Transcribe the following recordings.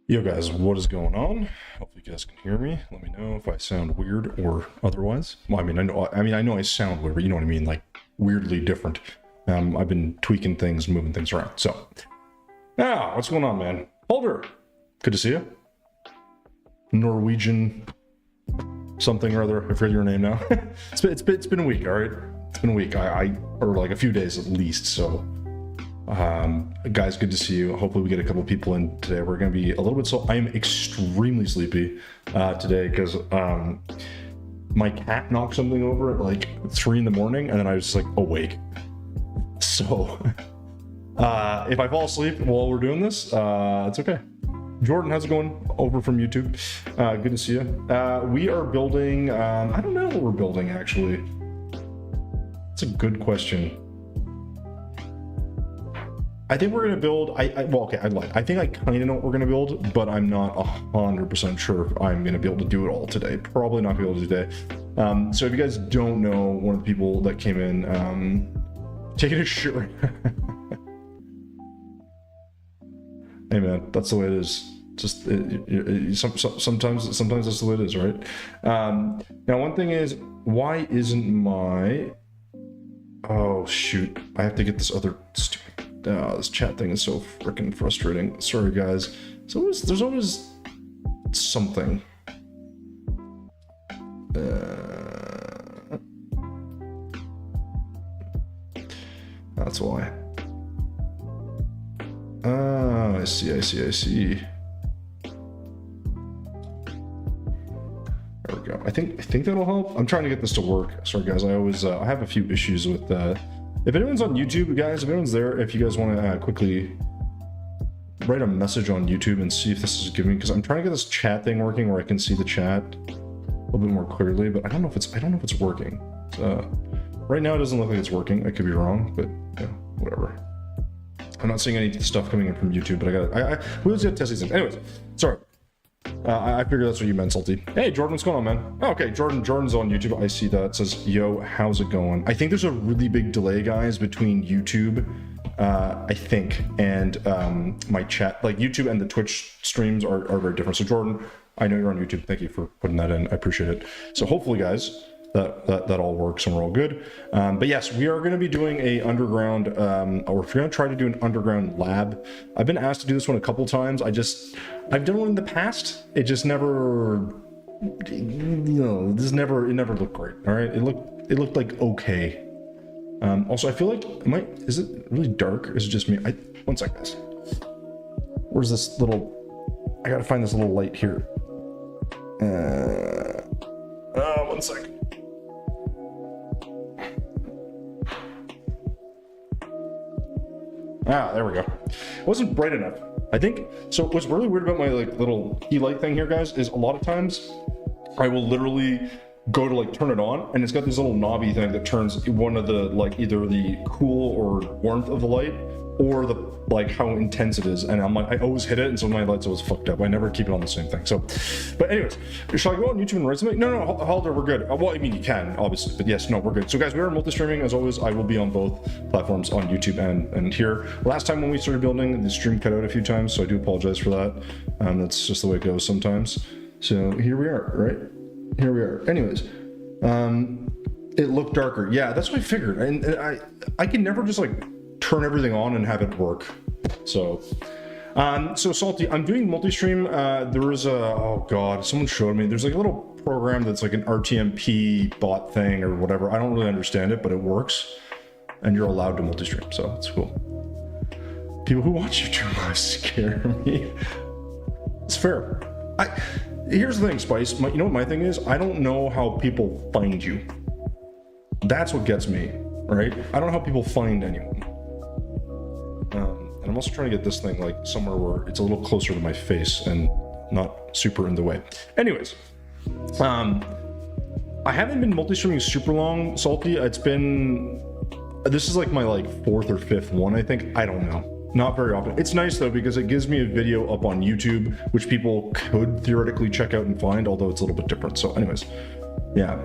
Yo guys, what is going on? Hopefully you guys can hear me. Let me know if I sound weird or otherwise. Well, I know I sound weird, but you know what I mean, like weirdly different. I've been tweaking things, moving things around. So, what's going on, man? Holder, good to see you. Norwegian something or other. I forget your name now. it's been a week, all right. It's been a week. Or like a few days at least. So. Guys, good to see you. Hopefully we get a couple people in today. We're going to be a little bit so I am extremely sleepy today because my cat knocked something over at like 3 in the morning and then I was just like awake. So if I fall asleep while we're doing this, it's okay. Jordan, how's it going over from YouTube? Good to see you. We are building, I don't know what we're building actually. That's a good question. I think we're going to build, I lied. I think I kind of know what we're going to build, but I'm not 100% sure if I'm going to be able to do it all today. Probably not be able to do today. So if you guys don't know, one of the people that came in, taking a shit right Hey man, that's the way it is. Just sometimes that's the way it is, right? Now one thing is, why isn't my, oh shoot, I have to get this other stupid, this chat thing is so freaking frustrating. Sorry guys. There's always something. That's why. I see. There we go. I think that'll help. I'm trying to get this to work. Sorry guys, I have a few issues with if anyone's on YouTube, guys, if anyone's there, if you guys want to quickly write a message on YouTube and see if this is giving, because I'm trying to get this chat thing working where I can see the chat a little bit more clearly, but I don't know if it's working. Right now it doesn't look like it's working. I could be wrong, but yeah, whatever. I'm not seeing any stuff coming in from YouTube, but we always got to test these things. Anyways, sorry. I figured that's what you meant, Salty. Hey, Jordan, what's going on, man? Oh, okay, Jordan's on YouTube. I see that. It says, yo, how's it going? I think there's a really big delay, guys, between YouTube, I think, and my chat. Like, YouTube and the Twitch streams are very different. So, Jordan, I know you're on YouTube. Thank you for putting that in. I appreciate it. So, hopefully, guys, that all works and we're all good. But yes, we are going to be doing a underground, or we're going to try to do an underground lab. I've been asked to do this one a couple times. I've done one in the past. It just never, it never looked great. All right. It looked like okay. Also, I feel like, is it really dark? Or is it just me? One sec, guys. Where's this little, I got to find this little light here. One sec. There we go. It wasn't bright enough. I think, so what's really weird about my like little key light thing here, guys, is a lot of times I will literally go to like turn it on and it's got this little knobby thing that turns one of the like either the cool or warmth of the light or the like how intense it is, and I'm like, I always hit it, and so my light's always fucked up. I never keep it on the same thing. So, but anyways, shall I go on YouTube and write something? No, Halder, we're good. Well, I mean, you can obviously, but yes, no, we're good. So guys, we are multi-streaming as always. I will be on both platforms, on YouTube and here. Last time when we started building, the stream cut out a few times, so I do apologize for that. That's just the way it goes sometimes. So here we are, right? Here we are. Anyways, it looked darker. Yeah, that's what I figured, and I can never just like turn everything on and have it work. So Salty, I'm doing multi-stream. There is oh god, someone showed me, there's like a little program that's like an RTMP bot thing or whatever. I don't really understand it, but it works and you're allowed to multi-stream, so it's cool. People who watch YouTube scare me. It's fair. Here's the thing, Spice, you know what my thing is? I don't know how people find you. That's what gets me, right? I don't know how people find anyone. And I'm also trying to get this thing like somewhere where it's a little closer to my face and not super in the way. Anyways, I haven't been multi-streaming super long, Salty. This is like my like 4th or 5th one, I think. I don't know. Not very often. It's nice though, because it gives me a video up on YouTube, which people could theoretically check out and find, although it's a little bit different. So anyways, yeah.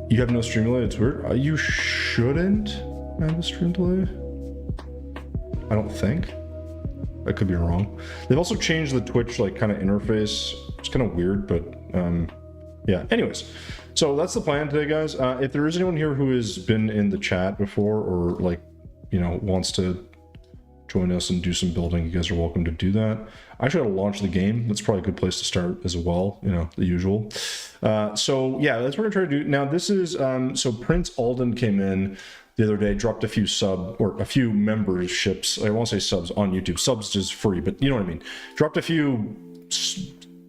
You have no stream delay? It's weird. You shouldn't have a stream delay. I don't think. I could be wrong. They've also changed the Twitch like kind of interface. It's kind of weird, but yeah. Anyways, so that's the plan today, guys. If there is anyone here who has been in the chat before, or like, you know, wants to join us and do some building, you guys are welcome to do that. I actually got to launch the game. That's probably a good place to start as well, you know, the usual. So yeah, that's what we're gonna try to do. Now this is, so Prince Alden came in the other day, dropped a few memberships. I won't say subs on YouTube. Subs is free, but you know what I mean. Dropped a few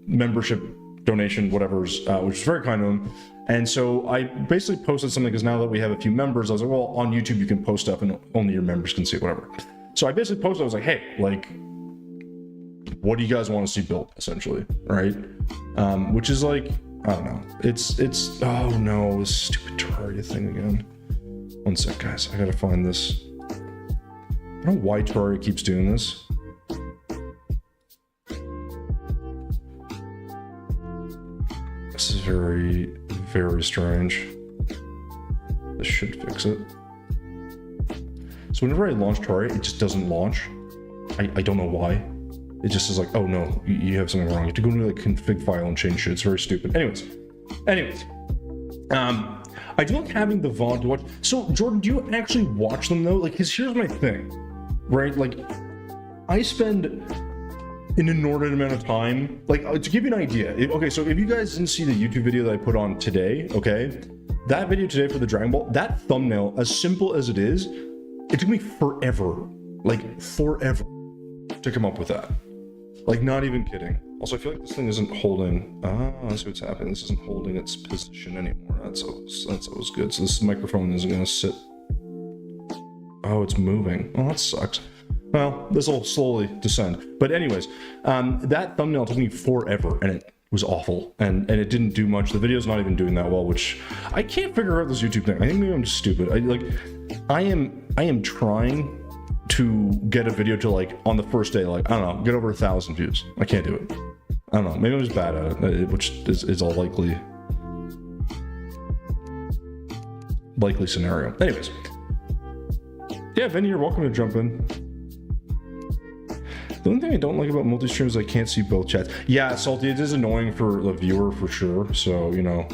membership donation, whatever's, which is very kind of him. And so I basically posted something because now that we have a few members, I was like, well, on YouTube you can post stuff and only your members can see it, whatever. So I basically posted, I was like, hey, like, what do you guys want to see built, essentially, right? Which is like, I don't know. It's oh no, this stupid Terraria thing again. One sec, guys, I gotta find this. I don't know why Terraria keeps doing this. This is very, very strange. This should fix it. So whenever I launch Terraria, it just doesn't launch. I don't know why. It just is like, oh no, you have something wrong. You have to go into like config file and change shit. It's very stupid. Anyways, I do like having the VOD to watch. So Jordan, do you actually watch them though? Like, cause here's my thing, right? Like, I spend an inordinate amount of time, like, to give you an idea. Okay, so if you guys didn't see the YouTube video that I put on today, okay, that video today for the Dragon Ball, that thumbnail, as simple as it is, it took me forever, like forever, to come up with that. Like, not even kidding. Also, I feel like this thing isn't holding. I see what's happening. This isn't holding its position anymore. That's always good. So this microphone isn't gonna sit. Oh, it's moving. Oh, that sucks. Well, this will slowly descend. But anyways, that thumbnail took me forever, and it was awful, and it didn't do much. The video's not even doing that well, which I can't figure out this YouTube thing. I think maybe I'm just stupid. I am trying to get a video to, like, on the first day, like, I don't know, get over 1,000 views. I can't do it. I don't know, maybe I'm just bad at it, which is a likely scenario. Anyways, yeah, Vinny, you're welcome to jump in. The only thing I don't like about multi-stream is I can't see both chats. Yeah, Salty, it is annoying for the viewer for sure. So, you know,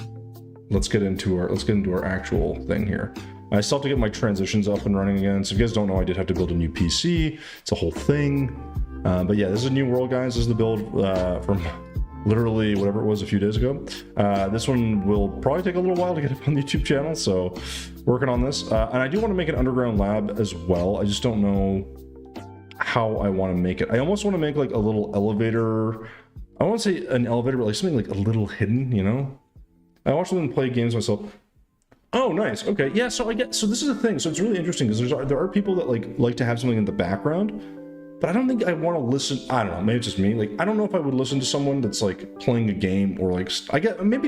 let's get into our actual thing here. I still have to get my transitions up and running again. So if you guys don't know, I did have to build a new PC. It's a whole thing. But yeah, this is a new world, guys. This is the build from literally whatever it was a few days ago. This one will probably take a little while to get up on the YouTube channel. So working on this. And I do want to make an underground lab as well. I just don't know how I want to make it. I almost want to make like a little elevator. I won't say an elevator, but like something like a little hidden, you know? I watch them play games myself. Oh, nice. Okay. Yeah. So so this is the thing. So it's really interesting because there are people that like to have something in the background, but I don't think I want to listen. I don't know. Maybe it's just me. Like, I don't know if I would listen to someone that's like playing a game or like, I get maybe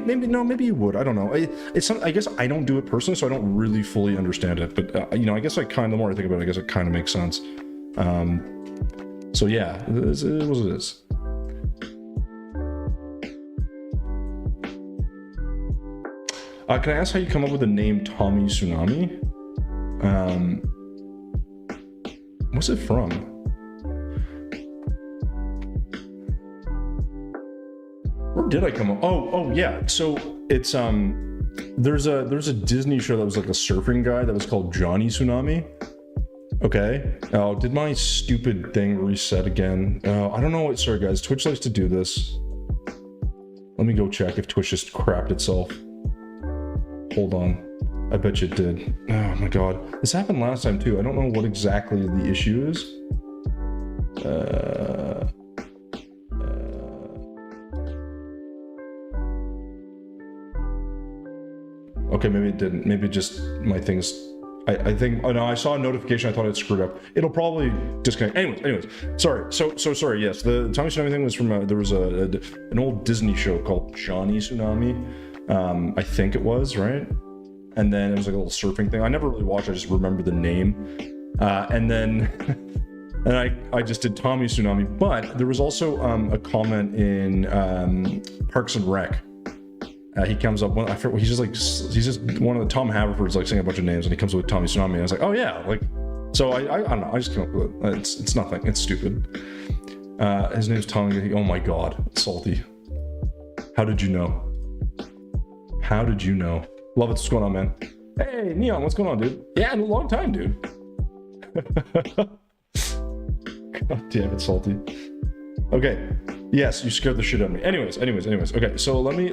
you would. I don't know. I guess I don't do it personally, so I don't really fully understand it. But you know, I guess the more I think about it, I guess it kind of makes sense. So yeah, it is what it is. Can I ask how you come up with the name Tommy Tsunami? What's it from? Where did I come up? Oh yeah. So it's there's a Disney show that was like a surfing guy that was called Johnny Tsunami. Okay. Oh, did my stupid thing reset again? I don't know what. Sorry guys, Twitch likes to do this. Let me go check if Twitch just crapped itself. Hold on. I bet you it did. Oh my god. This happened last time too. I don't know what exactly the issue is. Okay, maybe it didn't. Maybe just my things. I think. Oh no, I saw a notification. I thought it screwed up. It'll probably disconnect. Anyways. Sorry. So sorry. Yes, the Tommy Tsunami thing was from there was an old Disney show called Johnny Tsunami. I think it was, right? And then it was like a little surfing thing. I never really watched, I just remember the name. And then I just did Tommy Tsunami, but there was also a comment in Parks and Rec. He comes up, he's just one of the Tom Haverfords, like saying a bunch of names, and he comes up with Tommy Tsunami. And I was like, oh yeah, like So I don't know. I just came up with it. It's nothing. It's stupid. His name's Tommy. Oh my god, Salty. How did you know? How did you know? Love it. What's going on, man? Hey, Neon. What's going on, dude? Yeah, in a long time, dude. God damn it, Salty. Okay. Yes, you scared the shit out of me. Anyways. Okay, so let me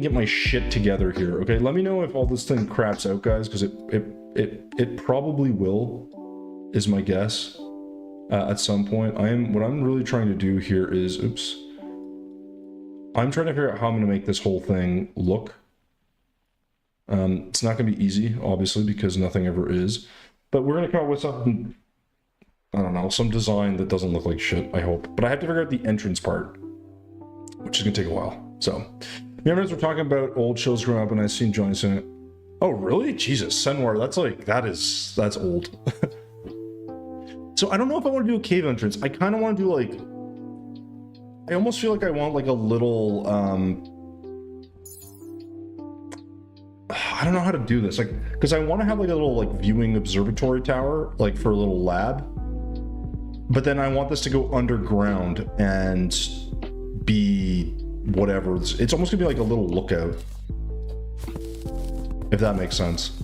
get my shit together here. Okay, let me know if all this thing craps out, guys, because it probably will, is my guess. At some point, what I'm really trying to do here is, I'm trying to figure out how I'm going to make this whole thing look. It's not going to be easy, obviously, because nothing ever is. But we're going to come up with something, I don't know, some design that doesn't look like shit, I hope. But I have to figure out the entrance part, which is going to take a while. So, remember, we're talking about old shows growing up, and I've seen Johnny in it. Oh, really? Jesus, Senwar, that's old. So I don't know if I want to do a cave entrance. I kind of want to do like, I almost feel like I want like a little, I don't know how to do this. Like, because I want to have like a little like viewing observatory tower, like for a little lab. But then I want this to go underground and be whatever. It's almost gonna be like a little lookout. If that makes sense.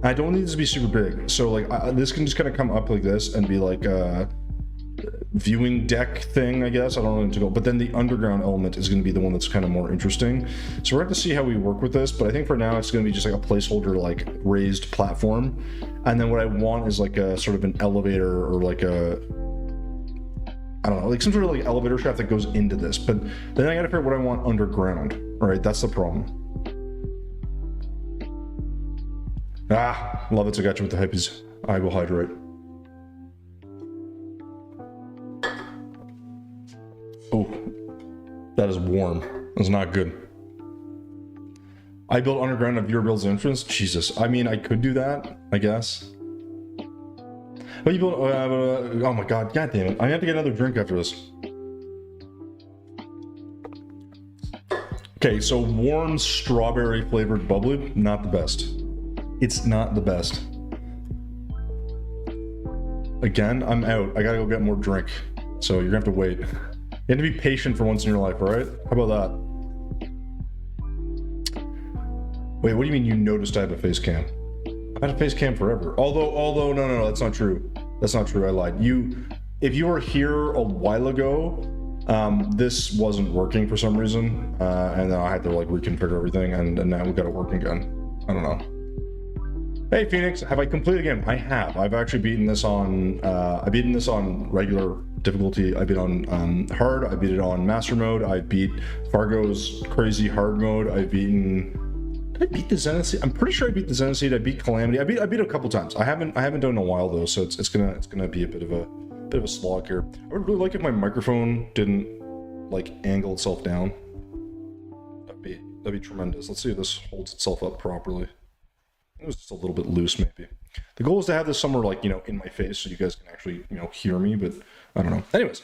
I don't need this to be super big, so like this can just kind of come up like this and be like a viewing deck thing, I guess. I don't know where to go, but then the underground element is going to be the one that's kind of more interesting. So we're going to see how we work with this, but I think for now it's going to be just like a placeholder, like raised platform, and then what I want is like a sort of an elevator or like a, I don't know, like some sort of like elevator shaft that goes into this. But then I got to figure out what I want underground. All right, that's the problem. Ah, love it. So I got you with the hippies. I will hydrate. Oh, that is warm. That's not good. I built underground of your build's entrance. Jesus. I mean, I could do that, I guess. But you built. Oh my god. God damn it. I have to get another drink after this. Okay, so warm strawberry flavored bubbly. Not the best. It's not the best. Again, I'm out. I gotta go get more drink. So you're gonna have to wait. You have to be patient for once in your life, alright? How about that? Wait, what do you mean you noticed I have a face cam? I've had a face cam forever. Although, no, that's not true. That's not true, I lied. If you were here a while ago, this wasn't working for some reason. And then I had to like reconfigure everything and now we got it working again. I don't know. Hey Phoenix, have I completed the game? I have. I've actually beaten this on, I beaten this on regular difficulty. I beat on hard, I beat it on master mode, I beat Fargo's crazy hard mode, I've beaten, did I beat the Zenith Seed? I'm pretty sure I beat the Zenith Seed, I beat Calamity, I beat it a couple times. I haven't done it in a while though, so it's gonna be a bit of a slog here. I would really like if my microphone didn't like angle itself down. That'd be tremendous. Let's see if this holds itself up properly. It was just a little bit loose, maybe. The goal is to have this somewhere like, you know, in my face so you guys can actually, you know, hear me, but I don't know. Anyways,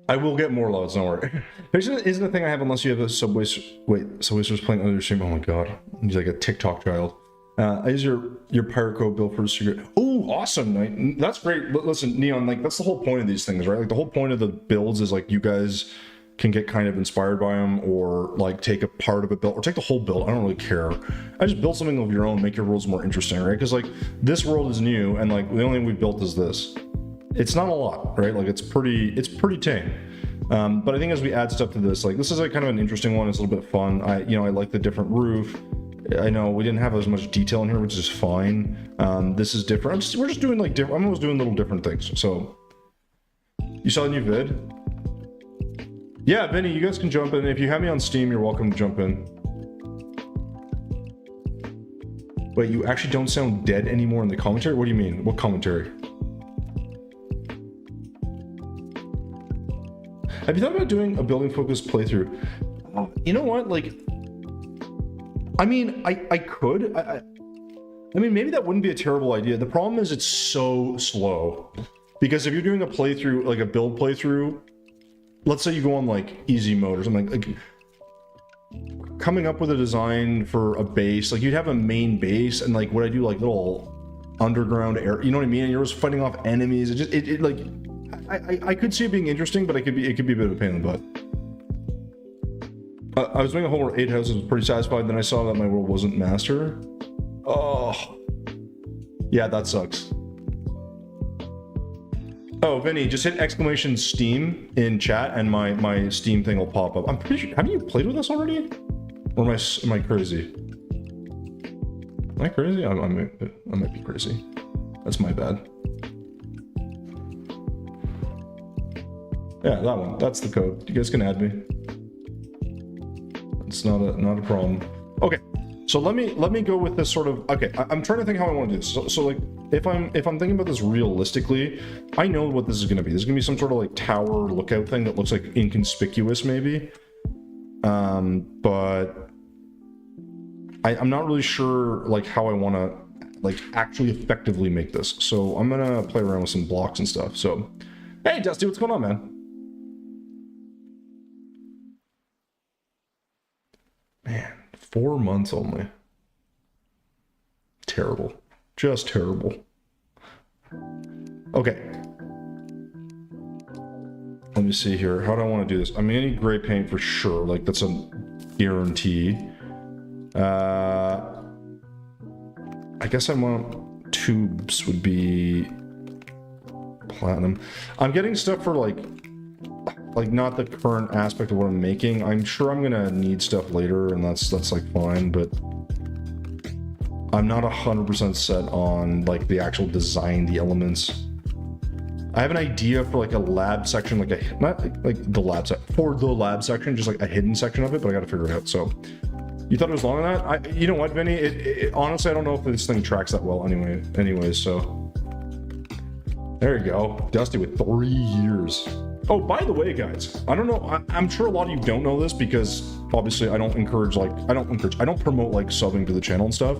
I will get more loads, don't worry. Patient isn't a thing I have unless you have a Subway. Wait, Subway Surfers playing under your stream. Oh my god, he's like a TikTok child. Is your pirate code built for a secret? Oh, awesome, Knight. That's great. Listen, Neon, like that's the whole point of these things, right? Like the whole point of the builds is like you guys can get kind of inspired by them, or like take a part of a build, or take the whole build. I don't really care. I just build something of your own, make your worlds more interesting, right? Because like this world is new, and like the only thing we've built is this. It's not a lot, right? Like it's pretty tame. But I think as we add stuff to this, like this is like kind of an interesting one. It's a little bit fun. I like the different roof. I know we didn't have as much detail in here, which is fine. This is different. We're just doing like different. I'm always doing little different things. So you saw the new vid? Yeah, Vinny, you guys can jump in. If you have me on Steam, you're welcome to jump in. Wait, you actually don't sound dead anymore in the commentary? What do you mean? What commentary? Have you thought about doing a building focused playthrough? You know what? Like, I mean, I could. I mean, maybe that wouldn't be a terrible idea. The problem is it's so slow. Because if you're doing a playthrough, like a build playthrough, let's say you go on like easy mode or something, like coming up with a design for a base. Like, you'd have a main base, and like, would I do like little underground air? You know what I mean? And you're just fighting off enemies. It just it like, I could see it being interesting, but it could be a bit of a pain in the butt. I was doing a whole world 8 houses, was pretty satisfied. Then I saw that my world wasn't master. Oh, yeah, that sucks. Oh, Vinny, just hit exclamation Steam in chat, and my Steam thing will pop up. I'm pretty sure. Haven't you played with us already? Or am I crazy? Am I crazy? I might be crazy. That's my bad. Yeah, that one. That's the code. You guys can add me. It's not a problem. Okay, so let me go with this sort of. Okay, I'm trying to think how I want to do this. So like, if I'm thinking about this realistically, I know what this is going to be. There's going to be some sort of like tower lookout thing that looks like inconspicuous, maybe. But I'm not really sure like how I want to like actually effectively make this. So I'm gonna play around with some blocks and stuff. So, hey Dusty, what's going on, man? Man, 4 months only. Terrible. Just terrible. Okay. Let me see here. How do I want to do this? I'm gonna need gray paint for sure. Like, that's a guarantee. I guess I want tubes would be platinum. I'm getting stuff for like not the current aspect of what I'm making. I'm sure I'm gonna need stuff later, and that's like fine, but I'm not 100% set on like the actual design, the elements. I have an idea for like a lab section, like not like the lab set for the lab section, just like a hidden section of it, but I gotta figure it out. So you thought it was longer than that? You know what, Vinny? Honestly, I don't know if this thing tracks that well anyways, so there you go. Dusty with 3 years. Oh, by the way, guys, I don't know. I'm sure a lot of you don't know this because obviously I don't promote like subbing to the channel and stuff,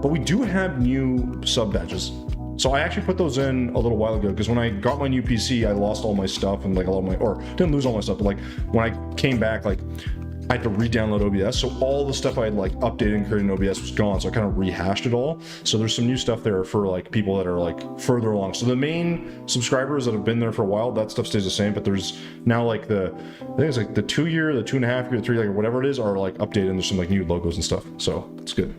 but we do have new sub badges. So I actually put those in a little while ago because when I got my new PC, I lost all my stuff and like a lot of my, or didn't lose all my stuff, but like when I came back, like I had to re-download OBS, so all the stuff I had like updated and created in OBS was gone, so I kind of rehashed it all. So there's some new stuff there for like people that are like further along. So the main subscribers that have been there for a while, that stuff stays the same, but there's now like I think it's like the 2 year, the 2.5 year, 3, like whatever it is, are like updated, and there's some like new logos and stuff, so it's good.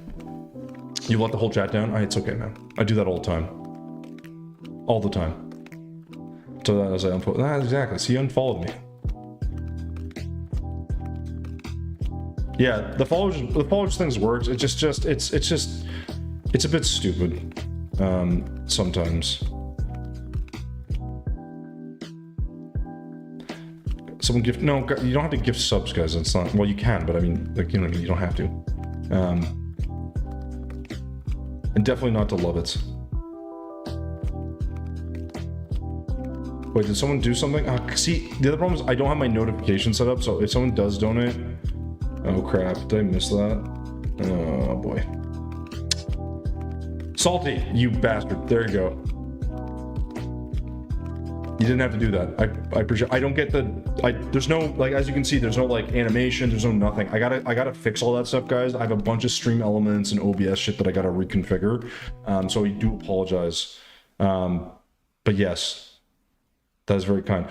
You let the whole chat down? It's okay, man. I do that all the time. All the time. So that as I unfollow, exactly, see, you unfollowed me. Yeah, the followers things works. It's a bit stupid sometimes. Someone gift, no, you don't have to gift subs, guys. It's not, well, you can, but I mean, like, you know what I mean, you don't have to. And definitely not to love it. Wait, did someone do something? See, the other problem is I don't have my notification set up, so if someone does donate, oh crap, did I miss that? Oh boy. Salty, you bastard. There you go. You didn't have to do that. I appreciate. I don't get there's no, like, as you can see, there's no like animation, there's no nothing. I gotta fix all that stuff, guys. I have a bunch of stream elements and OBS shit that I gotta reconfigure. So I do apologize. But yes, that is very kind.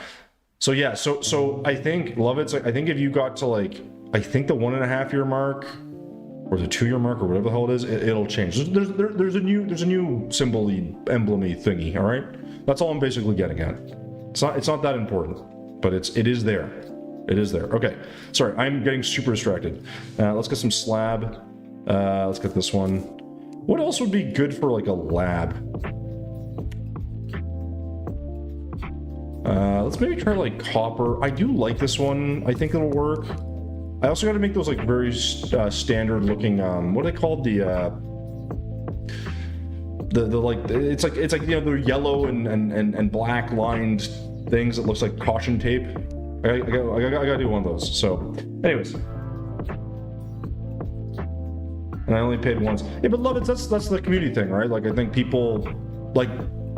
So yeah, so I think Lovitz, I think if you got to like, I think the 1.5 year mark or the 2 year mark or whatever the hell it is, it'll change. There's a new symbol-y, emblem-y thingy. All right, that's all I'm basically getting at. It's not that important, but it is there. It is there. Okay, sorry, I'm getting super distracted. Let's get some slab. Let's get this one. What else would be good for like a lab? Let's maybe try like copper. I do like this one. I think it'll work. I also got to make those like very standard looking. What are they called? The like it's like you know, the yellow and black lined things that looks like caution tape. I gotta do one of those. So, anyways, and I only paid once. Yeah, but love it. That's the community thing, right? Like I think people like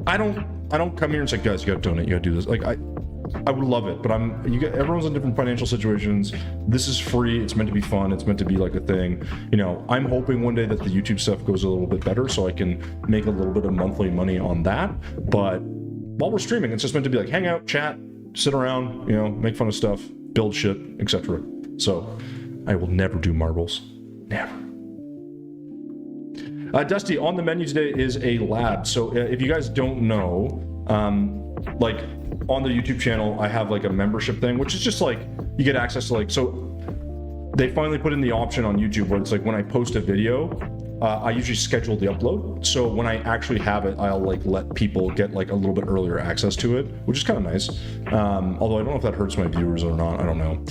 I don't come here and say, guys, you gotta donate, you gotta do this. Like I would love it, but everyone's in different financial situations. This is free. It's meant to be fun. It's meant to be like a thing. You know, I'm hoping one day that the YouTube stuff goes a little bit better so I can make a little bit of monthly money on that. But while we're streaming, it's just meant to be like hang out, chat, sit around, you know, make fun of stuff, build shit, etc. So I will never do marbles. Never. Dusty, on the menu today is a lab. So if you guys don't know, like on the YouTube channel, I have like a membership thing, which is just like you get access to like, so they finally put in the option on YouTube where it's like when I post a video, I usually schedule the upload. So when I actually have it, I'll like let people get like a little bit earlier access to it, which is kind of nice. Although I don't know if that hurts my viewers or not, I don't know.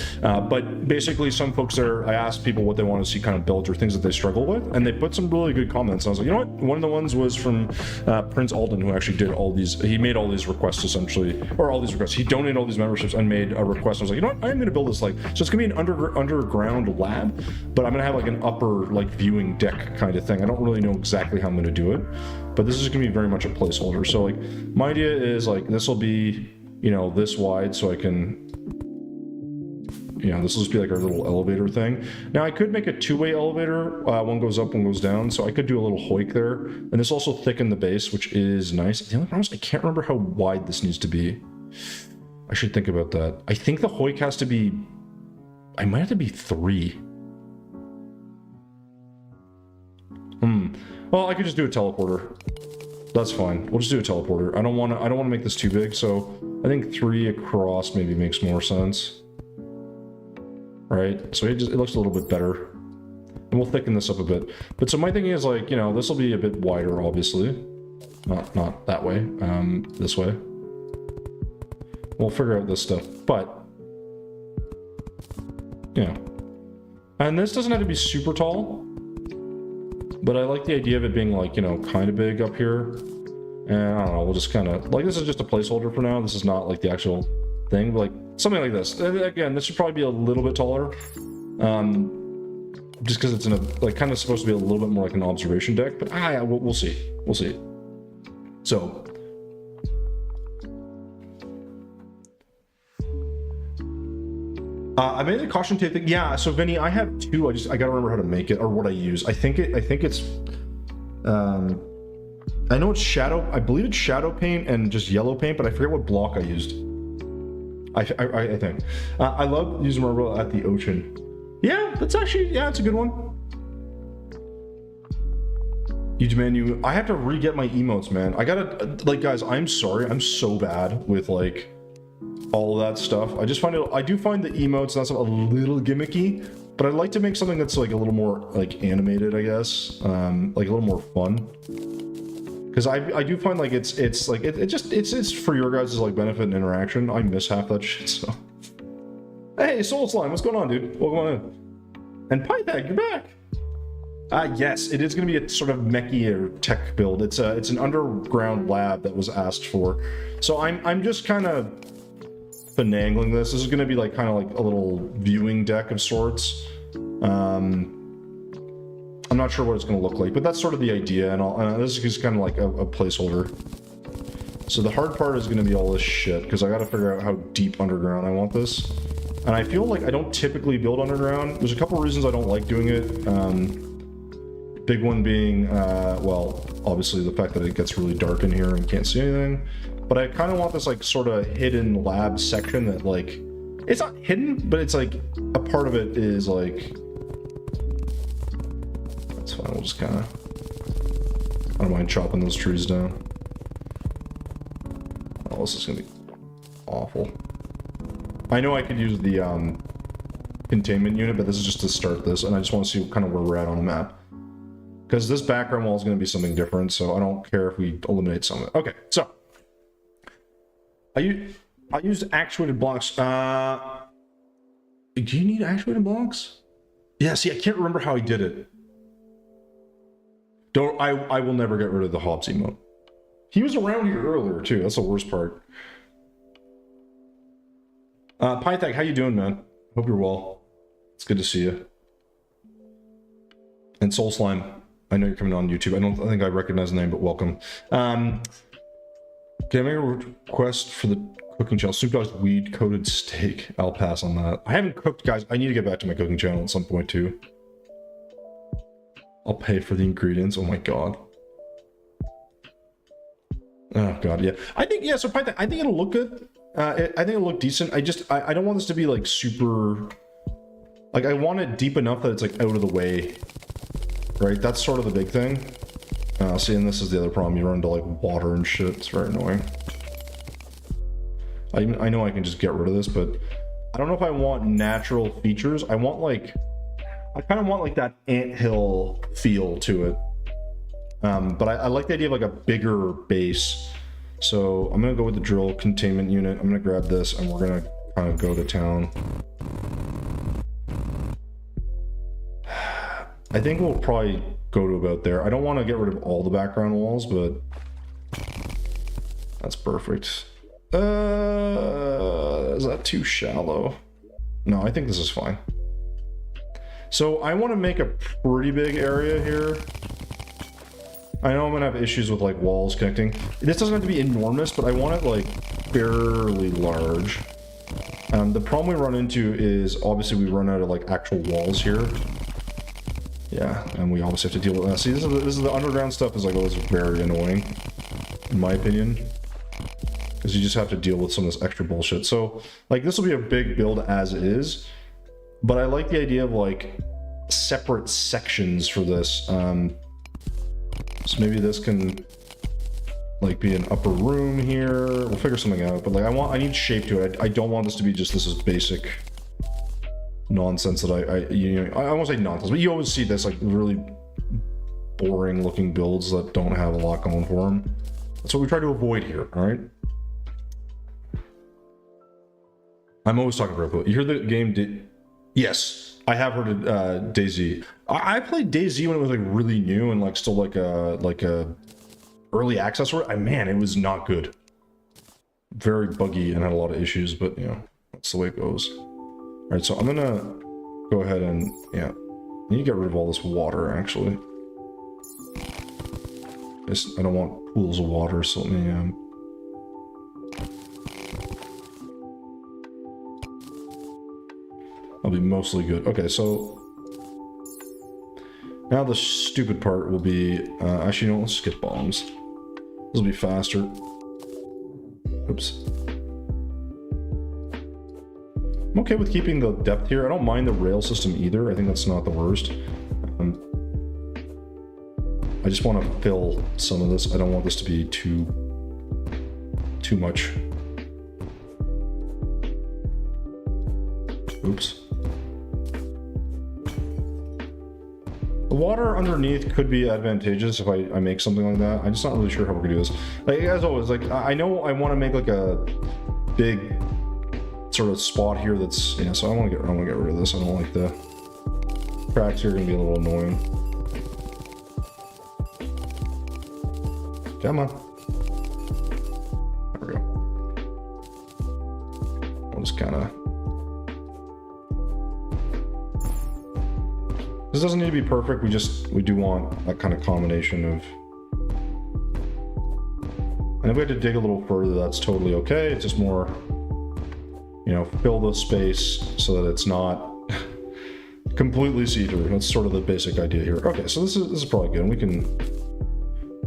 But basically some folks there, I asked people what they want to see kind of built or things that they struggle with, and they put some really good comments. And I was like, you know what? One of the ones was from Prince Alden, who actually did all these, he made all these requests essentially, or all these requests. He donated all these memberships and made a request. I was like, you know what? I'm going to build this like, so it's going to be an underground lab, but I'm going to have like an upper like viewing deck kind of thing. I don't really know exactly how I'm going to do it, but this is going to be very much a placeholder. So like my idea is like this will be, you know, this wide so I can, you know, this will just be like our little elevator thing. Now I could make a two-way elevator, one goes up, one goes down, so I could do a little hoik there, and this also thicken the base, which is nice. The only problem is I can't remember how wide this needs to be. I should think about that. I think the hoik has to be, I might have to be 3. Well, I could just do a teleporter. That's fine. We'll just do a teleporter. I don't want to make this too big, so I think 3 across maybe makes more sense. Right? So it looks a little bit better. And we'll thicken this up a bit. But so my thinking is like, you know, this will be a bit wider, obviously. Not that way. This way. We'll figure out this stuff. But yeah. And this doesn't have to be super tall. But I like the idea of it being like, you know, kind of big up here. And I don't know, we'll just kind of, like this is just a placeholder for now. This is not like the actual thing, but like something like this. And again, this should probably be a little bit taller. Just because it's in a, like kind of supposed to be a little bit more like an observation deck, but yeah, we'll see. We'll see. So. I made the caution tape thing. Yeah, so Vinny, I have 2. I gotta remember how to make it or what I use. I think it's I know it's shadow, I believe it's shadow paint and just yellow paint, but I forget what block I used. I think. I love using marble at the ocean. Yeah, that's actually, yeah, it's a good one. Huge menu. I have to re-get my emotes, man. I gotta, like, guys, I'm sorry. I'm so bad with like all of that stuff. I just find it, I do find the emotes and that stuff a little gimmicky, but I'd like to make something that's like a little more like animated, I guess, like a little more fun. Because I do find like it's like it's for your guys' like benefit and interaction. I miss half that shit. So hey, Soul Slime, what's going on, dude? Welcome on in. And Pythag, you're back. Yes, it is going to be a sort of mechy or tech build. It's an underground lab that was asked for. So I'm just kind of finagling this. This is going to be like kind of like a little viewing deck of sorts. I'm not sure what it's going to look like, but that's sort of the idea, and this is just kind of like a placeholder. So the hard part is going to be all this shit, because I got to figure out how deep underground I want this. And I feel like I don't typically build underground. There's a couple of reasons I don't like doing it. Big one being, well, obviously the fact that it gets really dark in here and can't see anything. But I kind of want this like sort of hidden lab section that like, it's not hidden, but it's like a part of it is like, that's fine, we'll just kind of, I don't mind chopping those trees down. Oh, this is gonna be awful. I know I could use the containment unit, but this is just to start this, and I just want to see kind of where we're at on the map. Because this background wall is going to be something different, so I don't care if we eliminate some of it. Okay, so I used actuated blocks. Do you need actuated blocks? Yeah, see, I can't remember how I did it. I will never get rid of the Hobbs emote. He was around here earlier too. That's the worst part. Pythag, how you doing, man? Hope you're well. It's good to see you. And Soul Slime, I know you're coming on YouTube. I think I recognize the name, but welcome. Can I make a request for the cooking channel. Snoop Dogg's weed coated steak. I'll pass on that. I haven't cooked, guys. I need to get back to my cooking channel at some point too. I'll pay for the ingredients. Oh my god. Oh god, yeah. I think, yeah, so Python, I think it'll look good. I think it'll look decent. I don't want this to be like super, like I want it deep enough that it's like out of the way, right? That's sort of the big thing. See, and this is the other problem. You run into like water and shit. It's very annoying. I know I can just get rid of this, but I don't know if I want natural features. I want like, I kind of want like that anthill feel to it. But I like the idea of like a bigger base. So I'm gonna go with the drill containment unit. I'm gonna grab this and we're gonna kind of go to town. I think we'll probably go to about there. I don't want to get rid of all the background walls, but that's perfect. Is that too shallow? No, I think this is fine. So I want to make a pretty big area here. I know I'm gonna have issues with like walls connecting. This doesn't have to be enormous, but I want it like fairly large. The problem we run into is obviously we run out of like actual walls here. Yeah, and we obviously have to deal with that. See, this is the underground stuff is like always very annoying, in my opinion, because you just have to deal with some of this extra bullshit. So like this will be a big build as is, but I like the idea of like separate sections for this. So maybe this can like be an upper room here. We'll figure something out, but like I need shape to it. I don't want this to be just this is basic nonsense that I won't say nonsense, but you always see this like really boring looking builds that don't have a lot going for them. That's what we try to avoid here. All right. I'm always talking about it. You hear the game? Yes, I have heard of DayZ. I played DayZ when it was like really new and like still like a early access. Man, it was not good. Very buggy and had a lot of issues, but you know that's the way it goes. All right, so I'm gonna go ahead and yeah, I need to get rid of all this water actually. I don't want pools of water, so let me I'll be mostly good. Okay, so now the stupid part will be, actually, no, let's skip bombs. This will be faster. Oops. I'm okay with keeping the depth here. I don't mind the rail system either. I think that's not the worst. I just want to fill some of this. I don't want this to be too much. Oops. The water underneath could be advantageous if I make something like that. I'm just not really sure how we're gonna do this. Like as always, like I know I want to make like a big sort of spot here that's yeah. So I want to get rid of this. I don't like the cracks here. Are gonna be a little annoying. Come on. There we go. I'll just kind of. This doesn't need to be perfect, we do want that kind of combination of... And if we have to dig a little further, that's totally okay. It's just more, you know, fill the space so that it's not completely see-through. That's sort of the basic idea here. Okay, so this is probably good. We can...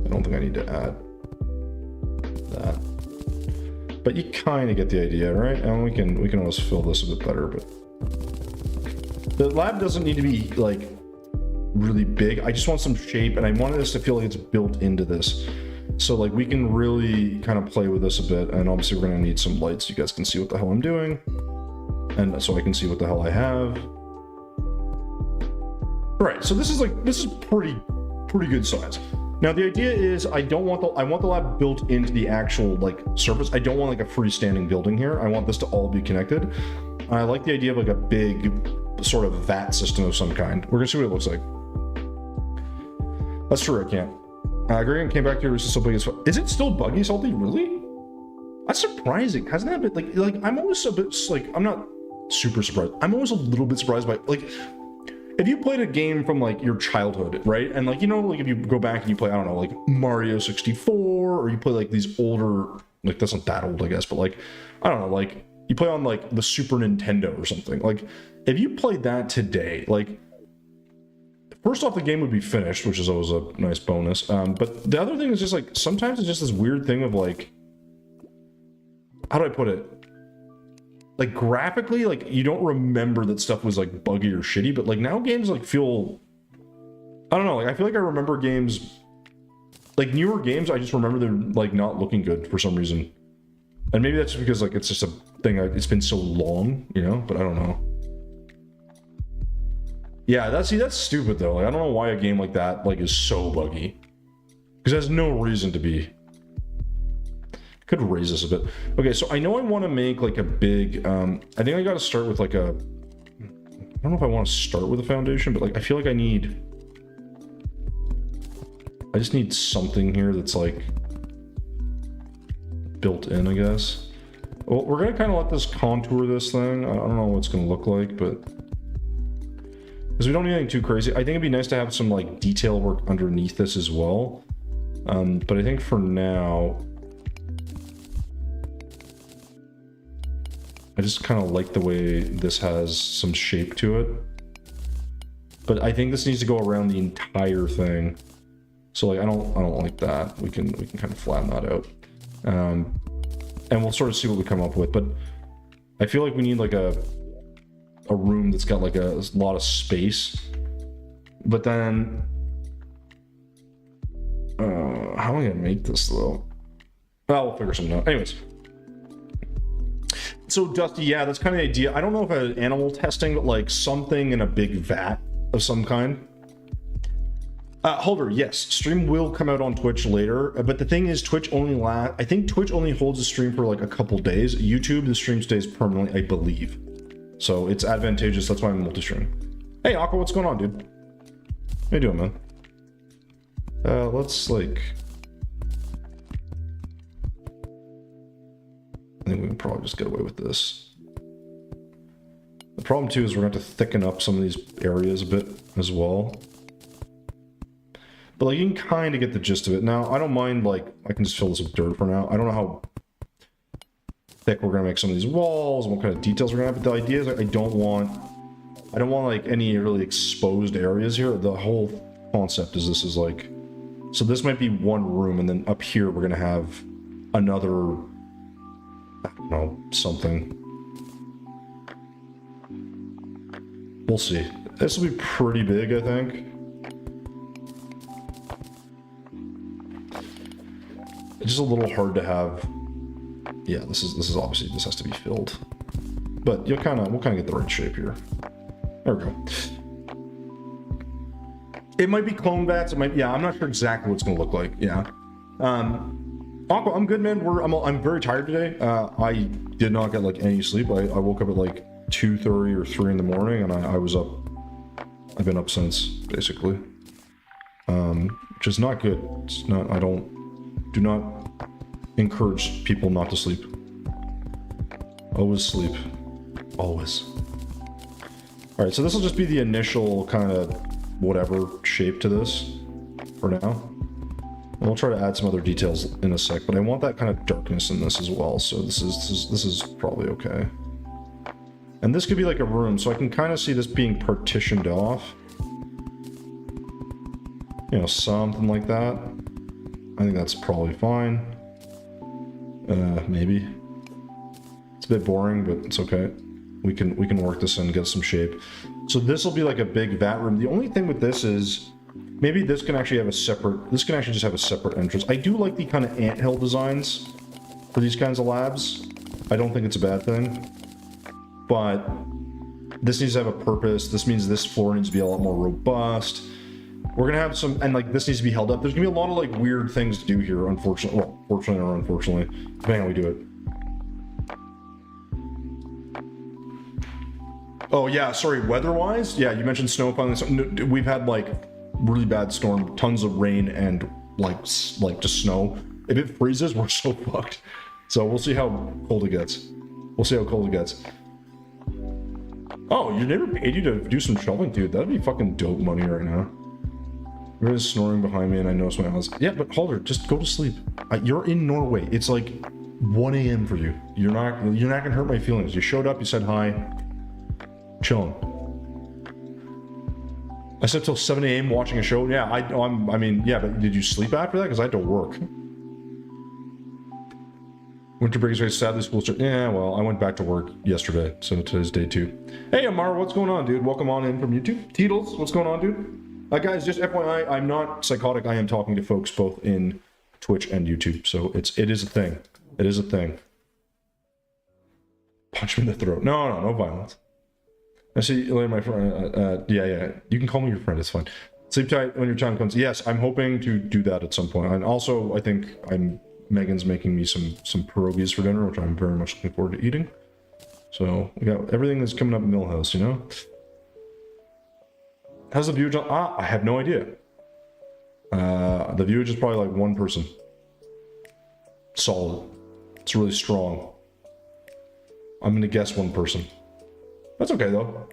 I don't think I need to add that. But you kind of get the idea, right? And we can always fill this a bit better, but... The lab doesn't need to be like really big. I just want some shape and I wanted this to feel like it's built into this. So like we can really kind of play with this a bit, and obviously we're gonna need some lights so you guys can see what the hell I'm doing. And so I can see what the hell I have. All right, so this is pretty good size. Now the idea is I want the lab built into the actual like surface. I don't want like a freestanding building here. I want this to all be connected. I like the idea of like a big sort of vat system of some kind. We're gonna see what it looks like. That's true, I can't. Gradient came back here, it's still big as fuck. Is it still buggy, Salty? Really? That's surprising. Hasn't that been like I'm always a bit like, I'm not super surprised. I'm always a little bit surprised by like, if you played a game from like your childhood, right? And like, you know, like if you go back and you play, I don't know, like Mario 64, or you play like these older like that's not that old, I guess, but like, I don't know, like you play on like the Super Nintendo or something. Like if you played that today, like first off, the game would be finished, which is always a nice bonus. But the other thing is just like, sometimes it's just this weird thing of like, how do I put it? Like graphically, like you don't remember that stuff was like buggy or shitty, but like now games like feel, I don't know, like I feel like I remember games, like newer games, I just remember them like not looking good for some reason. And maybe that's because like it's just a thing, it's been so long, you know, but I don't know. Yeah, that's stupid though. Like I don't know why a game like that like is so buggy. Because it has no reason to be. Could raise this a bit. Okay, so I know I want to make like a big I think I got to start with like a, I don't know if I want to start with a foundation, but like I feel like I just need something here that's like built in, I guess. Well, we're gonna kind of let this contour this thing. I don't know what it's gonna look like, but because we don't need anything too crazy. I think it'd be nice to have some like detail work underneath this as well. But I think for now, I just kind of like the way this has some shape to it. But I think this needs to go around the entire thing. So like I don't like that. We can kind of flatten that out. And we'll sort of see what we come up with. But I feel like we need like a room that's got like a lot of space. But then how am I gonna make this though? Well, we'll figure something out. Anyways. So Dusty, yeah, that's kind of the idea. I don't know if an animal testing, but like something in a big vat of some kind. Holder, yes, stream will come out on Twitch later, but the thing is Twitch only I think Twitch only holds a stream for like a couple days. YouTube, the stream stays permanently, I believe. So it's advantageous, that's why I'm multi-stream. Hey Aqua, what's going on, dude? How you doing, man? Let's like, I think we can probably just get away with this. The problem too is we're going to have to thicken up some of these areas a bit as well. But like you can kind of get the gist of it. Now, I don't mind, like, I can just fill this with dirt for now. I don't know how thick we're going to make some of these walls and what kind of details we're going to have, but the idea is like, I don't want like any really exposed areas here. The whole concept is this is like, so this might be one room, and then up here we're going to have another, I don't know, something. We'll see. This will be pretty big, I think. It's just a little hard to have. Yeah, this is obviously, this has to be filled. But we'll kind of get the right shape here. There we go. It might be clone bats. It might, yeah, I'm not sure exactly what it's gonna look like. Yeah. Aqua, I'm good, man. I'm very tired today. I did not get like any sleep. I woke up at like 2:30 or 3 in the morning, and I was up. I've been up since, basically. Which is not good. It's not. Do not encourage people not to sleep. Always sleep. Always. All right, so this will just be the initial kind of whatever shape to this for now. And we'll try to add some other details in a sec, but I want that kind of darkness in this as well. So this is probably okay. And this could be like a room, so I can kind of see this being partitioned off. You know, something like that. I think that's probably fine. Maybe. It's a bit boring, but it's okay. We can work this in, get some shape. So this will be like a big vat room. The only thing with this is maybe this can actually have a separate, this can actually just have a separate entrance. I do like the kind of anthill designs for these kinds of labs. I don't think it's a bad thing. But this needs to have a purpose. This means this floor needs to be a lot more robust. We're gonna have some, and like this needs to be held up. There's gonna be a lot of like weird things to do here, unfortunately. Well, fortunately or unfortunately, depending on how we do it. Oh yeah, sorry, weather-wise? Yeah, you mentioned snow finally. We've had like really bad storm, tons of rain, and like just snow. If it freezes, we're so fucked. So we'll see how cold it gets. We'll see how cold it gets. Oh, your neighbor paid you to do some shoveling, dude. That'd be fucking dope money right now. There is snoring behind me, and I notice my house. Yeah, but Halder, just go to sleep. You're in Norway. It's like 1 a.m. for you. You're not gonna hurt my feelings. You showed up, you said hi. Chilling. I slept till 7 a.m. watching a show. Yeah, I mean, yeah, but did you sleep after that? Because I had to work. Winter break is very sadly school start. Yeah, well, I went back to work yesterday, so today's day 2. Hey, Amar, what's going on, dude? Welcome on in from YouTube. Teetles, what's going on, dude? Guys, just FYI, I'm not psychotic. I am talking to folks both in Twitch and YouTube, so it is a thing. It is a thing. Punch me in the throat. No violence. I see you later, my friend. Yeah. You can call me your friend. It's fine. Sleep tight when your time comes. Yes, I'm hoping to do that at some point. And also, I think Megan's making me some pierogies for dinner, which I'm very much looking forward to eating. So we got everything that's coming up in Millhouse, you know. How's the viewage? I have no idea. The viewage is probably like 1 person. Solid. It's really strong. I'm gonna guess 1 person. That's okay though.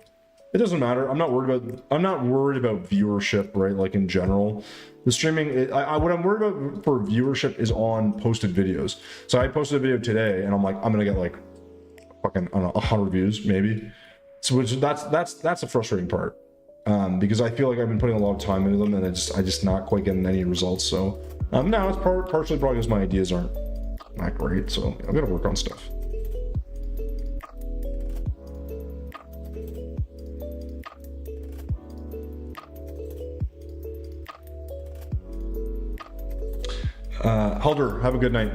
It doesn't matter. I'm not worried about viewership, right? Like in general, the streaming. What I'm worried about for viewership is on posted videos. So I posted a video today, and I'm like, I'm gonna get like fucking, I don't know, 100 views maybe. So that's the frustrating part, because I feel like I've been putting a lot of time into them, and I just not quite getting any results. So now it's partially probably because my ideas aren't not great. So I'm gonna work on stuff. Halder, have a good night.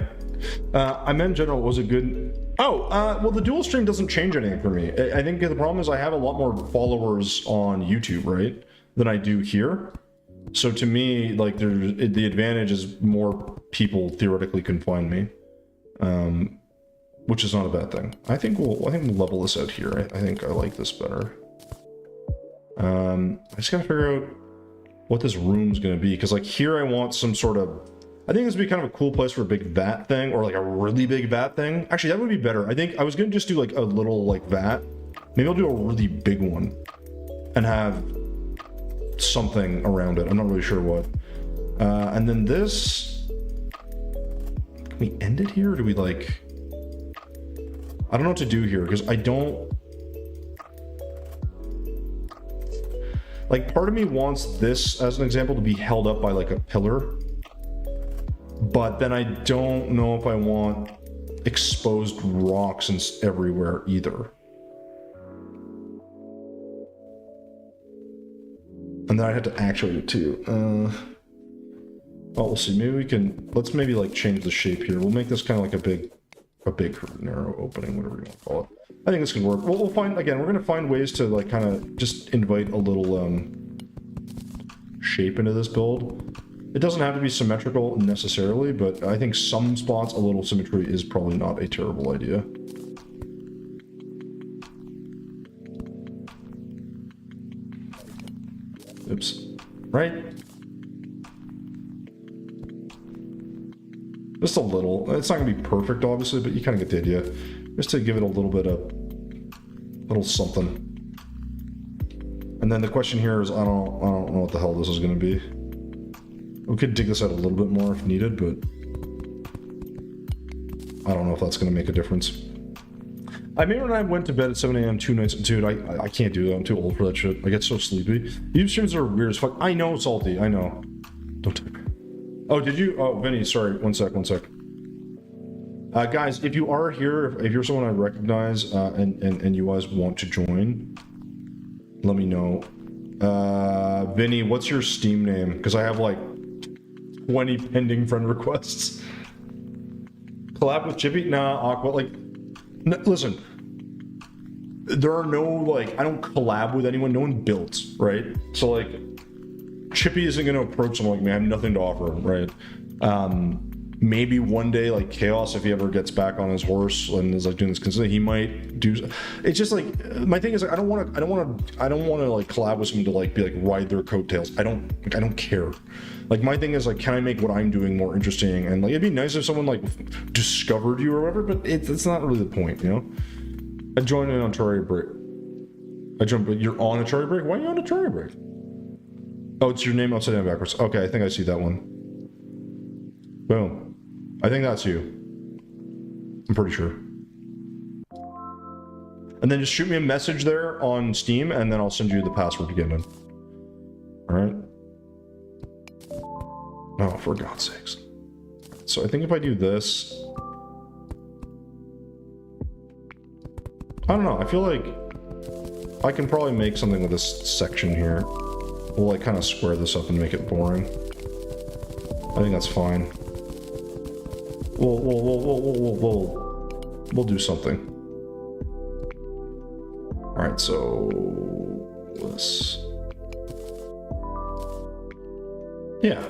I meant in general, was it good? Well, the dual stream doesn't change anything for me. I think the problem is I have a lot more followers on YouTube, right, than I do here. So to me, like, the advantage is more people theoretically can find me, which is not a bad thing. I think we'll level this out here. I think I like this better. I just gotta figure out what this room's gonna be, because like here I want some sort of, I think this would be kind of a cool place for a big vat thing, or like a really big vat thing. Actually, that would be better. I think I was gonna just do like a little like vat. Maybe I'll do a really big one and have something around it. I'm not really sure what. And then this, can we end it here, or do we like, I don't know what to do here, because I don't, like, part of me wants this as an example to be held up by like a pillar, but then I don't know if I want exposed rocks and everywhere either. And then I have to actuate it too. Oh, we'll see. Maybe we can, let's maybe like change the shape here. We'll make this kind of like a big narrow opening, whatever you want to call it. I think this could work. We'll find, again, we're going to find ways to like kind of just invite a little shape into this build. It doesn't have to be symmetrical necessarily, but I think some spots a little symmetry is probably not a terrible idea. Oops. Right? Just a little. It's not going to be perfect, obviously, but you kind of get the idea. Just to give it a little bit of, little something. And then the question here is, I don't know what the hell this is going to be. We could dig this out a little bit more if needed, but I don't know if that's going to make a difference. I remember when I went to bed at 7 a.m. 2 nights, dude, I can't do that. I'm too old for that shit. I get so sleepy. YouTube streams are weird as fuck. I know, Salty. I know. Don't take. Oh, did you? Oh, Vinny, sorry. One sec. Guys, if you are here, if you're someone I recognize, and you guys want to join, let me know. Vinny, what's your Steam name? Because I have like 20 pending friend requests. Collab with Chippy? Nah, Aqua. Like, listen. There are no, like, I don't collab with anyone. No one builds, right? So, like, Chippy isn't going to approach someone like me. I have nothing to offer him, right? Maybe one day, like Chaos, if he ever gets back on his horse and is like doing this consistently, he might do. It's just like, my thing is, like, I don't want to like collab with someone to like be like ride their coattails. I don't care. Like, my thing is like, can I make what I'm doing more interesting? And like, it'd be nice if someone like discovered you or whatever, but it's not really the point, you know. I joined an Atari break. But you're on a Atari break. Why are you on a Atari break? Oh, it's your name upside down backwards. Okay, I think I see that one. Boom. I think that's you. I'm pretty sure. And then just shoot me a message there on Steam, and then I'll send you the password to get in. Alright? Oh, for God's sakes. So I think if I do this... I don't know, I feel like I can probably make something with this section here. We'll like kind of square this up and make it boring. I think that's fine. We'll do something. Alright, so this. Yeah.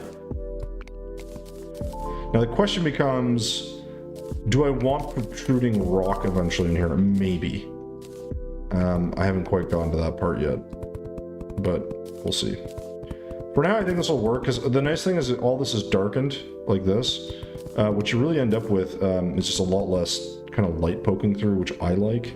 Now the question becomes, do I want protruding rock eventually in here? Maybe. I haven't quite gotten to that part yet, but we'll see. For now, I think this will work, because the nice thing is that all this is darkened, like this. What you really end up with is just a lot less kind of light poking through, which I like.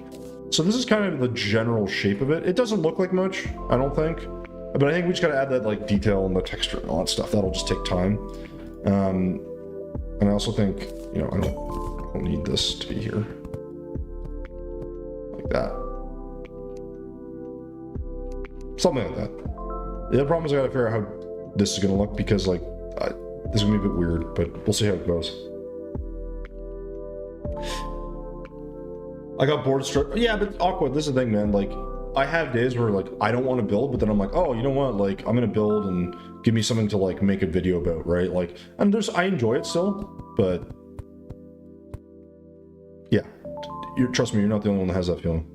So this is kind of the general shape of it. It doesn't look like much, I don't think. But I think we just gotta add that like detail and the texture and all that stuff. That'll just take time. And I also think, you know, I don't need this to be here. Like that. Something like that. The other problem is I gotta figure out how this is gonna look, because like, this is gonna be a bit weird, but we'll see how it goes. I got bored struck. Yeah, but Aqua, this is the thing, man. Like, I have days where like I don't want to build, but then I'm like, oh, you know what? Like, I'm gonna build and give me something to like make a video about, right? Like, and I enjoy it still, but yeah, trust me, you're not the only one that has that feeling.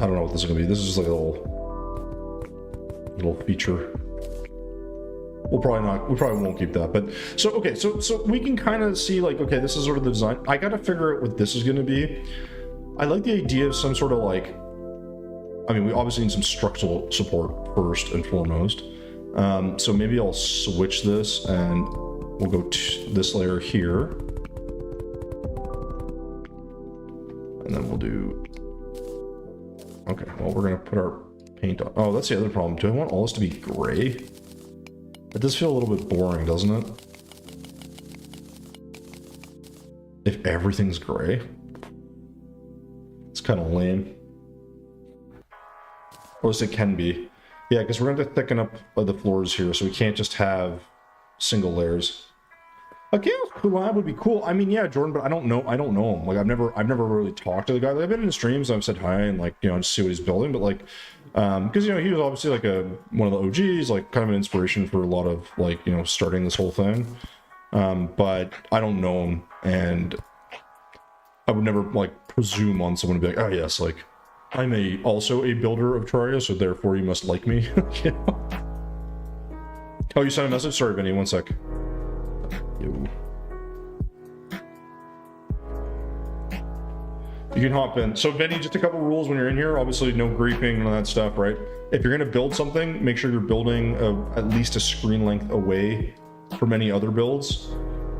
I don't know what this is gonna be. This is just like a little feature. We probably won't keep that, but so okay, so we can kind of see like, okay, this is sort of the design. I gotta figure out what this is gonna be. I like the idea of some sort of like, I mean, we obviously need some structural support first and foremost. So maybe I'll switch this and we'll go to this layer here. And then we'll do, okay, well, we're gonna put our paint on. Oh, that's the other problem. Do I want all this to be gray? It does feel a little bit boring, doesn't it? If everything's gray. It's kind of lame. Or at least it can be. Yeah, because we're going to thicken up the floors here, so we can't just have single layers. A Chaos collab would be cool. I mean, yeah, Jordan, but I don't know him. Like, I've never really talked to the guy. Like, I've been in his streams, I've said hi and like, you know, just see what he's building, but like, because you know, he was obviously like one of the OGs, like kind of an inspiration for a lot of like, you know, starting this whole thing. But I don't know him, and I would never like presume on someone to be like, oh yes, like I'm also a builder of Terraria, so therefore you must like me. You know? Oh, you sent a message? Sorry, Vinny, one sec. Yo. You can hop in. So, Vinny, just a couple rules when you're in here. Obviously, no griefing and all that stuff, right? If you're going to build something, make sure you're building at least a screen length away from any other builds.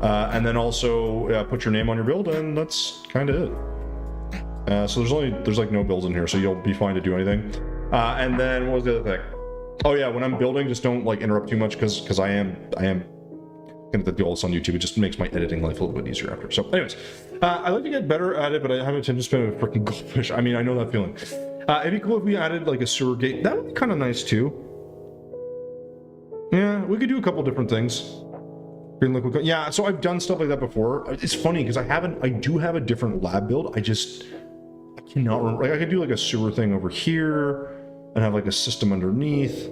And then also put your name on your build, and that's kind of it. So there's like no builds in here, so you'll be fine to do anything. And then what was the other thing? Oh yeah, when I'm building, just don't like interrupt too much, because I am gonna do all this on YouTube. It just makes my editing life a little bit easier after. So anyways, I like to get better at it, but I have a tendency to spin a freaking goldfish. I mean, I know that feeling. It'd be cool if we added like a sewer gate. That would be kind of nice too. Yeah, we could do a couple different things. Green liquid. Yeah, so I've done stuff like that before. It's funny because I do have a different lab build. I cannot remember. Like, I could do like a sewer thing over here and have like a system underneath.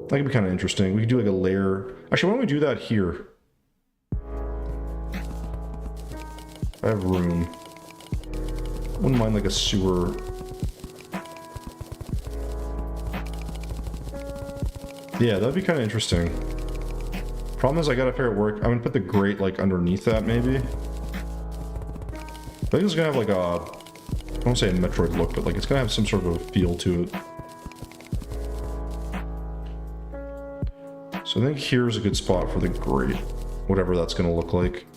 That could be kind of interesting. We could do like a layer. Actually, why don't we do that here? I have room. Wouldn't mind like a sewer. Yeah, that'd be kind of interesting. Problem is I gotta figure out work. I'm gonna put the grate like underneath that maybe. I think it's gonna have like a, I won't say a Metroid look, but like it's gonna have some sort of a feel to it. So I think here's a good spot for the grate, whatever that's gonna look like.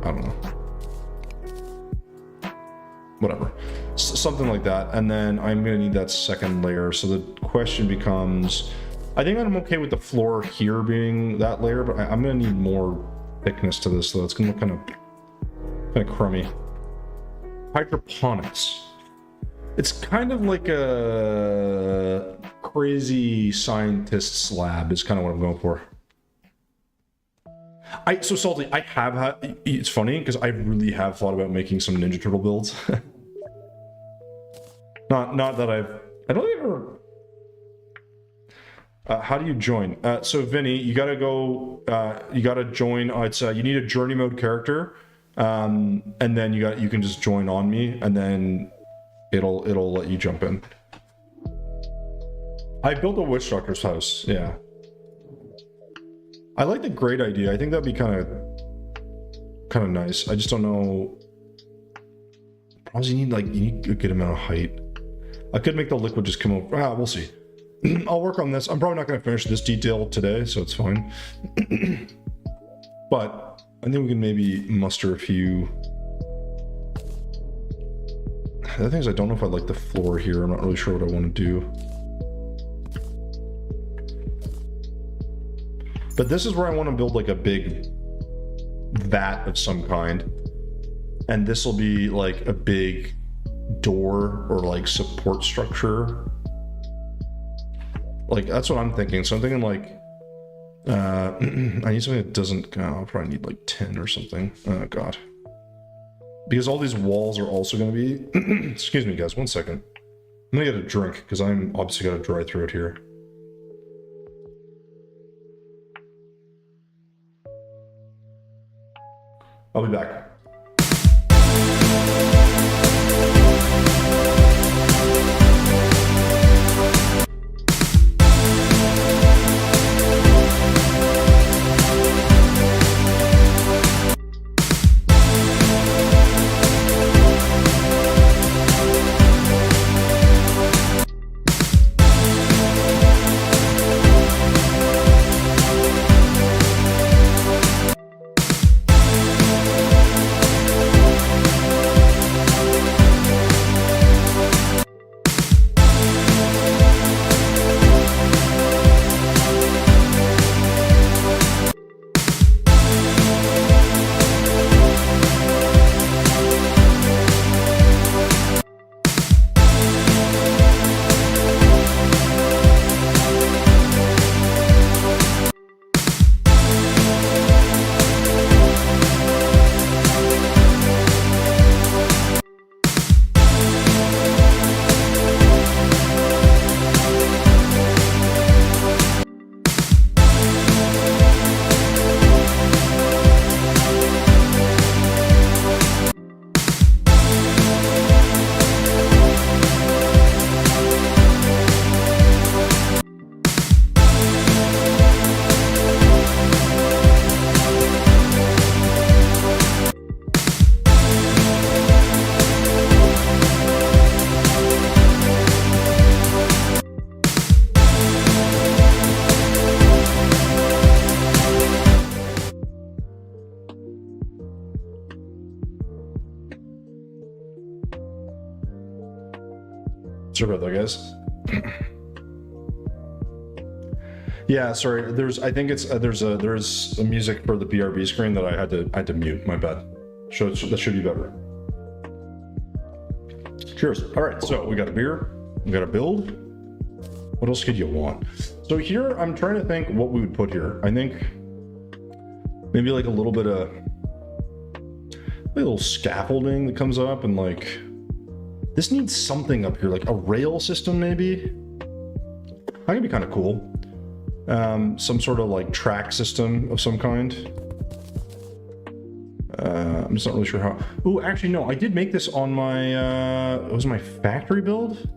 I don't know. whatever, something like that. And then I'm gonna need that second layer. So the question becomes, I think I'm okay with the floor here being that layer, but I'm gonna need more thickness to this, so it's gonna look kind of crummy. Hydroponics. It's kind of like a crazy scientist's lab is kind of what I'm going for. So Salty, I have had, it's funny because I really have thought about making some Ninja Turtle builds. not that I don't ever. How do you join? So Vinny, you gotta go. You gotta join. It's you need a journey mode character, and then you can just join on me, and then it'll let you jump in. I built a witch doctor's house. Yeah, I like the great idea. I think that'd be kind of nice. I just don't know. Probably you need a good amount of height. I could make the liquid just come over. We'll see. I'll work on this. I'm probably not going to finish this detail today, so it's fine. But I think we can maybe muster a few. The thing is, I don't know if I like the floor here. I'm not really sure what I want to do. But this is where I want to build like a big vat of some kind. And this will be like a big door or like support structure. Like, that's what I'm thinking. So I'm thinking like, I need something that doesn't, I'll probably need like 10 or something. Oh God. Because all these walls are also going to be, excuse me guys, 1 second. I'm going to get a drink because I'm obviously got a dry throat here. I'll be back. Sorry about that, guys. Yeah, sorry. I think it's there's a music for the BRB screen that I had to mute. My bad. That should be better. Cheers. All right, so we got a beer. We got a build. What else could you want? So here, I'm trying to think what we would put here. I think maybe like a little bit of a little scaffolding that comes up, and like this needs something up here, like a rail system maybe. That could be kind of cool. Some sort of like track system of some kind. I'm just not really sure how. Oh, actually no, I did make this on my it was my factory build.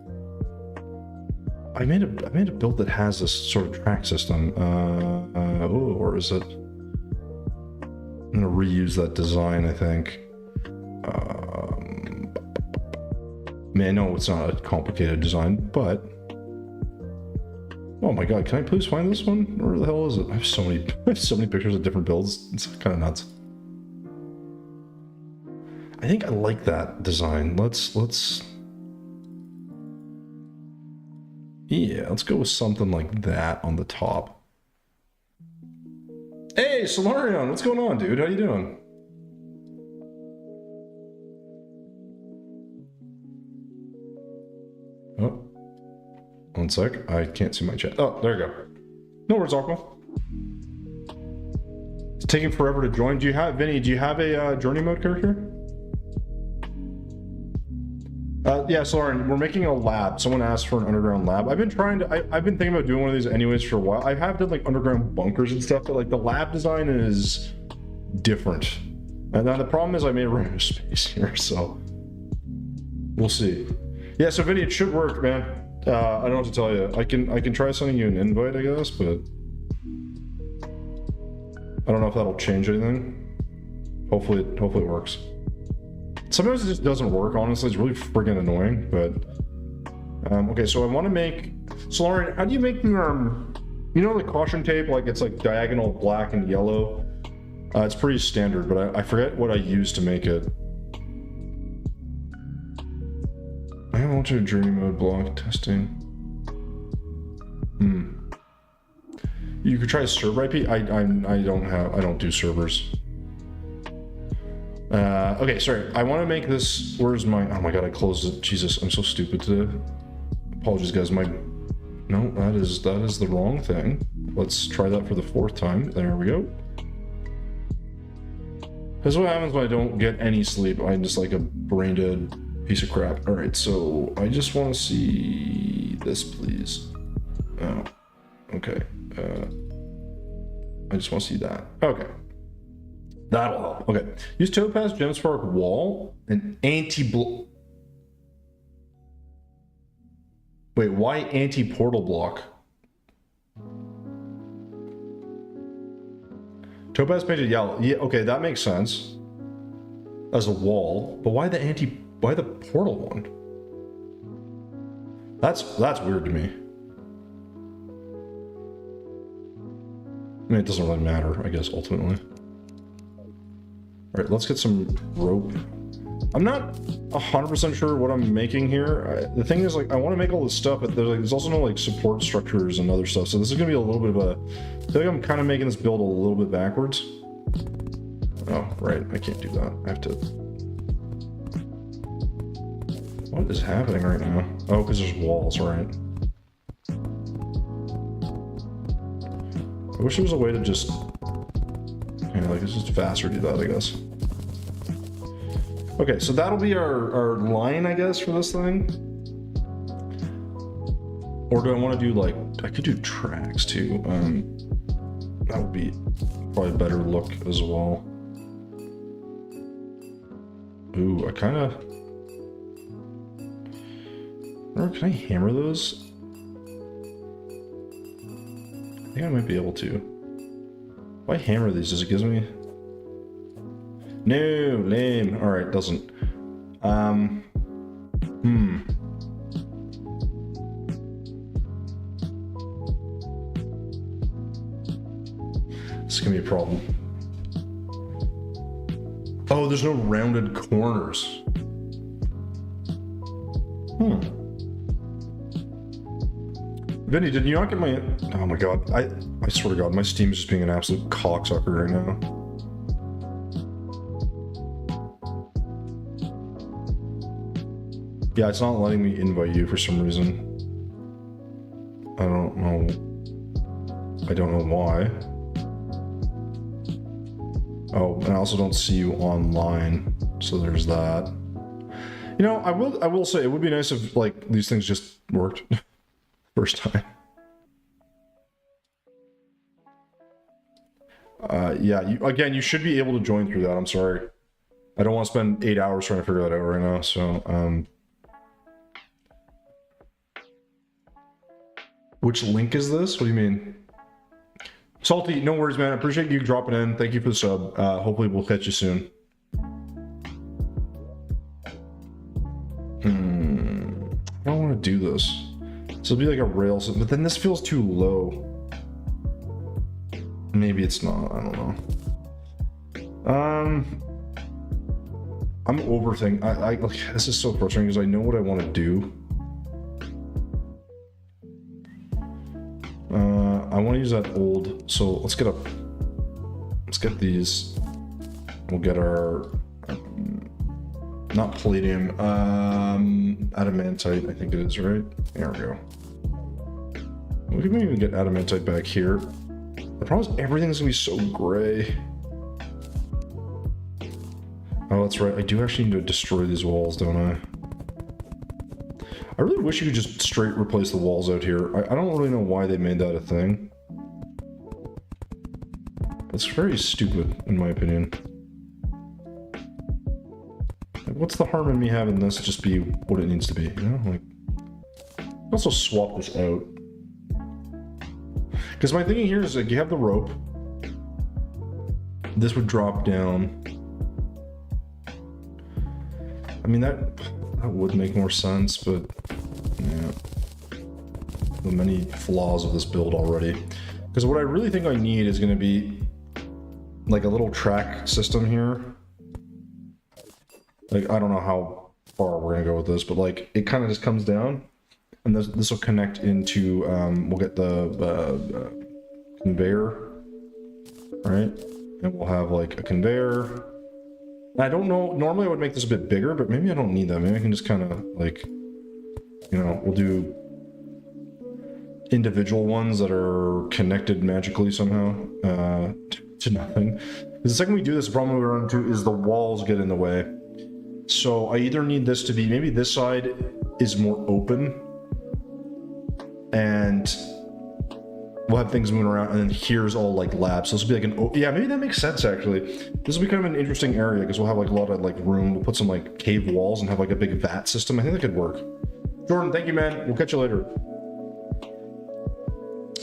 I made a build that has this sort of track system. Or is it? I'm gonna reuse that design, I think. Man, I know it's not a complicated design, but oh my god, can I please find this one? Where the hell is it? I have so many pictures of different builds. It's kind of nuts. I think I like that design. Let's yeah, let's go with something like that on the top. Hey, Solarion, what's going on, dude? How you doing? Oh, one sec. I can't see my chat. Oh, there you go. No worries, Aqua. It's taking forever to join. Do you have, Vinny, do you have a journey mode character? Yeah, Solarion, we're making a lab. Someone asked for an underground lab. I've been trying to, I've been thinking about doing one of these anyways for a while. I have done like underground bunkers and stuff, but like the lab design is different. And now the problem is I may run out of space here, so we'll see. Yeah, so Vinny, it should work, man. I don't know what to tell you. I can try sending you an invite, I guess, but I don't know if that'll change anything. Hopefully it works. Sometimes it just doesn't work, honestly. It's really friggin' annoying, but okay, so I want to make Solarion, how do you make the you know the caution tape, like it's like diagonal black and yellow? It's pretty standard, but I forget what I used to make it. I want to journey mode block testing. You could try server IP. I don't do servers. Okay, sorry. I want to make this. Where's my? Oh my god! I closed it. Jesus, I'm so stupid today. Apologies, guys. No, that is the wrong thing. Let's try that for the 4th time. There we go. This is what happens when I don't get any sleep. I'm just like a brain dead piece of crap. All right, so I just want to see this, please. Oh, okay. I just want to see that. Okay. That'll help. Okay. Use Topaz Gemspark Wall and anti-block. Wait, why anti-portal block? Topaz painted yellow. Yeah, okay, that makes sense. As a wall, but why the portal one? That's weird to me. I mean, it doesn't really matter, I guess, ultimately. All right, let's get some rope. I'm not 100% sure what I'm making here. The thing is, like, I want to make all this stuff, but there's also no, like, support structures and other stuff. So this is going to be a little bit of a... I feel like I'm kind of making this build a little bit backwards. Oh, right. I can't do that. I have to... What is happening right now? Oh, because there's walls, right? I wish there was a way to just... Yeah, like, it's just faster to do that, I guess. Okay, so that'll be our line, I guess, for this thing. Or do I want to do, like... I could do tracks, too. That would be probably a better look as well. Ooh, I kind of... Can I hammer those? I think I might be able to. If I hammer these, does it give me... No, lame. Alright, doesn't. This is gonna be a problem. Oh, there's no rounded corners. Vinny, did you not get my... Oh my god, I swear to god, my Steam is just being an absolute cocksucker right now. Yeah, it's not letting me invite you for some reason. I don't know why. Oh, and I also don't see you online, so there's that. You know, I will say it would be nice if, like, these things just worked first time. Yeah, you should be able to join through that. I'm sorry. I don't want to spend 8 hours trying to figure that out right now, so, Which link is this? What do you mean? Salty, no worries, man. I appreciate you dropping in. Thank you for the sub. Hopefully we'll catch you soon. I don't want to do this. So it'll be like a rail, but then this feels too low. Maybe it's not. I don't know. I'm overthinking. I like, this is so frustrating because I know what I want to do. I want to use that old, so let's get these. We'll get our, not palladium, adamantite, I think it is, right? There we go. We can even get adamantite back here. The problem is everything's gonna be so gray. Oh, that's right. I do actually need to destroy these walls, don't I? I really wish you could just straight replace the walls out here. I don't really know why they made that a thing. It's very stupid, in my opinion. Like, what's the harm in me having this just be what it needs to be, you know? Like, also swap this out. Because my thinking here is, like, you have the rope. This would drop down. I mean, that would make more sense, but yeah, the many flaws of this build already. Because what I really think I need is going to be like a little track system here. Like, I don't know how far we're going to go with this, but like it kind of just comes down, and this will connect into, we'll get the conveyor, right? And we'll have like a conveyor. I don't know, normally I would make this a bit bigger, but maybe I don't need that. Maybe I can just kind of like, you know, we'll do individual ones that are connected magically somehow to nothing. Because the second we do this, the problem we run into is the walls get in the way. So I either need this to be, maybe this side is more open and we'll have things moving around, and then here's all like labs. So this will be like yeah, maybe that makes sense actually. This will be kind of an interesting area because we'll have like a lot of like room. We'll put some like cave walls and have like a big vat system. I think that could work. Jordan, thank you, man. We'll catch you later.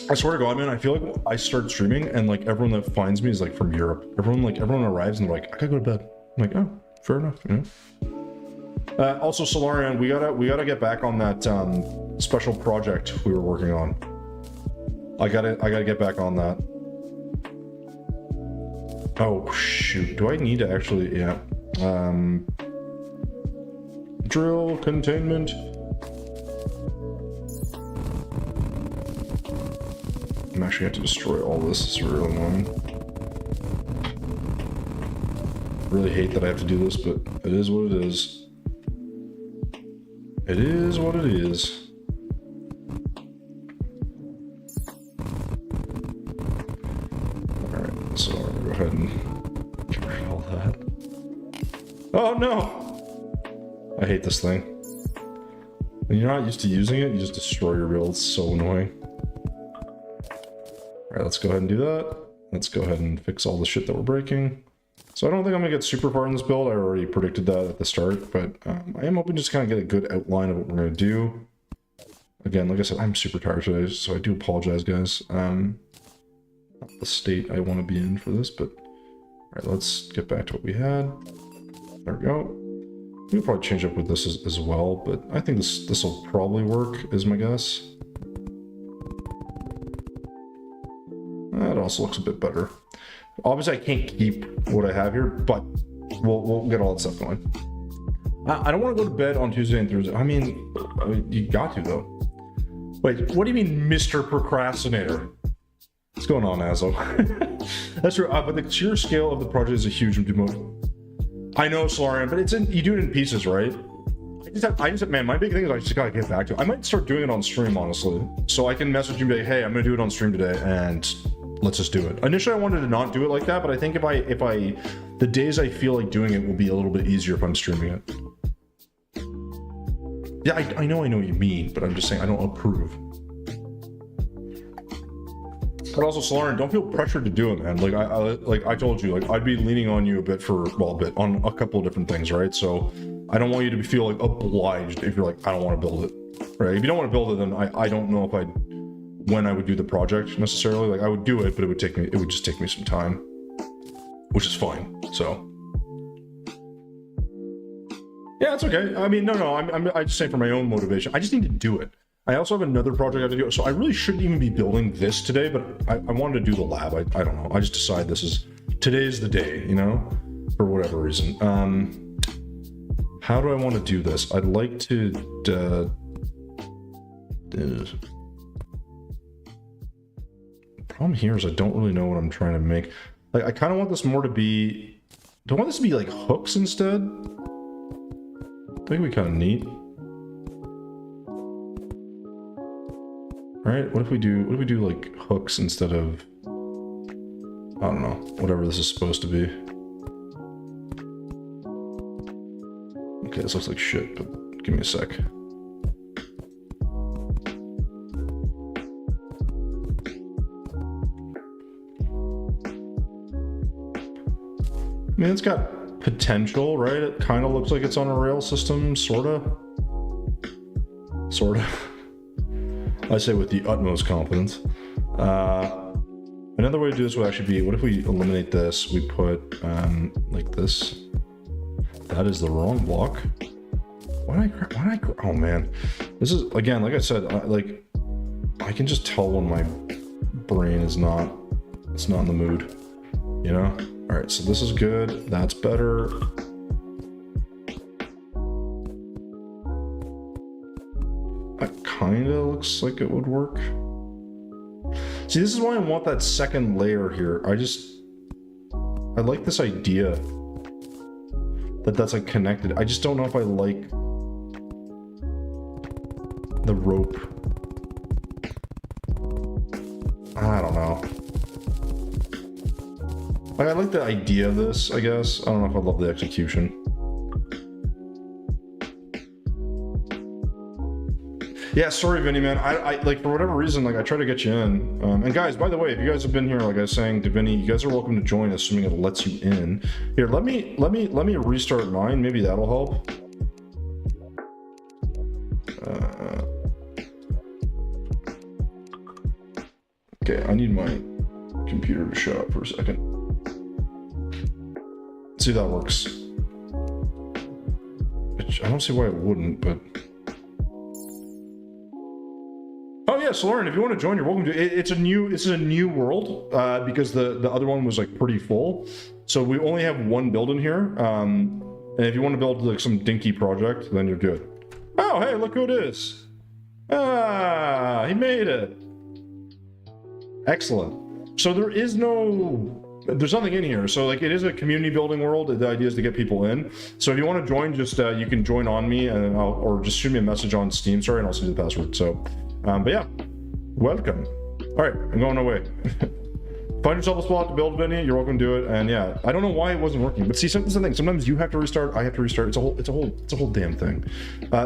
I swear to God, man, I feel like I start streaming and like everyone that finds me is like from Europe. Everyone arrives and they're like, I gotta go to bed. I'm like, oh, fair enough, you know. Also, Solarian, we gotta get back on that special project we were working on. I gotta get back on that. Oh shoot, do I need to actually, yeah. Drill, containment. I'm actually have to destroy all this, it's really annoying. Really hate that I have to do this, but it is what it is. It is what it is. So I'm gonna go ahead and get rid of all that. Oh no! I hate this thing. When you're not used to using it, you just destroy your build. It's so annoying. Alright, let's go ahead and do that. Let's go ahead and fix all the shit that we're breaking. So I don't think I'm gonna get super far in this build. I already predicted that at the start, but I am hoping to just kind of get a good outline of what we're gonna do. Again, like I said, I'm super tired today, so I do apologize, guys. Not the state I want to be in for this, but all right, let's get back to what we had. There we go. We'll probably change up with this as well, but I think this will probably work, is my guess. That also looks a bit better. Obviously, I can't keep what I have here, but we'll get all that stuff going. I don't want to go to bed on Tuesday and Thursday. I mean, you got to though. Wait, what do you mean, Mr. Procrastinator? What's going on, Azo? That's true, but the sheer scale of the project is a huge demote. I know, Solarian, but it's you do it in pieces, right? I just have, man, my big thing is I just gotta get back to it. I might start doing it on stream, honestly. So I can message you and be like, hey, I'm gonna do it on stream today, and let's just do it. Initially, I wanted to not do it like that, but I think if I the days I feel like doing it will be a little bit easier if I'm streaming it. Yeah, I know what you mean, but I'm just saying I don't approve. But also, Solarian, don't feel pressured to do it, man. Like I told you, like I'd be leaning on you a bit on a couple of different things, right? So I don't want you to feel like obliged if you're like, I don't want to build it, right? If you don't want to build it, then I don't know if when I would do the project necessarily. Like I would do it, but it would just take me some time, which is fine. So yeah, it's okay. I mean, no, I'm just saying for my own motivation. I just need to do it. I also have another project I have to do, so I really shouldn't even be building this today, but I wanted to do the lab. I don't know. I just decided today's the day, you know, for whatever reason. how do I want to do this? I'd like to problem here is I don't really know what I'm trying to make. Like, I kind of want this more to be, do I want this to be like hooks instead? I think it'd be kind of neat. All right, what if we do like hooks instead of, I don't know, whatever this is supposed to be. Okay, this looks like shit, but give me a sec. I mean, it's got potential, right? It kind of looks like it's on a rail system, sorta. Sorta. I say with the utmost confidence. Another way to do this would actually be, what if we eliminate this? We put, like this. That is the wrong block. Why did I, oh man. This is, again, like I said, I can just tell when my brain is not, it's not in the mood, you know? All right, so this is good. That's better. That kind of looks like it would work. See, this is why I want that second layer here. I like this idea that that's like connected. I just don't know if I like the rope. I don't know. Like, I like the idea of this, I guess. I don't know if I love the execution. Yeah, sorry, Vinny, man. I like, for whatever reason, like, I try to get you in. And guys, by the way, if you guys have been here, like I was saying to Vinny, you guys are welcome to join, assuming it lets you in. Here, let me restart mine. Maybe that'll help. Okay, I need my computer to shut up for a second. See if that works. Which I don't see why it wouldn't, but. Oh yeah, so Lauren, if you want to join, you're welcome to. This is a new world because the other one was like pretty full, so we only have one build in here. And if you want to build like some dinky project, then you're good. Oh hey, look who it is! Ah, he made it. Excellent. So there's nothing in here. So like, it is a community building world. The idea is to get people in. So if you want to join, just you can join on me, and or just shoot me a message on Steam. Sorry, and I'll send you the password. So. But yeah, welcome. All right, I'm going away. Find yourself a spot to build, Vinny. You're welcome to do it. And yeah, I don't know why it wasn't working, but see, something's the thing. Sometimes you have to restart. I have to restart. It's a whole damn thing.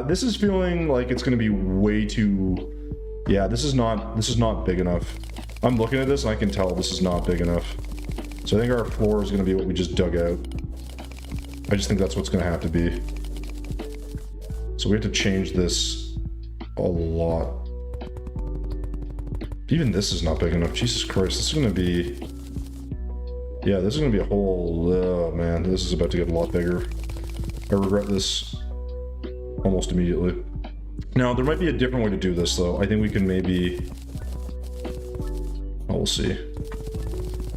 This is feeling like it's going to be way too. Yeah, this is not big enough. I'm looking at this and I can tell this is not big enough. So I think our floor is going to be what we just dug out. I just think that's what's going to have to be. So we have to change this a lot. Even this is not big enough. Jesus Christ, this is going to be... Yeah, this is going to be a whole... Oh, man, this is about to get a lot bigger. I regret this almost immediately. Now, there might be a different way to do this, though. I think we can maybe... Oh, we'll see.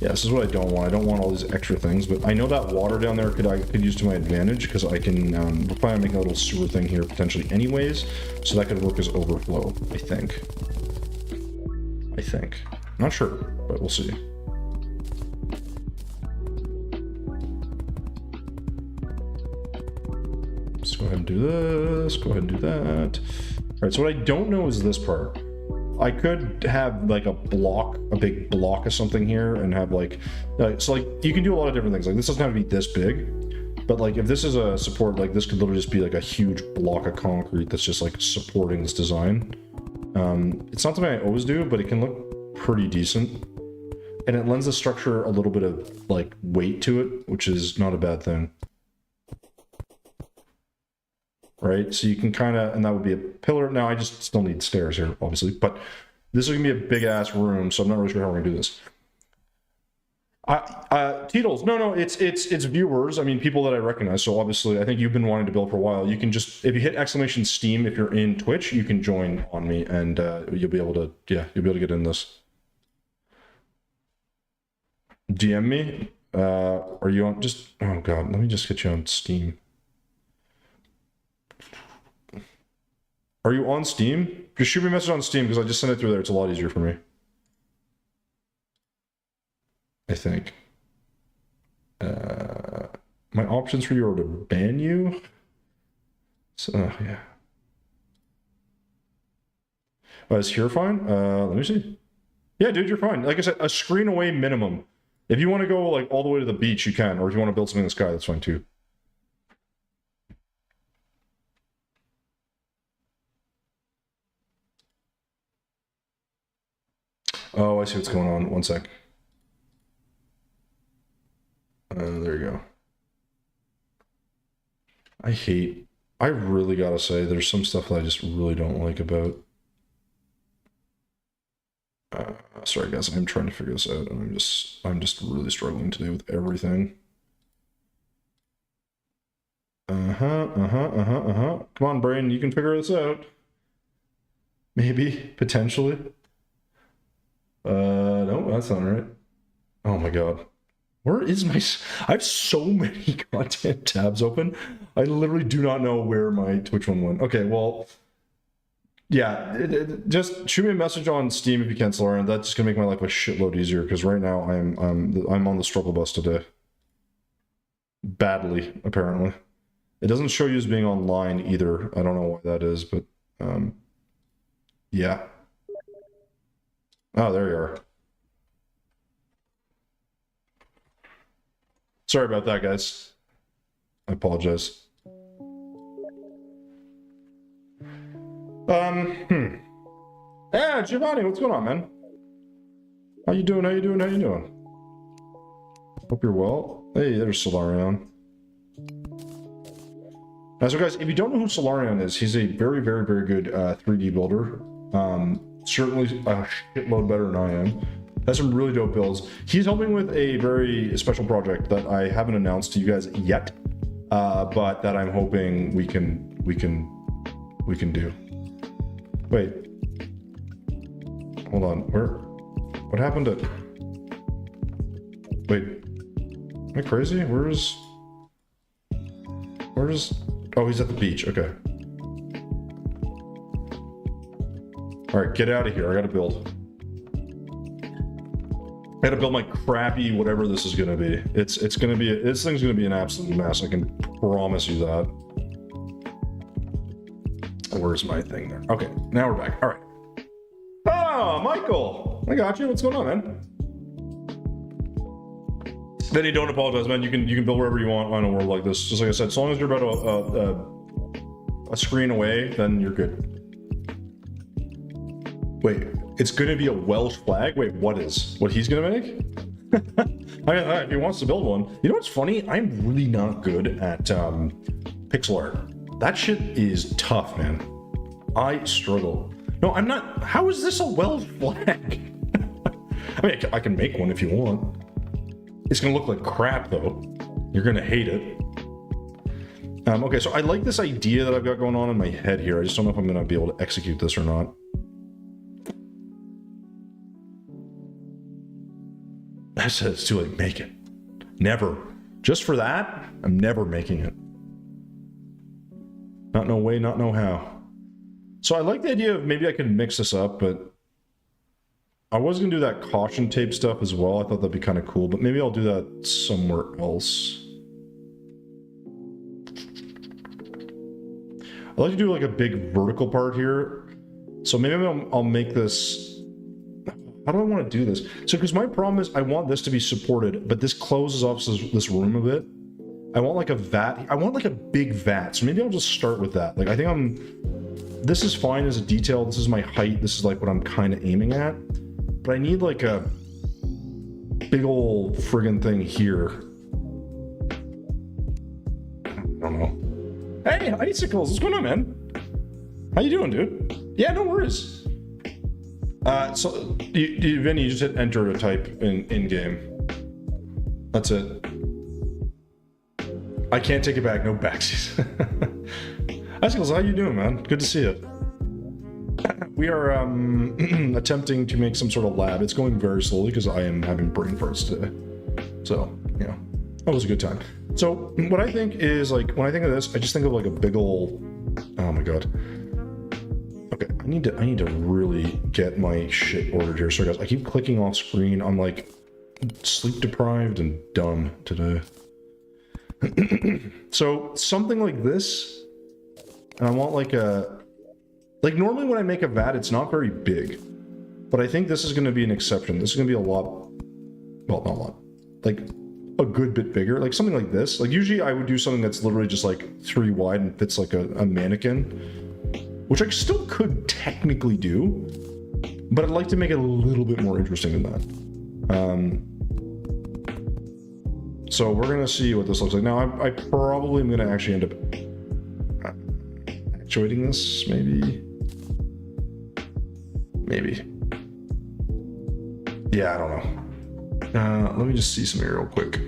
Yeah, this is what I don't want. I don't want all these extra things, but I know that water down there I could use to my advantage, because I can... we're planning on making a little sewer thing here, potentially anyways, so that could work as overflow, I think. Not sure, but we'll see. Let's go ahead and do this, go ahead and do that. All right, so what I don't know is this part. I could have like a big block of something here and have like, so like you can do a lot of different things. Like this doesn't have to be this big, but like if this is a support, like this could literally just be like a huge block of concrete that's just like supporting this design. It's not something I always do, but it can look pretty decent, and it lends the structure a little bit of like weight to it, which is not a bad thing, right? So you can kind of, and that would be a pillar. Now I just still need stairs here, obviously, but this is gonna be a big ass room, so I'm not really sure how we're gonna do this. Titles, no, it's viewers. I mean, people that I recognize. So obviously, I think you've been wanting to build for a while. You can just, if you hit exclamation Steam, if you're in Twitch, you can join on me, and you'll be able to, yeah, you'll be able to get in this. DM me. Are you on? Just, oh god, let me just get you on Steam. Are you on Steam? Just shoot me a message on Steam because I just sent it through there. It's a lot easier for me. I think. My options for you are to ban you. So, yeah. Is here fine? Let me see. Yeah, dude, you're fine. Like I said, a screen away minimum. If you want to go like all the way to the beach, you can. Or if you want to build something in the sky, that's fine too. Oh, I see what's going on. One sec. There you go. I really gotta say, there's some stuff that I just really don't like about. Sorry guys, I'm trying to figure this out, and I'm just really struggling today with everything. Come on, brain, you can figure this out. Maybe, potentially. No, that's not right. Oh my god. Where is my... I have so many goddamn tabs open. I literally do not know where my Twitch one went. Okay, well... Yeah, just shoot me a message on Steam if you can, Solarian. That's just gonna make my life a shitload easier, because right now I'm on the struggle bus today. Badly, apparently. It doesn't show you as being online either. I don't know why that is, but... yeah. Oh, there you are. Sorry about that, guys. I apologize. Yeah, Giovanni, what's going on, man? How you doing? How you doing? How you doing? Hope you're well. Hey, there's Solarion. So guys, if you don't know who Solarion is, he's a very, very, very good 3D builder. Certainly a shitload better than I am. Has some really dope builds. He's helping with a very special project that I haven't announced to you guys yet, but that I'm hoping we can do. Wait, hold on. What happened to? Wait, am I crazy? Where's? Oh, he's at the beach. Okay. All right, get out of here. I gotta build. I gotta build my crappy whatever this is gonna be. This thing's gonna be an absolute mess. I can promise you that. Where's my thing there? Okay, now we're back. All right. Oh, Michael, I got you. What's going on, man? Benny, don't apologize, man. You can build wherever you want on a world like this. Just like I said, as long as you're about a screen away, then you're good. Wait, it's gonna be a Welsh flag? Wait, what he's gonna make? I mean, if he wants to build one. You know what's funny? I'm really not good at pixel art. That shit is tough, man. I struggle. No, I'm not. How is this a Welsh flag? I mean, I can make one if you want. It's gonna look like crap, though. You're gonna hate it. Okay, so I like this idea that I've got going on in my head here. I just don't know if I'm gonna be able to execute this or not. I said it's too late. Make it. Never. Just for that, I'm never making it. Not no way, not no how. So I like the idea of maybe I could mix this up, but I was gonna do that caution tape stuff as well. I thought that'd be kind of cool, but maybe I'll do that somewhere else. I like to do like a big vertical part here. So maybe I'll make this. How do I want to do this? So, because my problem is I want this to be supported, but this closes off this room a bit. I want like a vat. I want like a big vat. So maybe I'll just start with that. Like, I think this is fine as a detail. This is my height. This is like what I'm kind of aiming at. But I need like a big old friggin' thing here. I don't know. Hey, Icicles, what's going on, man? How you doing, dude? Yeah, no worries. So, Vinny, you just hit enter to type in game. That's it. I can't take it back. No backsies. Icicles, how you doing, man? Good to see you. We are attempting to make some sort of lab. It's going very slowly because I am having brain farts today. So, you know, that was a good time. So, what I think is, like, when I think of this, I just think of like a big old... Oh my god. Okay, I need to really get my shit ordered here. Sorry guys, I keep clicking off screen. I'm like sleep deprived and dumb today. So something like this, and I want like normally when I make a vat, it's not very big, but I think this is going to be an exception. This is going to be a lot, well, not a lot, like a good bit bigger, like something like this. Like usually I would do something that's literally just like 3 wide and fits like a mannequin, which I still could technically do, but I'd like to make it a little bit more interesting than that. So we're gonna see what this looks like. Now I probably am gonna actually end up actuating this, maybe. Yeah, I don't know. Let me just see some here real quick.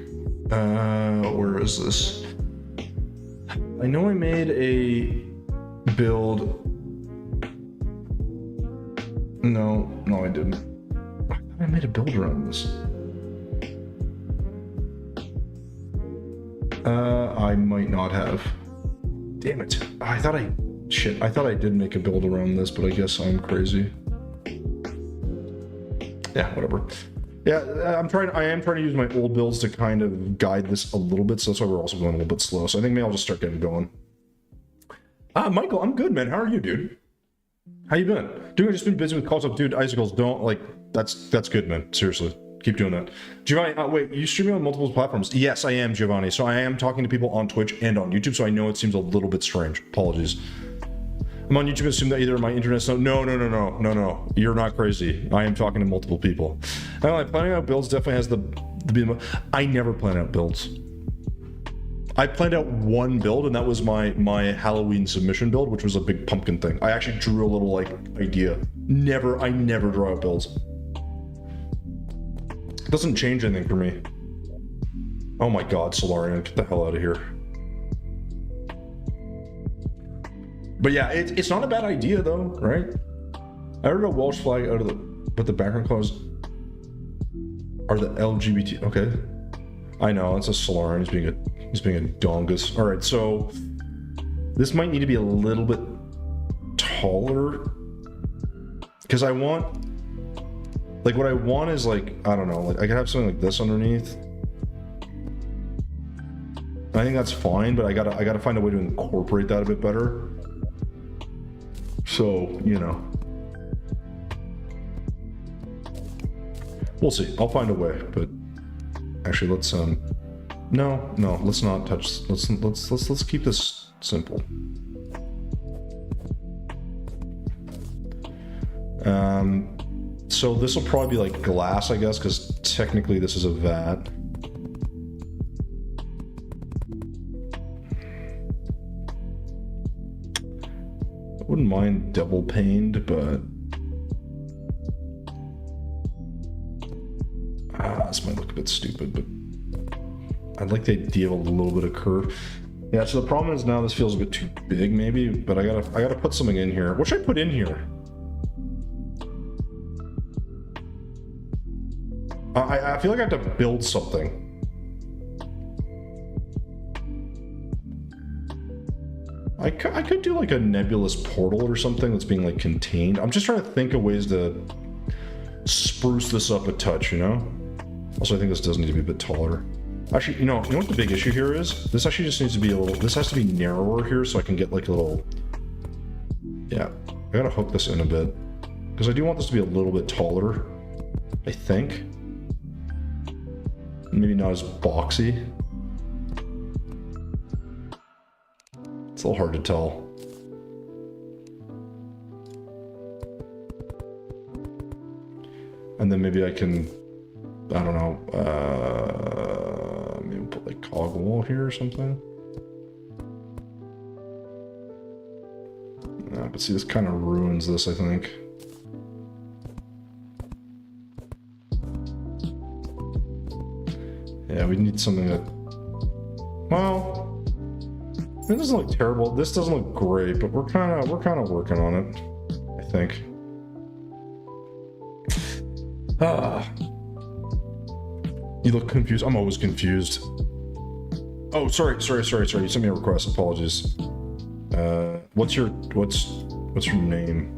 Where is this? I know I made a build. No, I didn't. I thought I made a build around this. I might not have. Damn it. I thought I did make a build around this, but I guess I'm crazy. Yeah, whatever. Yeah, I am trying to use my old builds to kind of guide this a little bit, so that's why we're also going a little bit slow. So I think maybe I'll just start getting going. Michael, I'm good, man. How are you, dude? How you been? Dude, I've just been busy with calls up. Dude, icicles, don't, like, that's good, man. Seriously. Keep doing that. Giovanni, wait, you streaming on multiple platforms? Yes, I am, Giovanni. So I am talking to people on Twitch and on YouTube, so I know it seems a little bit strange. Apologies. I'm on YouTube, assume that either my internet's no. You're not crazy. I am talking to multiple people. Anyway, planning out builds definitely has the I never plan out builds. I planned out one build, and that was my Halloween submission build, which was a big pumpkin thing. I actually drew a little like idea. I never draw out builds. It doesn't change anything for me. Oh my god, Solarian, get the hell out of here. But yeah, it's not a bad idea though, right? I heard a Welsh flag out of but the background colors are the LGBT. Okay, I know it's a Solarian. He's being a dongus. All right, so this might need to be a little bit taller because I want, like, what I want is like, I don't know, like I could have something like this underneath. I think that's fine, but I gotta find a way to incorporate that a bit better. So, you know, we'll see. I'll find a way, but actually let's no, let's not touch. Let's keep this simple. So this will probably be like glass, I guess, because technically this is a vat. I wouldn't mind double paned, but this might look a bit stupid, but I'd like the idea of a little bit of curve. Yeah, so the problem is now this feels a bit too big maybe, but I gotta put something in here. What should I put in here? I feel like I have to build something. I could do like a nebulous portal or something that's being like contained. I'm just trying to think of ways to spruce this up a touch, you know? Also, I think this does need to be a bit taller. Actually, you know what the big issue here is? This actually just needs to be a little, this has to be narrower here so I can get like a little, yeah, I gotta hook this in a bit. Because I do want this to be a little bit taller, I think. Maybe not as boxy. It's a little hard to tell. And then maybe I can, I don't know, maybe put like cog wall here or something. But see, this kind of ruins this, I think. Yeah, we need something that, well, it doesn't look terrible. This doesn't look great, but we're kind of working on it, I think. You look confused. I'm always confused. Oh, sorry. You sent me a request. Apologies. What's What's your name?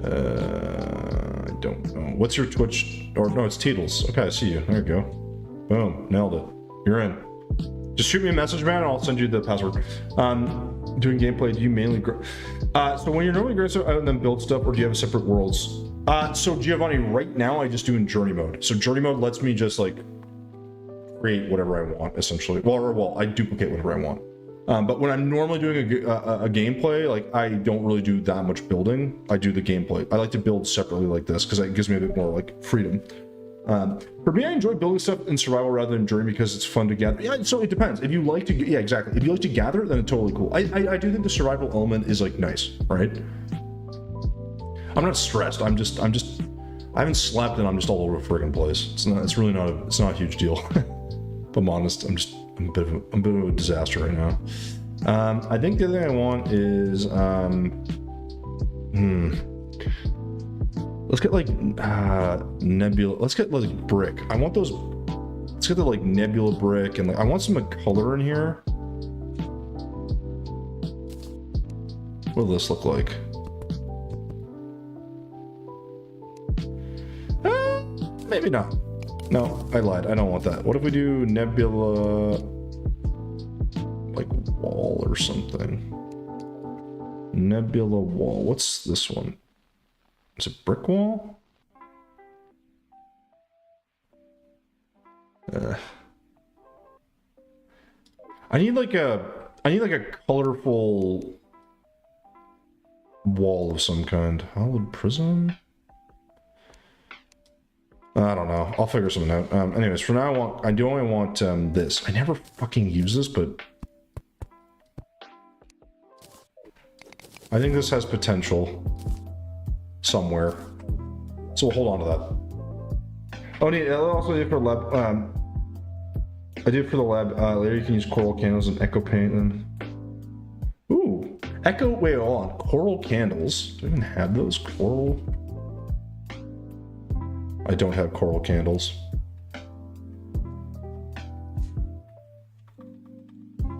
I don't know. What's your Twitch? Or no, it's Teetles. Okay, I see you. There you go. Boom, nailed it. You're in. Just shoot me a message, man, and I'll send you the password. Doing gameplay, do you mainly grow? So when you're normally grow stuff and then build stuff, or do you have separate worlds? So Giovanni, right now I just do in journey mode. So journey mode lets me just like create whatever I want, essentially. Well, I duplicate whatever I want. But when I'm normally doing a gameplay, like I don't really do that much building. I do the gameplay. I like to build separately like this because it gives me a bit more like freedom. For me, I enjoy building stuff in survival rather than journey because it's fun to gather. Yeah, so it depends. If you like to, yeah, exactly. If you like to gather, then it's totally cool. I do think the survival element is like nice, right? I'm not stressed. I haven't slept and I'm just all over the friggin' place. It's really not a huge deal. If I'm honest, I'm a bit of a disaster right now. I think the other thing I want is let's get like nebula. Let's get like brick. I want those. Let's get the like nebula brick and like I want some color in here. What will this look like? Maybe not. No, I lied. I don't want that. What if we do nebula like wall or something? Nebula wall. What's this one? Is it brick wall? I need like a colorful wall of some kind. Hollowed prism? I don't know. I'll figure something out. Anyways, for now, I do only want this. I never fucking use this, but I think this has potential somewhere. So we'll hold on to that. Oh, I also did for lab. I did for the lab. Later, you can use coral candles and echo paint. And ooh, echo. Wait, hold on. Coral candles. Do I even have those coral? I don't have coral candles.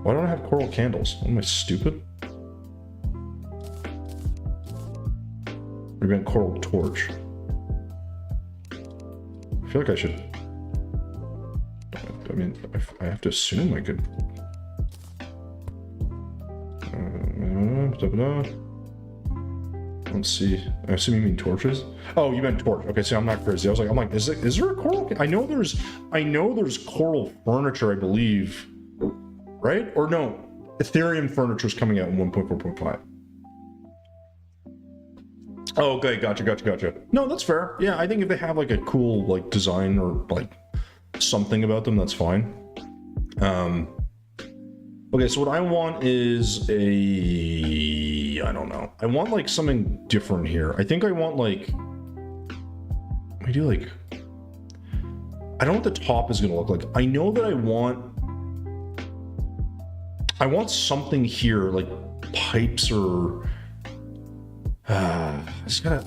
Why don't I have coral candles? Am I stupid? We've got coral torch. I feel like I should. I mean, I have to assume I could. Let's see. I assume you mean torches. Oh, you meant torch. Okay, see, I'm not crazy. I'm like, is there a coral? I know there's coral furniture, I believe, right? Or no, Ethereum furniture is coming out in 1.4.5. Oh, okay, gotcha. No, that's fair. Yeah, I think if they have like a cool like design or like something about them, that's fine. Okay, so what I want is I don't know. I want like something different here. I think I want like, I do like, I don't know what the top is gonna look like. I know that I want something here, like pipes or, I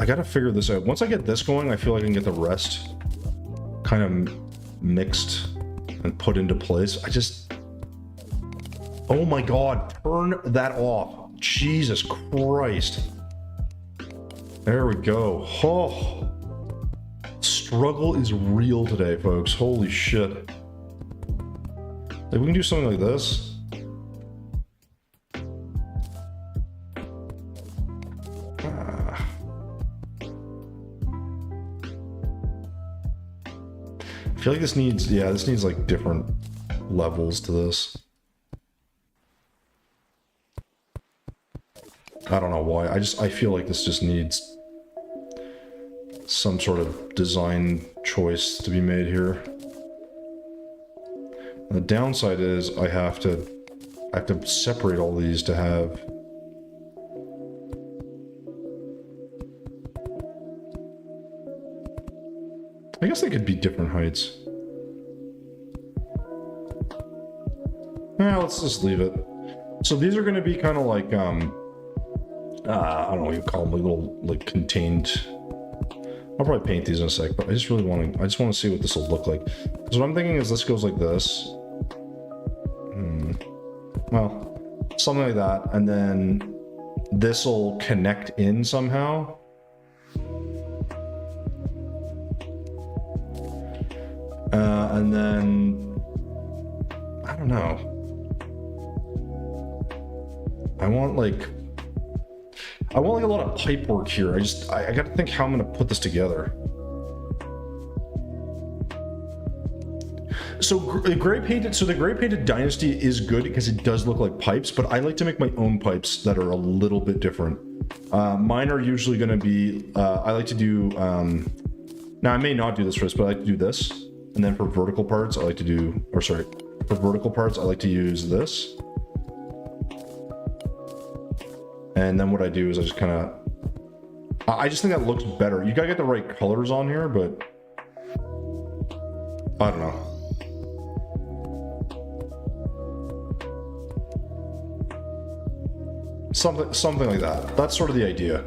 gotta figure this out. Once I get this going, I feel like I can get the rest kind of mixed and put into place. Oh my God, turn that off. Jesus Christ. There we go. Oh, struggle is real today, folks. Holy shit. Like, we can do something like this. I feel like this needs like different levels to this. I don't know why. I feel like this just needs some sort of design choice to be made here. And the downside is I have to separate all these to have. I guess they could be different heights. Let's just leave it. So these are going to be kind of like I don't know what you call them, like little like contained. I'll probably paint these in a sec, but I just want to see what this will look like. So what I'm thinking is this goes like this. Well, something like that, and then this will connect in somehow. And then I don't know. I want like a lot of pipe work here. I got to think how I'm going to put this together. So the gray painted Dynasty is good because it does look like pipes, but I like to make my own pipes that are a little bit different. Mine are usually going to be, I like to do, now I may not do this first, but I like to do this. And then for vertical parts, I like to do, for vertical parts, I like to use this. And then what I do is I just kind of, I just think that looks better. You gotta get the right colors on here, but I don't know. Something like that. That's sort of the idea.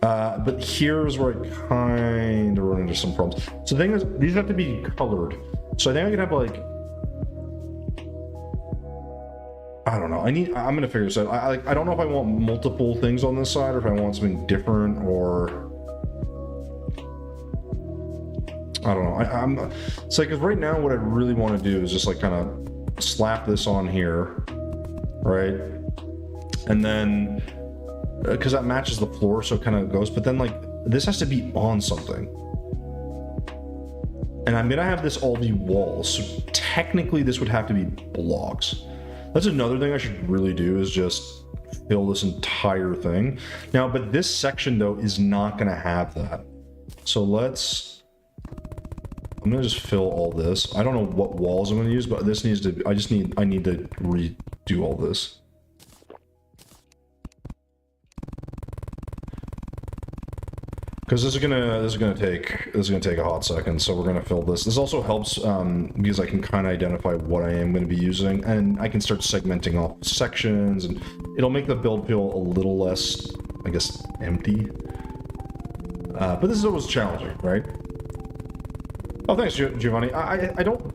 But here's where I kind of run into some problems. So the thing is, these have to be colored. So I think I could have like, I don't know. I'm gonna figure this out. I don't know if I want multiple things on this side or if I want something different, or I don't know. It's like, cause right now what I really want to do is just like kind of slap this on here, right? And then, because that matches the floor, so it kind of goes, but then like, this has to be on something. And I'm gonna have this all be walls, so technically this would have to be blocks. That's another thing I should really do, is just fill this entire thing. Now, but this section though is not gonna have that. So I'm gonna just fill all this. I don't know what walls I'm gonna use, but this needs to, I need to redo all this. Because this is gonna take a hot second, so we're gonna fill this. This also helps because I can kind of identify what I am going to be using, and I can start segmenting off sections, and it'll make the build feel a little less, I guess, empty. But this is always challenging, right? Oh, thanks, Giovanni. I don't.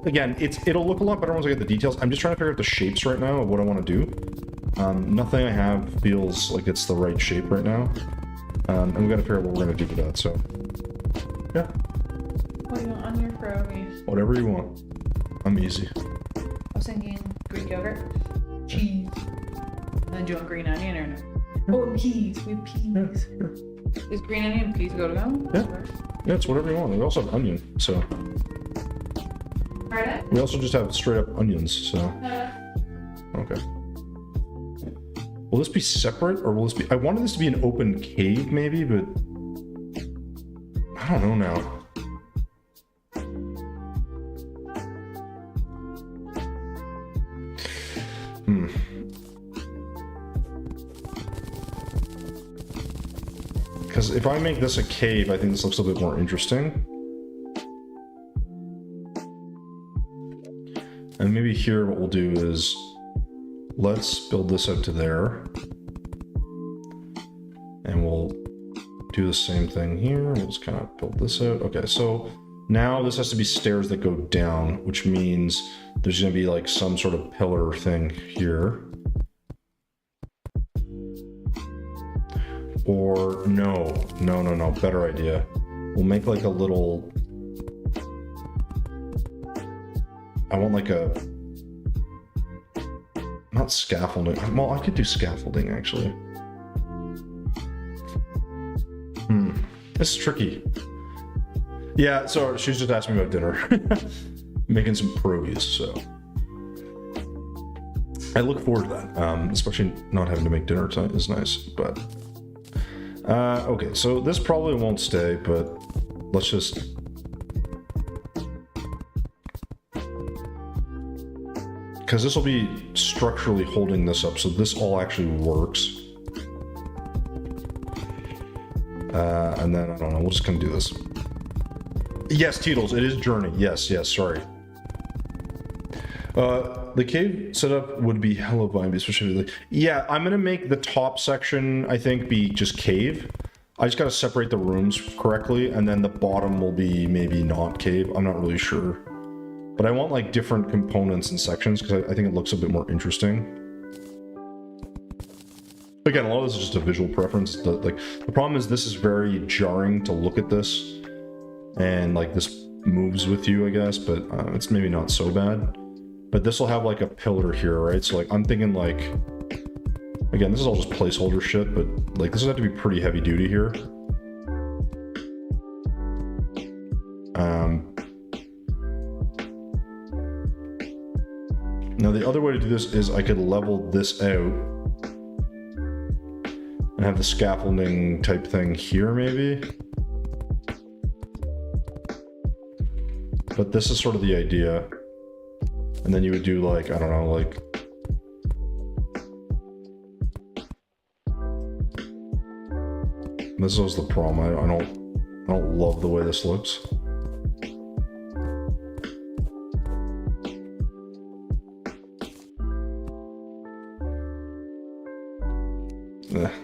Again, it'll look a lot better once I get the details. I'm just trying to figure out the shapes right now of what I want to do. Nothing I have feels like it's the right shape right now. And we gotta figure out what we're gonna do with that, so. Yeah. What do you want on your pierogies? Whatever you want. I'm easy. I was thinking Greek yogurt, cheese. And then do you want green onion or no? Oh, peas. We have peas. Yeah, sure. Is green onion and peas go together? Yeah. Yeah, it's whatever you want. We also have onion, so. Pardon? We also just have straight up onions, so. Okay. Will this be separate, or will this be... I wanted this to be an open cave, maybe, but... I don't know now. Because if I make this a cave, I think this looks a bit more interesting. And maybe here what we'll do is... Let's build this out to there. And we'll do the same thing here. We'll just kind of build this out. Okay, so now this has to be stairs that go down, which means there's going to be like some sort of pillar thing here. Or no, better idea. We'll make like a little... I want like a... Not scaffolding. Well, I could do scaffolding, actually. This is tricky. Yeah, so she's just asked me about dinner. Making some pierogies, so. I look forward to that. Especially not having to make dinner tonight is nice, but... okay, so this probably won't stay, but let's just... Because this will be structurally holding this up, so this all actually works. And then, I don't know, we'll just kind of do this. Yes, Teetles, it is Journey. Yes, sorry. The cave setup would be hella vibey, especially... Yeah, I'm going to make the top section, I think, be just cave. I just got to separate the rooms correctly, and then the bottom will be maybe not cave. I'm not really sure. But But I want like different components and sections because I think it looks a bit more interesting. Again, a lot of this is just a visual preference. The problem is this is very jarring to look at this, and like this moves with you, I guess, but it's maybe not so bad. But this will have like a pillar here, right? So like I'm thinking like, again, this is all just placeholder shit, but like this would have to be pretty heavy duty here. Now the other way to do this is I could level this out and have the scaffolding type thing here maybe. But this is sort of the idea. And then you would do like, I don't know, like... This is the problem. I don't love the way this looks.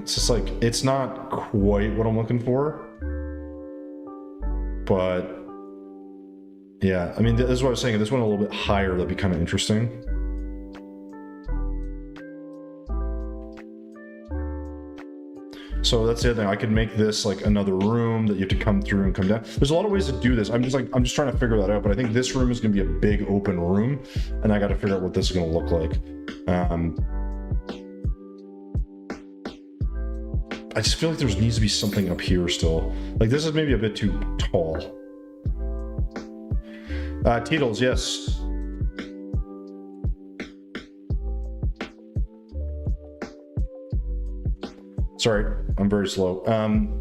It's just like, it's not quite what I'm looking for. But yeah, I mean, this is what I was saying. If this went a little bit higher, that'd be kind of interesting. So that's the other thing. I could make this like another room that you have to come through and come down. There's a lot of ways to do this. I'm just trying to figure that out. But I think this room is going to be a big open room, and I got to figure out what this is going to look like. I just feel like there needs to be something up here still. Like this is maybe a bit too tall. Teetles, yes. Sorry, I'm very slow.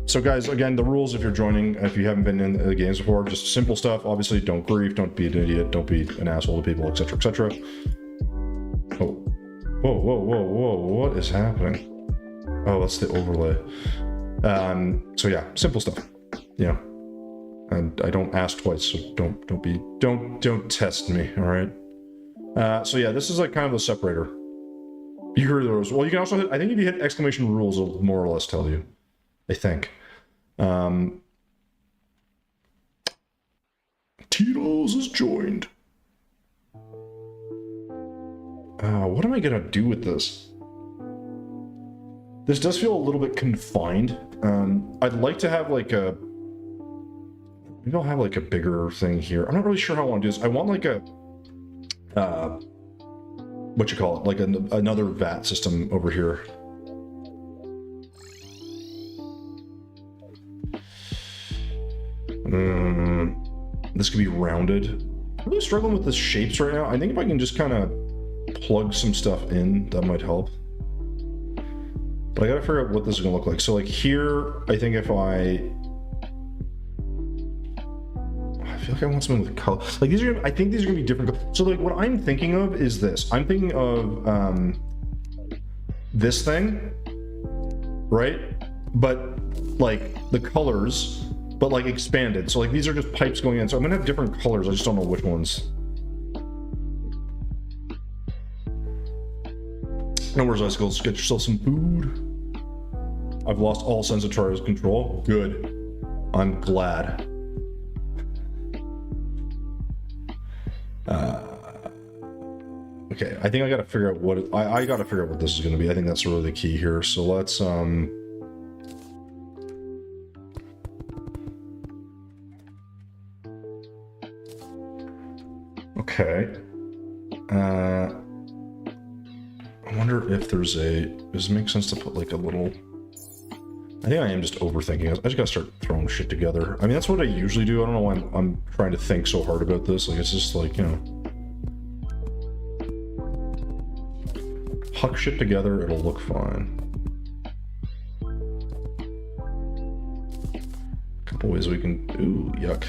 So guys, again, the rules if you're joining, if you haven't been in the games before, just simple stuff. Obviously, don't grief, don't be an idiot, don't be an asshole to people, etc., etc. Oh, whoa, what is happening? Oh, that's the overlay. So yeah, simple stuff. Yeah. And I don't ask twice, so don't test me, all right? So yeah, this is like kind of a separator. You heard those. Well, you can also hit, I think if you hit exclamation rules, it'll more or less tell you. I think. Teetles is joined. What am I gonna do with this? This does feel a little bit confined. I'd like to have like a... Maybe I'll have like a bigger thing here. I'm not really sure how I want to do this. I want like a... what you call it? Like another VAT system over here. This could be rounded. I'm really struggling with the shapes right now. I think if I can just kind of plug some stuff in, that might help. But I gotta figure out what this is gonna look like. So like here, I think if I feel like I want something with color. Like these are, I think these are gonna be different. So like what I'm thinking of is this. I'm thinking of this thing, right? But like the colors, but like expanded. So like these are just pipes going in. So I'm gonna have different colors. I just don't know which ones. No worries, Icicles. Get yourself some food. I've lost all sense of Char's control. Good. I'm glad. Okay, I think I gotta figure out what I gotta figure out what this is gonna be. I think that's really the key here. So let's okay. I wonder if there's a... Does it make sense to put like a little... I think I am just overthinking it. I just gotta start throwing shit together. I mean, that's what I usually do. I don't know why I'm trying to think so hard about this. Like, it's just like, you know... Huck shit together, it'll look fine. A couple ways we can... Ooh, yuck.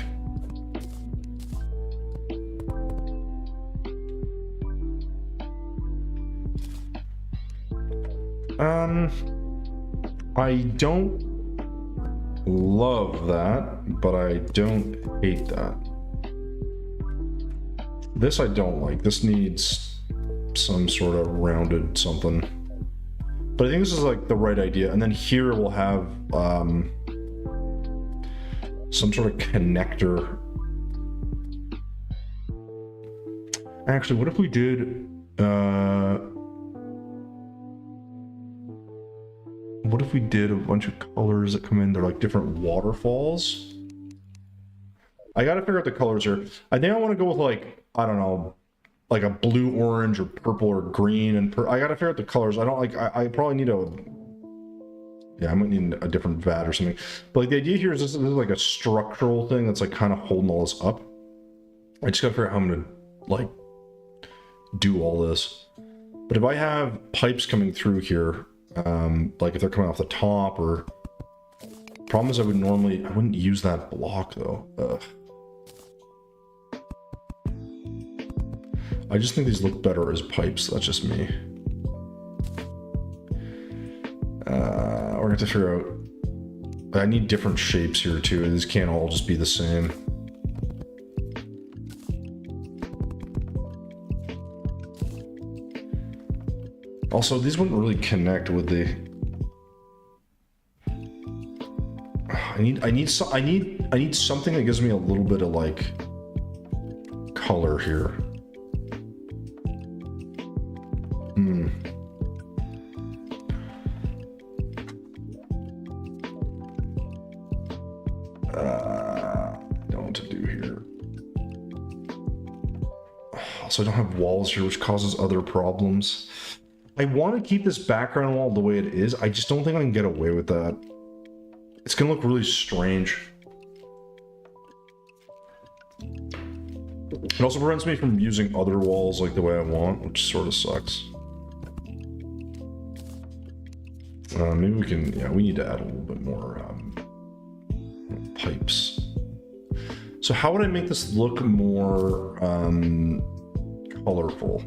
I don't love that, but I don't hate that. This I don't like. This needs some sort of rounded something. But I think this is like the right idea. And then here we'll have some sort of connector. Actually, what if we did, what if we did a bunch of colors that come in? They're like different waterfalls. I gotta figure out the colors here. I think I want to go with like, I don't know, like a blue, orange, or purple, or green. And I gotta figure out the colors. I don't like, I probably need a, yeah, I might need a different vat or something. But like the idea here is this is like a structural thing that's like kind of holding all this up. I just gotta figure out how I'm gonna like do all this. But if I have pipes coming through here, like if they're coming off the top, or problem is I wouldn't use that block though. Ugh. I just think these look better as pipes. That's just me. We're gonna have to figure out. I need different shapes here too. These can't all just be the same. Also, these wouldn't really connect with the. I need something that gives me a little bit of like color here. I don't know what to do here. Also, I don't have walls here, which causes other problems. I want to keep this background wall the way it is. I just don't think I can get away with that. It's gonna look really strange. It also prevents me from using other walls like the way I want, which sort of sucks. Maybe we can, yeah, we need to add a little bit more pipes. So how would I make this look more colorful?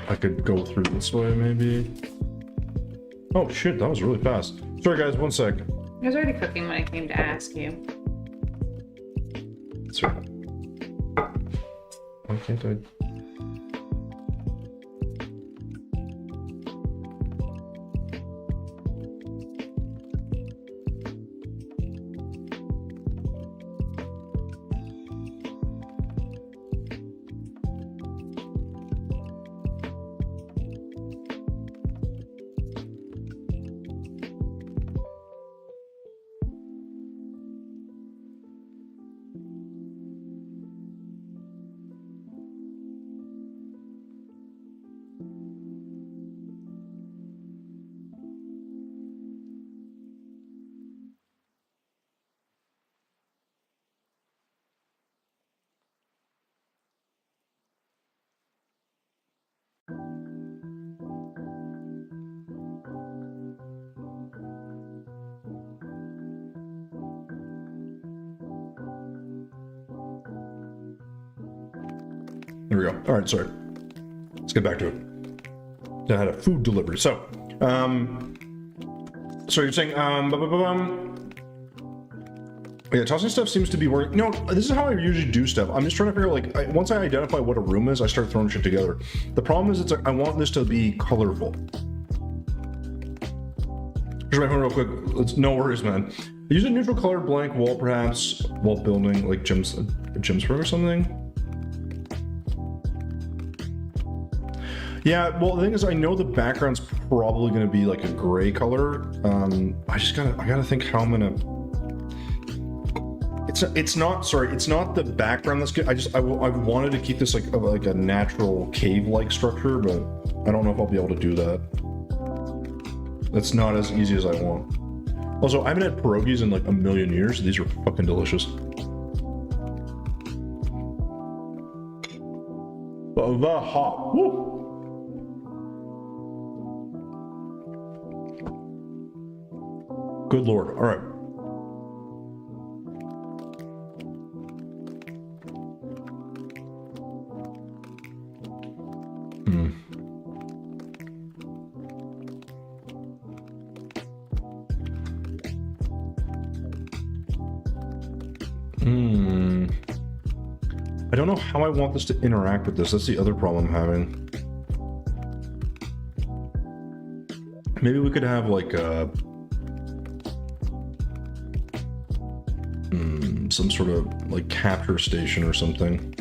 I could go through this way, maybe. Oh shit, that was really fast. Sorry guys, 1 sec. I was already cooking when I came to ask you. That's right. Why can't I? There we go. All right, sorry. Let's get back to it. I had a food delivery. So, so you're saying, yeah, tossing stuff seems to be working. No, this is how I usually do stuff. I'm just trying to figure out, like, once I identify what a room is, I start throwing shit together. The problem is, it's like, I want this to be colorful. Here's my phone real quick. No worries, man. Use a neutral colored blank wall, perhaps, while building, like, Jim's room or something. Yeah, well, the thing is, I know the background's probably going to be like a gray color. I gotta think how I'm gonna. It's not the background that's good. I wanted to keep this like a natural cave-like structure, but I don't know if I'll be able to do that. That's not as easy as I want. Also, I haven't had pierogies in like a million years. These are fucking delicious. The hot. Woo! Good lord. All right. I don't know how I want this to interact with this. That's the other problem I'm having. Maybe we could have like a... some sort of like capture station or something.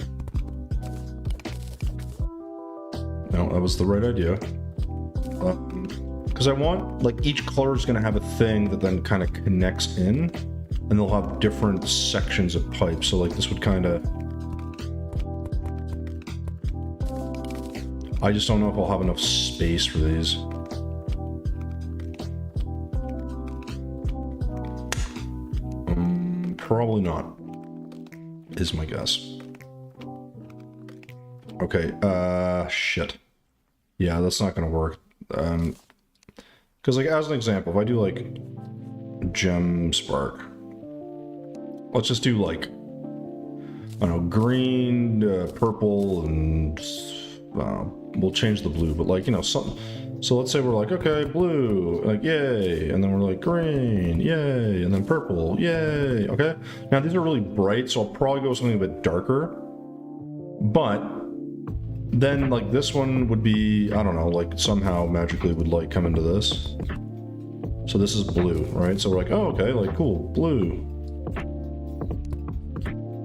No, that was the right idea. Because I want, like, each color is going to have a thing that then kind of connects in, and they'll have different sections of pipe. So, like, this would kind of... I just don't know if I'll have enough space for these. Probably not, is my guess. Okay, shit. Yeah, that's not gonna work. Because, like, as an example, if I do, like, gem spark, let's just do, like, I don't know, green, purple, and we'll change the blue, but, like, you know, something. So let's say we're like, okay, blue, like, yay, and then we're like, green, yay, and then purple, yay, okay? Now, these are really bright, so I'll probably go with something a bit darker, but then, like, this one would be, I don't know, like, somehow magically would, like, come into this. So this is blue, right? So we're like, oh, okay, like, cool, blue.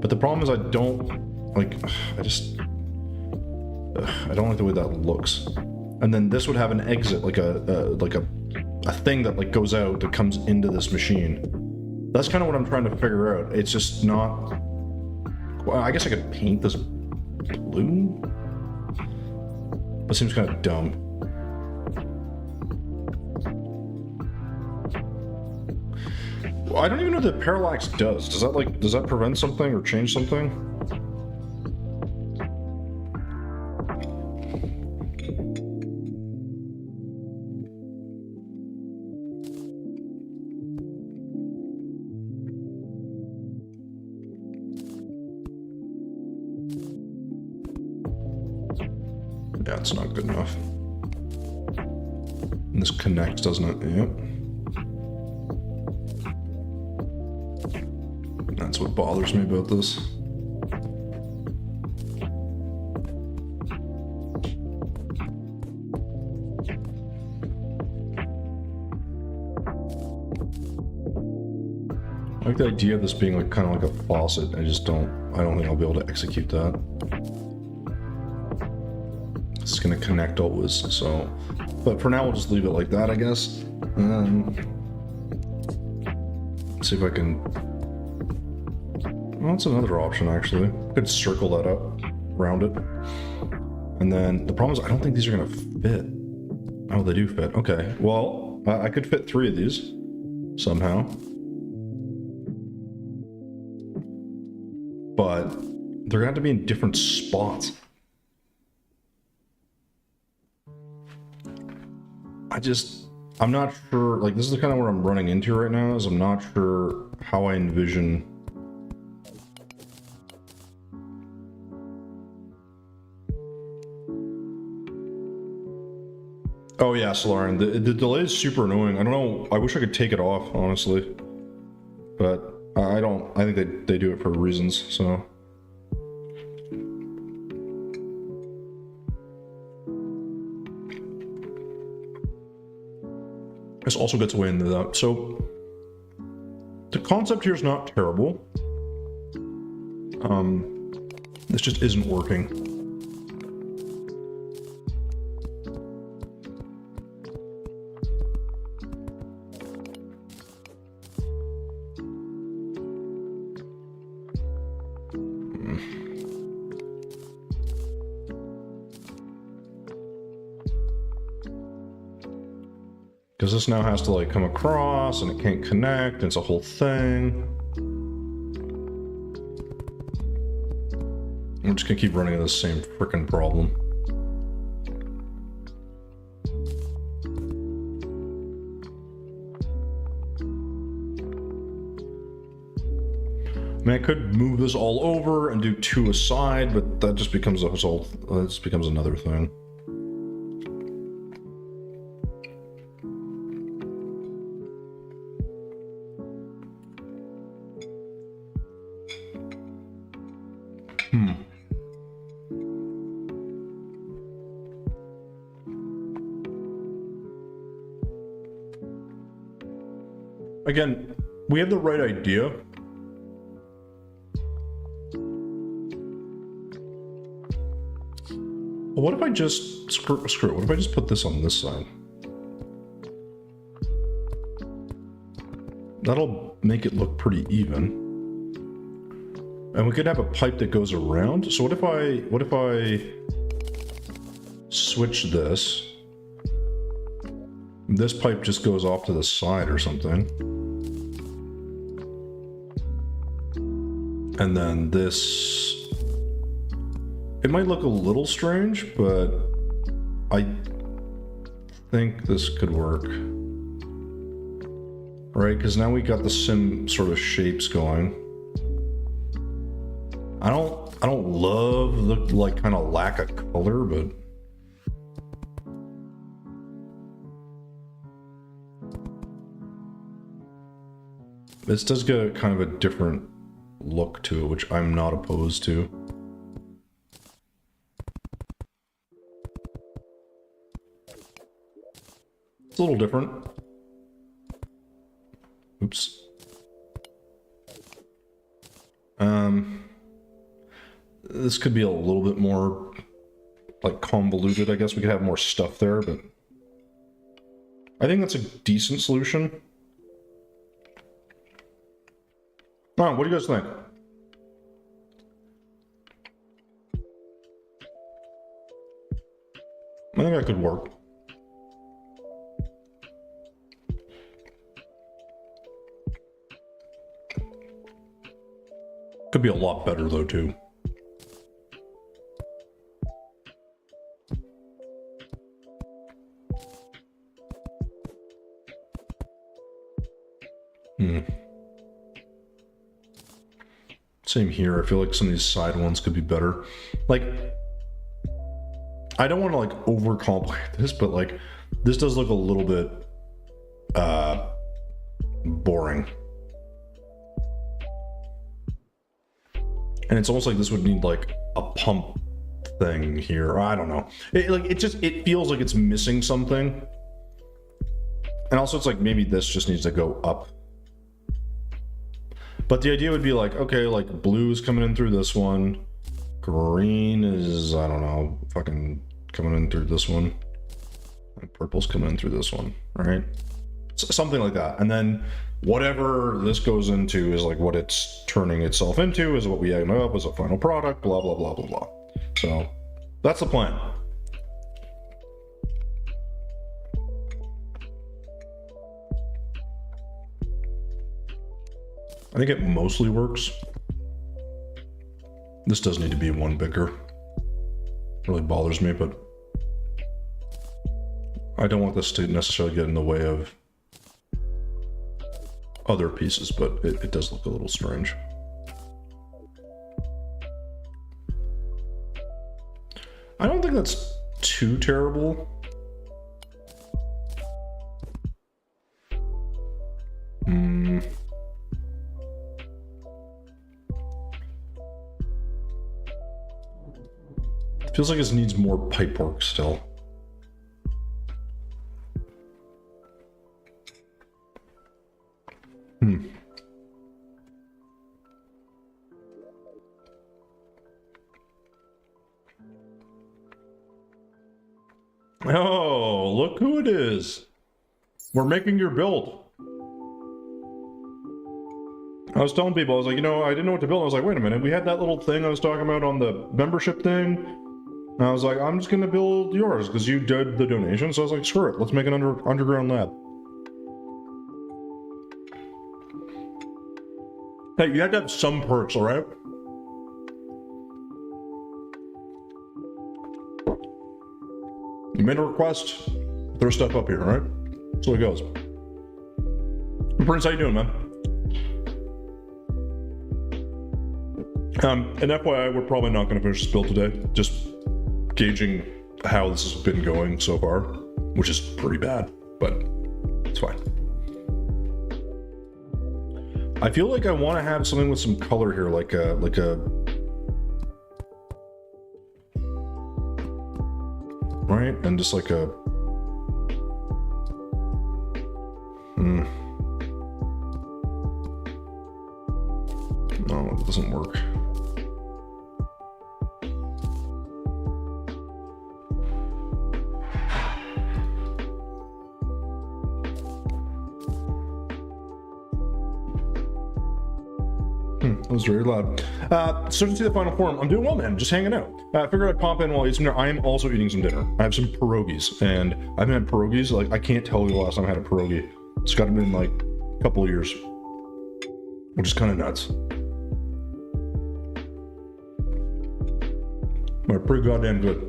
But the problem is I don't, like, I don't like the way that looks. And then this would have an exit, like a thing that, like, goes out that comes into this machine. That's kind of what I'm trying to figure out. It's just not... Well, I guess I could paint this blue? That seems kind of dumb. Well, I don't even know what the parallax does. Does that prevent something or change something? Yeah, it's not good enough. And this connects, doesn't it? Yep. That's what bothers me about this. I like the idea of this being, like, kind of like a faucet. I don't think I'll be able to execute that. It's gonna connect always, so... But for now, we'll just leave it like that, I guess. See if I can... Well, that's another option, actually. I could circle that up, round it. And then, the problem is I don't think these are gonna fit. Oh, they do fit. Okay, well, I could fit 3 of these, somehow. But they're gonna have to be in different spots. I'm not sure, like, this is kind of where I'm running into right now, is I'm not sure how I envision... Oh yeah, Solarian, the delay is super annoying. I don't know, I wish I could take it off, honestly. But I think they do it for reasons, so... This also gets way into that. So, the concept here is not terrible. This just isn't working. Because this now has to, like, come across and it can't connect, and it's a whole thing. I'm just gonna keep running into the same frickin' problem. I mean, I could move this all over and do 2 aside, but that just becomes another thing. Again, we have the right idea. What if I just screw it? What if I just put this on this side? That'll make it look pretty even. And we could have a pipe that goes around. So what if I switch this? This pipe just goes off to the side or something. And then this, it might look a little strange, but I think this could work. Right, because now we got the sim sort of shapes going. I don't love the like kind of lack of color, but this does get a kind of a different look to it, which I'm not opposed to. It's a little different. Oops. This could be a little bit more like convoluted. I guess we could have more stuff there, but I think that's a decent solution. Oh, what do you guys think? I think that could work. Could be a lot better though, too. Same here. I feel like some of these side ones could be better. Like, I don't want to like overcomplicate this, but like, this does look a little bit boring. And it's almost like this would need like a pump thing here. I don't know. It feels like it's missing something. And also it's like maybe this just needs to go up. But the idea would be like, okay, like blue is coming in through this one. Green is, I don't know, fucking coming in through this one. And purple's coming in through this one, right? Something like that. And then whatever this goes into is like what it's turning itself into, is what we end up as a final product, blah, blah, blah, blah, blah. So that's the plan. I think it mostly works. This does need to be one bigger. Really bothers me, but I don't want this to necessarily get in the way of other pieces, but it does look a little strange. I don't think that's too terrible. Feels like this needs more pipe work still. Oh, look who it is. We're making your build. I was telling people, I was like, you know, I didn't know what to build. I was like, wait a minute, we had that little thing I was talking about on the membership thing. And I was like, I'm just going to build yours because you did the donation. So I was like, screw it, let's make an underground lab. Hey, you had to have some perks, all right? You made a request, throw stuff up here, all right? That's how it goes. Prince, how you doing, man? And FYI, we're probably not going to finish this build today. Just gauging how this has been going so far, which is pretty bad, but it's fine. I feel like I want to have something with some color here, like a right, and just like a no, it doesn't work. That was very loud. So to see the final form, I'm doing well, man. Just hanging out. Figured I'd pop in while I eat some dinner. I am also eating some dinner. I have some pierogies, and I haven't had pierogies. Like, I can't tell you the last time I had a pierogi. It's got to be in like a couple of years, which is kind of nuts. They're pretty goddamn good.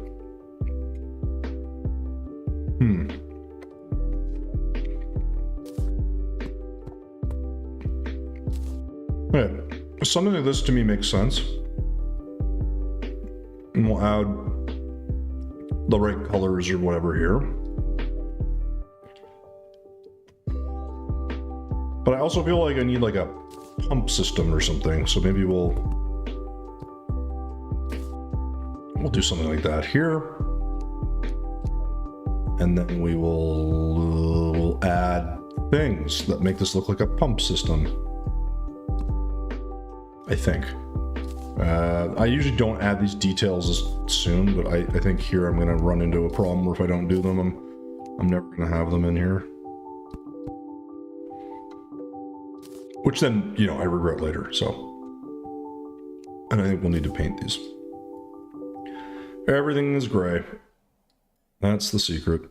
Yeah, something like this to me makes sense. And we'll add the right colors or whatever here. But I also feel like I need like a pump system or something. So maybe we'll do something like that here. And then we'll add things that make this look like a pump system. I think. I usually don't add these details as soon, but I think here I'm going to run into a problem where if I don't do them, I'm never going to have them in here. Which then, you know, I regret later, so. And I think we'll need to paint these. Everything is gray. That's the secret.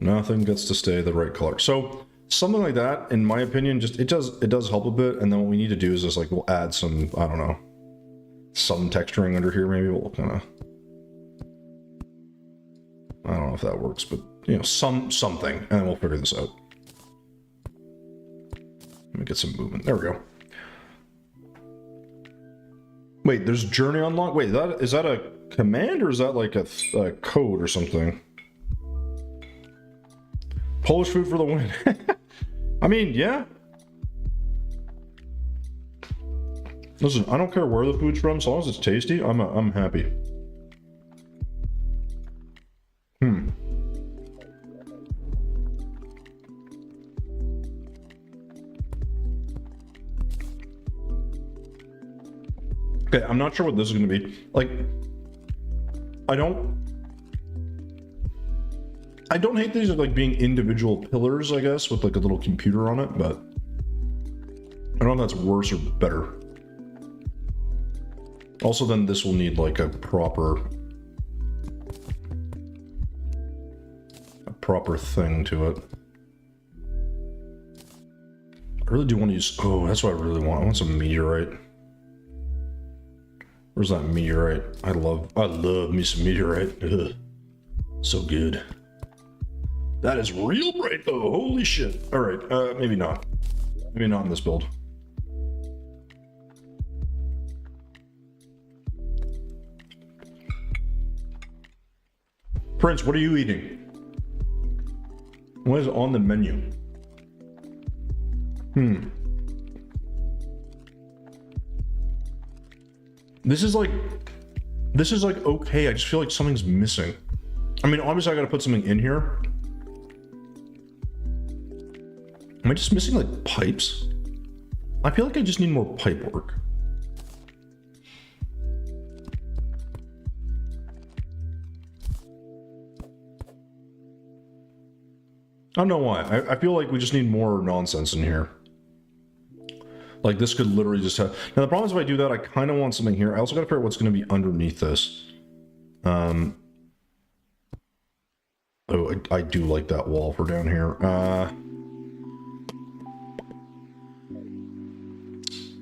Nothing gets to stay the right color. So, something like that, in my opinion, just it does help a bit. And then what we need to do is just like we'll add some, I don't know, some texturing under here. Maybe we'll kind of, I don't know if that works, but you know, something, and then we'll figure this out. Let me get some movement. There we go. Wait, there's journey unlock. Wait, is that a command or is that like a code or something? Polish food for the win. I mean, yeah. Listen, I don't care where the food's from, as long as it's tasty, I'm happy. Okay, I'm not sure what this is going to be. Like, I don't hate these as like being individual pillars, I guess, with like a little computer on it, but I don't know if that's worse or better. Also, then this will need like a proper thing to it. I really do want to use, oh, that's what I really want. I want some meteorite. Where's that meteorite? I love me some meteorite. Ugh. So good. That is real bright though, holy shit. All right, maybe not. Maybe not in this build. Prince, what are you eating? What is on the menu? This is like okay, I just feel like something's missing. I mean, obviously I gotta put something in here. Am I just missing like pipes? I feel like I just need more pipe work. I don't know why. I feel like we just need more nonsense in here. Like this could literally just have... Now the problem is if I do that, I kind of want something here. I also gotta figure out what's gonna be underneath this. Oh, I do like that wall for down here.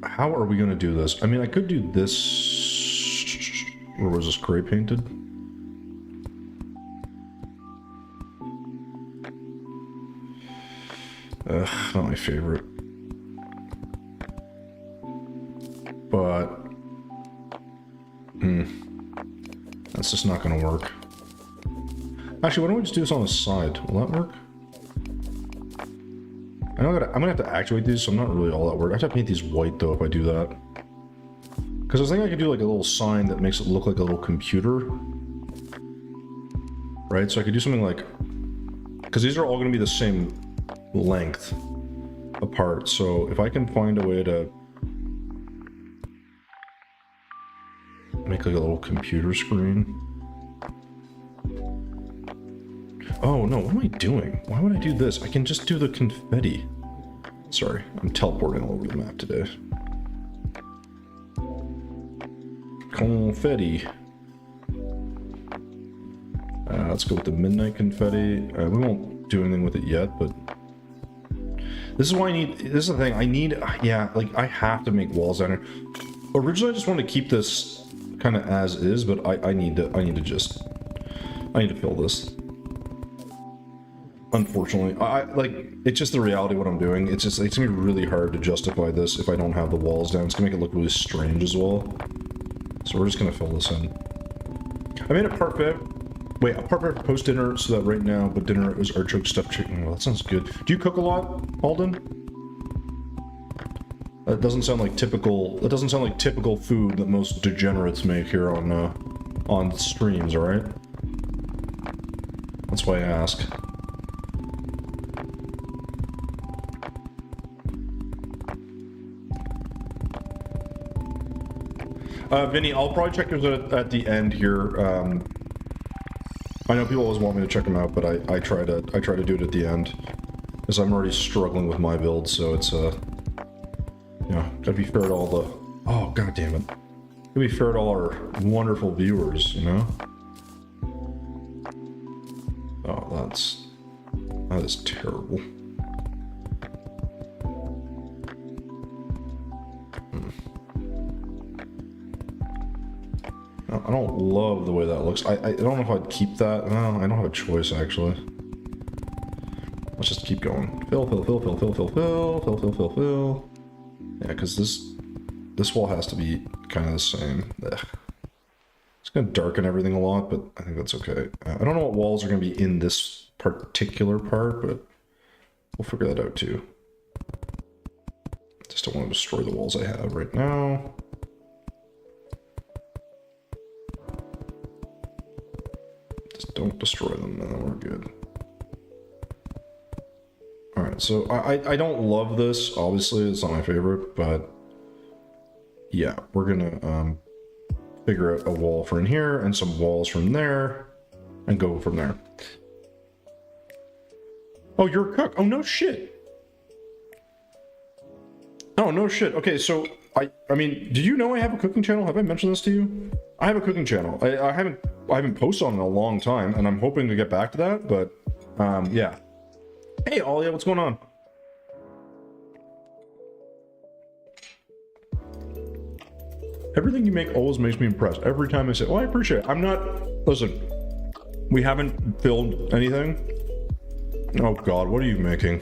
How are we gonna do this? I mean, I could do this... Where was this gray painted? Ugh, not my favorite. But... That's just not gonna work. Actually, why don't we just do this on the side? Will that work? I know I'm gonna have to actuate these, so I'm not really all that worried. I have to paint these white though if I do that. Because I was thinking I could do like a little sign that makes it look like a little computer. Right, so I could do something like... Because these are all gonna be the same length apart, so if I can find a way to make like a little computer screen. Oh no, what am I doing? Why would I do this? I can just do the confetti. Sorry, I'm teleporting all over the map today. confetti. Let's go with the midnight confetti. We won't do anything with it yet, but this is why I need. This is the thing. I need. Yeah, like I have to make walls down here. Originally, I just wanted to keep this kind of as is, but I need to. I need to fill this. Unfortunately, it's just the reality of what I'm doing. It's gonna be really hard to justify this if I don't have the walls down. It's gonna make it look really strange as well. So we're just gonna fill this in. I made a parfait. Wait, a parfait for post dinner, so that right now, but dinner is artichoke stuffed chicken. Well, that sounds good. Do you cook a lot, Alden? That doesn't sound like typical. That doesn't sound like typical food that most degenerates make here on streams. All right. That's why I ask. Vinny, I'll probably check yours at the end here. I know people always want me to check them out, but I try to do it at the end, because I'm already struggling with my build. So it's you know, gotta be fair to all the. Oh god damn it! Gotta be fair to all our wonderful viewers, you know. Oh, that is terrible. I don't love the way that looks. I don't know if I'd keep that. Well, I don't have a choice, actually. Let's just keep going. Fill. Yeah, because this wall has to be kind of the same. Ugh. It's going to darken everything a lot, but I think that's okay. I don't know what walls are going to be in this particular part, but we'll figure that out too. Just don't want to destroy the walls I have right now. Don't destroy them, and then we're good. Alright, so I don't love this, obviously, it's not my favorite, but yeah, we're gonna figure out a wall from here and some walls from there and go from there. Oh, you're a cook. Oh, no shit. Oh, no shit. Okay, so I mean, did you know I have a cooking channel? Have I mentioned this to you? I have a cooking channel. I haven't posted on it in a long time, and I'm hoping to get back to that, but yeah. Hey, Alia, what's going on? Everything you make always makes me impressed. Every time I say, oh, I appreciate it. I'm not... Listen, we haven't filmed anything. Oh, God, what are you making?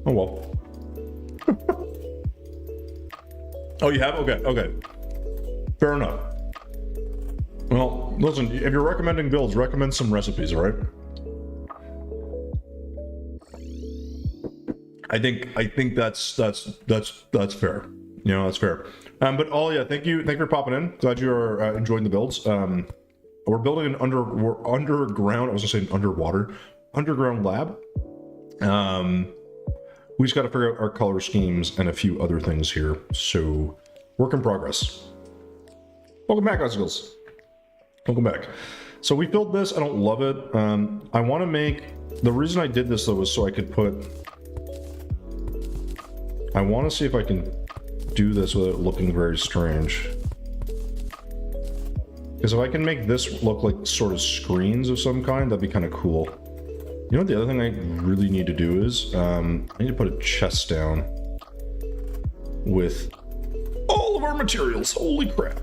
Oh, well. Oh, you have? Okay, okay. Fair enough. Well, listen, if you're recommending builds, recommend some recipes, all right? I think that's fair. You know, that's fair. But Alia, thank you for popping in. Glad you are enjoying the builds. We're building an underground. I was gonna say an underground lab. We just got to figure out our color schemes and a few other things here. So, work in progress. Welcome back, Icicles. Welcome back. So we built this. I don't love it. I want to make... The reason I did this, though, was so I could put... I want to see if I can do this without it looking very strange. Because if I can make this look like sort of screens of some kind, that'd be kind of cool. You know what the other thing I really need to do is, I need to put a chest down with all of our materials. Holy crap.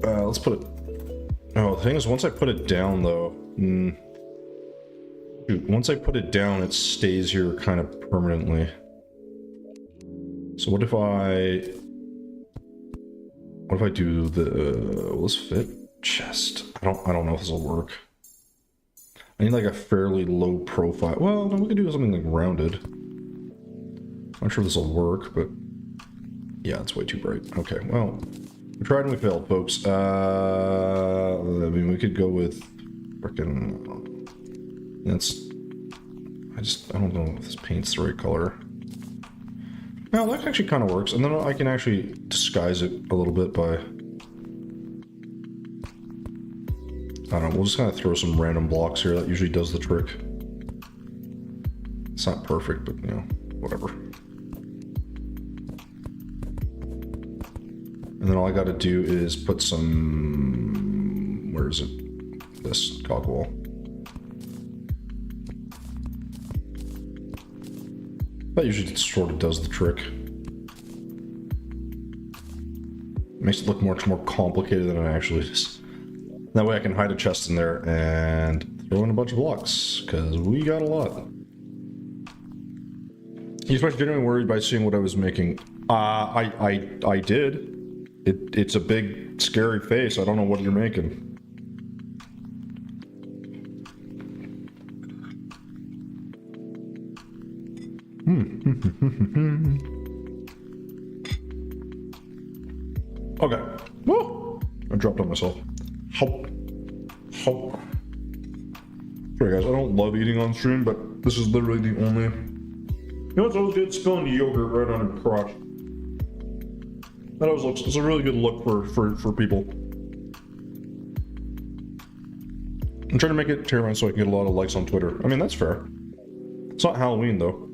Let's put it... Oh, the thing is, once I put it down, though... Shoot, once I put it down, it stays here kind of permanently. So what if I... What if I do the... Will this fit? Chest. I don't know if this will work. I need like a fairly low profile. Well, no, we could do something like rounded. I'm not sure this will work, but yeah, it's way too bright. Okay, well, we tried and we failed, folks. I mean, we could go with frickin'... That's... I don't know if this paint's the right color. No, that actually kind of works, and then I can actually disguise it a little bit by... I don't know, we'll just kind of throw some random blocks here. That usually does the trick. It's not perfect, but, you know, whatever. And then all I got to do is put some... Where is it? This cog wall. That usually sort of does the trick. Makes it look much more complicated than it actually is. That way I can hide a chest in there and throw in a bunch of blocks, because we got a lot. You especially genuinely worried by seeing what I was making. I did. It's a big, scary face. I don't know what you're making. Okay. Woo! I dropped on myself. Help. Help. Sorry guys, I don't love eating on stream, but this is literally the only... You know what's always good? Spilling yogurt right on your crotch. That always looks... It's a really good look for people. I'm trying to make it terrifying so I can get a lot of likes on Twitter. I mean, that's fair. It's not Halloween, though.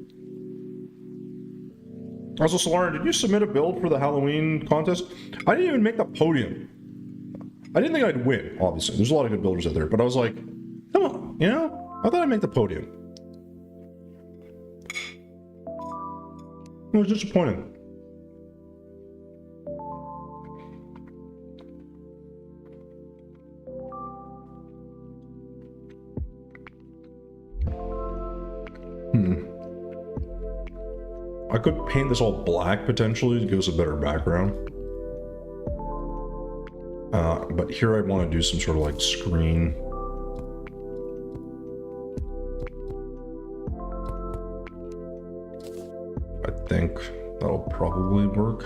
Also, Solana, did you submit a build for the Halloween contest? I didn't even make the podium. I didn't think I'd win, obviously. There's a lot of good builders out there, but I was like, come on, you know? I thought I'd make the podium. It was disappointing. I could paint this all black, potentially, to give us a better background. But here I want to do some sort of, like, screen. I think that'll probably work.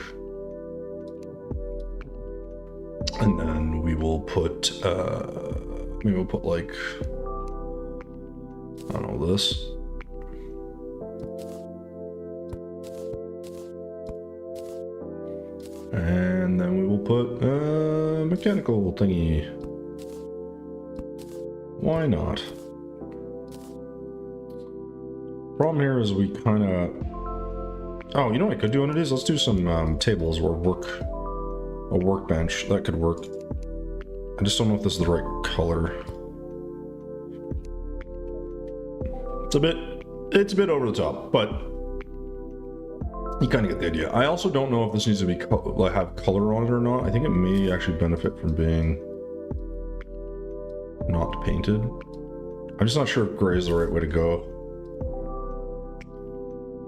And then we will put, like, I don't know, this. And then we will put a mechanical thingy. Why not? Problem here is we kind of... Oh, you know what I could do under these? Let's do some tables or a workbench. That could work. I just don't know if this is the right color. It's a bit over the top, but you kind of get the idea. I also don't know if this needs to be have color on it or not. I think it may actually benefit from being not painted. I'm just not sure if gray is the right way to go.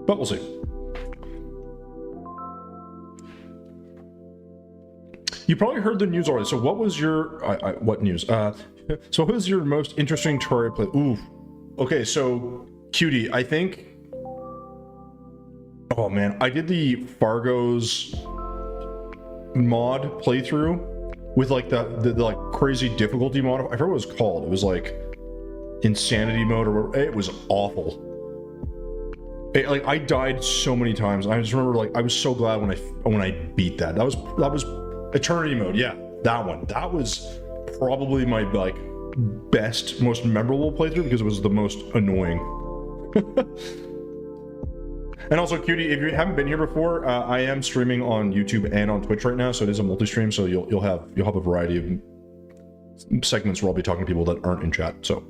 But we'll see. You probably heard the news already. So what was your... what news? So what was your most interesting Terraria play? Ooh. Okay, so... Cutie, I think... Oh man, I did the Fargo's mod playthrough with like the like crazy difficulty mod. I forget what it was called. It was like insanity mode or whatever. It was awful. Like I died so many times. I just remember like I was so glad when I beat that. That was Eternity mode. Yeah, that one. That was probably my like best, most memorable playthrough because it was the most annoying. And also, Cutie, if you haven't been here before, I am streaming on YouTube and on Twitch right now, so it is a multi-stream. So you'll have a variety of segments where I'll be talking to people that aren't in chat. So,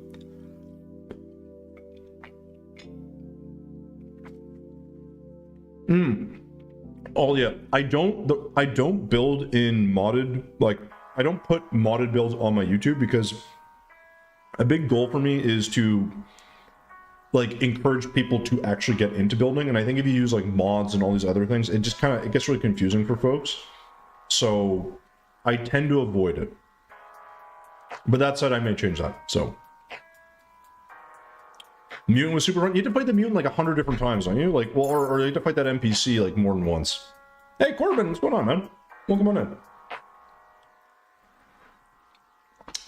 oh yeah, I don't build in modded, like I don't put modded builds on my YouTube because a big goal for me is to like encourage people to actually get into building, and I think if you use like mods and all these other things, it just it gets really confusing for folks. So I tend to avoid it. But that said, I may change that. So Mutant was super fun. You had to fight the Mutant like 100 different times, don't you? Like, well, or you had to fight that NPC like more than once. Hey Corbin, what's going on, man? Welcome on in.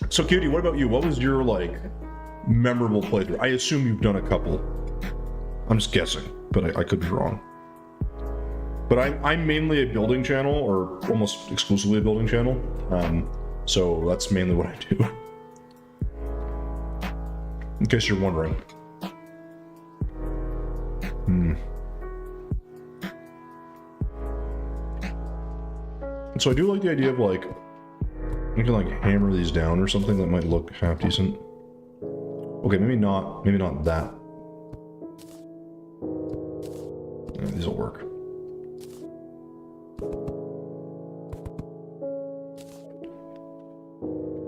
So Cutie, what about you? What was your like memorable playthrough? I assume you've done a couple. I'm just guessing, but I could be wrong. But I'm mainly a building channel, or almost exclusively a building channel. So that's mainly what I do. In case you're wondering. So I do like the idea of like, you can like hammer these down or something that might look half decent. Okay, maybe not that. Yeah, these will work.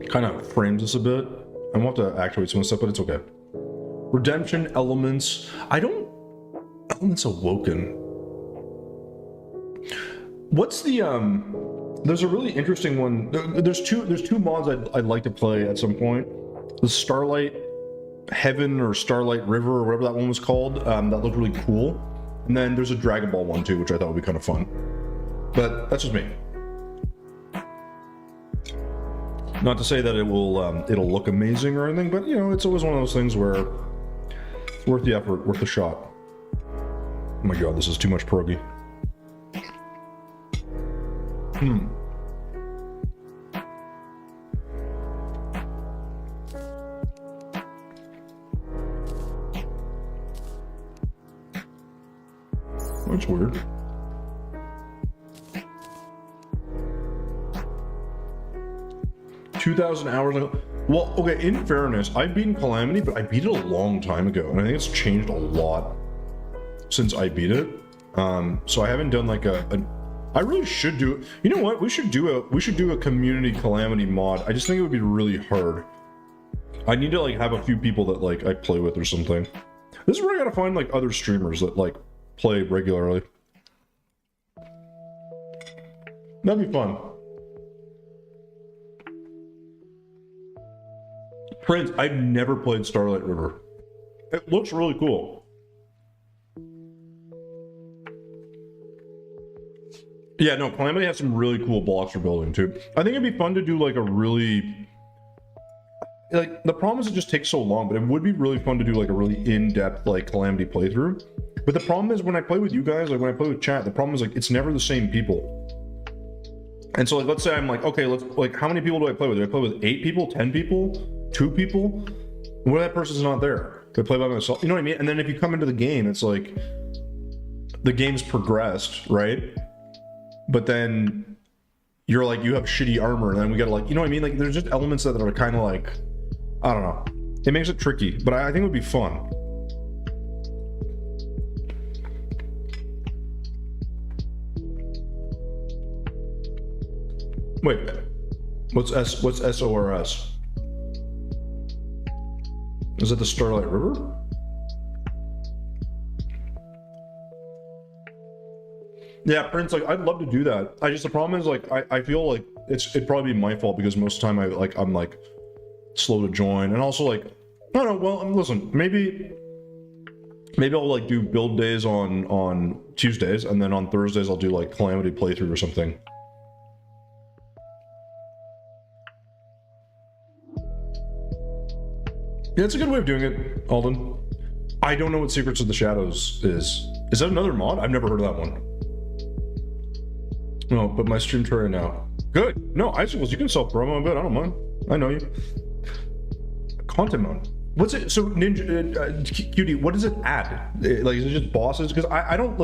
Kind of frames this a bit. I want to actuate some of the stuff, but it's okay. Redemption elements. Elements awoken. What's the there's a really interesting one. There's two mods I'd like to play at some point. The Starlight Heaven or Starlight River or whatever that one was called. That looked really cool. And then there's a Dragon Ball one too, which I thought would be kind of fun. But that's just me. Not to say that it will it'll look amazing or anything, but you know, it's always one of those things where it's worth the effort, worth the shot. Oh my god, this is too much proggy. That's weird. $2,000 hours ago. Well, okay, in fairness, I've beaten Calamity, but I beat it a long time ago, and I think it's changed a lot since I beat it. So I haven't done like I really should do it. You know what? We should do a community Calamity mod. I just think it would be really hard. I need to like have a few people that like I play with or something. This is where I gotta find like other streamers that like play regularly. That'd be fun. Prince, I've never played Starlight River. It looks really cool. Yeah, no, Calamity has some really cool blocks for building too. I think it'd be fun to do like a really... Like, the problem is it just takes so long, but it would be really fun to do like a really in-depth like Calamity playthrough. But the problem is when I play with you guys, like when I play with chat, the problem is like it's never the same people. And so like, let's say I'm like, okay, let's like, how many people do I play with? Do I play with 8 people, 10 people, 2 people? What if that person's not there? Do I play by myself? You know what I mean? And then if you come into the game, it's like the game's progressed, right? But then you're like, you have shitty armor, and then we gotta like, you know what I mean? Like there's just elements that are kind of like, I don't know. It makes it tricky, but I think it would be fun. Wait, what's SORS? Is it the Starlight River? Yeah, Prince, like I'd love to do that. The problem is like I feel like it'd probably be my fault because most of the time I'm like slow to join, and also like I don't know. Well, listen, maybe I'll like do build days on Tuesdays, and then on Thursdays I'll do like Calamity playthrough or something. Yeah, it's a good way of doing it, Alden. I don't know what Secrets of the Shadows is. Is that another mod? I've never heard of that one. No, but my stream tutorial now. Good. No, Icicles, you can self-promo a bit. I don't mind. I know you. Content mode. What's it? So Ninja, QD, what does it add? Like, is it just bosses? Because I don't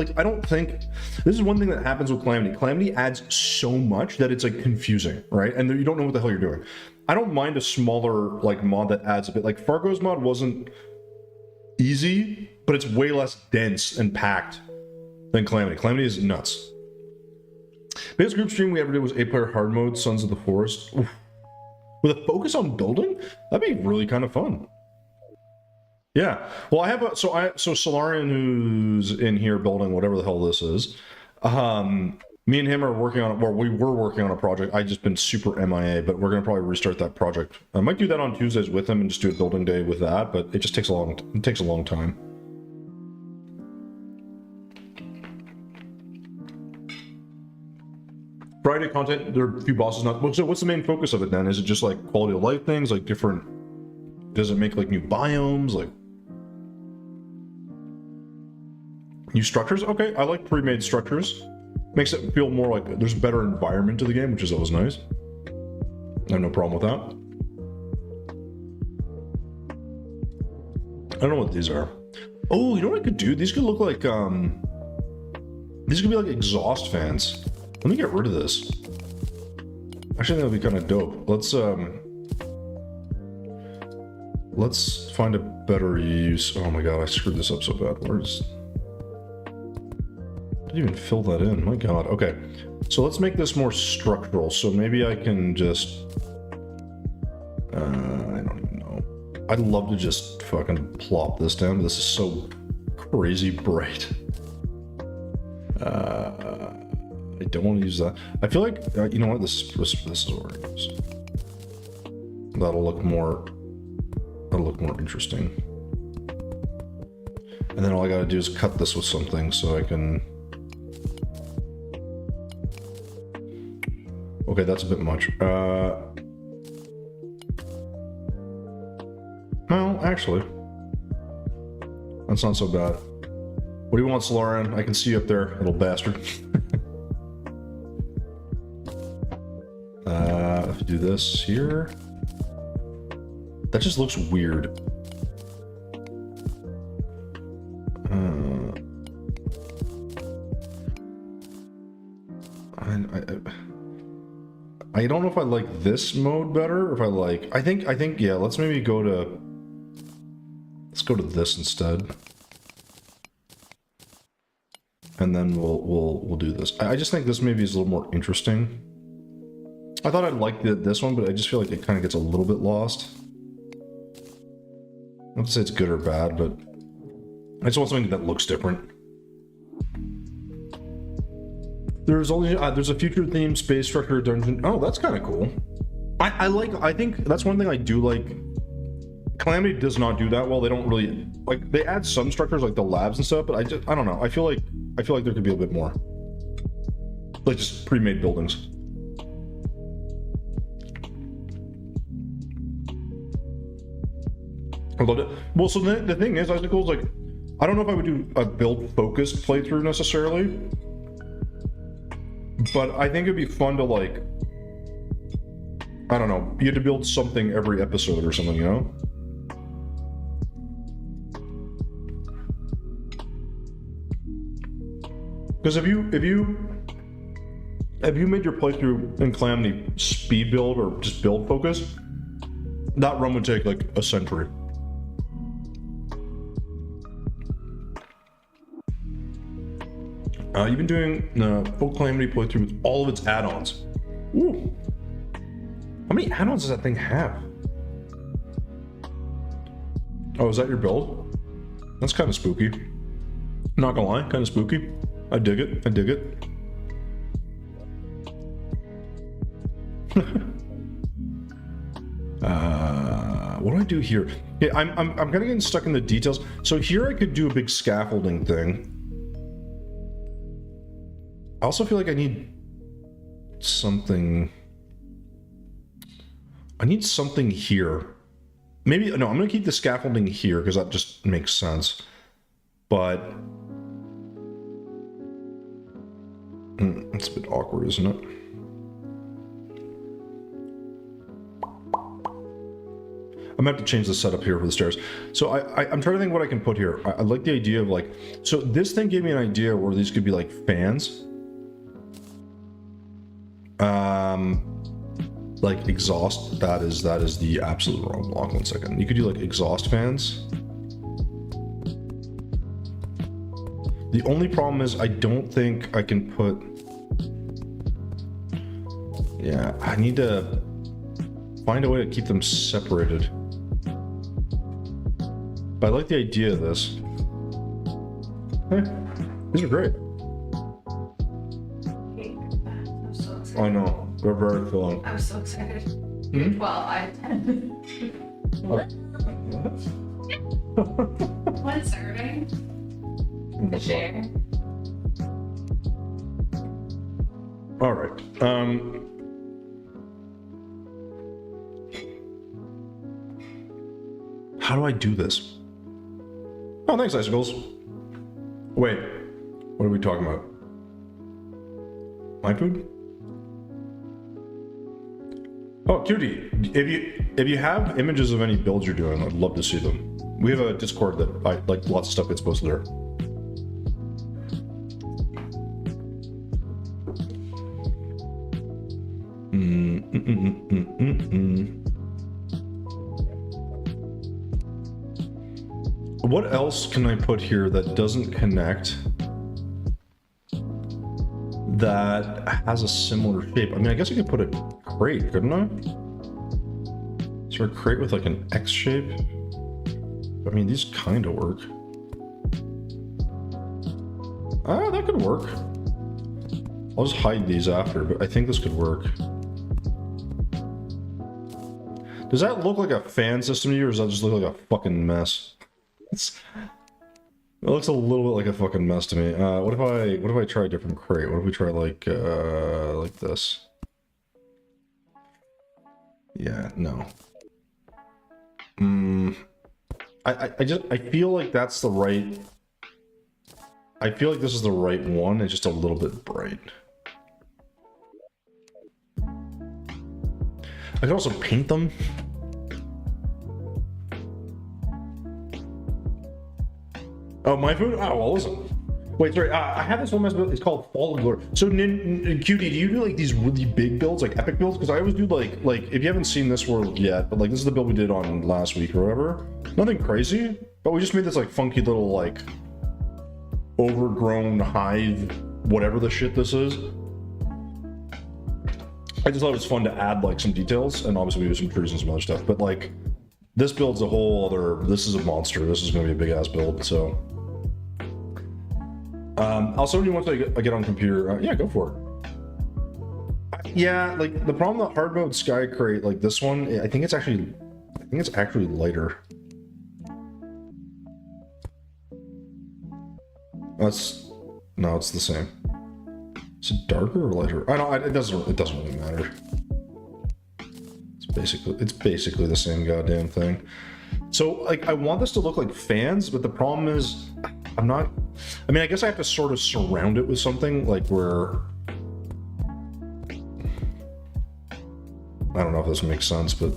think this is one thing that happens with Calamity. Calamity adds so much that it's like confusing, right? And you don't know what the hell you're doing. I don't mind a smaller like mod that adds a bit. Like Fargo's mod wasn't easy, but it's way less dense and packed than Calamity. Calamity is nuts. Biggest group stream we ever did was 8-player hard mode, Sons of the Forest. Oof. With a focus on building? That'd be really kind of fun. Yeah. Well, I have so Solarian, who's in here building whatever the hell this is. Me and him are working on, well, we were working on a project. I've just been super MIA, but we're gonna probably restart that project. I might do that on Tuesdays with him and just do a building day with that, but it just takes a long time. Friday content, there are a few bosses not. So what's the main focus of it then? Is it just like quality of life things, like different? Does it make like new biomes, like new structures? Okay, I like pre-made structures. Makes it feel more like there's a better environment to the game, which is always nice. I have no problem with that. I don't know what these are. Oh, you know what I could do? These could look like these could be like exhaust fans. Let me get rid of this. Actually, that would be kind of dope. Let's find a better use. Oh my god, I screwed this up so bad. Where's... Didn't even fill that in. My god. Okay. So let's make this more structural. So maybe I can just... I don't even know. I'd love to just fucking plop this down. This is so crazy bright. I don't want to use that. I feel like, you know what? This is what we're gonna use. That'll look more interesting. And then all I gotta do is cut this with something so I can... Okay, that's a bit much. Well, actually, that's not so bad. What do you want, Solarian? I can see you up there, little bastard. If you do this here, that just looks weird. I don't know if I like this mode better, or if I like... I think, yeah, let's maybe go to... Let's go to this instead. And then we'll do this. I just think this maybe is a little more interesting. I thought I'd like this one, but I just feel like it kind of gets a little bit lost. Not to say it's good or bad, but I just want something that looks different. There's a future themed space structure dungeon. Oh, that's kind of cool. I think that's one thing I do like. Calamity does not do that well. They don't really like, they add some structures like the labs and stuff, but I don't know. I feel like there could be a bit more. Like just pre-made buildings. I loved it. Well, so the thing is, Icicles, like, I don't know if I would do a build-focused playthrough necessarily, but I think it'd be fun to, like, I don't know, you had to build something every episode or something, you know? Because if you made your playthrough in Calamity speed build or just build focus, that run would take like a century. You've been doing full Calamity playthrough with all of its add-ons. Ooh. How many add-ons does that thing have? Oh, is that your build? That's kind of spooky. Not gonna lie, kind of spooky. I dig it. I dig it. What do I do here? Yeah, I'm kind of getting stuck in the details. So here I could do a big scaffolding thing. I also feel like I need something. I need something here. Maybe, no, I'm gonna keep the scaffolding here because that just makes sense. But it's a bit awkward, isn't it? I'm gonna have to change the setup here for the stairs. So I'm trying to think what I can put here. I like the idea of like, so this thing gave me an idea where these could be like fans. Like exhaust, that is the absolute wrong block. 1 second. You could do like exhaust fans. The only problem is I don't think I can put, yeah, I need to find a way to keep them separated. But I like the idea of this. Hey, these are great. I'm so excited. I know, they're very filling. I'm so excited. Hmm? Well, what? One serving to share. All right. How do I do this? Oh, thanks, Icicles. Wait, what are we talking about? My food? Oh, Cutie, if you have images of any builds you're doing, I'd love to see them. We have a Discord that lots of stuff gets posted there. What else can I put here that doesn't connect? That has a similar shape. I mean, I guess I could put a crate, couldn't I? Is there a crate with like an X shape? I mean, these kind of work. Ah, that could work. I'll just hide these after, but I think this could work. Does that look like a fan system to you, or does that just look like a fucking mess? It looks a little bit like a fucking mess to me. What if I try a different crate? What if we try like this? Yeah, no. I feel like that's the right. I feel like this is the right one. It's just a little bit bright. I could also paint them. Oh, my food? Oh, well, listen. Wait, sorry. I have this one mess build. It's called Fall of Glory. So, QD, do you do like these really big builds, like epic builds? Because I always do like if you haven't seen this world yet, but like this is the build we did on last week or whatever. Nothing crazy, but we just made this like funky little like overgrown hive, whatever the shit this is. I just thought it was fun to add like some details, and obviously we do some trees and some other stuff. But like this build's a whole other. This is a monster. This is going to be a big ass build. So. Also, once I get on computer, yeah, go for it. Yeah, like the problem with hard mode Sky Crate, like this one, I think it's actually lighter. No, it's the same. Is it darker or lighter? I don't. It doesn't really matter. It's basically the same goddamn thing. So like I want this to look like fans, but the problem is I'm not. I mean, I guess I have to sort of surround it with something like where. I don't know if this makes sense, but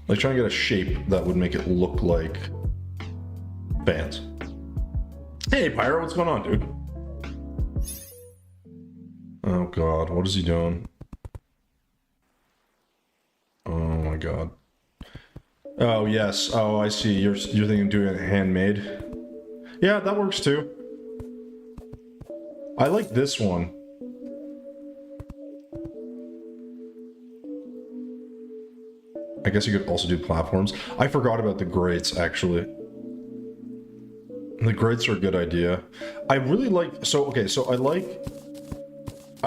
like trying to get a shape that would make it look like fans. Hey, Pyro, what's going on, dude? Oh God, what is he doing? Oh my God. Oh yes. Oh, I see. You're thinking of doing it handmade. Yeah, that works too. I like this one. I guess you could also do platforms. I forgot about the grates actually. The grates are a good idea. I really like. So okay. So I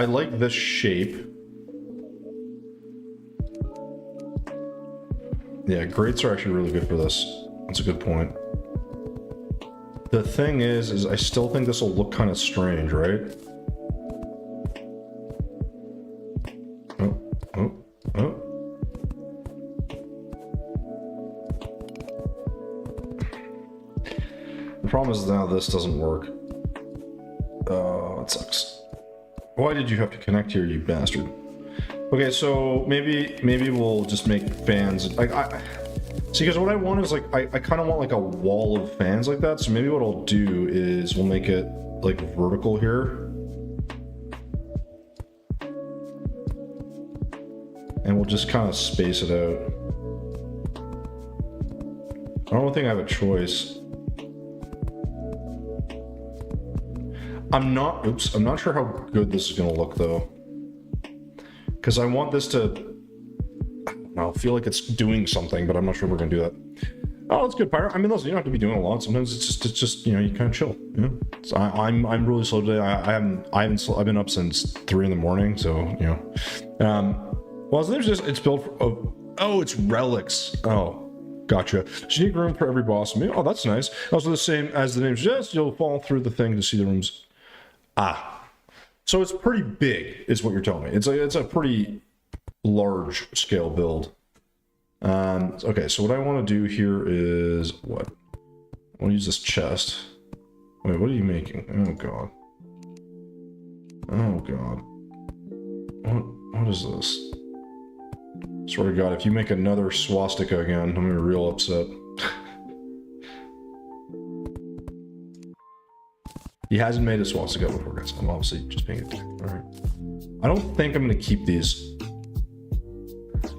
like this shape. Yeah, grates are actually really good for this. That's a good point. The thing is I still think this will look kind of strange, right? Oh. The problem is now this doesn't work. Oh, it sucks. Why did you have to connect here, you bastard? Okay, so maybe we'll just make fans. See, because what I want is like I kind of want like a wall of fans like that. So maybe what I'll do is we'll make it like vertical here, and we'll just kind of space it out. I don't think I have a choice. I'm not sure how good this is gonna look though. Because I want this to, I'll feel like it's doing something, but I'm not sure we're gonna do that. Oh, that's good, Pyro. I mean, listen, you don't have to be doing a lot. Sometimes it's just you know, you kind of chill. You know, so I'm really slow today. I've been up since 3 in the morning, so you know. Well, so there's just it's built for, oh, it's relics. Oh, gotcha. Unique room for every boss. Oh, that's nice. Also the same as the name suggests, you'll fall through the thing to see the rooms. So it's pretty big, is what you're telling me. It's a pretty large scale build. Okay, so what I want to do here is what? I want to use this chest. Wait, what are you making? Oh God. Oh God. What is this? Swear to God, if you make another swastika again, I'm gonna be real upset. He hasn't made a swastika before, guys. I'm obviously just being a dick. Alright. I don't think I'm gonna keep these.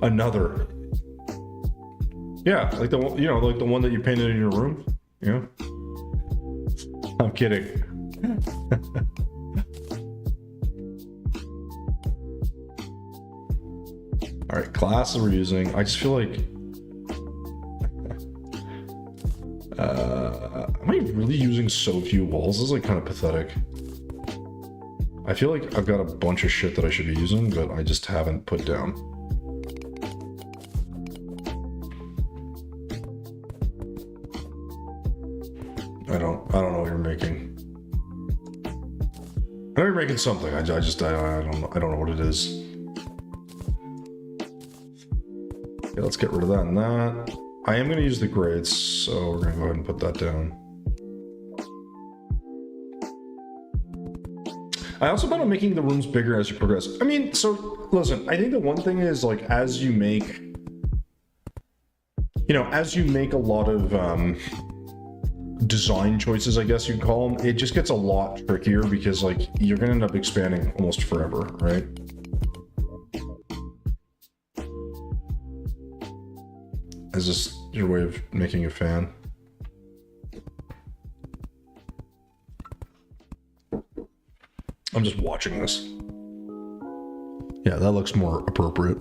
Another. Yeah, like the one, like the one that you painted in your room. Yeah. I'm kidding. All right, classes we're using. I just feel like, am I really using so few walls? This is like kind of pathetic. I feel like I've got a bunch of shit that I should be using, but I just haven't put down. I don't know what you're making. I know you're making something. I don't know what it is. Okay, let's get rid of that and that. I am going to use the grades, so we're going to go ahead and put that down. I also plan on making the rooms bigger as you progress. I mean, so listen, I think the one thing is like as you make a lot of design choices, I guess you'd call them, it just gets a lot trickier because like you're going to end up expanding almost forever, right? Is this your way of making a fan? I'm just watching this. Yeah, that looks more appropriate.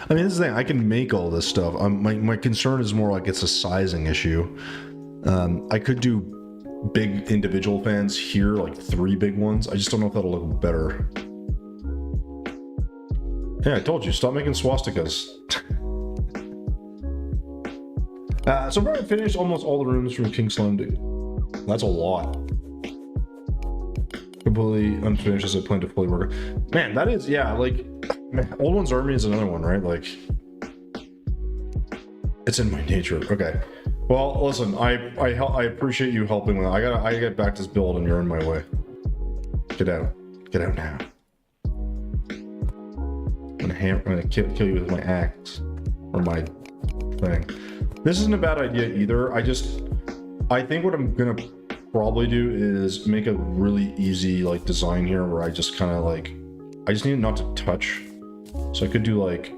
I mean, this is the thing, I can make all this stuff. My concern is more like it's a sizing issue. I could do big individual fans here, like 3 big ones. I just don't know if that'll look better. Yeah, I told you, stop making swastikas. So far I finished almost all the rooms from King Slime. That's a lot. Completely unfinished as I plan to fully work. Man, that is, yeah, like, man, Old One's Army is another one, right? Like, it's in my nature. Okay. Well, listen, I appreciate you helping with that. I gotta get back to this build and you're in my way. Get out. Get out now. I'm gonna kill you with my axe. Or my thing. This isn't a bad idea either. I think what I'm gonna probably do is make a really easy like design here where I just kind of like, I just need it not to touch. So I could do like,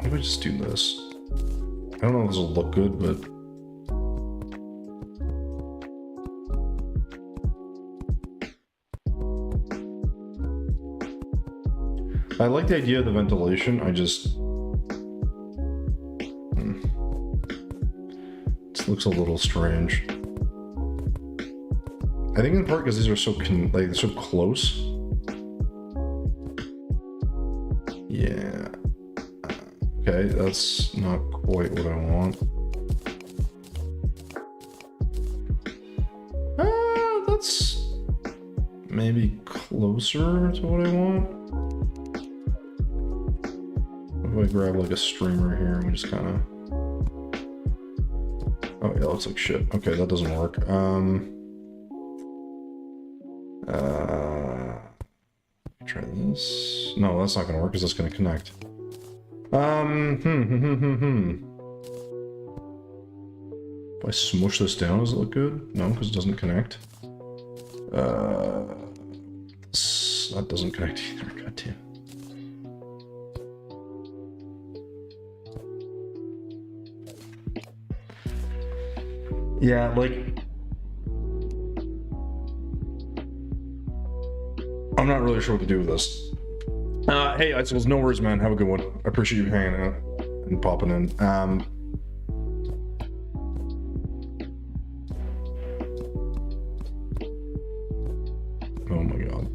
maybe I just do this. I don't know if this will look good, but I like the idea of the ventilation. I just this looks a little strange. I think in part because these are so they're so close. Yeah. Okay, that's not quite what I want. That's maybe closer to what I want. If I grab like a streamer here and we just kind of... Oh yeah, looks like shit. Okay, that doesn't work. Try this. No, that's not gonna work because that's gonna connect. If I smush this down, does it look good? No, because it doesn't connect. That doesn't connect either. Goddamn. Yeah, like, I'm not really sure what to do with this. Hey, Icicles, no worries, man. Have a good one. I appreciate you hanging out and popping in. Oh my god.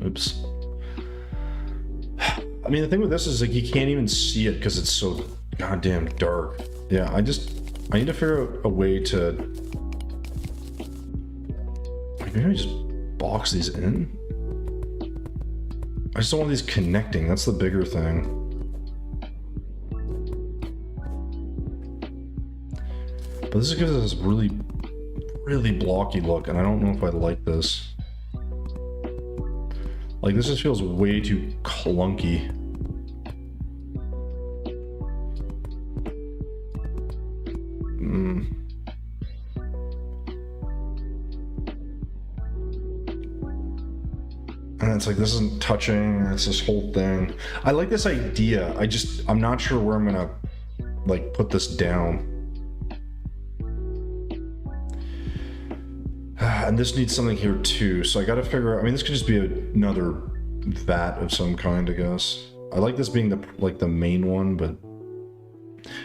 Oops. I mean, the thing with this is like you can't even see it because it's so goddamn dark. Yeah, I need to figure out a way to, like, maybe I just box these in. I just don't want these connecting. That's the bigger thing. But this gives us this really, really blocky look, and I don't know if I like this. Like, this just feels way too clunky. And it's like, this isn't touching, it's this whole thing. I like this idea. I'm not sure where I'm gonna like put this down. And this needs something here too. So I gotta figure out, I mean, this could just be another vat of some kind, I guess. I like this being the main one, but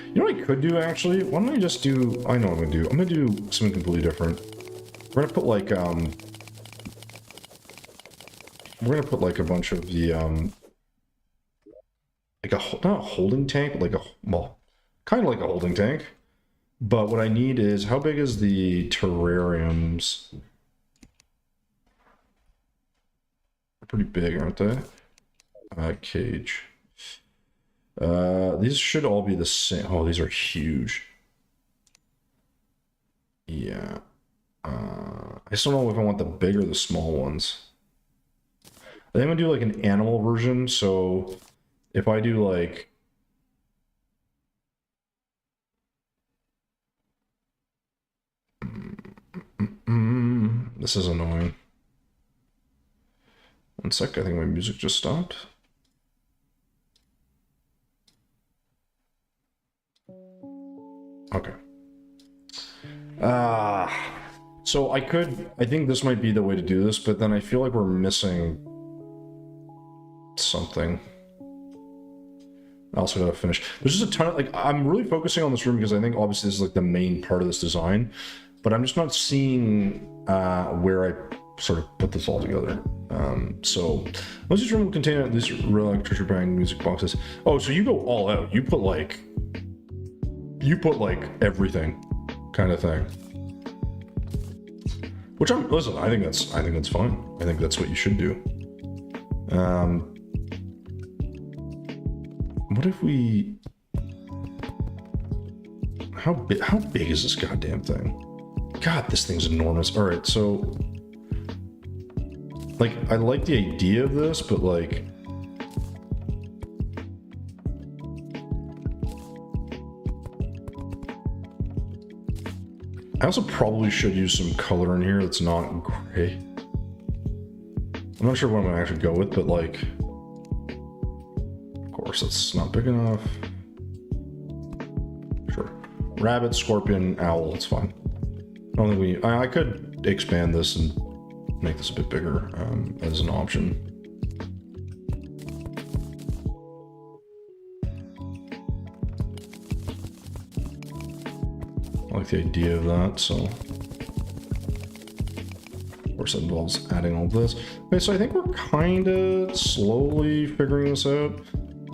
you know what I could do actually? Why don't I just do, I know what I'm gonna do. I'm gonna do something completely different. We're gonna put like, a bunch of the, like not a holding tank, but like well, kind of like a holding tank. But what I need is, how big is the terrariums? They're pretty big, aren't they? Cage. These should all be the same. Oh, these are huge. Yeah. I just don't know if I want the big or the small ones. I think I'm gonna do like an animal version, so if I do like... This is annoying. One sec, I think my music just stopped. Okay. So I think this might be the way to do this, but then I feel like we're missing something. I also gotta finish. There's just a ton of, like, I'm really focusing on this room because I think obviously this is like the main part of this design, but I'm just not seeing where I sort of put this all together. So this room will contain at least real treasure bang music boxes. Oh, so you go all out. You put like everything kind of thing. Which listen, I think that's fine. I think that's what you should do. What if we... How big is this goddamn thing? God, this thing's enormous. All right, so like, I like the idea of this, but like, I also probably should use some color in here that's not gray. I'm not sure what I'm gonna actually go with, but like, of course, that's not big enough. Sure. Rabbit, scorpion, owl, it's fine. I don't think I could expand this and make this a bit bigger as an option. I like the idea of that, so of course that involves adding all this. Okay, so I think we're kind of slowly figuring this out.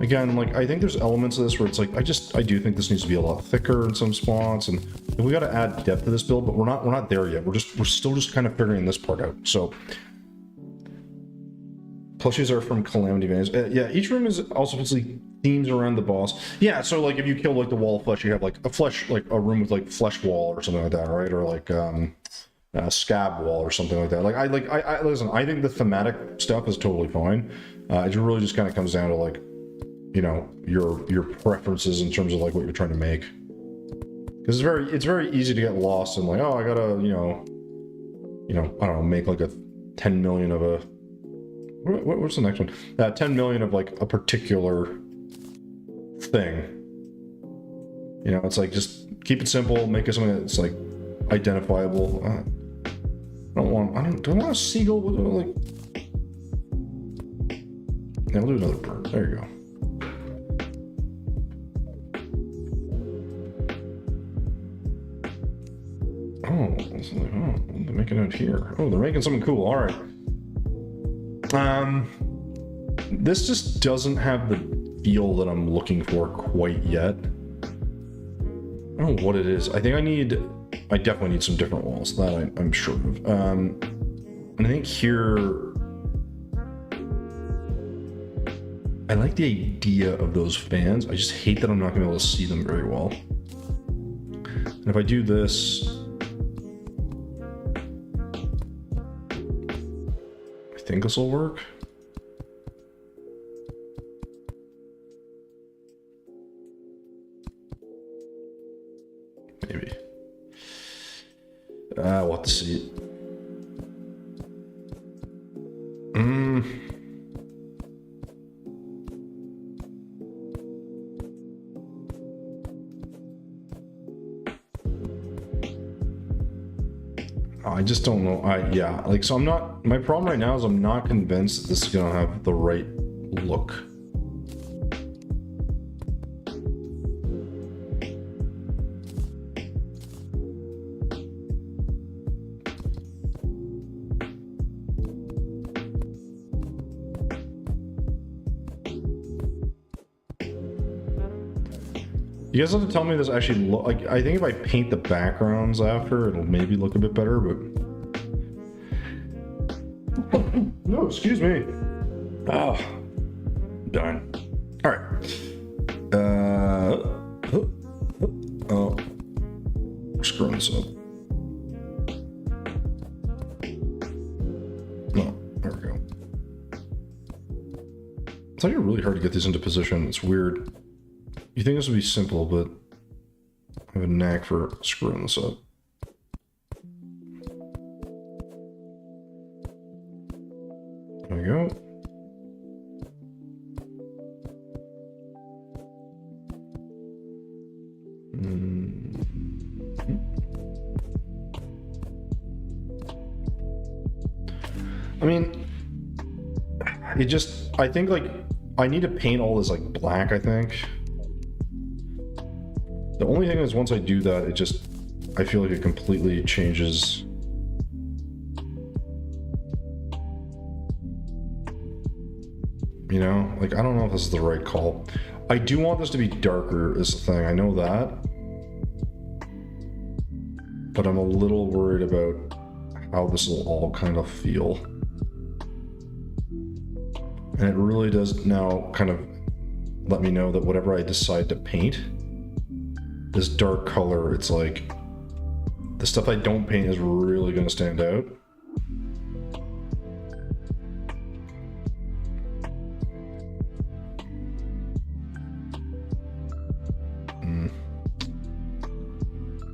Again, like, I think there's elements of this where it's like, I do think this needs to be a lot thicker in some spots, and we got to add depth to this build, but we're not there yet. We're still just kind of figuring this part out. So plushies are from Calamity Vans. Yeah, each room is also basically themes around the boss. Yeah, so like if you kill like the wall of flesh, you have like a room with like flesh wall or something like that, right? Or like a scab wall or something like that. Like I listen, I think the thematic stuff is totally fine. It really just kind of comes down to like, you know, your preferences in terms of like what you're trying to make. Because it's very easy to get lost in like, oh, I gotta, you know, I don't know, make like a 10 million of a, what's the next one? 10 million of like a particular thing. You know, it's like, just keep it simple, make it something that's like identifiable. Do I want a seagull with like, yeah, we'll do another bird. There you go. Oh, they're making it here. Oh, they're making something cool. All right. This just doesn't have the feel that I'm looking for quite yet. I don't know what it is. I think I definitely need some different walls. That I'm sure of. And I think here, I like the idea of those fans. I just hate that I'm not gonna be able to see them very well. And if I do this, I think this will work. Maybe. We'll have to see. I just don't know. Yeah, like, so I'm not, my problem right now is I'm not convinced that this is gonna have the right look. You guys have to tell me this actually look like. I think if I paint the backgrounds after, it'll maybe look a bit better, but no, excuse me. Oh, done. All right. Oh, we're screwing this up. No, there we go. It's actually really hard to get these into position. It's weird. You think this would be simple, but I have a knack for screwing this up. There we go. I mean, it just, I think, like, I need to paint all this, like, black, I think. The only thing is, once I do that, it just, I feel like it completely changes. You know, like, I don't know if this is the right call. I do want this to be darker, is the thing. I know that. But I'm a little worried about how this will all kind of feel. And it really does now kind of let me know that whatever I decide to paint, this dark color, it's like the stuff I don't paint is really going to stand out.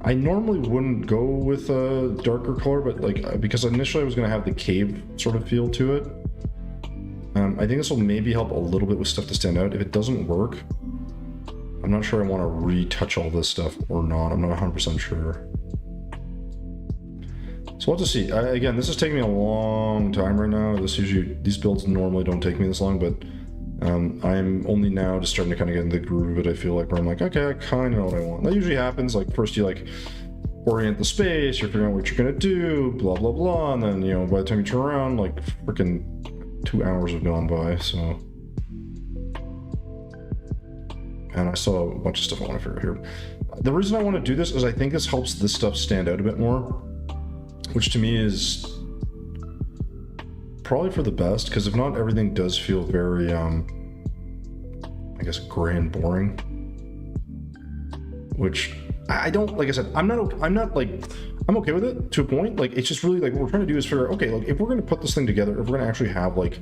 I normally wouldn't go with a darker color, but like, because initially I was going to have the cave sort of feel to it. I think this will maybe help a little bit with stuff to stand out. If it doesn't work, I'm not sure I want to retouch all this stuff or not. I'm not 100% sure. So we'll have to see. Again, this is taking me a long time right now. These builds normally don't take me this long, but I'm only now just starting to kind of get in the groove of it. I feel like, where I'm like, okay, I kind of know what I want. That usually happens. Like, first you like orient the space, you're figuring out what you're gonna do, blah blah blah, and then, you know, by the time you turn around, like freaking 2 hours have gone by. So, and I saw a bunch of stuff I want to figure out here. The reason I want to do this is I think this helps this stuff stand out a bit more, which to me is probably for the best, because if not, everything does feel very, I guess, gray and boring. Which I don't, like I said, I'm okay with it to a point. Like, it's just really like what we're trying to do is figure out, okay, like if we're going to put this thing together, if we're going to actually have like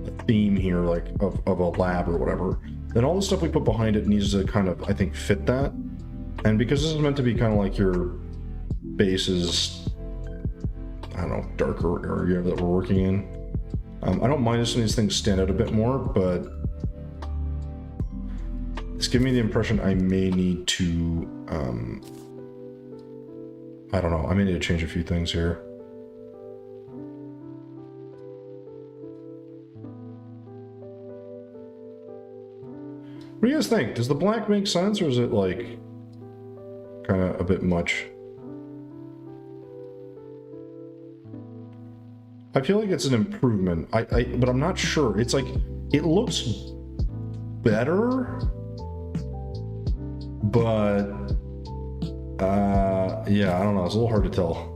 a theme here, like of a lab or whatever, then all the stuff we put behind it needs to kind of, I think, fit that. And because this is meant to be kind of like your base's, I don't know, darker area that we're working in, I don't mind if some of these things stand out a bit more, but it's giving me the impression I may need to, I don't know, I may need to change a few things here. What do you guys think? Does the black make sense, or is it like kind of a bit much? I feel like it's an improvement. But I'm not sure. It's like, it looks better, but yeah, I don't know. It's a little hard to tell.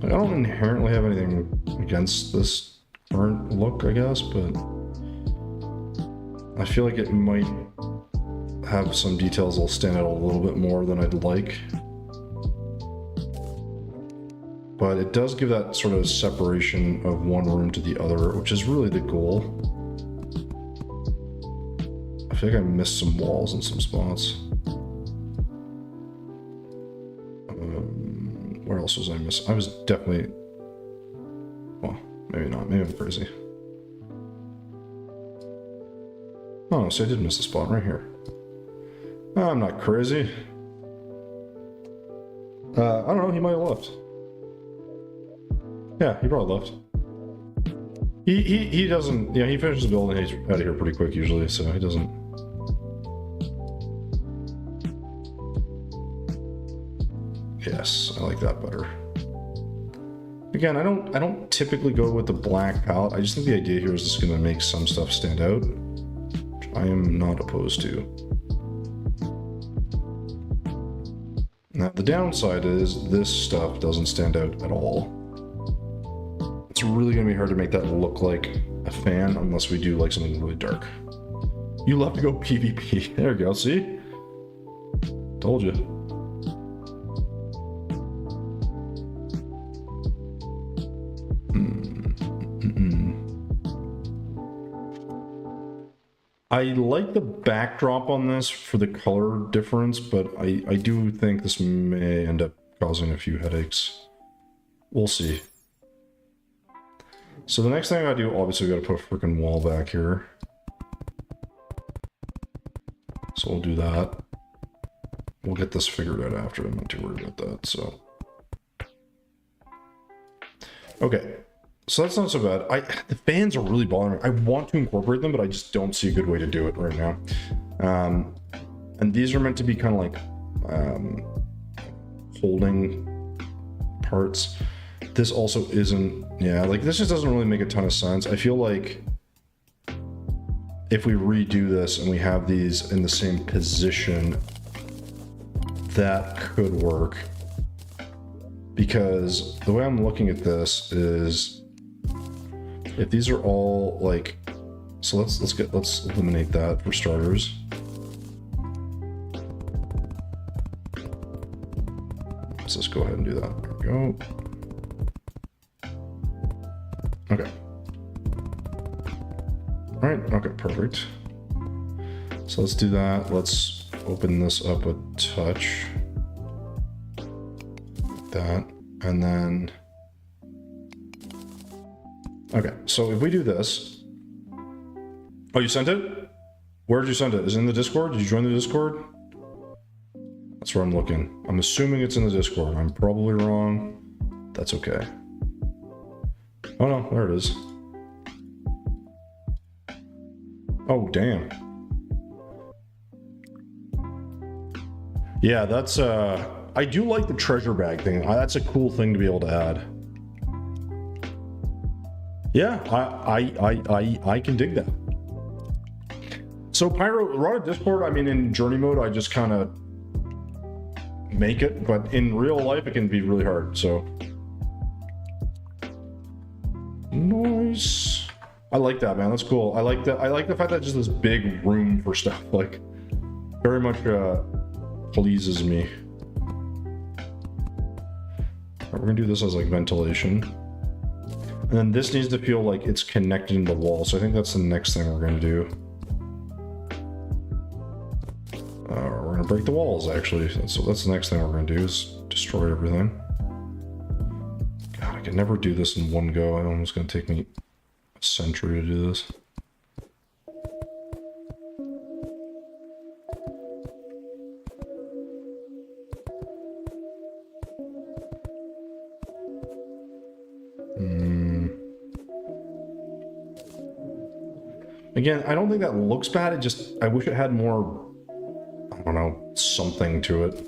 Like, I don't inherently have anything against this current look, I guess, but I feel like it might have some details that'll stand out a little bit more than I'd like. But it does give that sort of separation of one room to the other, which is really the goal. feel like I missed some walls in some spots. Where else was I missing? I was definitely... Well, maybe not. Maybe I'm crazy. Oh, so I did miss a spot right here. I'm not crazy. I don't know, he might have left. Yeah, he probably left. He doesn't, he finishes the build and he's out of here pretty quick usually, so he doesn't. Yes, I like that better. Again, I don't typically go with the black palette. I just think the idea here is just gonna make some stuff stand out, which I am not opposed to. Now, the downside is this stuff doesn't stand out at all. It's really going to be hard to make that look like a fan unless we do like something really dark. You love to go PvP. There you go, see? Told you. I like the backdrop on this for the color difference, but I do think this may end up causing a few headaches. We'll see. So the next thing I gotta do, obviously we gotta put a freaking wall back here. So we'll do that. We'll get this figured out after, I'm not too worried about that, so. Okay. So that's not so bad. The fans are really bothering me. I want to incorporate them, but I just don't see a good way to do it right now. And these are meant to be kind of like holding parts. This also isn't, like this just doesn't really make a ton of sense. I feel like if we redo this and we have these in the same position, that could work. Because the way I'm looking at this is, if these are all like, so let's eliminate that for starters. Let's just go ahead and do that. There we go. Okay. All right. Okay. Perfect. So let's do that. Let's open this up a touch. Like that, and then. Okay, so if we do this... Oh, you sent it? Where did you send it? Is it in the Discord? Did you join the Discord? That's where I'm looking. I'm assuming it's in the Discord. I'm probably wrong. That's okay. Oh no, there it is. Oh, damn. Yeah, that's... I do like the treasure bag thing. That's a cool thing to be able to add. Yeah, I can dig that. So Pyro, run a Discord, I mean in journey mode, I just kind of make it, but in real life it can be really hard, so. Nice. I like that, man, that's cool. I like that. I like the fact that just this big room for stuff, like, very much pleases me. Right, we're gonna do this as like ventilation. And then this needs to feel like it's connected to the wall, so I think that's the next thing we're going to do. We're going to break the walls, actually. So that's the next thing we're going to do, is destroy everything. God, I can never do this in one go. I know it's going to take me a century to do this. Again, I don't think that looks bad. It just, I wish it had more, I don't know, something to it.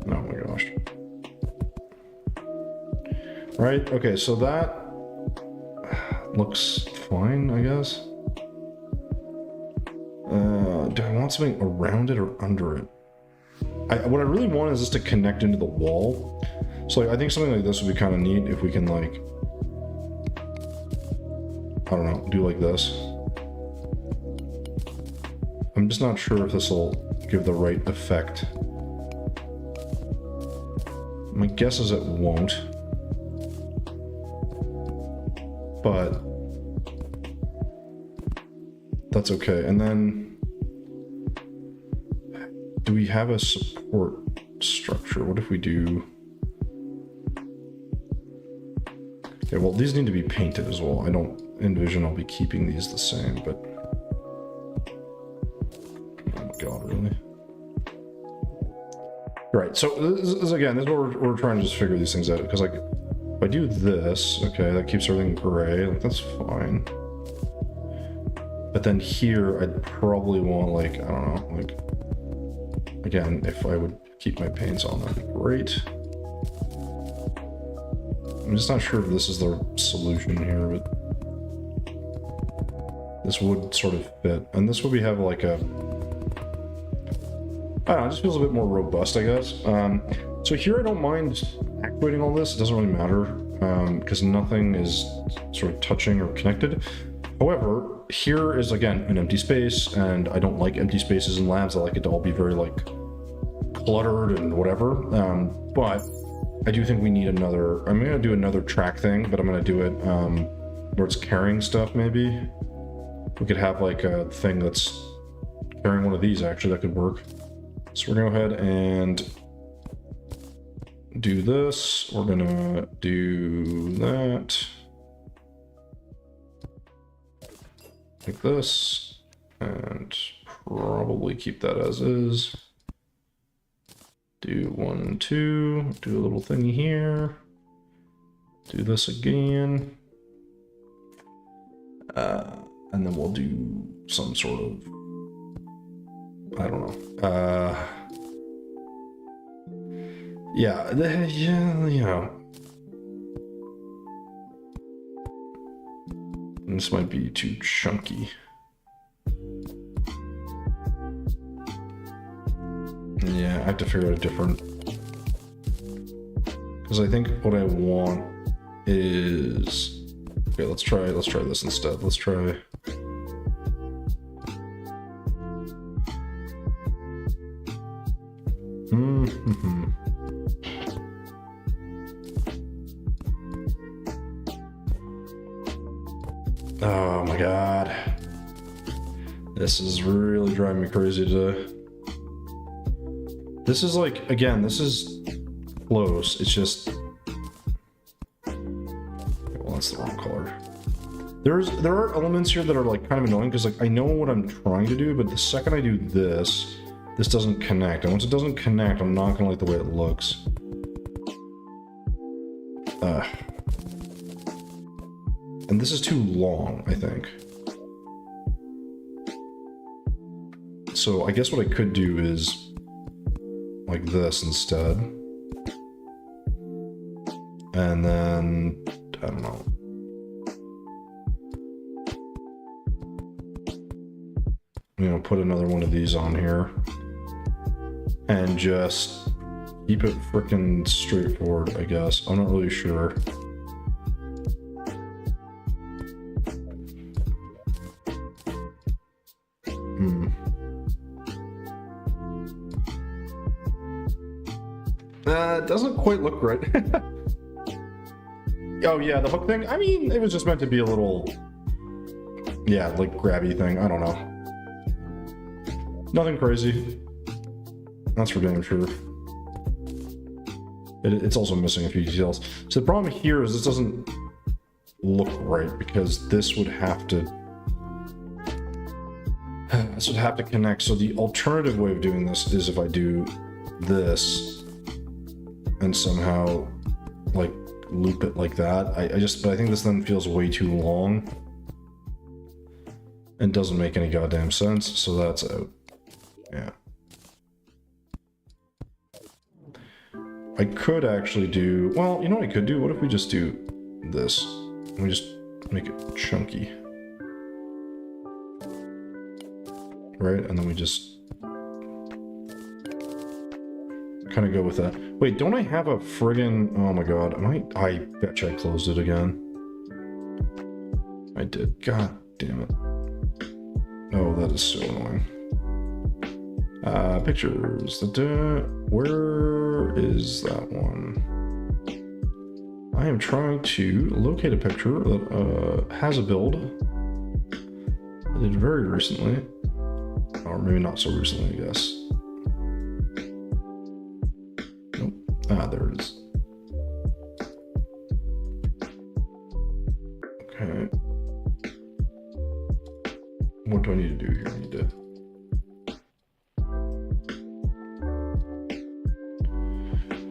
Oh my gosh. Right, okay, so that looks fine, I guess. Do I want something around it or under it? What I really want is just to connect into the wall. So like, I think something like this would be kind of neat if we can like, I don't know, do like this. I'm just not sure if this will give the right effect. My guess is it won't. But that's okay. And then, do we have a support structure? What if we do... Okay, well, these need to be painted as well. I don't envision I'll be keeping these the same, but... Oh my god, really? Right, so this is again, this is what we're trying to just figure these things out, because like, if I do this, okay, that keeps everything gray, like that's fine. But then here, I'd probably want like, I don't know, like, again, if I would keep my paints on, that'd be great. I'm just not sure if this is the solution here, but this would sort of fit. And this would be have like a, I don't know, it just feels a bit more robust, I guess. So here I don't mind activating all this. It doesn't really matter because nothing is sort of touching or connected. However, here is again an empty space, and I don't like empty spaces in labs. I like it to all be very like cluttered and whatever. But I do think we need another, I'm gonna do another track thing, but I'm gonna do it where it's carrying stuff maybe. We could have like a thing that's carrying one of these actually, that could work. So we're gonna go ahead and do this. We're gonna do that. Like this. And probably keep that as is. Do 1 and 2. Do a little thingy here. Do this again. And then we'll do some sort of, I don't know. Yeah, you know. This might be too chunky. Yeah, I have to figure out a different, because I think what I want is, okay, let's try this instead. Let's try. Oh my god. This is really driving me crazy today. This is like, again, this is close. It's just, okay, well, that's the wrong color. There are elements here that are like kind of annoying because like I know what I'm trying to do, but the second I do this, this doesn't connect. And once it doesn't connect, I'm not gonna like the way it looks. And this is too long, I think. So I guess what I could do is like this instead. And then, I don't know. You know, put another one of these on here. And just keep it freaking straightforward, I guess. I'm not really sure. It doesn't quite look right. Oh yeah, the hook thing? I mean, it was just meant to be a little, yeah, like grabby thing. I don't know. Nothing crazy. That's for damn sure. It's also missing a few details. So the problem here is this doesn't look right because this would have to connect. So the alternative way of doing this is if I do this and somehow like loop it like that. But I think this then feels way too long and doesn't make any goddamn sense. So that's out. Yeah. I could actually do, well, you know what I could do? What if we just do this? And we just make it chunky. Right? And then we just kind of go with that. Wait, don't I have a friggin', oh my god, I bet you I closed it again. I did. God damn it. Oh, that is so annoying. Pictures. Where is that one? I am trying to locate a picture that has a build. I did very recently. Or maybe not so recently, I guess. Nope. Ah, there it is. Okay. What do I need to do here? I need to...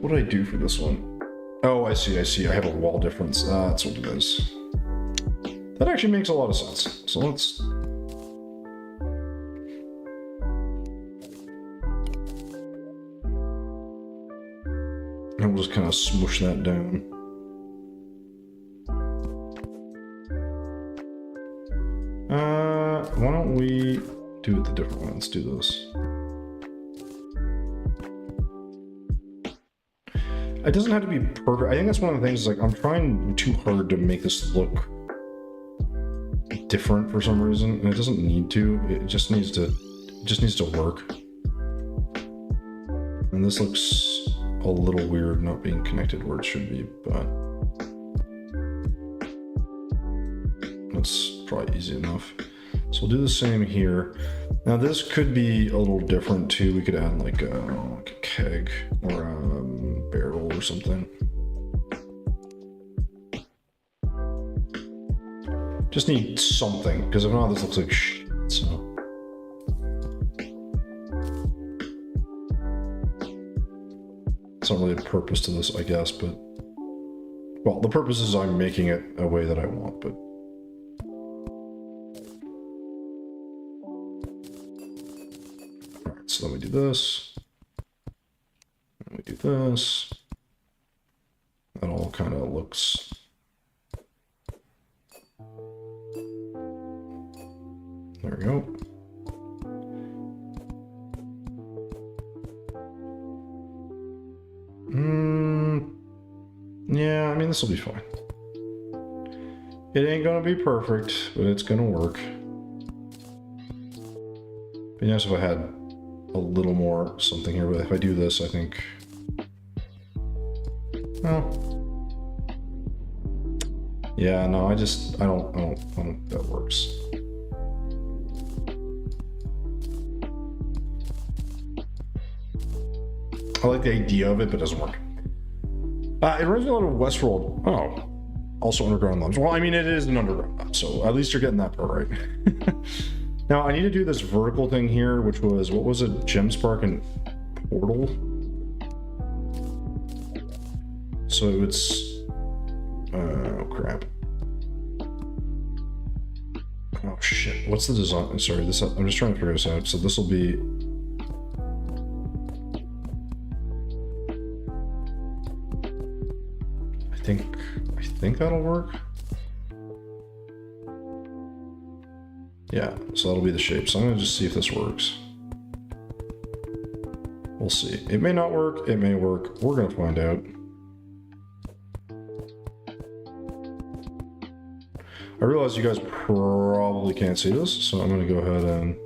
What do I do for this one? Oh, I see. I have a wall difference. That's what it is. That actually makes a lot of sense. So let's... And we'll just kind of smoosh that down. Why don't we do it the different way? Let's do this. It doesn't have to be perfect. I think that's one of the things, like, I'm trying too hard to make this look different for some reason, and it doesn't need to. It just needs to work. And this looks a little weird not being connected where it should be, but that's probably easy enough. So we'll do the same here. Now this could be a little different too. We could add like a keg or a barrel or something. Just need something, because if not, this looks like shit, so. It's not really a purpose to this, I guess, but... Well, the purpose is I'm making it a way that I want, but... Alright, so then we do this. And we do this. That all kind of looks... There we go. Yeah, I mean, this will be fine. It ain't gonna be perfect, but it's gonna work. Be nice if I had a little more something here, but if I do this, I think... Well... Yeah, no, I don't think that works. I like the idea of it, but it doesn't work. It reminds me a lot of Westworld. Oh, also underground labs. Well, I mean, it is an underground lab, so at least you're getting that part right. Now, I need to do this vertical thing here, which was, what was it? Gemspark and Portal? So it's... oh, crap. Oh, shit. What's the design? Sorry, this. I'm just trying to figure this out. So this will be... I think that'll work. Yeah, so that'll be the shape. So I'm gonna just see if this works. We'll see. It may not work, it may work. We're gonna find out. I realize you guys probably can't see this, so I'm gonna go ahead and...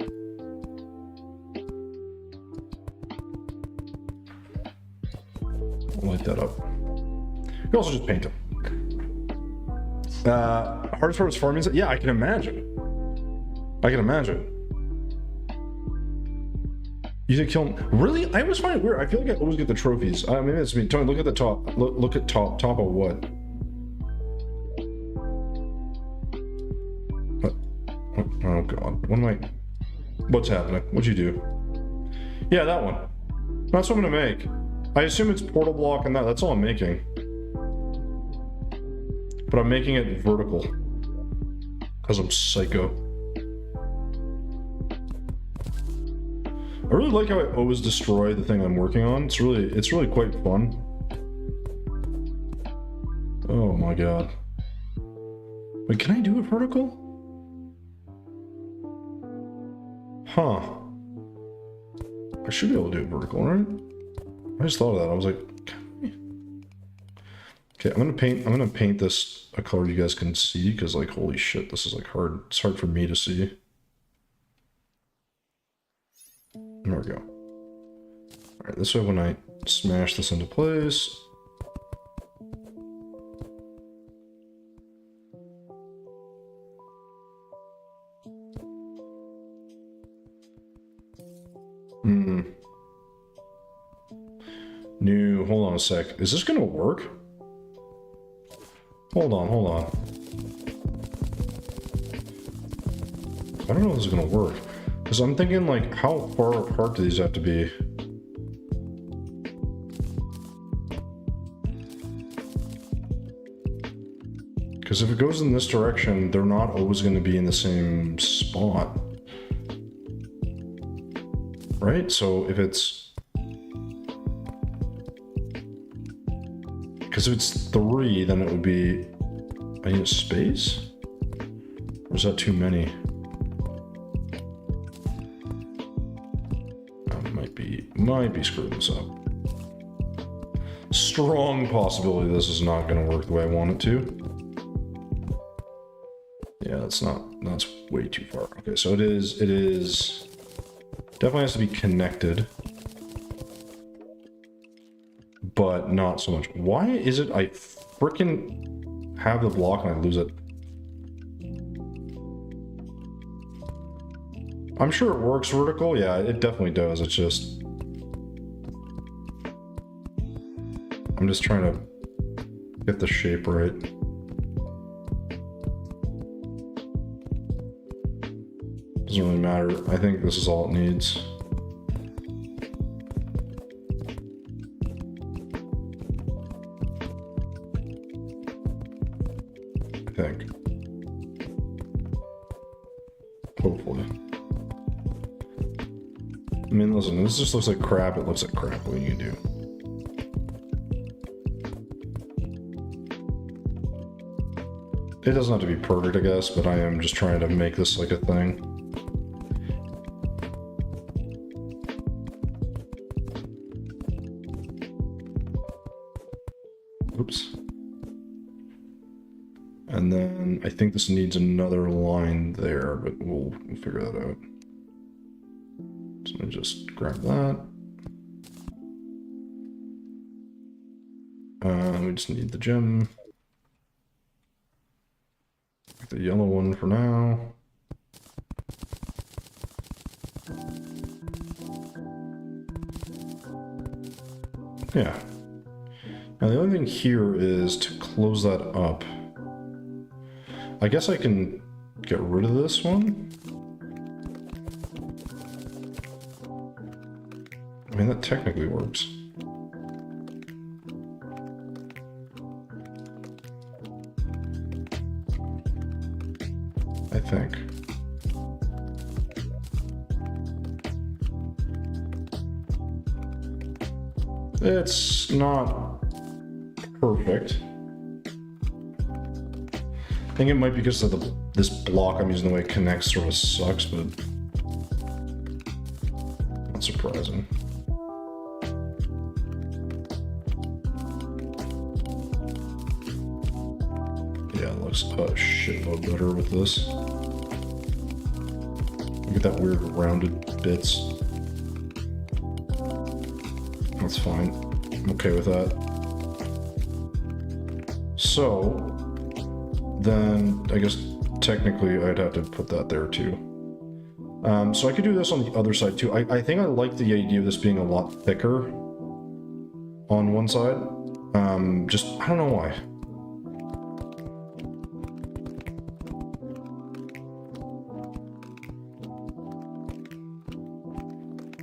light that up. You can also just paint them. Hardest part was farming. Yeah, I can imagine. I can imagine. You think kill him? Really? I always find it weird. I feel like I always get the trophies. Maybe it's me. Tony, look at the top. Look at top of what? What? Oh god. What am I? What's happening? What'd you do? Yeah, that one. That's what I'm gonna make. I assume it's portal block and that's all I'm making. But I'm making it vertical. Because I'm psycho. I really like how I always destroy the thing I'm working on. It's really quite fun. Oh my god. Wait, can I do it vertical? Huh. I should be able to do it vertical, right? I just thought of that. I was like, okay, I'm gonna paint this a color you guys can see, because like, holy shit, this is like hard. It's hard for me to see. There we go. Alright, this way when I smash this into place. New, hold on a sec. Is this gonna work? Hold on, hold on. I don't know if this is gonna work. Because I'm thinking, like, how far apart do these have to be? Because if it goes in this direction, they're not always going to be in the same spot. Right? So if it's... Because if it's 3, then it would be... I need a space? Or is that too many? Might be screwing this up. Strong possibility this is not going to work the way I want it to. Yeah, that's way too far. Okay, so it is definitely has to be connected, but not so much. Why is it I freaking have the block and I lose it? I'm sure it works vertical. Yeah, it definitely does. It's just... I'm just trying to get the shape right. Doesn't really matter. I think this is all it needs. I think. Hopefully. I mean, listen, this just looks like crap. It looks like crap. What are you gonna do? It doesn't have to be perfect, I guess, but I am just trying to make this like a thing. Oops. And then I think this needs another line there, but we'll figure that out. So let me just grab that. We just need the gem. The yellow one for now. Yeah. Now the only thing here is to close that up. I guess I can get rid of this one. I mean, that technically works. I think. It's not perfect. I think it might be because of this block I'm using, the way it connects sort of sucks, but not surprising. Yeah, it looks a shitload better with this. Look at that weird rounded bits. That's fine. I'm okay with that. So, then I guess technically I'd have to put that there too. So I could do this on the other side too. I think I like the idea of this being a lot thicker on one side. Just, I don't know why.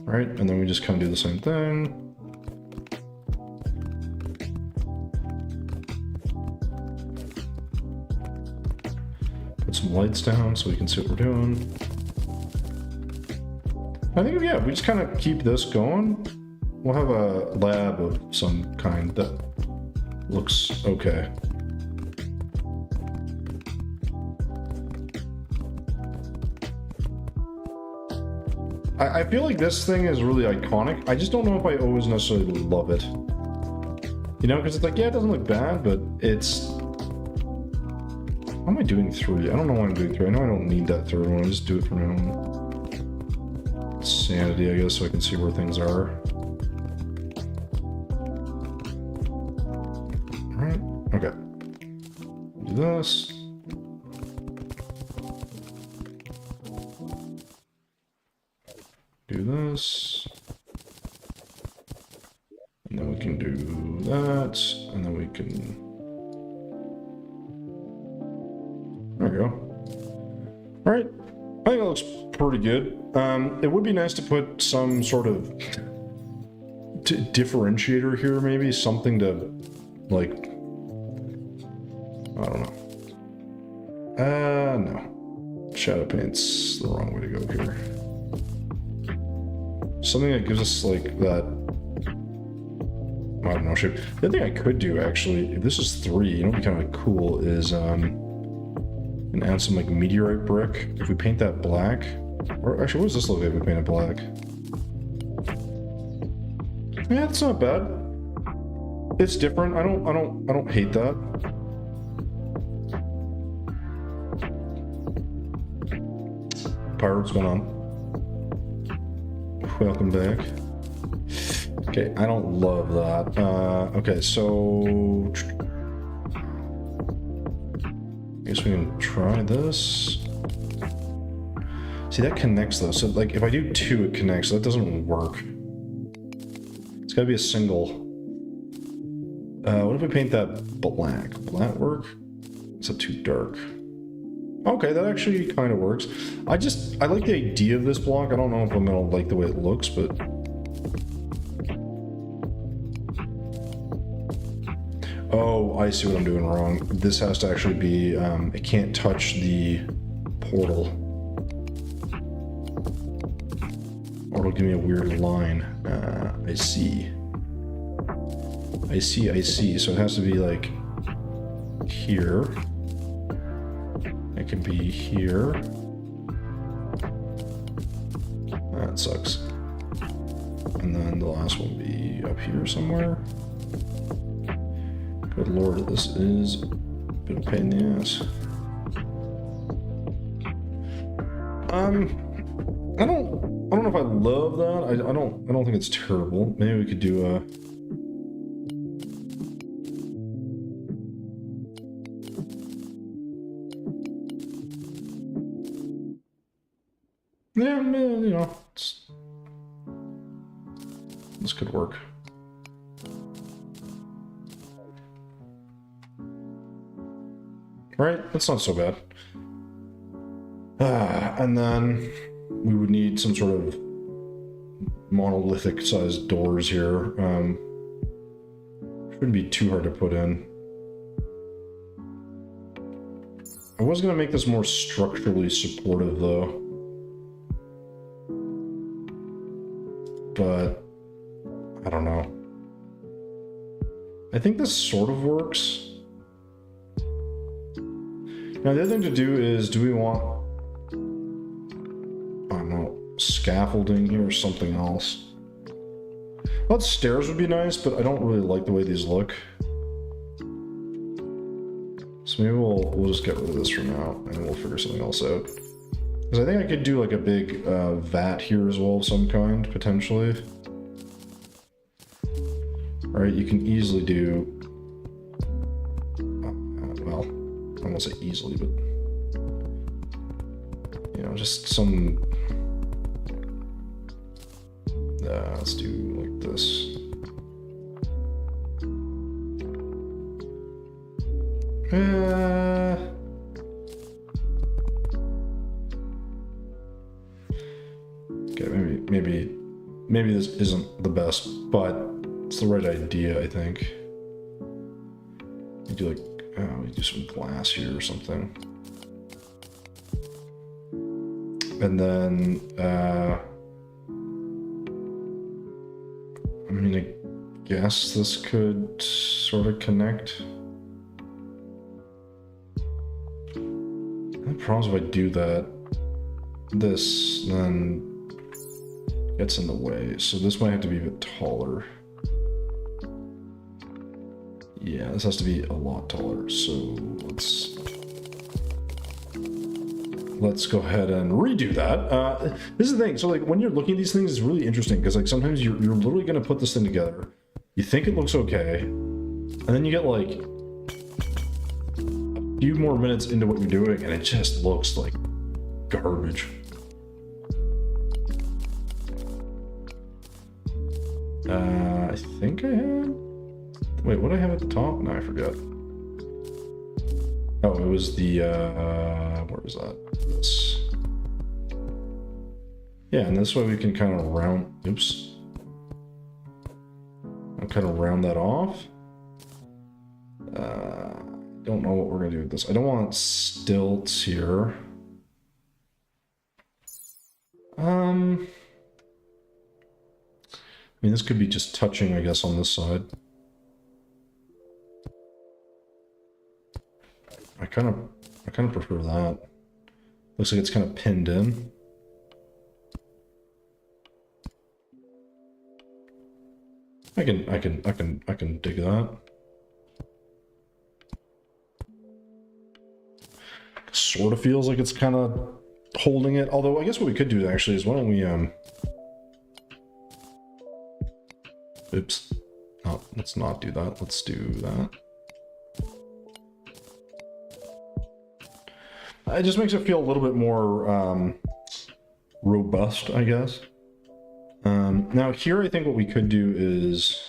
Right, and then we just kind of do the same thing. Put some lights down so we can see what we're doing. I think, yeah, we just kind of keep this going. We'll have a lab of some kind that looks okay. I feel like this thing is really iconic. I just don't know if I always necessarily love it. You know, because it's like, yeah, it doesn't look bad, but it's... Why am I doing 3? I don't know why I'm doing 3. I know I don't need that third one. I just do it for now. Sanity, I guess, so I can see where things are. Do this. Do this. And then we can do that. And then we can... There we go. Alright. I think that looks pretty good. It would be nice to put some sort of differentiator here, maybe. Something to, like... I don't know. No. Shadow paint's the wrong way to go here. Something that gives us, like, that... I don't know, shape. The other thing I could do, actually, if this is 3, you know what'd be kind of cool is, and add some, like, meteorite brick. If we paint that black... Or, actually, what does this look like if we paint it black? Yeah, it's not bad. It's different. I don't hate that. Pyro, what's going on? Welcome back. Okay, I don't love that. Okay, so... I guess we can try this. See, that connects though. So, like, if I do 2, it connects. So that doesn't work. It's gotta be a single. What if we paint that black? Will that work? Is that too dark? Okay, that actually kind of works. I like the idea of this block. I don't know if I'm gonna like the way it looks, but... Oh, I see what I'm doing wrong. This has to actually be, it can't touch the portal. Or it'll give me a weird line. I see. I see. So it has to be like here. It can be here. That sucks. And then the last one will be up here somewhere. Good lord, this is a bit of a pain in the ass. I don't know if I love that. I don't think it's terrible. Maybe we could do a... Yeah, you know, this could work. Right? That's not so bad. And then we would need some sort of monolithic sized doors here. Shouldn't be too hard to put in. I was going to make this more structurally supportive though. But I don't know. I think this sort of works. Now the other thing to do is, do we want, I don't know, scaffolding here or something else? Well, stairs would be nice, but I don't really like the way these look. So maybe we'll just get rid of this for now, and we'll figure something else out. Because I think I could do like a big vat here as well of some kind, potentially. Alright, you can easily do... well, I won't say easily, but... you know, just some... let's do like this. Okay, maybe this isn't the best, but it's the right idea, I think. We do like, we do some glass here or something. And then, I mean, I guess this could sort of connect. The problem is if I do that, this then gets in the way. So this might have to be a bit taller. Yeah, this has to be a lot taller. So let's go ahead and redo that. This is the thing. So like when you're looking at these things, it's really interesting because like sometimes you're literally going to put this thing together. You think it looks okay. And then you get like few more minutes into what you're doing and it just looks like garbage. I think I had... Wait, what did I have at the top? No, I forgot. Oh, it was the, where was that? This. Yeah, and this way we can kind of round, oops. I'll kind of round that off. Don't know what we're gonna do with this. I don't want stilts here. I mean, this could be just touching, I guess, on this side. I kind of prefer that. Looks like it's kind of pinned in. I can dig that. Sort of feels like it's kind of holding it. Although I guess what we could do actually is why don't we oops. Oh, let's not do that. Let's do that. It just makes it feel a little bit more robust, I guess. Now here, I think what we could do is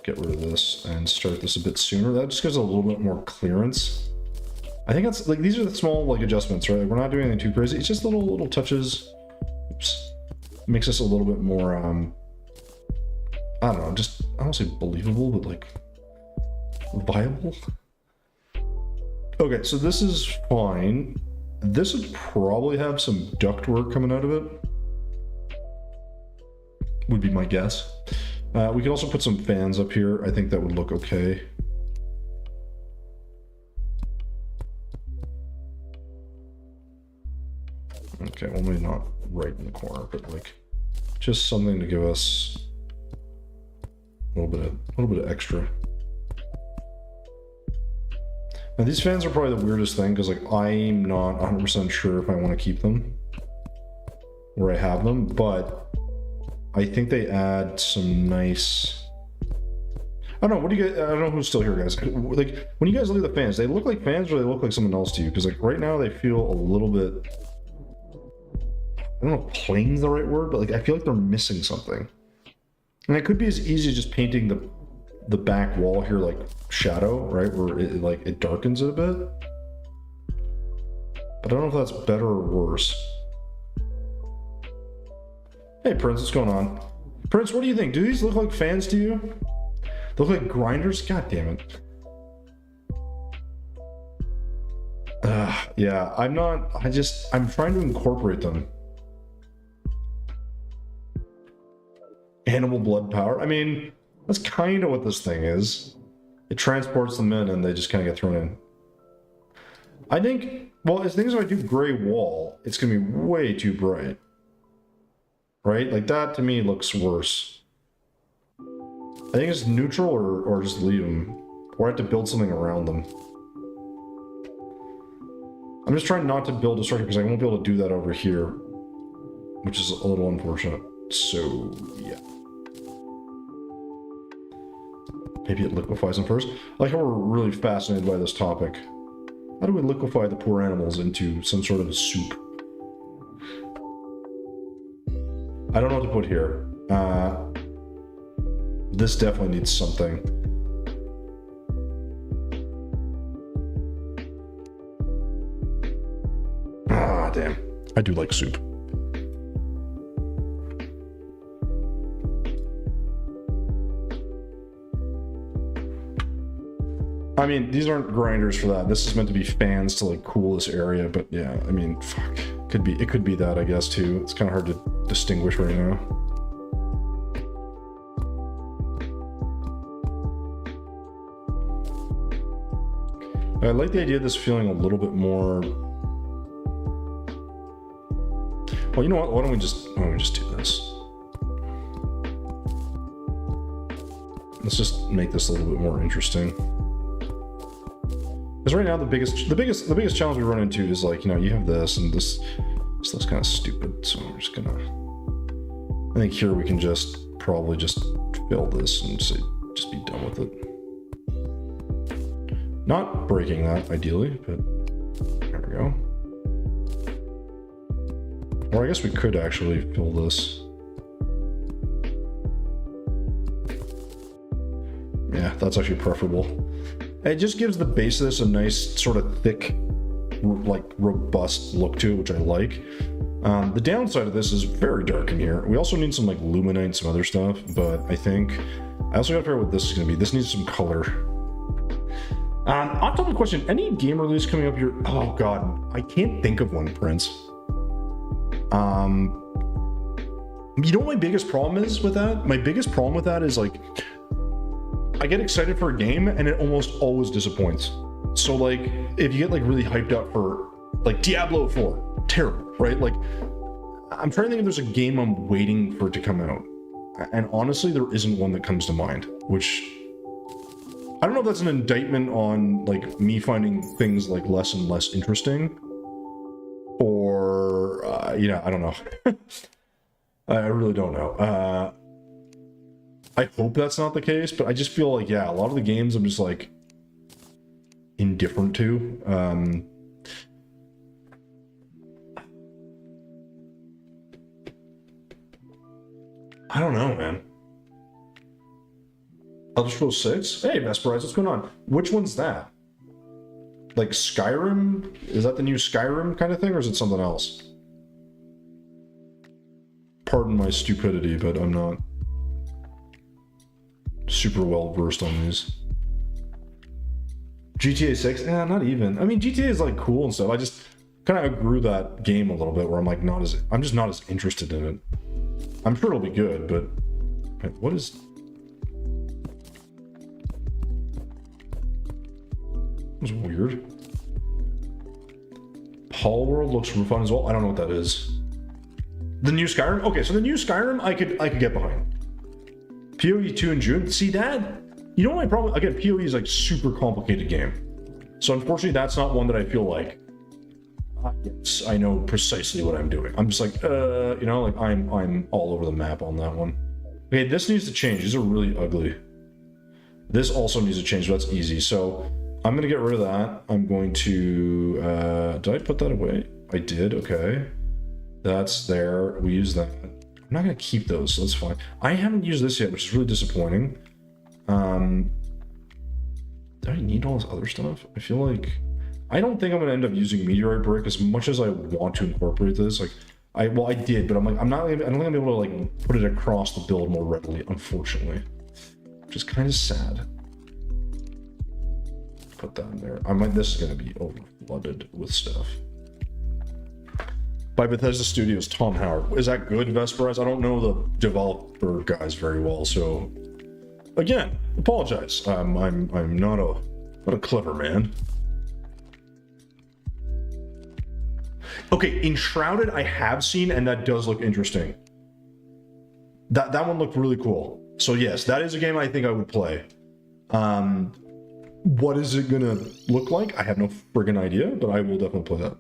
get rid of this and start this a bit sooner. That just gives a little bit more clearance. I think that's like, these are the small like adjustments, right? We're not doing anything too crazy. It's just little touches. Oops. Makes us a little bit more, I don't know, just, I don't say believable, but like viable. Okay, so this is fine. This would probably have some ductwork coming out of it. Would be my guess. We could also put some fans up here. I think that would look okay. Okay, well, maybe not right in the corner, but like just something to give us a little bit of extra. Now these fans are probably the weirdest thing because like I'm not 100% sure if I want to keep them where I have them, but I think they add some nice. I don't know. What do you guys? I don't know who's still here, guys. Like when you guys look at the fans, they look like fans or they look like something else to you? Because like right now they feel a little bit. I don't know if plain's the right word, but like I feel like they're missing something. And it could be as easy as just painting the back wall here like shadow, right, where it darkens it a bit. But I don't know if that's better or worse. Hey Prince, what's going on? Prince, what do you think? Do these look like fans to you? They look like grinders? God damn it. Yeah, I'm trying to incorporate them. Animal blood power. I mean, that's kind of what this thing is. It transports them in and they just kind of get thrown in. I think, well, as things if I do gray wall, it's going to be way too bright. Right? Like that to me looks worse. I think it's neutral or just leave them. Or I have to build something around them. I'm just trying not to build a structure because I won't be able to do that over here. Which is a little unfortunate. So, yeah. Maybe it liquefies them first. I like how we're really fascinated by this topic. How do we liquefy the poor animals into some sort of soup? I don't know what to put here. This definitely needs something. Ah, damn. I do like soup. I mean, these aren't grinders for that. This is meant to be fans to like cool this area, but yeah, I mean, fuck. It could be that, I guess, too. It's kind of hard to distinguish right now. I like the idea of this feeling a little bit more. Well, you know what? Why don't we just do this? Let's just make this a little bit more interesting. Because right now the biggest challenge we run into is like, you know, you have this and this looks kind of stupid, so I'm just gonna. I think here we can probably just fill this and just be done with it. Not breaking that, ideally, but there we go. Or I guess we could actually fill this. Yeah, that's actually preferable. It just gives the base of this a nice sort of thick, like robust look to it, which I like. The downside of this is very dark in here. We also need some like luminite, some other stuff, but I think I also gotta figure out what this is gonna be. This needs some color. Off topic question, any game release coming up here? Oh god, I can't think of one, Prince. You know what my biggest problem is with that? My biggest problem with that is like, I get excited for a game and it almost always disappoints. So like, if you get like really hyped up for like Diablo 4, terrible, right? Like, I'm trying to think if there's a game I'm waiting for it to come out. And honestly, there isn't one that comes to mind, which I don't know if that's an indictment on like me finding things like less and less interesting, or I don't know. I really don't know. I hope that's not the case, but I just feel like, yeah, a lot of the games I'm just like indifferent to. I don't know, man. Elder Scrolls 6? Hey, Vesperize, what's going on? Which one's that? Like Skyrim? Is that the new Skyrim kind of thing, or is it something else? Pardon my stupidity, but I'm not super well versed on these. GTA 6? Not even. I mean, GTA is like cool and stuff. I just kind of outgrew that game a little bit where I'm just not as interested in it. I'm sure it'll be good, but what is... That was weird. Hall World looks fun as well. I don't know what that is. The new Skyrim? Okay, so the new Skyrim I could get behind. PoE 2 in June. See that? You know what my problem? Again, PoE is like super complicated game. So unfortunately, that's not one that I feel like, yes, I know precisely what I'm doing. I'm just like, like I'm all over the map on that one. Okay, this needs to change. These are really ugly. This also needs to change, but that's easy. So I'm gonna get rid of that. I'm going to, did I put that away? I did, okay. That's there, we use that. I'm not gonna keep those, so that's fine. I haven't used this yet, which is really disappointing. Do I need all this other stuff? I feel like, I don't think I'm gonna end up using Meteorite Brick as much as I want to incorporate this. Like, I did, but I'm like, I don't think I'm able to like put it across the build more readily, unfortunately. Which is kind of sad. Put that in there. This is gonna be over-flooded with stuff. By Bethesda Studios, Tom Howard. Is that good, Vesperize? I don't know the developer guys very well, so again, apologize. I'm not a clever man. Okay, Enshrouded I have seen, and that does look interesting. That one looked really cool. So yes, that is a game I think I would play. What is it gonna look like? I have no friggin' idea, but I will definitely play that.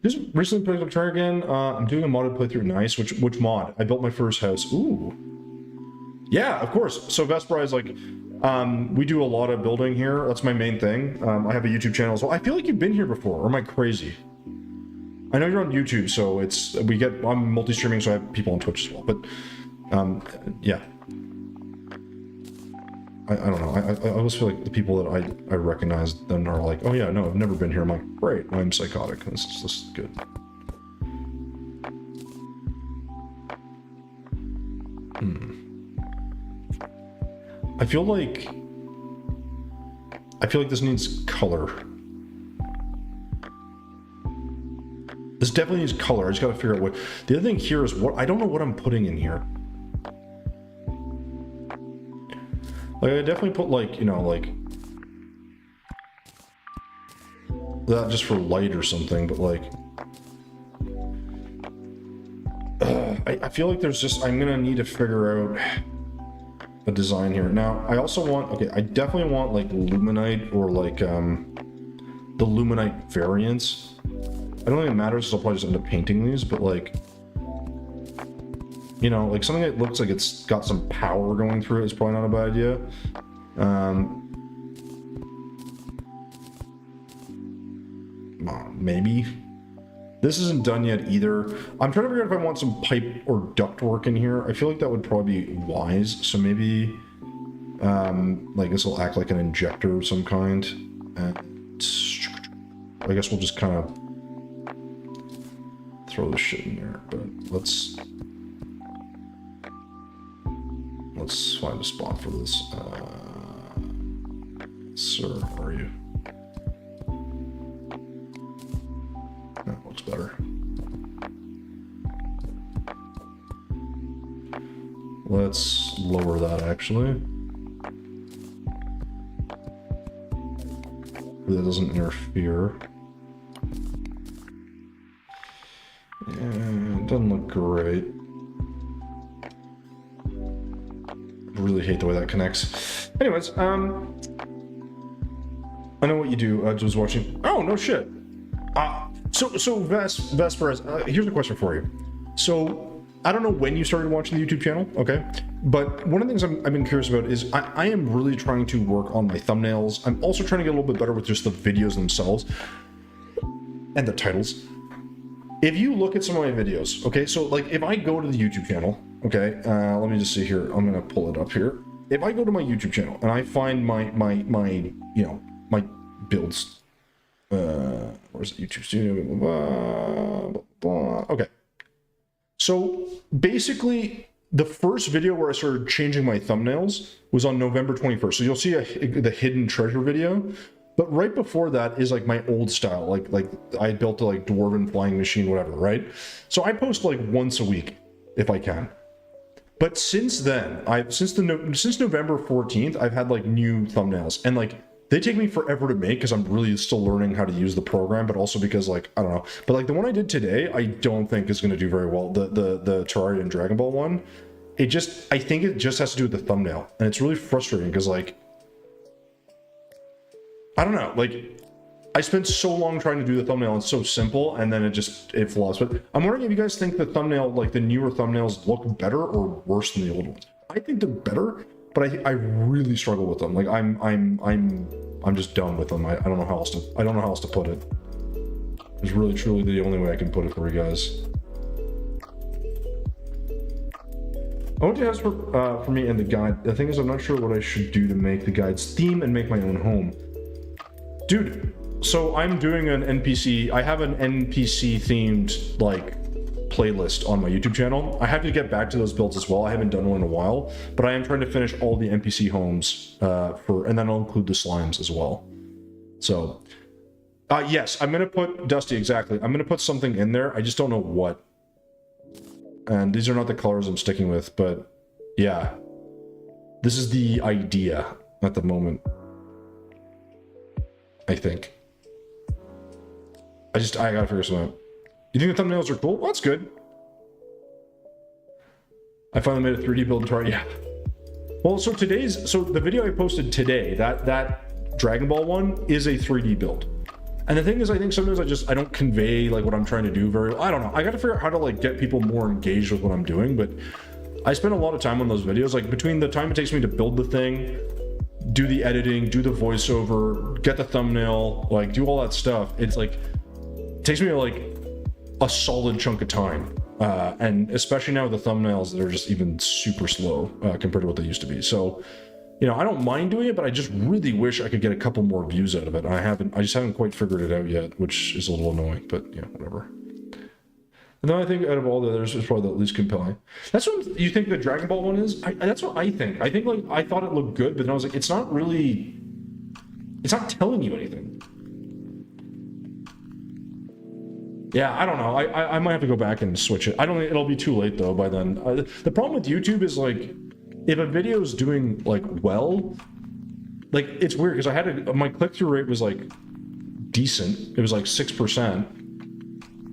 Just recently played up Try again. I'm doing a modded playthrough. Nice. Which mod? I built my first house. Ooh. Yeah, of course. So Vesperize, like, we do a lot of building here. That's my main thing. I have a YouTube channel as well. I feel like you've been here before, or am I crazy? I know you're on YouTube, so I'm multi-streaming, so I have people on Twitch as well. But yeah. I don't know. I always feel like the people that I recognize then are like, oh yeah, no, I've never been here. I'm like, great, I'm psychotic. This is good. I feel like this needs color. This definitely needs color. I just gotta figure out what. The other thing here is I don't know what I'm putting in here. Like, I definitely put like, like that just for light or something, but like, I feel like there's just, I'm gonna need to figure out a design here. Now, I also want, okay, I definitely want like Luminite or like the Luminite variants. I don't think it matters, so I'll probably just end up painting these, but like, like something that looks like it's got some power going through it is probably not a bad idea. maybe. This isn't done yet either. I'm trying to figure out if I want some pipe or duct work in here. I feel like that would probably be wise. So maybe, like this will act like an injector of some kind. And I guess we'll just kind of throw this shit in there. But let's find a spot for this. Sir, where are you? That looks better. Let's lower that actually. That doesn't interfere. Yeah, it doesn't look great. I really hate the way that connects. Anyways, I know what you do. I was watching. Oh no shit. So Vespers, here's a question for you. So I don't know when you started watching the YouTube channel, okay? But one of the things I've been curious about is I am really trying to work on my thumbnails. I'm also trying to get a little bit better with just the videos themselves and the titles. If you look at some of my videos, okay, so like if I go to the YouTube channel, okay, let me just see here. I'm gonna pull it up here. If I go to my YouTube channel and I find my you know, my builds, where's the YouTube studio? Blah, blah, blah. Okay. So basically, the first video where I started changing my thumbnails was on November 21st. So you'll see the hidden treasure video. But right before that is like my old style, like I built a like dwarven flying machine, whatever, right? So I post like once a week if I can. But since then, since November 14th, I've had like new thumbnails, and like they take me forever to make because I'm really still learning how to use the program, but also because like I don't know. But like the one I did today, I don't think is going to do very well. The Terraria and Dragon Ball one, I think it just has to do with the thumbnail, and it's really frustrating because like I don't know, like I spent so long trying to do the thumbnail, and it's so simple, and then it flops. But I'm wondering if you guys think the thumbnail, like the newer thumbnails, look better or worse than the old ones. I think they're better, but I really struggle with them. Like I'm just done with them. I don't know how else to put it. It's really truly the only way I can put it for you guys. I want to ask for me and the guide. The thing is, I'm not sure what I should do to make the guide's theme and make my own home. Dude, so I'm doing an NPC. I have an NPC themed like playlist on my YouTube channel. I have to get back to those builds as well. I haven't done one in a while, but I am trying to finish all the NPC homes and then I'll include the slimes as well. So, yes, I'm gonna put Dusty exactly. I'm gonna put something in there. I just don't know what. And these are not the colors I'm sticking with, but yeah, this is the idea at the moment. I think. I gotta figure something out. You think the thumbnails are cool? Well, that's good. I finally made a 3D build in Terraria. Yeah. Well, so the video I posted today, that Dragon Ball one is a 3D build. And the thing is, I think sometimes I don't convey like what I'm trying to do very well. I don't know. I gotta figure out how to like get people more engaged with what I'm doing, but I spend a lot of time on those videos. Like between the time it takes me to build the thing, do the editing, do the voiceover, get the thumbnail, like do all that stuff. It's like, it takes me like a solid chunk of time. And especially now with the thumbnails, they're just even super slow compared to what they used to be. So, you know, I don't mind doing it, but I just really wish I could get a couple more views out of it. I just haven't quite figured it out yet, which is a little annoying, but yeah, whatever. And then I think out of all the others, it's probably the least compelling. That's what you think the Dragon Ball one is? That's what I think. I think like I thought it looked good, but then I was like, it's not telling you anything. Yeah, I don't know. I might have to go back and switch it. I don't think it'll be too late though by then. The problem with YouTube is like, if a video is doing like well, like it's weird because my click-through rate was like decent. It was like 6%.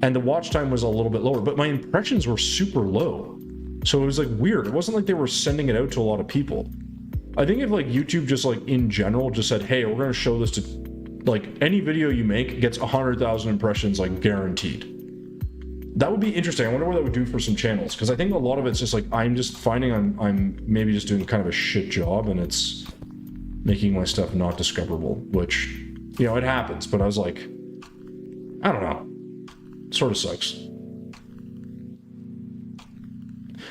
And the watch time was a little bit lower, but my impressions were super low. So it was like weird. It wasn't like they were sending it out to a lot of people. I think if like YouTube just like in general just said, hey, we're gonna show this to like any video you make gets 100,000 impressions like guaranteed. That would be interesting. I wonder what that would do for some channels. Because I think a lot of it's just like, I'm just finding I'm maybe just doing kind of a shit job and it's making my stuff not discoverable, which, you know, it happens. But I was like, I don't know. Sort of sucks.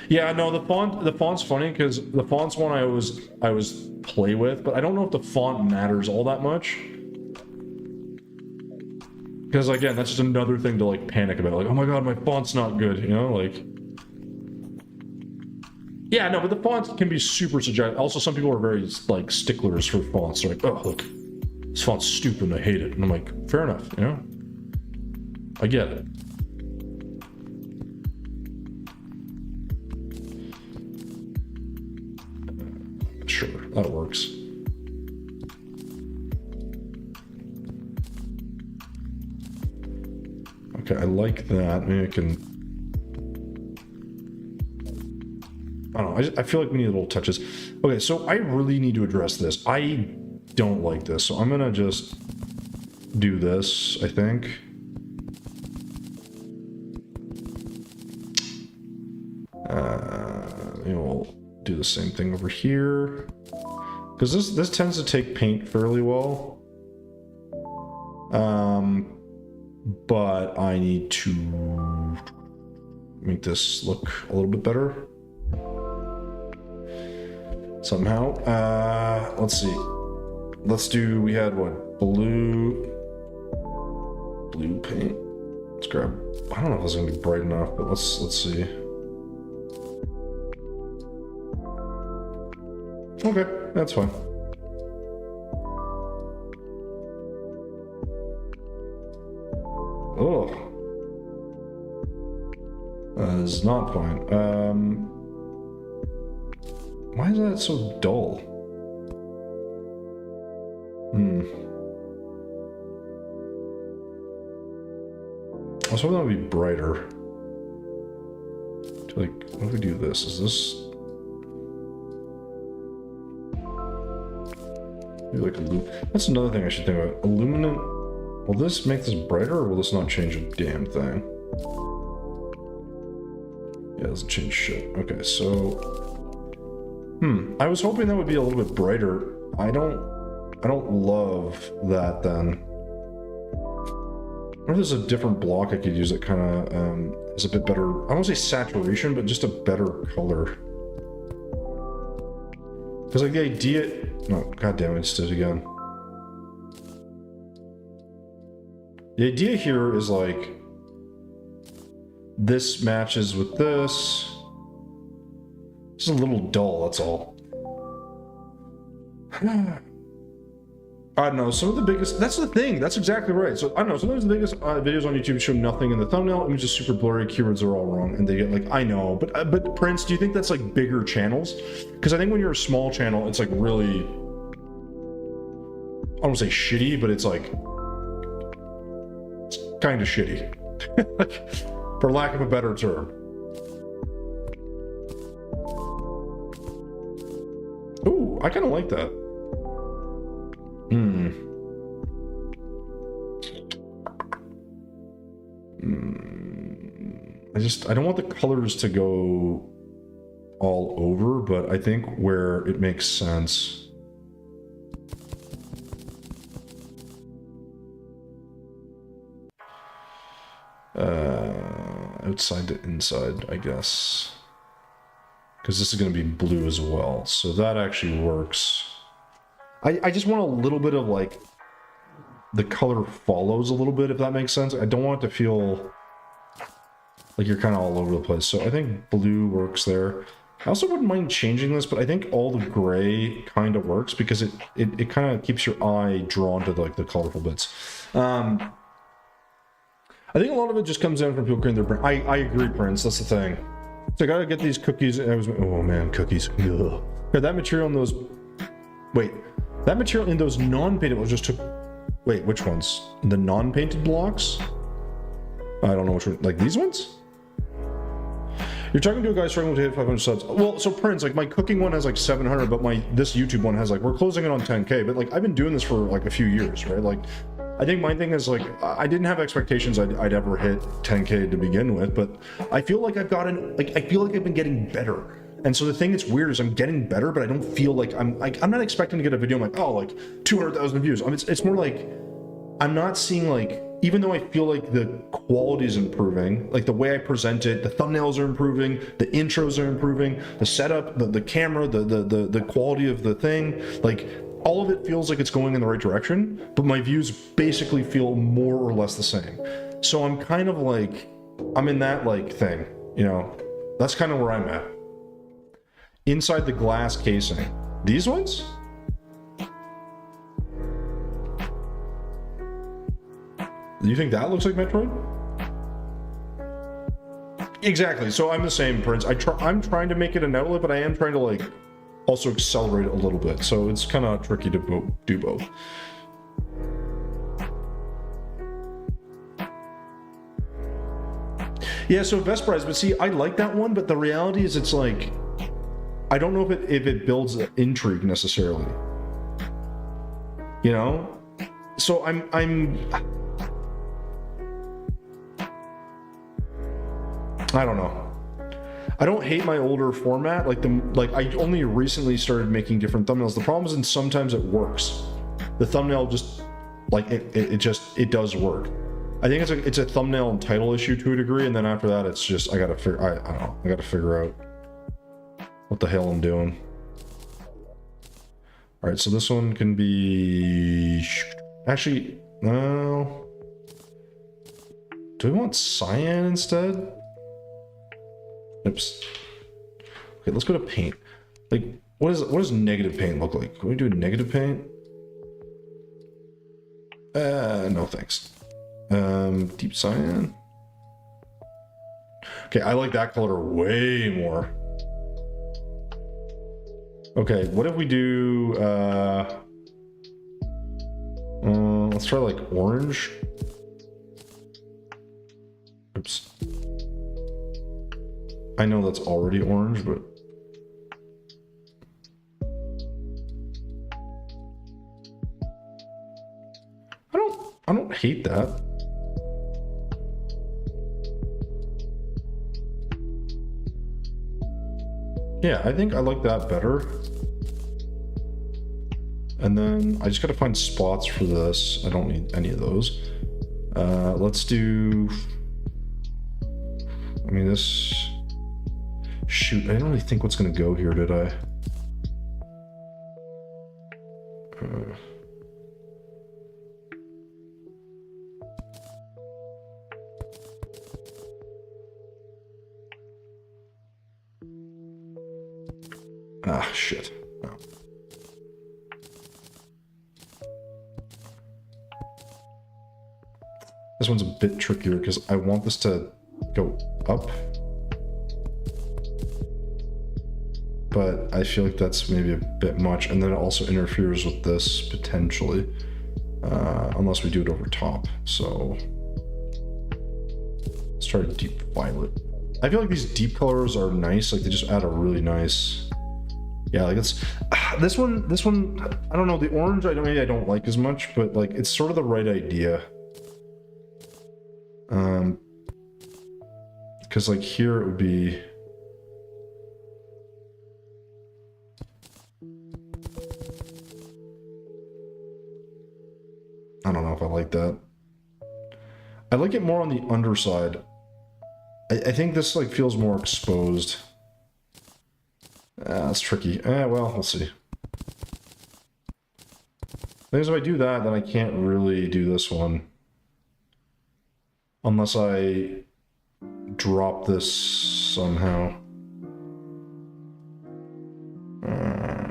Yeah, no, the font's funny because the font's one I always play with, but I don't know if the font matters all that much. Because again, that's just another thing to like panic about. Like, oh my god, my font's not good, you know, like. Yeah, no, but the fonts can be super subjective. Also, some people are very like sticklers for fonts. They're like, oh look, this font's stupid and I hate it. And I'm like, fair enough, you know? I get it. Sure, that works. Okay, I like that. Maybe I can... I don't know, I feel like we need little touches. Okay, so I really need to address this. I don't like this, so I'm gonna just do this, I think. We'll do the same thing over here. Because this tends to take paint fairly well. But I need to make this look a little bit better. Somehow. Let's see. Let's do, we had what? Blue paint. Let's grab, I don't know if it's gonna be bright enough, but let's see. Okay, that's fine. Oh. That is not fine. Why is that so dull? I was hoping that would be brighter. Like, what if we do this? Is this... Maybe like a loop. That's another thing I should think about. Illuminant. Will this make this brighter or will this not change a damn thing? Yeah, it doesn't change shit. Okay, so... I was hoping that would be a little bit brighter. I don't love that then. I wonder if there's a different block I could use that kind of is a bit better. I won't say saturation, but just a better color. Because like the idea... No, goddamn it, I just did it again. The idea here is like... This matches with this. It's a little dull, that's all. I don't know, some of the biggest... That's the thing, that's exactly right. So, I don't know, sometimes the biggest videos on YouTube show nothing in the thumbnail, images super blurry, keywords are all wrong, and they get like, I know, but Prince, do you think that's like bigger channels? Because I think when you're a small channel, it's like really... I don't want to say shitty, but it's like... It's kind of shitty. For lack of a better term. Ooh, I kind of like that. I don't want the colors to go all over, but I think where it makes sense. Outside to inside, I guess. Because this is going to be blue as well, so that actually works. I just want a little bit of like the color follows a little bit, if that makes sense. I don't want it to feel like you're kind of all over the place, so I think blue works there. I also wouldn't mind changing this, but I think all the gray kind of works because it kind of keeps your eye drawn to like the colorful bits. I think a lot of it just comes down from people creating their brand. I agree, Prince, that's the thing. So I gotta get these cookies. Oh man, cookies. Ugh. Yeah, that material in those... Wait. That material in those non-painted ones just took... Wait, which ones? The non-painted blocks? I don't know which one. Like these ones? You're talking to a guy struggling to hit 500 subs. Well, so Prince, like my cooking one has like 700, but this YouTube one has like... We're closing it on 10K, but like I've been doing this for like a few years, right? Like... I think my thing is like, I didn't have expectations I'd ever hit 10K to begin with, but I feel like I've gotten, like, I feel like I've been getting better. And so the thing that's weird is I'm getting better, but I don't feel like I'm not expecting to get a video. I'm like, oh, like 200,000 views. It's more like, I'm not seeing like even though I feel like the quality is improving, like the way I present it, the thumbnails are improving, the intros are improving, the setup, the camera, the quality of the thing, like all of it feels like it's going in the right direction, but my views basically feel more or less the same. So I'm kind of like, I'm in that like thing, you know, that's kind of where I'm at. Inside the glass casing, these ones? Do you think that looks like Metroid? Exactly. So I'm the same, Prince. I'm trying to make it an outlet, but I am trying to like also accelerate it a little bit. So it's kind of tricky to do both. Yeah. So Vesprise, but see, I like that one, but the reality is, it's like I don't know if it builds intrigue necessarily. You know. So I'm. I don't know. I don't hate my older format. Like I only recently started making different thumbnails. The problem is, and sometimes it works. The thumbnail just like it does work. I think it's a thumbnail and title issue to a degree, and then after that, it's just I gotta figure. I don't know. I gotta figure out what the hell I'm doing. All right, so this one can be actually no. Do we want cyan instead? Oops. Okay, let's go to paint. Like, what does negative paint look like? Can we do negative paint? No thanks. Deep cyan. Okay, I like that color way more. Okay, what if we do let's try like orange. Oops. I know that's already orange, but I don't hate that. Yeah, I think I like that better. And then I just gotta find spots for this. I don't need any of those. Let's do, I mean, this, shoot, I didn't really think what's gonna go here, did I? Ah, shit. No. This one's a bit trickier because I want this to go up. But I feel like that's maybe a bit much, and then it also interferes with this potentially. Unless we do it over top. So let's try deep violet. I feel like these deep colors are nice, like they just add a really nice, yeah, like it's this one, I don't know, the orange maybe I don't like as much, but like it's sort of the right idea. Because like here it would be, I don't know if I like that. I like it more on the underside. I think this like feels more exposed. That's tricky. Well, we'll see. Because if I do that, then I can't really do this one. Unless I drop this somehow.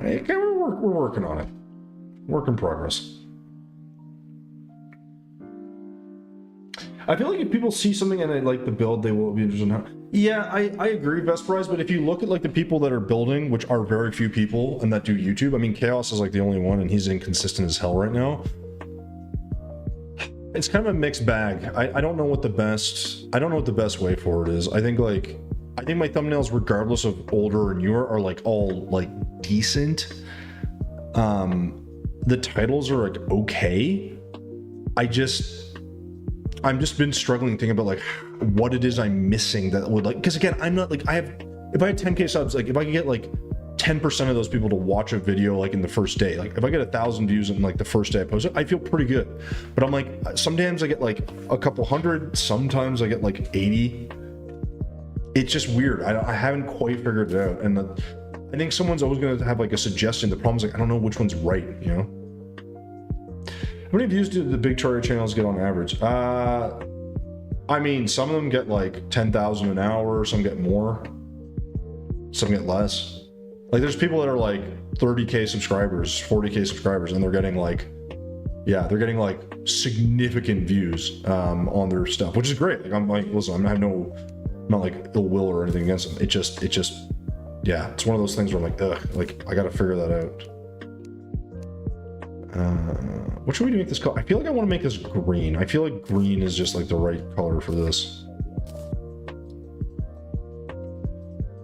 Okay, we're working on it. Work in progress. I feel like if people see something and they like the build, they will be interested in how. Yeah, I agree, Vesprise, but if you look at like the people that are building, which are very few people and that do YouTube, I mean, Chaos is like the only one and he's inconsistent as hell right now. It's kind of a mixed bag. I don't know what the best way forward is. I think my thumbnails, regardless of older or newer, are like all like decent. The titles are like okay. I'm just been struggling thinking about like what it is I'm missing that would like, because again, I'm not like, if I had 10k subs, like if I could get like 10% of those people to watch a video like in the first day. Like if I get 1,000 views in like the first day I post it, I feel pretty good. But I'm like, sometimes I get like a couple hundred, sometimes I get like 80. It's just weird. I haven't quite figured it out. And I think someone's always going to have like a suggestion. The problem is like, I don't know which one's right, you know? How many views do the big Terraria channels get on average? I mean, some of them get like 10,000 an hour, some get more, some get less. Like there's people that are like 30K subscribers, 40K subscribers, and they're getting like, yeah, they're getting like significant views on their stuff, which is great. Like I'm like, listen, I'm not like ill will or anything against them. It just, yeah, it's one of those things where I'm like, ugh, like I gotta figure that out. What should we do with this color? I feel like I want to make this green. I feel like green is just like the right color for this.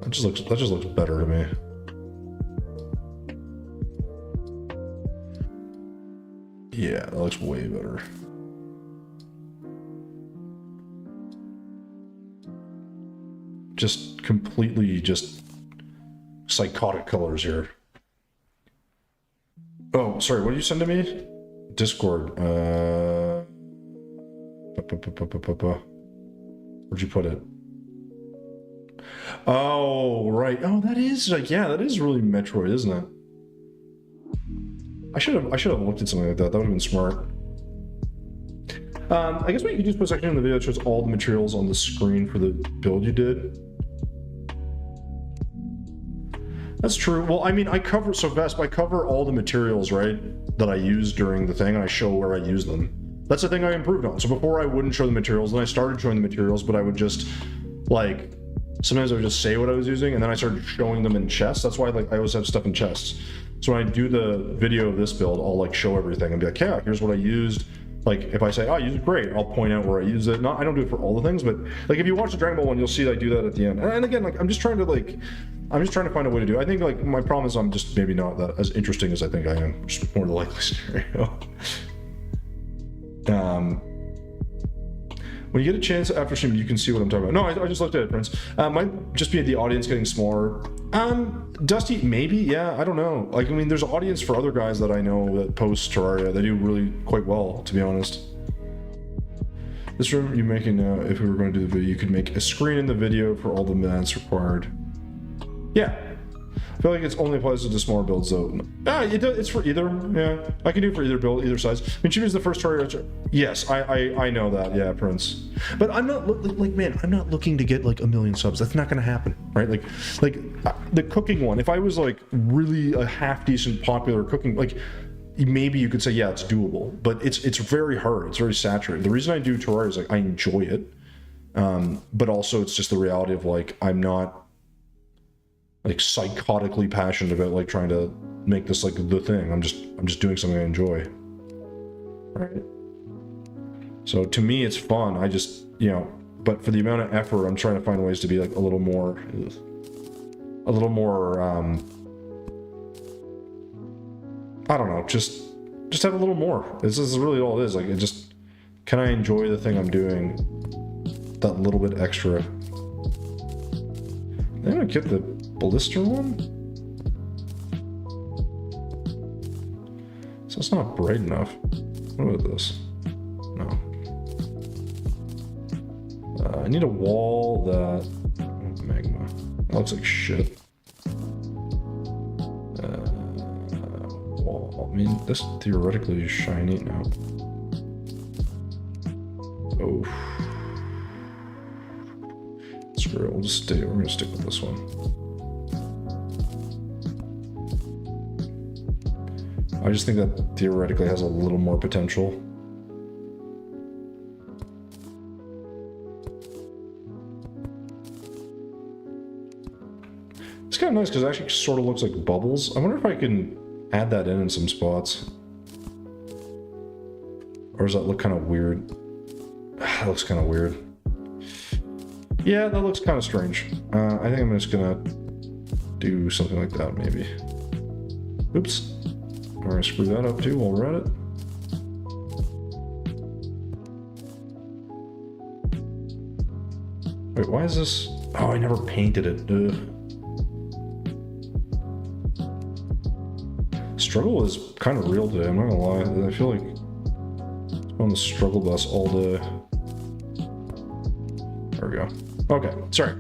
That just looks better to me. Yeah, that looks way better. Just completely just psychotic colors here. Oh, sorry, what did you send to me? Discord. Where'd you put it? Oh, right. Oh, that is like, yeah, that is really Metroid, isn't it? I should have looked at something like that. That would have been smart. I guess what you could just put a section in the video that shows all the materials on the screen for the build you did. That's true. Well, I mean, I cover all the materials, right, that I used during the thing, and I show where I use them. That's the thing I improved on. So before I wouldn't show the materials, then I started showing the materials, but I would just, like, sometimes I would just say what I was using, and then I started showing them in chests. That's why, like, I always have stuff in chests. So when I do the video of this build, I'll, like, show everything and be like, yeah, here's what I used. Like, if I say, oh, I use it great, I'll point out where I use it. I don't do it for all the things, but, like, if you watch the Dragon Ball one, you'll see that I do that at the end. And again, like, I'm just trying to find a way to do it. I think, like, my problem is I'm just maybe not that as interesting as I think I am, which is more the likely scenario. When you get a chance after stream, you can see what I'm talking about. No, I just looked at it, Prince. Might just be the audience getting smaller. Dusty, maybe, yeah, I don't know. Like, I mean, there's an audience for other guys that I know that post Terraria. They do really quite well, to be honest. This room you're making now, if we were going to do the video, you could make a screen in the video for all the mats required. Yeah. I feel like it only applies to the smaller builds, though. It's for either. Yeah, I can do it for either build, either size. I mean, Chibi's the first Terraria. Yes, I know that. Yeah, Prince. But I'm not like, man, I'm not looking to get like 1 million subs. That's not gonna happen, right? Like the cooking one. If I was like really a half decent popular cooking, like maybe you could say, yeah, it's doable. But it's very hard. It's very saturated. The reason I do Terraria is like I enjoy it, but also it's just the reality of like I'm not like psychotically passionate about like trying to make this like the thing. I'm just doing something I enjoy. Right. So to me it's fun. I just, you know, but for the amount of effort, I'm trying to find ways to be like a little more I don't know, just have a little more. This is really all it is. Like it just, can I enjoy the thing I'm doing that little bit extra? I'm gonna get the blister one, so it's not bright enough. What about this? No. I need a wall that magma. That looks like shit. Wall. I mean, this theoretically is shiny now. Oh. Screw it. We'll just stay. We're gonna stick with this one. I just think that theoretically has a little more potential. It's kind of nice because it actually sort of looks like bubbles. I wonder if I can add that in some spots. Or does that look kind of weird? That looks kind of weird. Yeah, that looks kind of strange. I think I'm just gonna do something like that, maybe. Oops. We're gonna screw that up too while we're at it. Wait, why is this? Oh, I never painted it. Ugh. struggle is kind of real today. I'm not gonna lie. I feel like I'm on the struggle bus all day. There we go. Okay, sorry.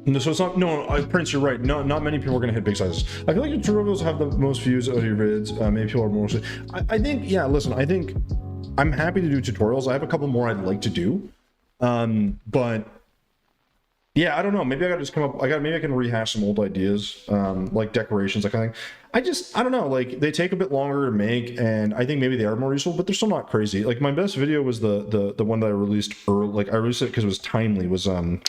No, so it's not. No, Prince, you're right. Not many people are gonna hit big sizes. I feel like your tutorials have the most views out of your vids. Maybe people are mostly. I think. Yeah. Listen. I think I'm happy to do tutorials. I have a couple more I'd like to do. But yeah, I don't know. Maybe I gotta just come up. Maybe I can rehash some old ideas, like decorations, that kind of thing. I don't know. Like they take a bit longer to make, and I think maybe they are more useful, but they're still not crazy. Like my best video was the one that I released early. Like I released it because it was timely. Was a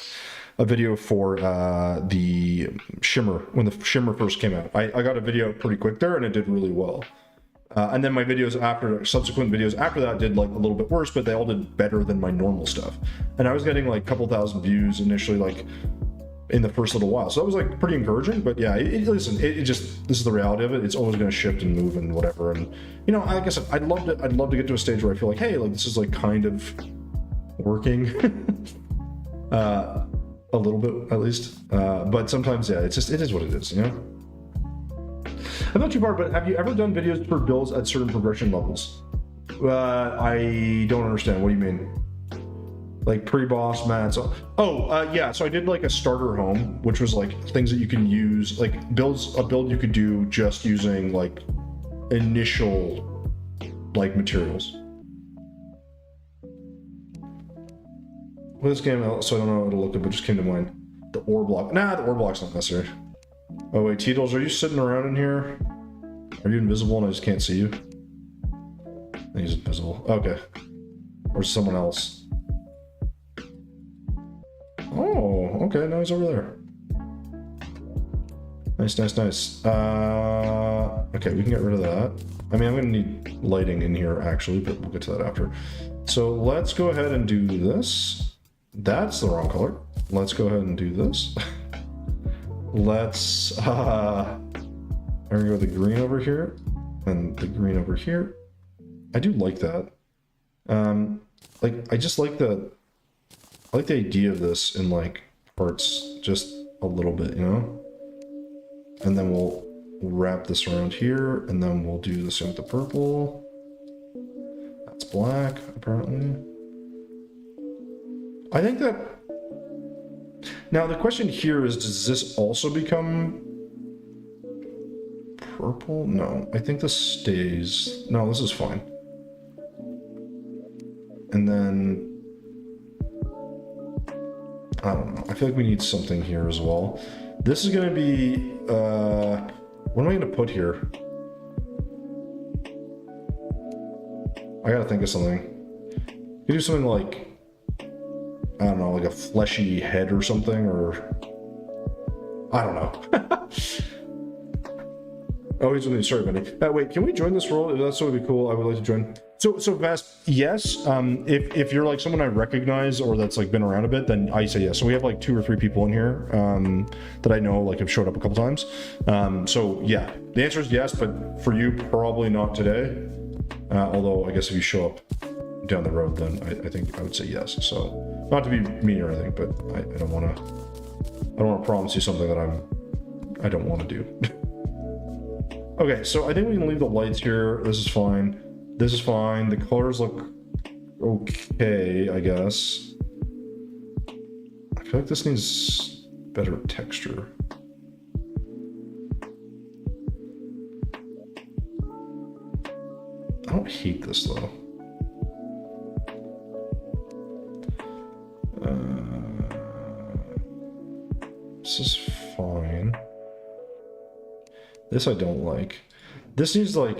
video for the shimmer when the shimmer first came out. I got a video pretty quick there, and it did really well. And then my videos subsequent videos after that did like a little bit worse, but they all did better than my normal stuff. And I was getting like a couple thousand views initially, like in the first little while. So that was like pretty encouraging. But yeah, listen, this is the reality of it. It's always going to shift and move and whatever. And you know, like I said, I'd love to get to a stage where I feel like, hey, like this is like kind of working. A little bit at least. But sometimes, yeah, it is what it is, you know? I'm not too far, but have you ever done videos for builds at certain progression levels? I don't understand. What do you mean? Like pre-boss mats? Yeah. So I did like a starter home, which was like things that you can use, like a build you could do just using like initial like materials. With this game, so I don't know how to look up, but just came to mind. The ore block. Nah, the ore block's not necessary. Oh wait, Teetles, are you sitting around in here? Are you invisible and I just can't see you? I think he's invisible. Okay. Or someone else. Oh, okay, now he's over there. Nice. Okay, we can get rid of that. I mean, I'm gonna need lighting in here actually, but we'll get to that after. So let's go ahead and do this. That's the wrong color. Let's go ahead and do this. Let's I'm gonna go with the green over here and the green over here. I do like that. Like I just like the idea of this in like parts just a little bit, you know? And then we'll wrap this around here, and then we'll do the same with the purple. That's black, apparently. I think that... Now, the question here is, does this also become purple? No, I think this stays... No, this is fine. And then... I don't know. I feel like we need something here as well. This is going to be... what am I going to put here? I gotta think of something. You do something like... I don't know, like a fleshy head or something, or... I don't know. Oh, he's with me. Sorry, buddy. Wait, can we join this role? If that's what would be cool, I would like to join. So Vast, yes. If you're like someone I recognize or that's like been around a bit, then I say yes. So we have like 2 or 3 people in here that I know like have showed up a couple times. So yeah, the answer is yes, but for you, probably not today. Although I guess if you show up down the road, then I think I would say yes. So not to be mean or anything, but I don't want to promise you something that I don't want to do. Okay, so I think we can leave the lights here. This is fine. This is fine. The colors look okay, I guess. I feel like this needs better texture. I don't hate this though. This is fine. This I don't like. This needs to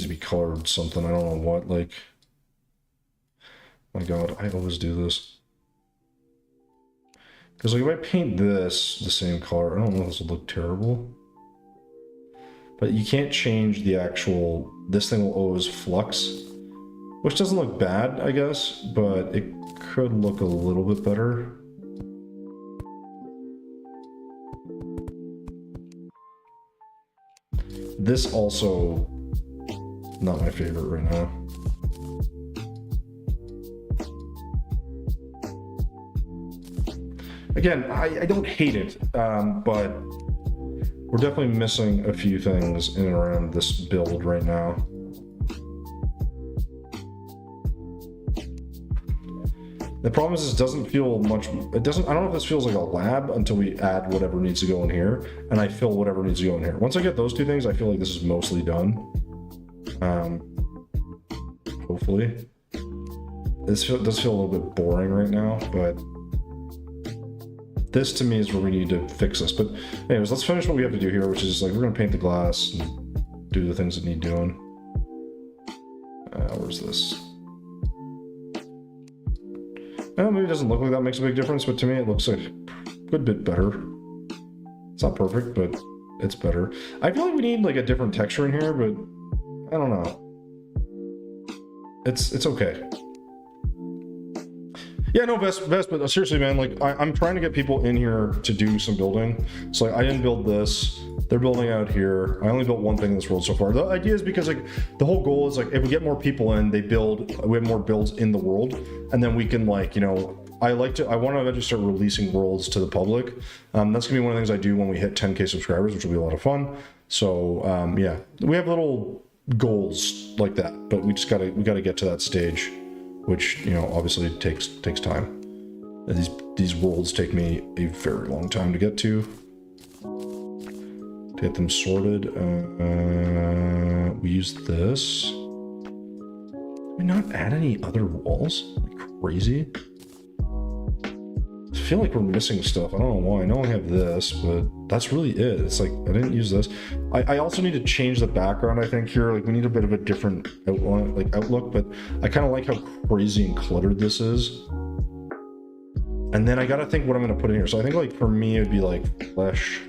be colored something. I don't know what. Like, my God, I always do this. Because like if I paint this the same color, I don't know if this will look terrible. But you can't change the actual. This thing will always flux, which doesn't look bad, I guess, but it could look a little bit better. This also not my favorite right now. Again, I don't hate it, but we're definitely missing a few things in and around this build right now. The problem is, it doesn't feel much. It doesn't. I don't know if this feels like a lab until we add whatever needs to go in here, and I fill whatever needs to go in here. Once I get those two things, I feel like this is mostly done. Hopefully, this does feel a little bit boring right now, but this to me is where we need to fix this. But anyways, let's finish what we have to do here, which is like we're gonna paint the glass and do the things that need doing. Where's this? Maybe it doesn't look like that makes a big difference, but to me it looks like a good bit better. It's not perfect, but it's better. I feel like we need like a different texture in here, but I don't know. It's okay. Yeah, no, Vest, but seriously, man, like I'm trying to get people in here to do some building. So like, I didn't build this. They're building out here. I only built one thing in this world so far. The idea is because like the whole goal is like if we get more people in, we have more builds in the world, and then we can like, you know, I want to eventually start releasing worlds to the public. That's gonna be one of the things I do when we hit 10K subscribers, which will be a lot of fun. So yeah, we have little goals like that, but we gotta get to that stage, which, you know, obviously takes time. And these worlds take me a very long time to get to get them sorted. We used this. Did we not add any other walls? Like crazy. I feel like we're missing stuff. I don't know why. I know I have this, but that's really it. It's like I didn't use this. I also need to change the background, I think, here. Like we need a bit of a different outlook, but I kind of like how crazy and cluttered this is. And then I gotta think what I'm gonna put in here. So I think like for me it'd be like flesh.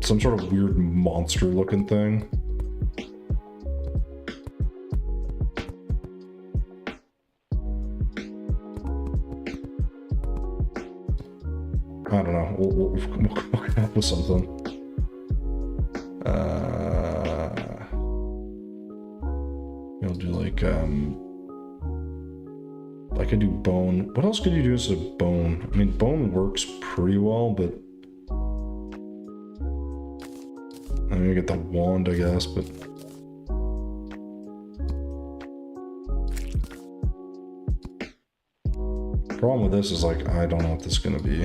Some sort of weird monster looking thing. I don't know. We'll come up with something. We'll do like I could do bone. What else could you do instead of bone? I mean, bone works pretty well, but I'm gonna get the wand, I guess, but the problem with this is like I don't know what this is gonna be.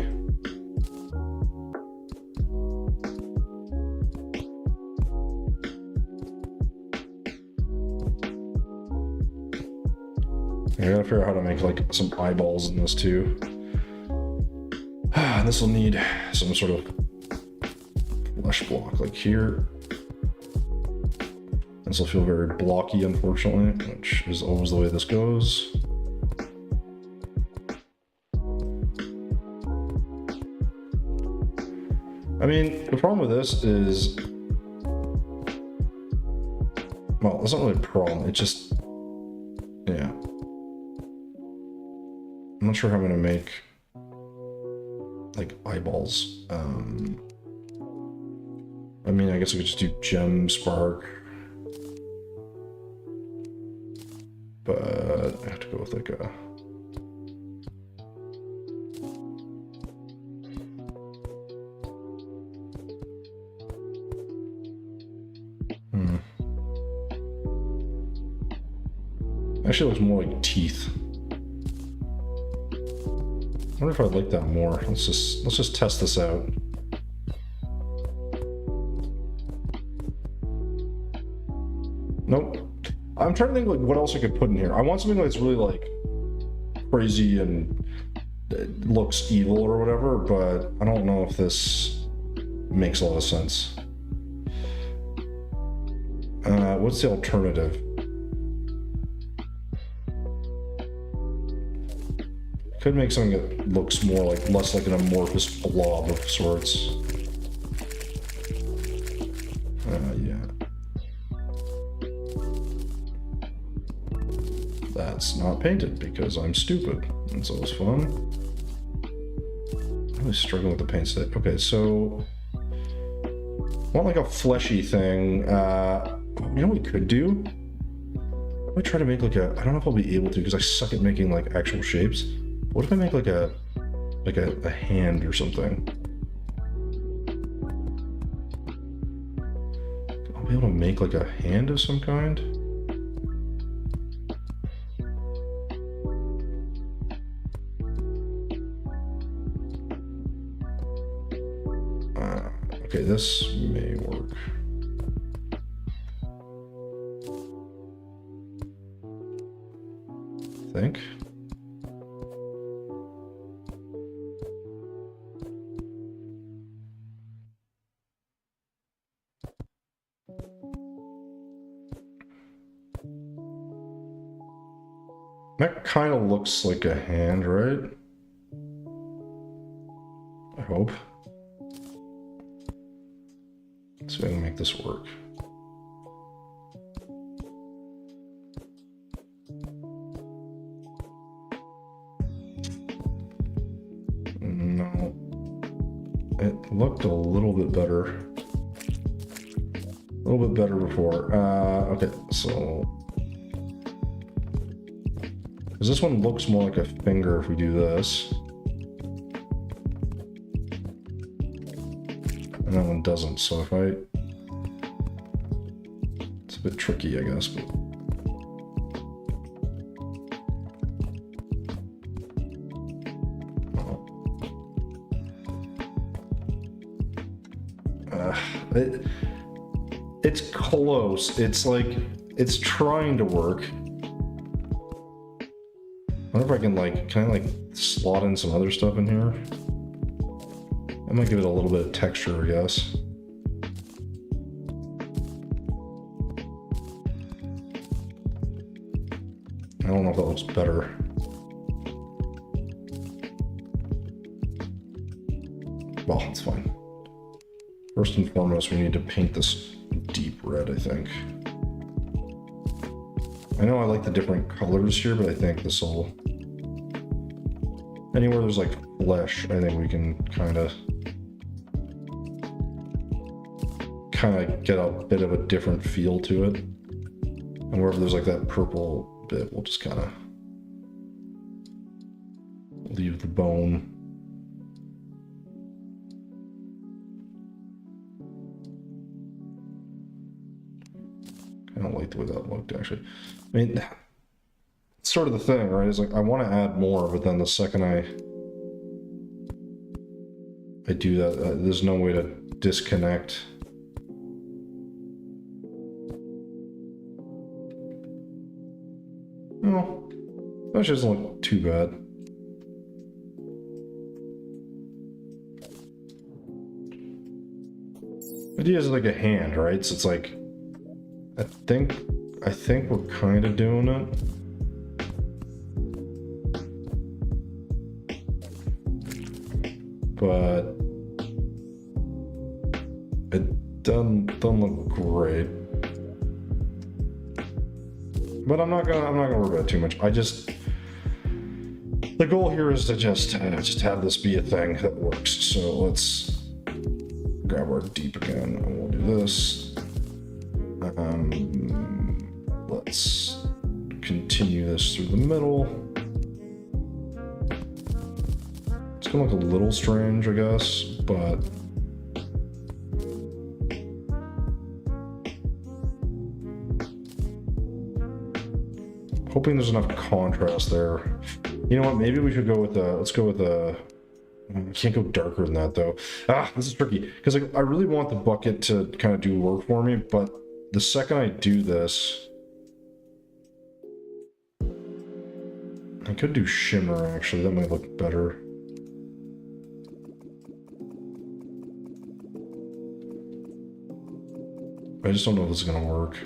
I gotta figure out how to make like some eyeballs in this too. This will need some sort of flesh block like here. This will feel very blocky, unfortunately, which is always the way this goes. I mean, the problem with this is, well, it's not really a problem. It just, yeah. I'm not sure how I'm gonna make like eyeballs. I mean, I guess we could just do gem spark, but I have to go with like a. Actually, looks more like teeth. I wonder if I'd like that more. Let's just test this out. Nope. I'm trying to think like what else I could put in here. I want something that's really like crazy and looks evil or whatever, but I don't know if this makes a lot of sense. What's the alternative? Could make something that looks more like, less like an amorphous blob of sorts. Yeah. That's not painted because I'm stupid. That's always fun. I'm really struggling with the paint set. Okay, so I want like a fleshy thing. You know what we could do? I'm gonna try to make like a, I don't know if I'll be able to because I suck at making like actual shapes. What if I make like a like a hand or something. I'll be able to make like a hand of some kind. Okay, this may work. I think. That kind of looks like a hand, right? I hope. Let's see if I can make this work. No. It looked a little bit better. A little bit better before. Okay, so... because this one looks more like a finger if we do this. And that one doesn't, so if I... it's a bit tricky, I guess, but... it's close. It's like... it's trying to work. I wonder if I can like, can I like slot in some other stuff in here? I might give it a little bit of texture, I guess. I don't know if that looks better. Well, it's fine. First and foremost, we need to paint this deep red, I think. I know I like the different colors here, but I think this will... anywhere there's like flesh, I think we can kind of get a bit of a different feel to it. And wherever there's like that purple bit, we'll just kind of leave the bone. I don't like the way that looked, actually. I mean, it's sort of the thing, right? It's like, I want to add more, but then the second I do that, there's no way to disconnect. No, that doesn't look too bad. The idea is like a hand, right? So it's like, I think we're kind of doing it. But it doesn't look great. But I'm not gonna worry about it too much. The goal here is to just have this be a thing that works. So let's grab our deep again, and we'll do this. Let's continue this through the middle. It's gonna look a little strange, I guess, but hoping there's enough contrast there. You know what? Maybe we should go with let's go with I can't go darker than that though. This is tricky because I really want the bucket to kind of do work for me, but the second I do this, I could do shimmer actually. That might look better. I just don't know if this is gonna work.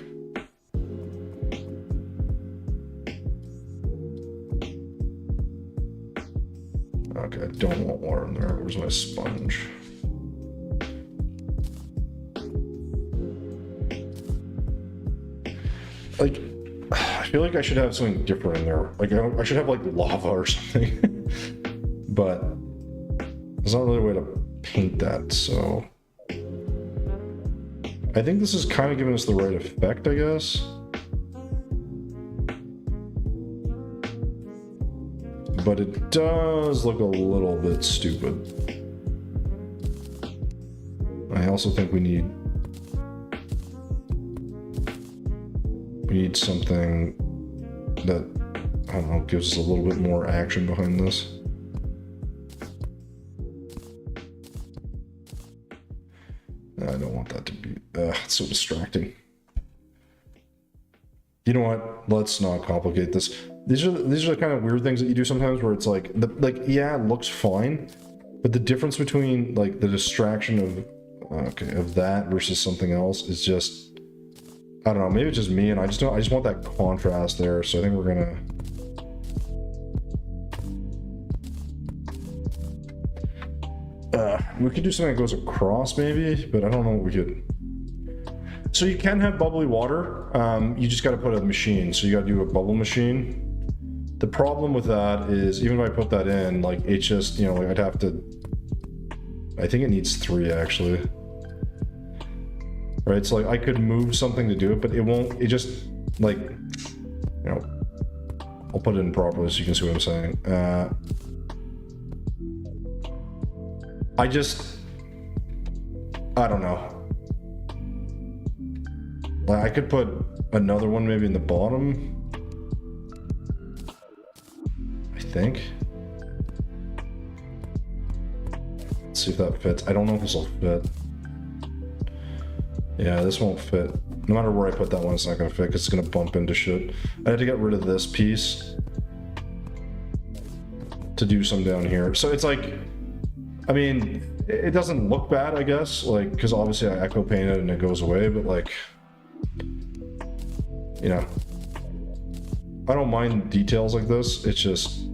Okay, I don't want water in there. Where's my sponge? Like, I feel like I should have something different in there. Like, I should have like lava or something. But there's not really a way to paint that, so I think this is kind of giving us the right effect, I guess. but it does look a little bit stupid. I also think we need something that, I don't know, gives us a little bit more action behind this. I don't want that to be, it's so distracting. You know what? Let's not complicate this. These are the kind of weird things that you do sometimes where it's like, yeah, it looks fine, but the difference between like the distraction of that versus something else is just, I don't know, maybe it's just me and I just want that contrast there. So I think we're gonna, we could do something that goes across maybe, but I don't know what we could. So you can have bubbly water. You just got to put a machine. So you got to do a bubble machine. The problem with that is even if I put that in, like it's just, you know, like I'd have to, I think it needs 3 actually. Right, so like I could move something to do it, but it won't, it just like, you know, I'll put it in properly so you can see what I'm saying. I don't know. Like I could put another one maybe in the bottom, I think. Let's see if that fits. I don't know if this will fit. Yeah, this won't fit. No matter where I put that one, it's not gonna fit because it's gonna bump into shit. I had to get rid of this piece to do some down here. So it's like, I mean, it doesn't look bad, I guess, like, because obviously I echo paint it and it goes away, but like, you know, I don't mind details like this. It's just,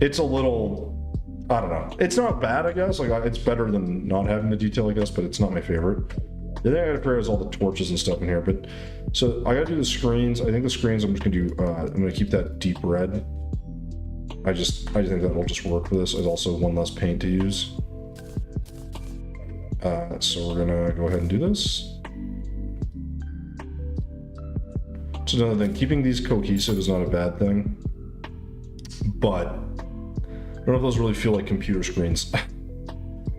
it's a little, I don't know. It's not bad, I guess. Like, it's better than not having the detail, I guess, but it's not my favorite. The thing I gotta figure out is all the torches and stuff in here. But so I gotta do the screens. I think the screens I'm just gonna do. I'm gonna keep that deep red. I just think that'll just work for this. There's also one less paint to use. So we're gonna go ahead and do this. So another thing, keeping these cohesive is not a bad thing, but I don't know if those really feel like computer screens.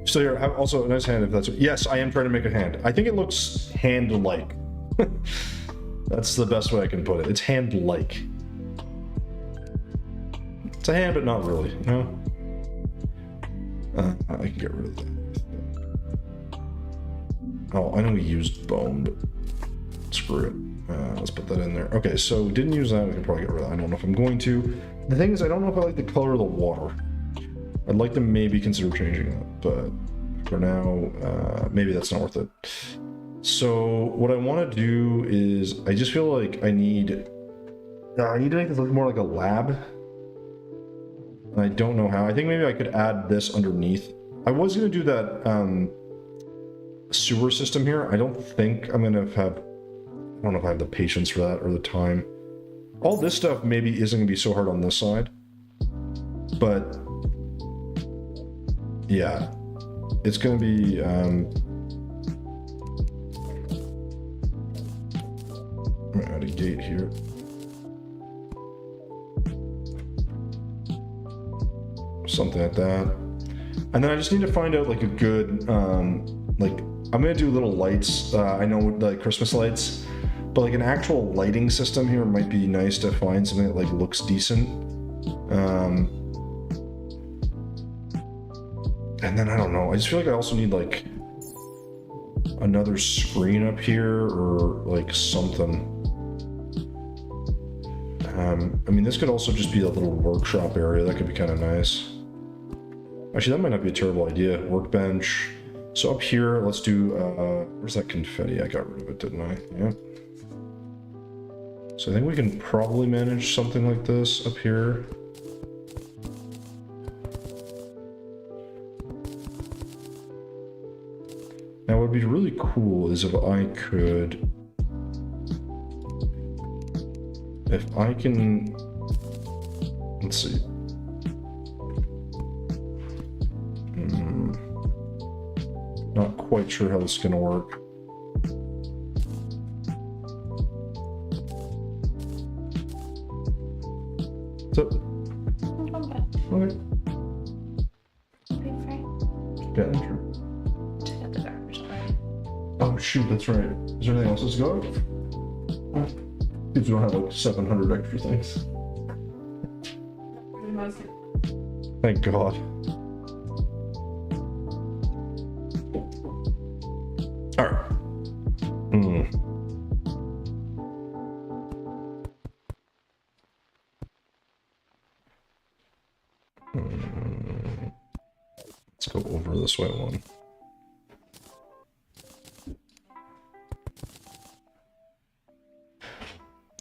So here, also a nice hand if that's, yes, I am trying to make a hand. I think it looks hand-like. That's the best way I can put it. It's hand-like. It's a hand, but not really, you know? I can get rid of that. Oh, I know we used bone, but screw it. Let's put that in there. Okay, so didn't use that. We can probably get rid of that. I don't know if I'm going to. The thing is, I don't know if I like the color of the water. I'd like to maybe consider changing that, but for now, maybe that's not worth it. So what I want to do is, I just feel like I need to make this look more like a lab. And I don't know how. I think maybe I could add this underneath. I was going to do that sewer system here. I don't think I'm going to have, I don't know if I have the patience for that or the time. All this stuff maybe isn't going to be so hard on this side, but yeah, it's going to be, I'm going to add a gate here. Something like that. And then I just need to find out like a good, like, I'm going to do little lights. I know like Christmas lights, but like an actual lighting system here might be nice to find something that like looks decent. And then I don't know, I just feel like I also need like another screen up here or like something. I mean, this could also just be a little workshop area. That could be kind of nice. Actually, that might not be a terrible idea. Workbench. So up here, let's do, where's that confetti? I got rid of it, didn't I? Yeah. So I think we can probably manage something like this up here. Now, what would be really cool is if I could, let's see. Not quite sure how this is going to work. So, Not bad. okay. Big fry. Yeah, sure. Check out the garbage already. Oh shoot, that's right. Is there anything else that's going? If we don't have like 700 extra things. Thank God. Alright. Let's go over this white one.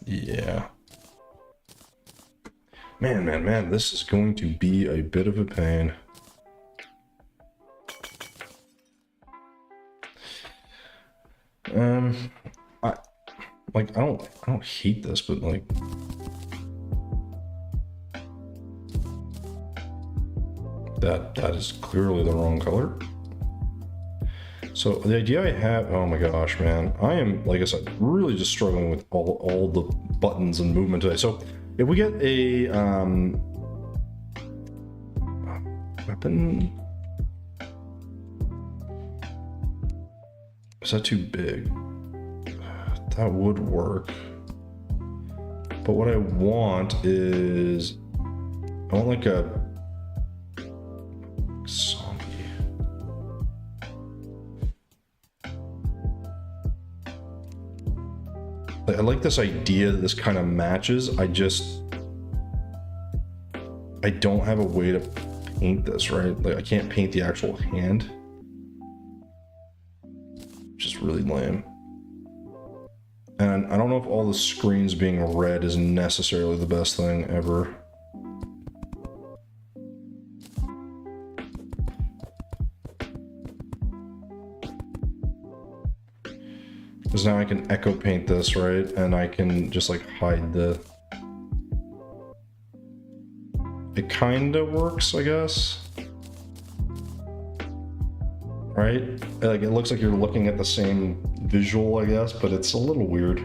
Yeah. Man, this is going to be a bit of a pain. I don't hate this, but like that is clearly the wrong color. So the idea I have, oh my gosh, man, I am, like I said, really just struggling with all the buttons and movement today. So if we get a weapon, is that too big? That would work. But what I want is, I want like a zombie. I like this idea that this kind of matches. I don't have a way to paint this, right? Like I can't paint the actual hand. Which is really lame. And I don't know if all the screens being red is necessarily the best thing ever. Because now I can echo paint this, right? And I can just like hide the... It kind of works, I guess. Right? Like it looks like you're looking at the same visual, I guess, but it's a little weird.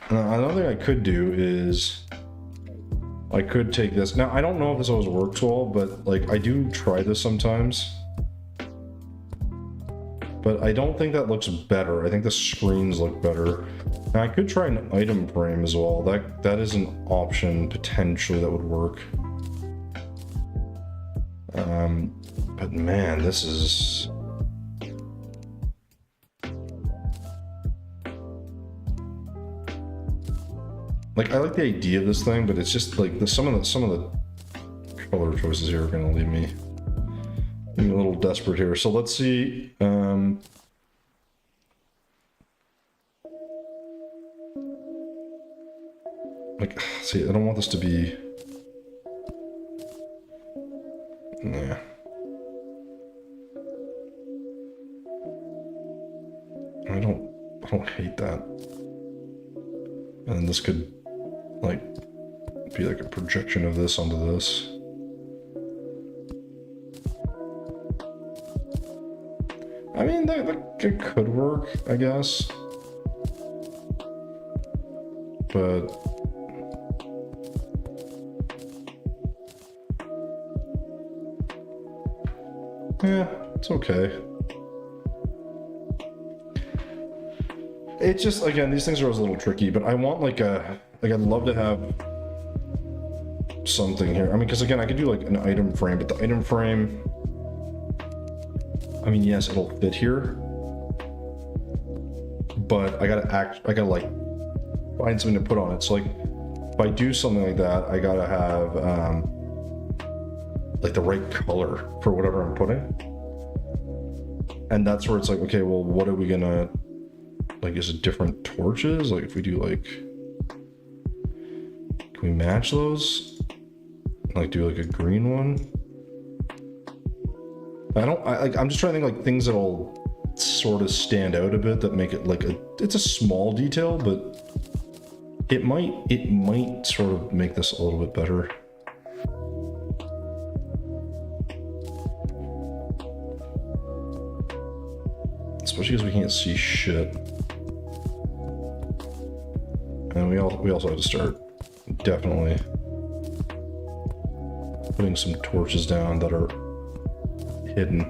Another thing I could do is I could take this. Now, I don't know if this always works well, but like I do try this sometimes. But I don't think that looks better. I think the screens look better. Now, I could try an item frame as well. That is an option potentially that would work. But man, this is... Like, I like the idea of this thing, but it's just like some of the color choices here are gonna leave me a little desperate here. So let's see. Like, see, I don't want this to be. Nah. I don't hate that. And then this could like be like a projection of this onto this. I mean, it could work, I guess. But yeah, it's okay. It's just, again, these things are always a little tricky, but I want like I'd love to have something here. I mean, because again, I could do like an item frame, but the item frame, I mean, yes, it'll fit here, but I gotta like find something to put on it. So like, if I do something like that, I gotta have like the right color for whatever I'm putting. And that's where it's like, okay, well, what are we gonna, like, is it different torches? Like, if we do like, can we match those? Like, do like a green one? I'm just trying to think like things that'll sort of stand out a bit, that make it like it's a small detail, but it might sort of make this a little bit better. Especially because we can't see shit. And we also have to start definitely putting some torches down that are hidden.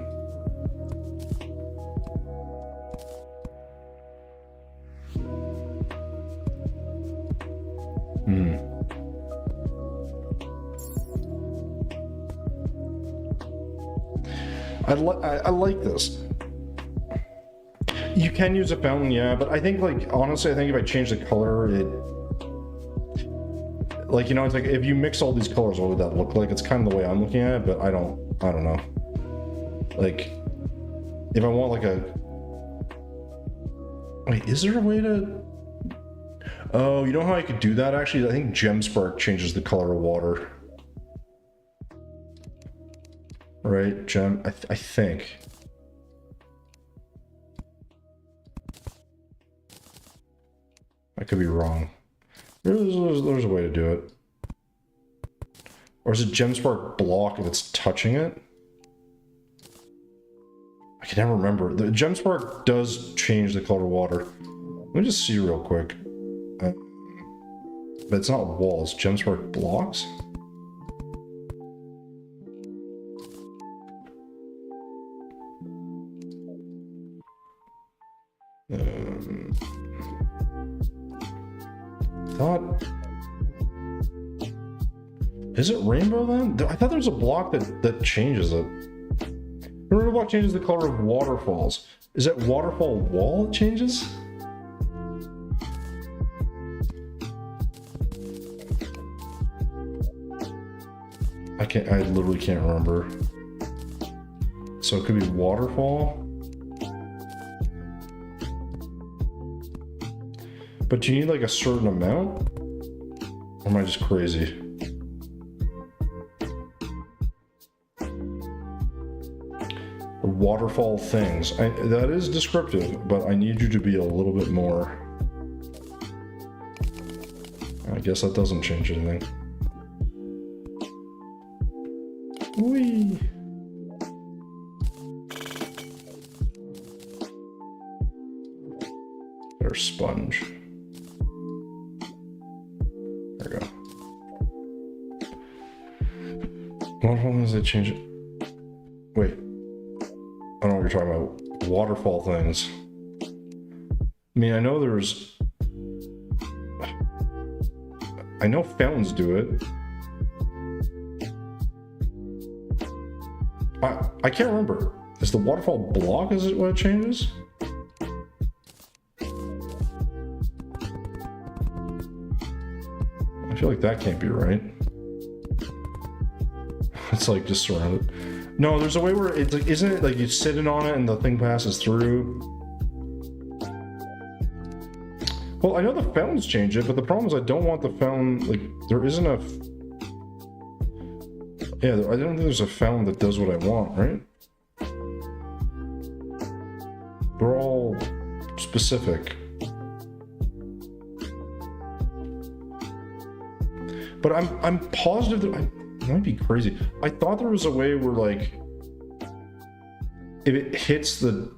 I like this. You can use a fountain, yeah, but I think, like, honestly, I think if I change the color, it, like, you know, it's like if you mix all these colors, what would that look like? It's kind of the way I'm looking at it, but I don't know. Like, if I want like a, wait, is there a way to? Oh, you know how I could do that? Actually, I think Gemspark changes the color of water. Right, I think. I could be wrong. There's a way to do it. Or is it Gemspark block if it's touching it? I can never remember. The Gemspark does change the color of water. Let me just see real quick. But it's not walls. Gemspark blocks? Is it rainbow then? I thought there was a block that changes it. The rainbow block changes the color of waterfalls. Is that waterfall wall it changes? I literally can't remember. So it could be waterfall. But do you need like a certain amount? Or am I just crazy? Waterfall things. That is descriptive, but I need you to be a little bit more. I guess that doesn't change anything. Whee! There's sponge. There we go. Waterfall things, they change it. Wait. I don't know what you're talking about. Waterfall things. I mean, I know there's... I know fountains do it. I can't remember. Is the waterfall block, is it what it changes? I feel like that can't be right. It's like just surrounded. No, there's a way where it's like, isn't it like you sit in on it and the thing passes through? Well, I know the fountains change it, but the problem is I don't want the fountain, like, there isn't a... Yeah, I don't think there's a fountain that does what I want, right? They're all specific. But I'm positive that I might be crazy. I thought there was a way where, like, if it hits the...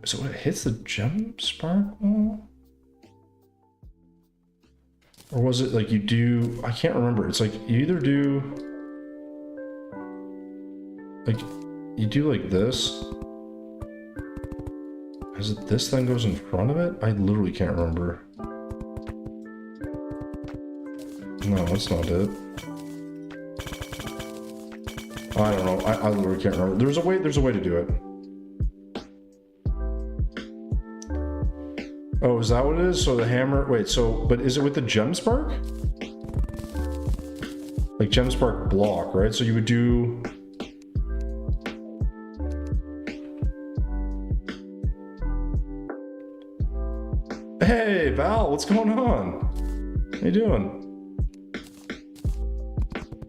So it hits the Gemspark wall? Or was it like you do... I can't remember. It's like you either do... Like, you do like this. Is it this thing goes in front of it? I literally can't remember. No, that's not it. I don't know. I literally can't remember. There's a way to do it. Oh, is that what it is? So the hammer... Wait, so... But is it with the Gemspark? Like Gemspark block, right? So you would do... Hey, Val, what's going on? How you doing?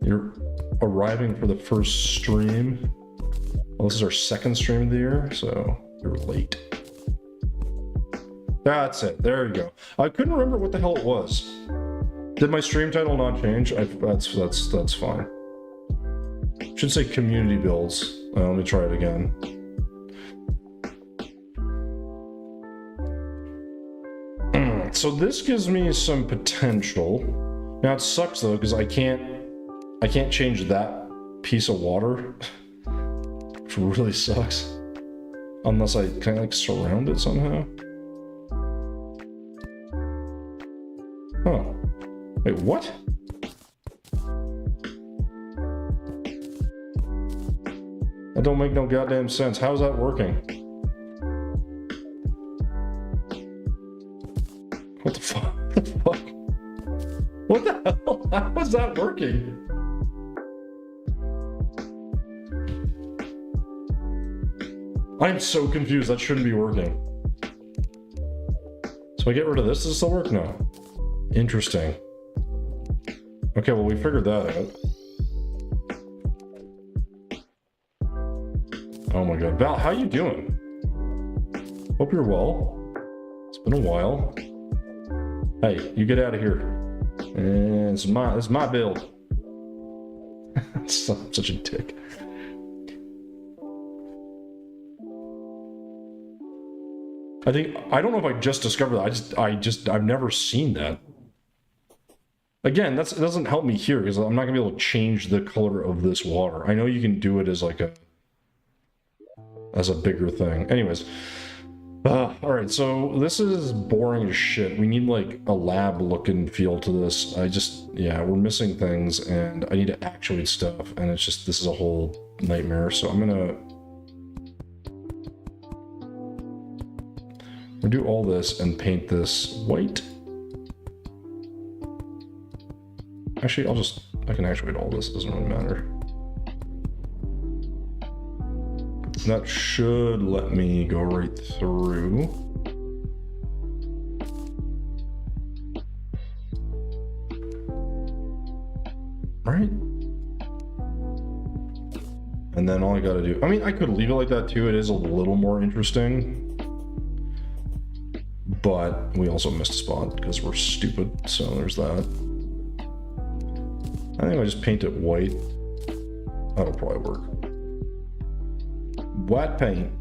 You're arriving for the first stream. Well, this is our second stream of the year, so you're late. That's it. There you go. I couldn't remember what the hell it was. Did my stream title not change? That's fine. Should say community builds. Let me try it again. so this gives me some potential. Now it sucks though, because I can't change that piece of water. Which really sucks. Unless I kind of like surround it somehow. Oh. Wait, what? That don't make no goddamn sense. How's that working? What the fuck? What the fuck? What the hell? How is that working? I'm so confused. That shouldn't be working. So I get rid of this. Does this still work? No. Interesting. Okay, well, we figured that out. Oh my god. Val, how you doing? Hope you're well. It's been a while. Hey, you get out of here. It's my build. I'm such a dick. I don't know if I just discovered that. I've never seen that. Again, it doesn't help me here because I'm not gonna be able to change the color of this water. I know you can do it as like as a bigger thing. Anyways, all right. So this is boring as shit. We need like a lab look and feel to this. Yeah, we're missing things, and I need to actuate stuff, and it's just this is a whole nightmare. So I'm gonna do all this and paint this white. Actually, I can actuate all this, it doesn't really matter. That should let me go right through. Right? And then all I gotta do, I mean, I could leave it like that too, it is a little more interesting. But we also missed a spot because we're stupid, so there's that. I think I just paint it white. That'll probably work. White paint.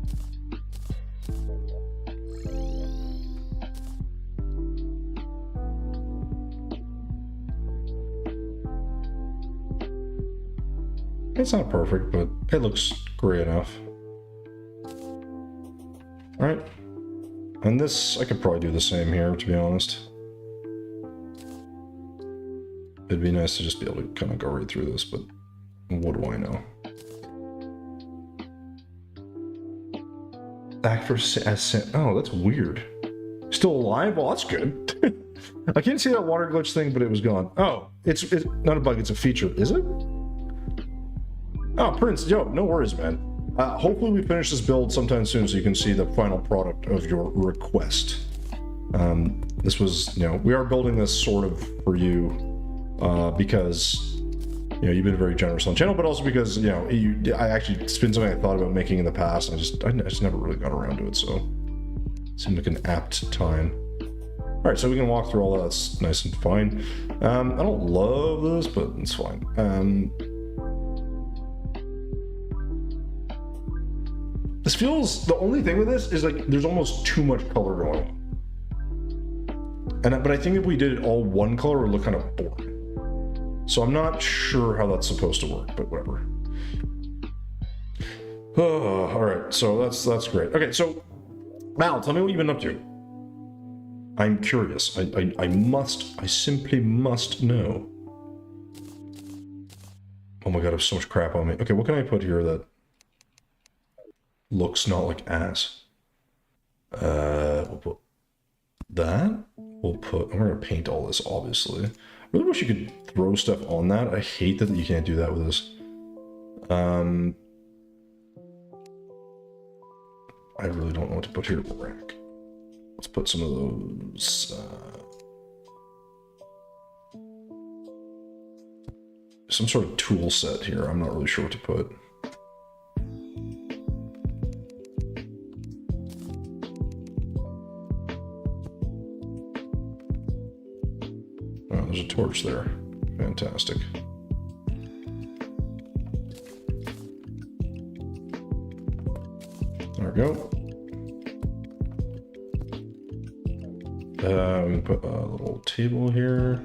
It's not perfect, but it looks gray enough. All right. And this, I could probably do the same here, to be honest. It'd be nice to just be able to kind of go right through this, but what do I know? Actor as oh, that's weird. Still alive? Well, that's good. I can't see that water glitch thing, but it was gone. Oh, it's not a bug, it's a feature. Is it? Oh, Prince, yo, no worries, man. Hopefully we finish this build sometime soon so you can see the final product of your request. This was, we are building this sort of for you because, you've been very generous on the channel, but also because, I actually, it's been something I thought about making in the past, and I just never really got around to it, so it seemed like an apt time. All right, so we can walk through all that. That's nice and fine. I don't love this, but it's fine. This feels, the only thing with this is like there's almost too much color going on. But I think if we did it all one color, it would look kind of boring. So I'm not sure how that's supposed to work, but whatever. All right, so that's great. Okay, so Mal, tell me what you've been up to. I'm curious. I simply must know. Oh my god, I have so much crap on me. Okay, what can I put here that looks not like ass? We'll put that. We're gonna paint all this, obviously. I really wish you could throw stuff on that. I hate that you can't do that with this. I really don't know what to put here. Rack. Let's put some of those. Some sort of tool set here. I'm not really sure what to put. Oh, there's a torch there. Fantastic. There we go. We can put a little table here.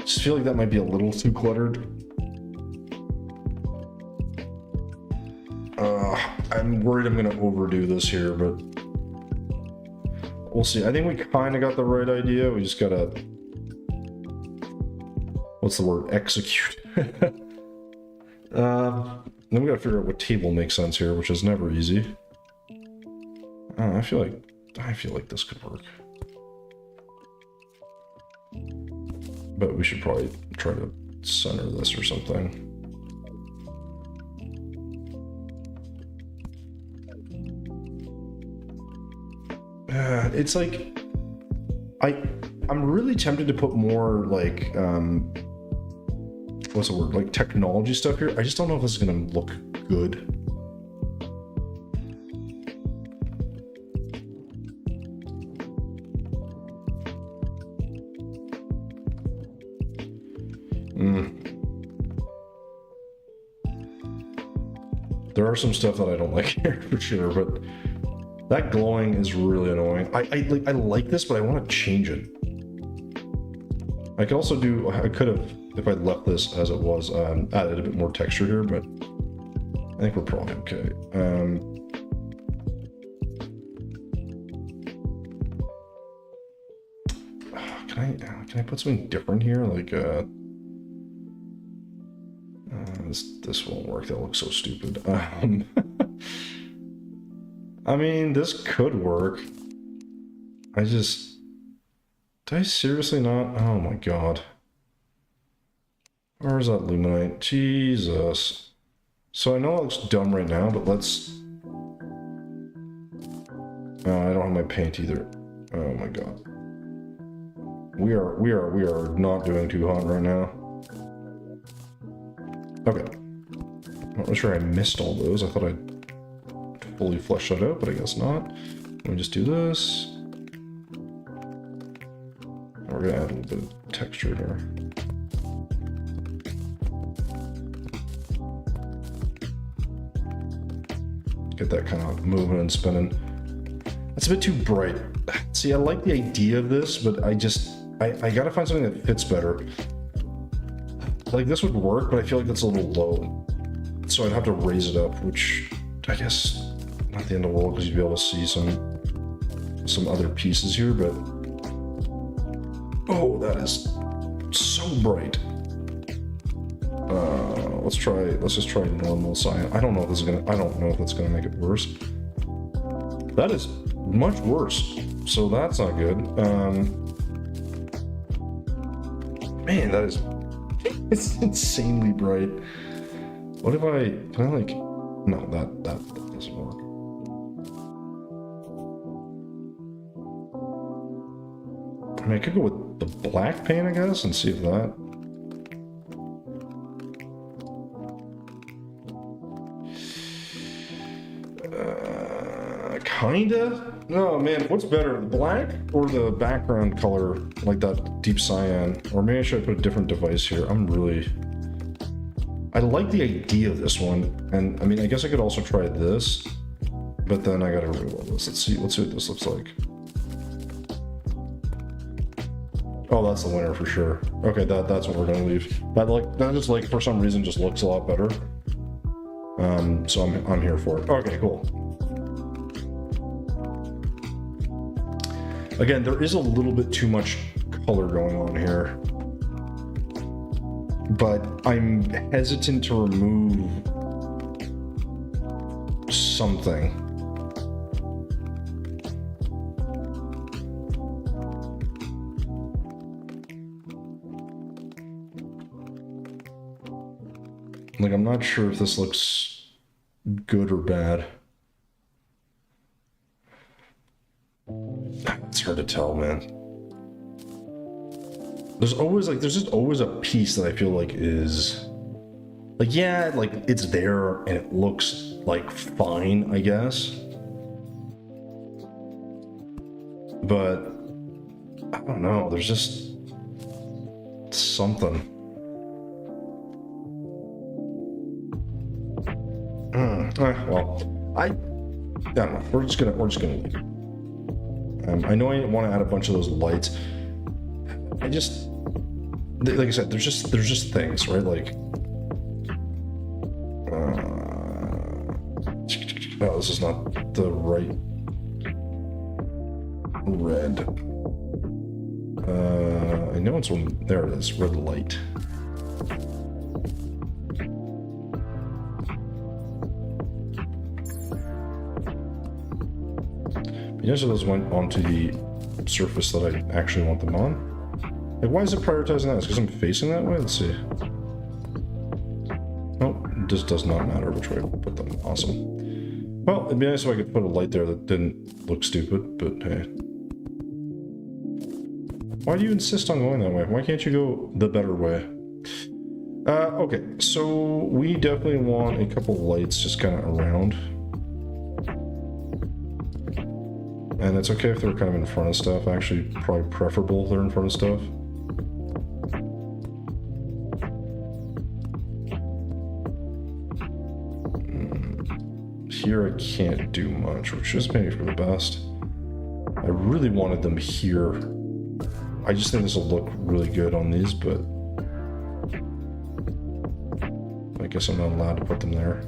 Just feel like that might be a little too cluttered. I'm worried I'm gonna overdo this here, but we'll see. I think we kind of got the right idea. We just gotta, what's the word? Execute. Then we gotta figure out what table makes sense here, which is never easy. I feel like this could work. But we should probably try to center this or something. It's like, I'm really tempted to put more like, what's the word? Like technology stuff here. I just don't know if this is gonna look good. There are some stuff that I don't like here for sure, but that glowing is really annoying. I like this, but I want to change it. I could also do, I could have, if I left this as it was, added a bit more texture here, but I think we're probably okay. Can I put something different here? Like, this won't work. That looks so stupid. I mean, this could work. Did I seriously not? Oh my god. Where's that luminite? Jesus. So I know it looks dumb right now, but let's... Oh, I don't have my paint either. Oh my god. We are not doing too hot right now. Okay. I'm not sure I missed all those. I thought I'd fully flesh that out, but I guess not. Let me just do this. We're gonna add a little bit of texture here. Get that kind of moving and spinning. It's a bit too bright. See, I like the idea of this, but I gotta find something that fits better. Like this would work, but I feel like that's a little low. So I'd have to raise it up, which I guess not the end of the world because you'd be able to see some other pieces here, but oh, that is so bright. Let's just try normal cyan. I don't know if that's gonna make it worse. That is much worse. So that's not good. Man, that is, it's insanely bright. What if can I like, no, that doesn't work. I mean, I could go with the black paint, I guess, and see if that. Kinda? No, man, what's better, the black or the background color, like that deep cyan? Or maybe I should put a different device here. I like the idea of this one, and I mean, I guess I could also try this, but then I gotta remove all this. Let's see what this looks like. Oh, that's the winner for sure. Okay, that's what we're gonna leave. That just like for some reason just looks a lot better. So I'm here for it. Okay, cool. Again, there is a little bit too much color going on here, but I'm hesitant to remove something. Like, I'm not sure if this looks good or bad. It's hard to tell, man. There's just always a piece that I feel like is like, yeah, like it's there and it looks like fine, I guess. But I don't know, there's just something. Well, I don't know. We're just gonna leave. I know I want to add a bunch of those lights. I just, like I said, there's just things, right? Like, oh, this is not the right red. I know it's one. There it is. Red light. Yes, those went onto the surface that I actually want them on. Like, why is it prioritizing that? It's because I'm facing that way? Let's see. Oh, this does not matter which way I put them. Awesome. Well, it'd be nice if I could put a light there that didn't look stupid, but hey. Why do you insist on going that way? Why can't you go the better way? Okay, so we definitely want a couple lights just kind of around. And it's okay if they're kind of in front of stuff. Actually, probably preferable if they're in front of stuff. Here I can't do much, which is maybe for the best. I really wanted them here. I just think this will look really good on these, but I guess I'm not allowed to put them there.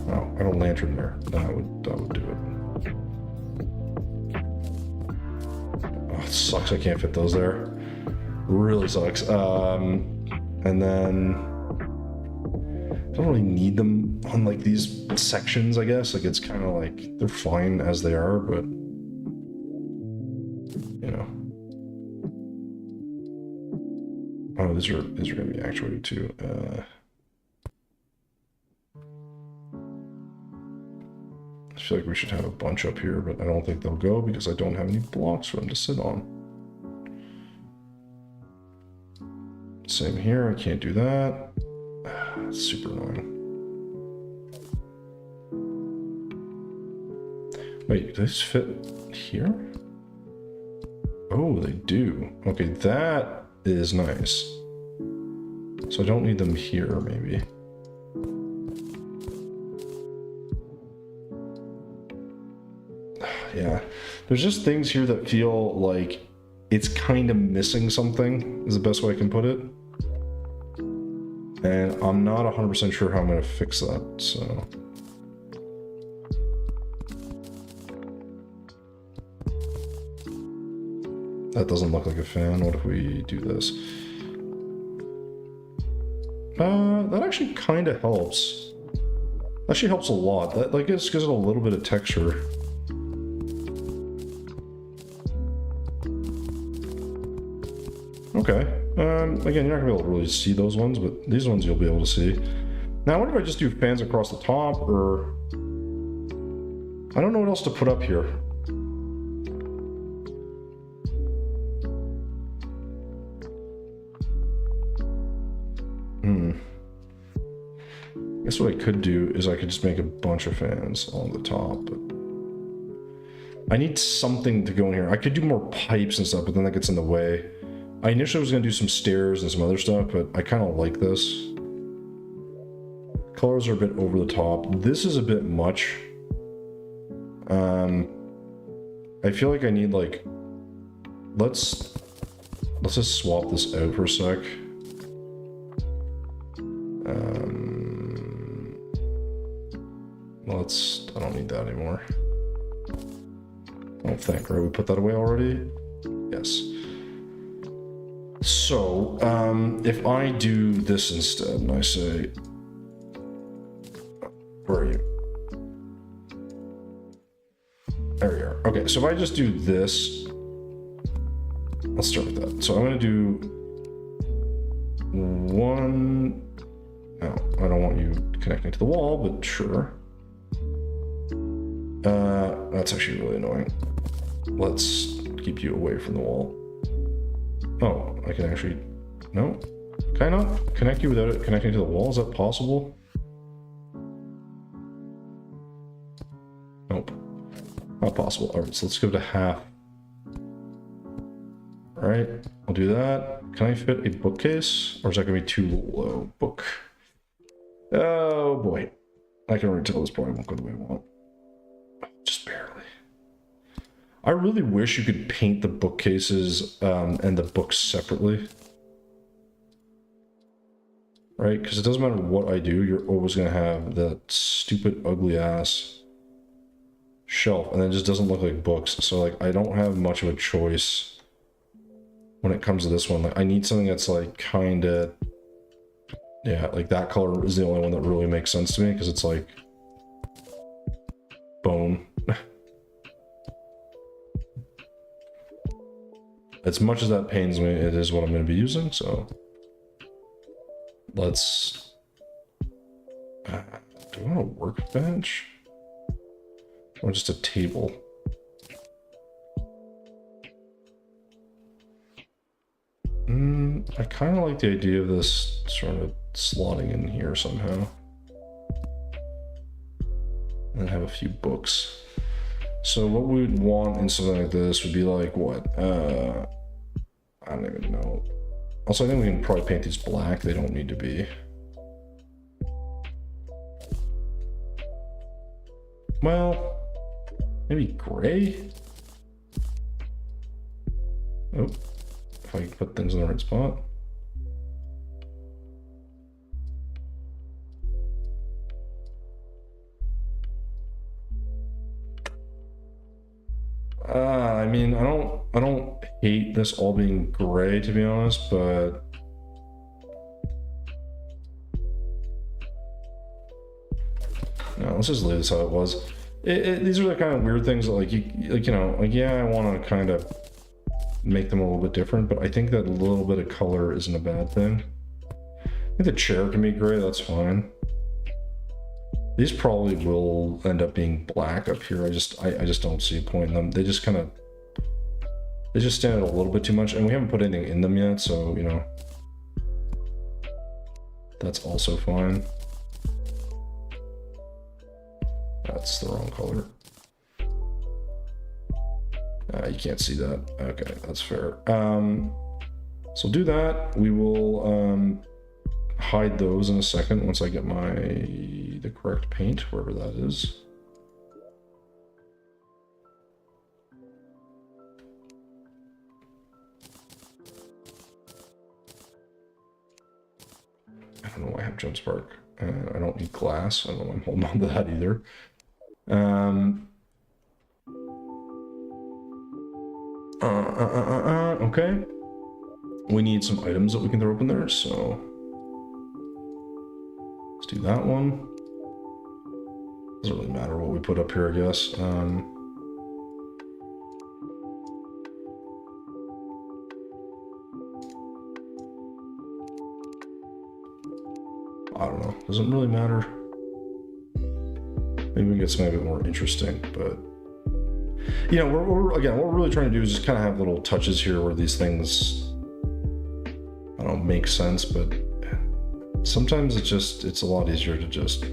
Oh, I got a lantern there. That would do it. Oh, it sucks I can't fit those there. Really sucks. And then I don't really need them on like these sections, I guess. Like it's kind of like they're fine as they are, but you know. Oh, these are gonna be actuated too. I feel like we should have a bunch up here, but I don't think they'll go because I don't have any blocks for them to sit on. Same here, I can't do that. It's super annoying. Wait, do these fit here? Oh, they do. Okay, that is nice. So I don't need them here, maybe. Yeah, there's just things here that feel like it's kind of missing something, is the best way I can put it. And I'm not 100% sure how I'm going to fix that, so. That doesn't look like a fan. What if we do this? That actually kind of helps. Actually helps a lot. That like gives it a little bit of texture. Okay. Again, you're not gonna be able to really see those ones, but these ones you'll be able to see. Now, what if I just do fans across the top, or I don't know what else to put up here. I guess what I could do is I could just make a bunch of fans on the top, but I need something to go in here. I could do more pipes and stuff, but then that gets in the way. I initially was going to do some stairs and some other stuff, but I kind of like this. Colors are a bit over the top. This is a bit much. I feel like I need like, let's just swap this out for a sec. I don't need that anymore. I don't think, right? We put that away already? Yes. So, if I do this instead, and I say, where are you? There you are. Okay, so if I just do this, let's start with that. So I'm going to do one. No, I don't want you connecting to the wall, but sure. That's actually really annoying. Let's keep you away from the wall. Oh, I can actually... No? Can I not connect you without it connecting to the wall? Is that possible? Nope. Not possible. Alright, so let's go to half. Alright, I'll do that. Can I fit a bookcase? Or is that going to be too low? Book. Oh boy. I can already tell this probably won't go the way I want. Just barely. I really wish you could paint the bookcases and the books separately. Right? Because it doesn't matter what I do, you're always going to have that stupid, ugly ass shelf. And it just doesn't look like books. So, like, I don't have much of a choice when it comes to this one. Like, I need something that's, like, kind of... Yeah, like, that color is the only one that really makes sense to me. Because it's, like... bone. As much as that pains me, it is what I'm going to be using, so... Let's... do I want a workbench? Or just a table? I kind of like the idea of this sort of slotting in here somehow. And have a few books. So what we would want in something like this would be like, what? I don't even know. Also, I think we can probably paint these black. They don't need to be. Well, maybe gray? Oh, if I can put things in the right spot. I mean, I don't hate this all being gray, to be honest, but no, let's just leave this how it was. These are the kind of weird things that, like, yeah, I want to kind of make them a little bit different, but I think that a little bit of color isn't a bad thing. I think the chair can be gray, that's fine. These probably will end up being black up here. I just don't see a point in them. They just kind of, they just stand out a little bit too much, and we haven't put anything in them yet, so, you know, that's also fine. That's the wrong color. You can't see that. Okay, that's fair. So do that. We will hide those in a second once I get the correct paint, wherever that is. I don't know why I have Jump Spark. I don't need glass. I don't know why I'm holding on to that either. Okay. We need some items that we can throw up in there, so let's do that one. Doesn't really matter what we put up here, I guess. I don't know. Doesn't really matter. Maybe we can get something a bit more interesting, but you know, what we're really trying to do is just kind of have little touches here where these things, I don't know, make sense, but sometimes it's a lot easier to just,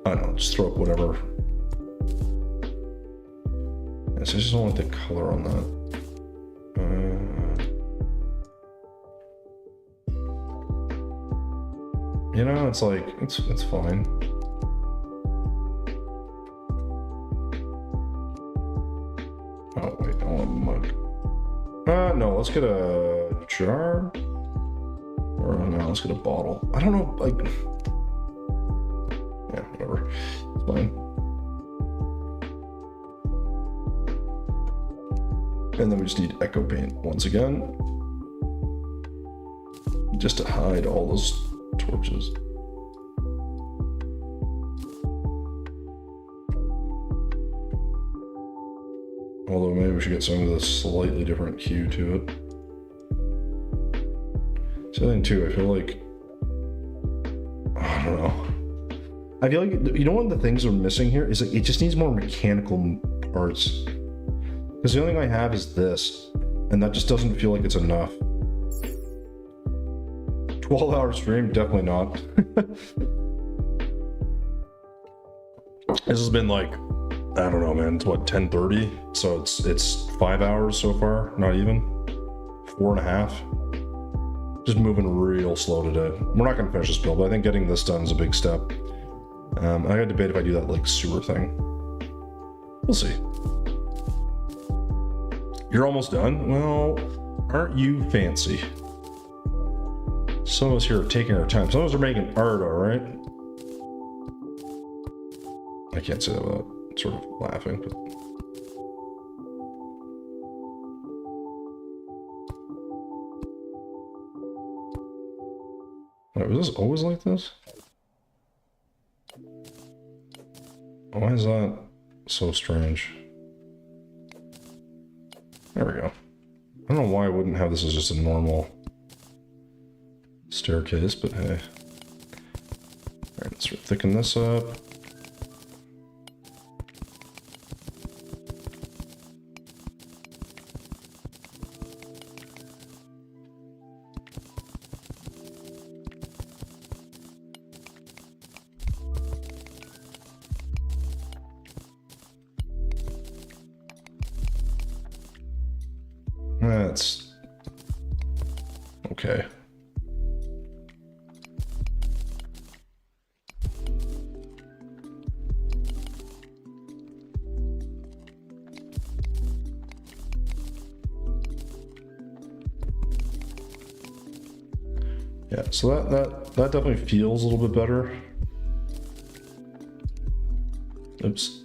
I don't know, just throw up whatever. And so I just don't want the color on that. You know, it's like, it's fine. Oh, wait, I want a mug. No, let's get a jar. Or no, let's get a bottle. I don't know, like... Yeah, whatever. It's fine. And then we just need echo paint once again. Just to hide all those torches. Although maybe we should get something with a slightly different hue to it. So I think too, I feel like, I don't know. I feel like, you know, one of the things we're missing here is like, it just needs more mechanical parts. Because the only thing I have is this, and that just doesn't feel like it's enough. 12-hour stream, definitely not. This has been like, I don't know, man. It's what, 10:30? So it's 5 hours so far, not even 4.5. Just moving real slow today. We're not gonna finish this build, but I think getting this done is a big step. I gotta debate if I do that like sewer thing. We'll see. You're almost done? Well, aren't you fancy? Some of us here are taking our time. Some of us are making art, alright? I can't say that without sort of laughing, but... Wait, was this always like this? Why is that so strange? There we go. I don't know why I wouldn't have this as just a normal staircase, but hey. Alright, let's thicken this up. That's okay. Yeah, so that definitely feels a little bit better. Oops.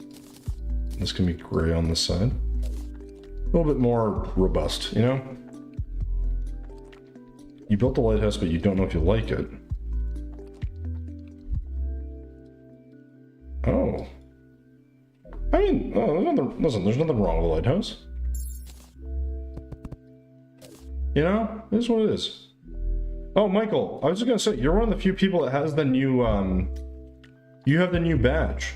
This can be gray on this side. A little bit more robust, you know? You built the lighthouse, but you don't know if you like it. Oh. I mean, there's nothing wrong with the lighthouse. You know, it is what it is. Oh, Michael, I was just gonna say, you're one of the few people that has the new, you have the new badge.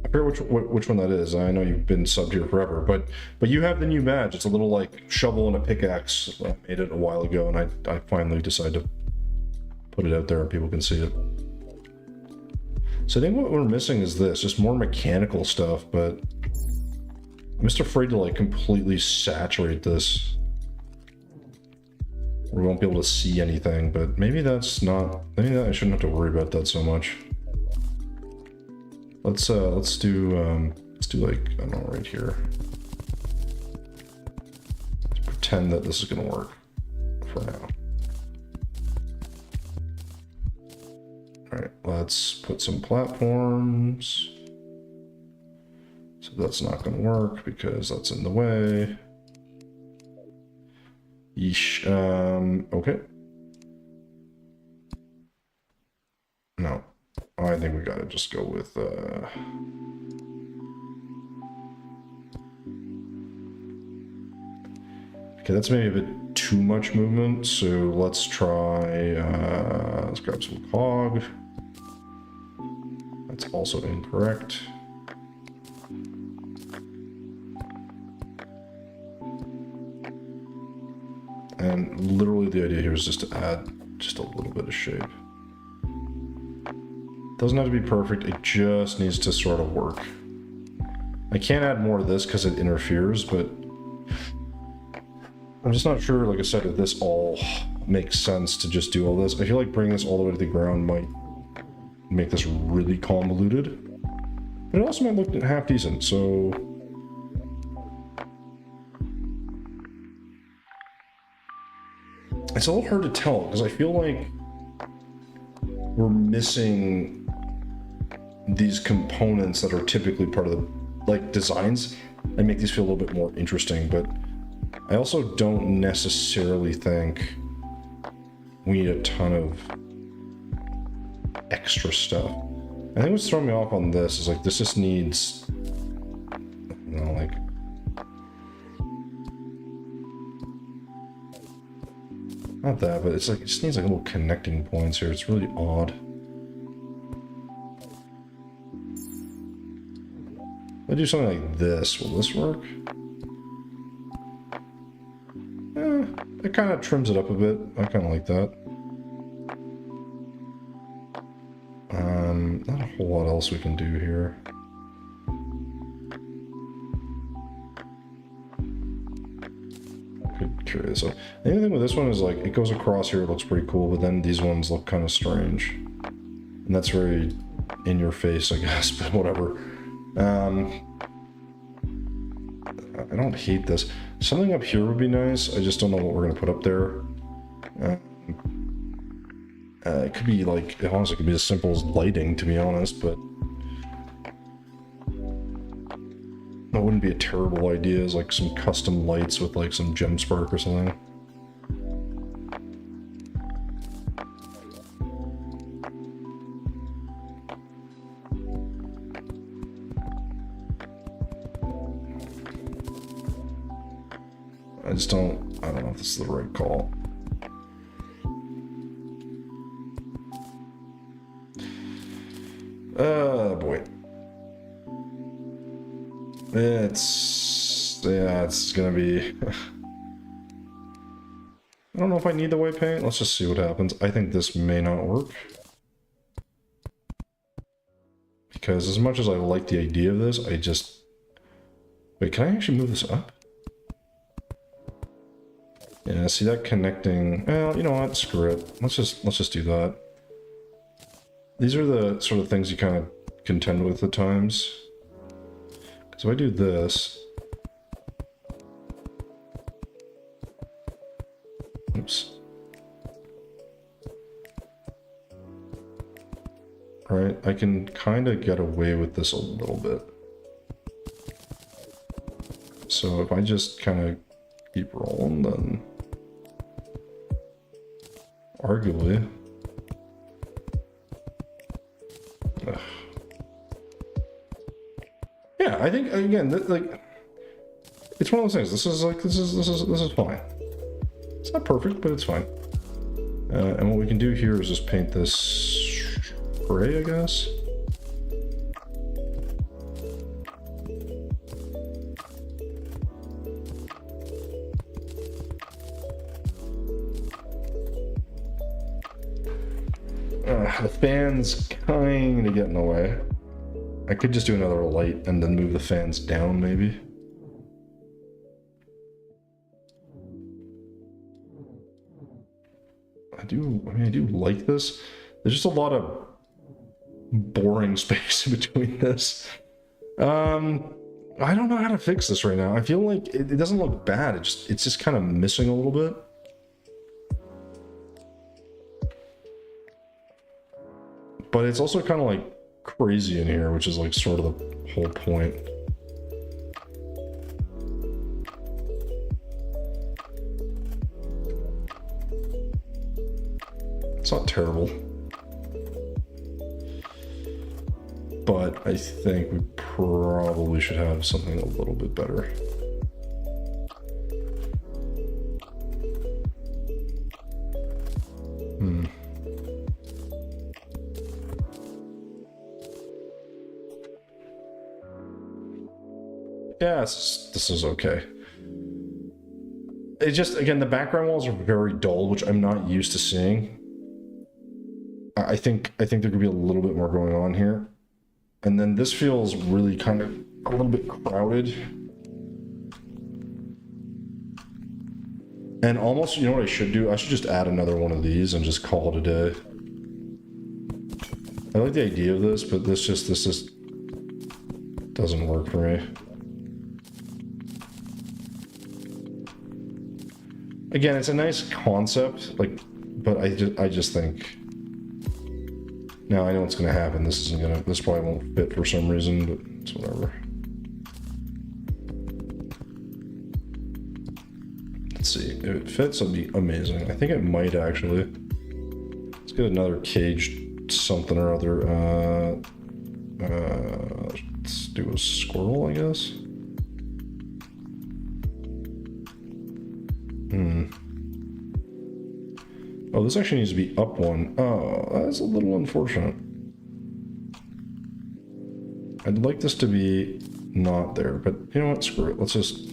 I forget which one that is. I know you've been subbed here forever, but you have the new badge. It's a little like shovel and a pickaxe. I made it a while ago, and I finally decided to put it out there and people can see it. So I think what we're missing is this, just more mechanical stuff, but I'm just afraid to like completely saturate this. We won't be able to see anything, but maybe that's not, maybe that I shouldn't have to worry about that so much. Let's do like, I don't know, right here. Let's pretend that this is gonna work for now. All right, let's put some platforms. So that's not gonna work because that's in the way. Yeesh, okay. No. I think we gotta just go with, okay, that's maybe a bit too much movement, so let's try, let's grab some cog. That's also incorrect. And literally the idea here is just to add just a little bit of shape. Doesn't have to be perfect, it just needs to sort of work. I can't add more of this because it interferes, but I'm just not sure, like I said, if this all makes sense to just do all this. I feel like bringing this all the way to the ground might make this really convoluted. But it also might look half decent, so... It's a little hard to tell, because I feel like we're missing these components that are typically part of the, like, designs and make these feel a little bit more interesting, but I also don't necessarily think we need a ton of extra stuff. I think what's throwing me off on this is, like, this just needs, you know, like, not that, but it's like, it just needs like little connecting points here. It's really odd. If I do something like this, will this work? It kind of trims it up a bit. I kind of like that. Not a whole lot else we can do here. Could curious. So the only thing with this one is like it goes across here, it looks pretty cool, but then these ones look kind of strange. And that's very in your face, I guess, but whatever. I don't hate this. Something up here would be nice. I just don't know what we're gonna put up there. It could be like, honestly, it could be as simple as lighting, to be honest, but that wouldn't be a terrible idea, as like some custom lights with like some gem spark or something. I don't know if this is the right call. Oh boy. It's gonna be... I don't know if I need the white paint. Let's just see what happens. I think this may not work. Because as much as I like the idea of this, I just... Wait, can I actually move this up? Yeah, see that connecting... Well, you know what? Screw it. Let's just do that. These are the sort of things you kind of contend with at times. Because if I do this... Oops. Right, I can kind of get away with this a little bit. So if I just kind of keep rolling, then... Arguably... Ugh. Yeah, I think, again, like... It's one of those things. This is fine. It's not perfect, but it's fine. And what we can do here is just paint this gray, I guess. The fan's kind of getting in the way. I could just do another light and then move the fans down, maybe. I do like this. There's just a lot of boring space in between this. I don't know how to fix this right now. I feel like it doesn't look bad. It's just kind of missing a little bit. But it's also kind of like crazy in here, which is like sort of the whole point. It's not terrible. But I think we probably should have something a little bit better. Yeah, this is okay. It's just, again, the background walls are very dull, which I'm not used to seeing. I think there could be a little bit more going on here. And then this feels really kind of a little bit crowded. And almost, you know what I should do? I should just add another one of these and just call it a day. I like the idea of this, but this just doesn't work for me. Again, it's a nice concept, like, but I just think... Now I know what's gonna happen. This probably won't fit for some reason, but it's whatever. Let's see. If it fits, it'll be amazing. I think it might actually. Let's get another caged something or other. Let's do a squirrel, I guess. Oh, this actually needs to be up one. Oh, that's a little unfortunate. I'd like this to be not there, but you know what? Screw it. Let's just...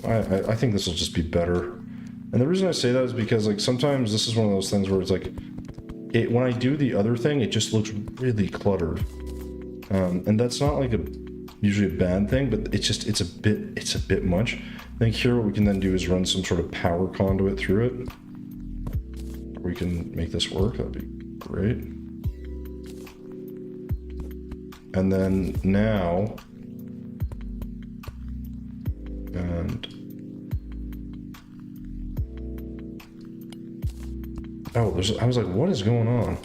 I think this will just be better. And the reason I say that is because, like, sometimes this is one of those things where it's like, when I do the other thing, it just looks really cluttered. And that's not like a usually a bad thing, but it's a bit much. I think here what we can then do is run some sort of power conduit through it. We can make this work, that'd be great. And then now, and oh, I was like, what is going on?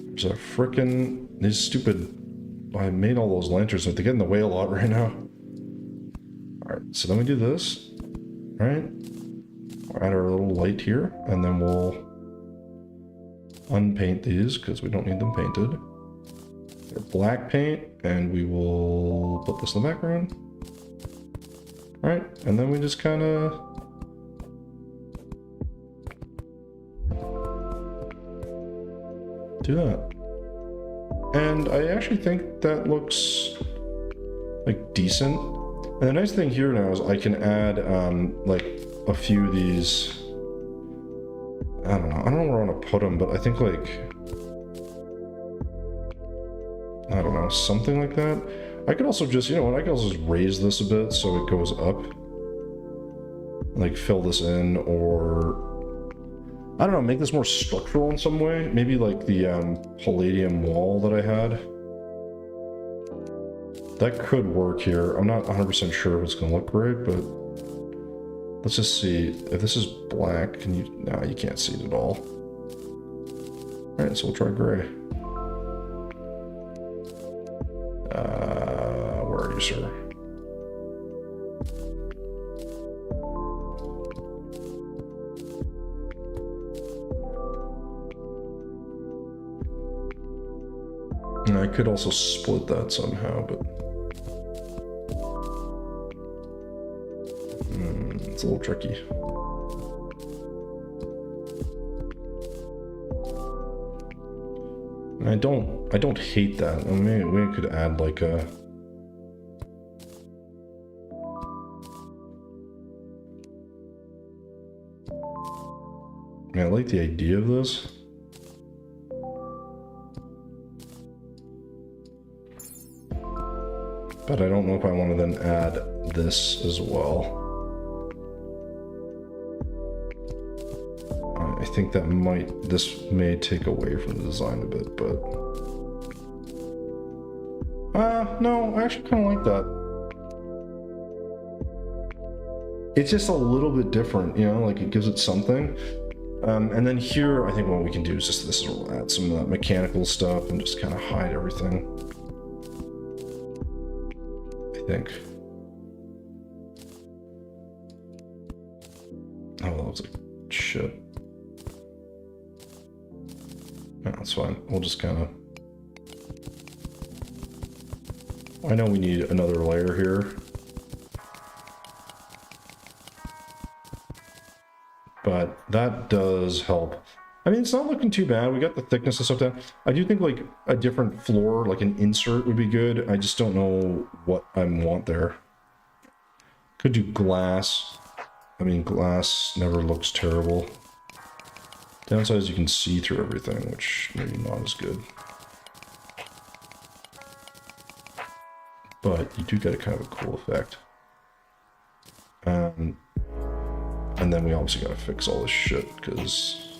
There's a frickin' these stupid. I made all those lanterns, but they get in the way a lot right now. Alright, so then we do this, right? We'll add our little light here, and then we'll unpaint these because we don't need them painted. They're black paint, and we will put this in the background. Alright, and then we just kind of do that. And I actually think that looks like decent. And the nice thing here now is I can add like a few of these. I don't know where I want to put them, but I think like, I don't know, something like that. I could also just, you know what, I could also just raise this a bit so it goes up. Like fill this in, or I don't know, make this more structural in some way. Maybe like the palladium wall that I had. That could work here. I'm not 100% sure if it's gonna look great, but let's just see. If this is black, can you, no, you can't see it at all. All right, so we'll try gray. Where are you, sir? And I could also split that somehow, but it's a little tricky. And I don't hate that. I mean, we could add like a. I like the idea of this. But I don't know if I want to then add this as well. I think that this may take away from the design a bit, but... no, I actually kind of like that. It's just a little bit different, you know, like it gives it something. And then here, I think what we can do is just this will add some of that mechanical stuff and just kind of hide everything. I think. Oh, that was like shit. No, that's fine. We'll just kind of... I know we need another layer here. But that does help. I mean, it's not looking too bad. We got the thickness and stuff down. I do think like a different floor, like an insert would be good. I just don't know what I want there. Could do glass. I mean, glass never looks terrible. Downside is you can see through everything, which maybe not as good. But you do get a kind of a cool effect. And then we obviously gotta fix all this shit, because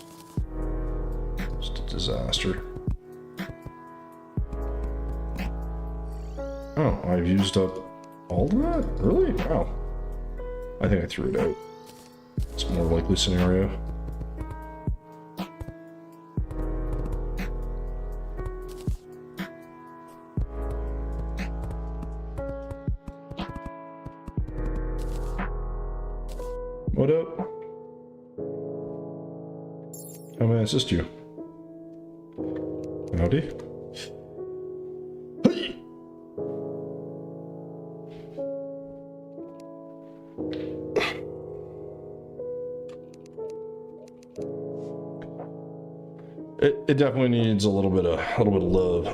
it's a disaster. Oh, I've used up all of that? Really? Wow. I think I threw it out. It's a more likely scenario. What up? How may I assist you? Howdy. Hey! It definitely needs a little bit of love.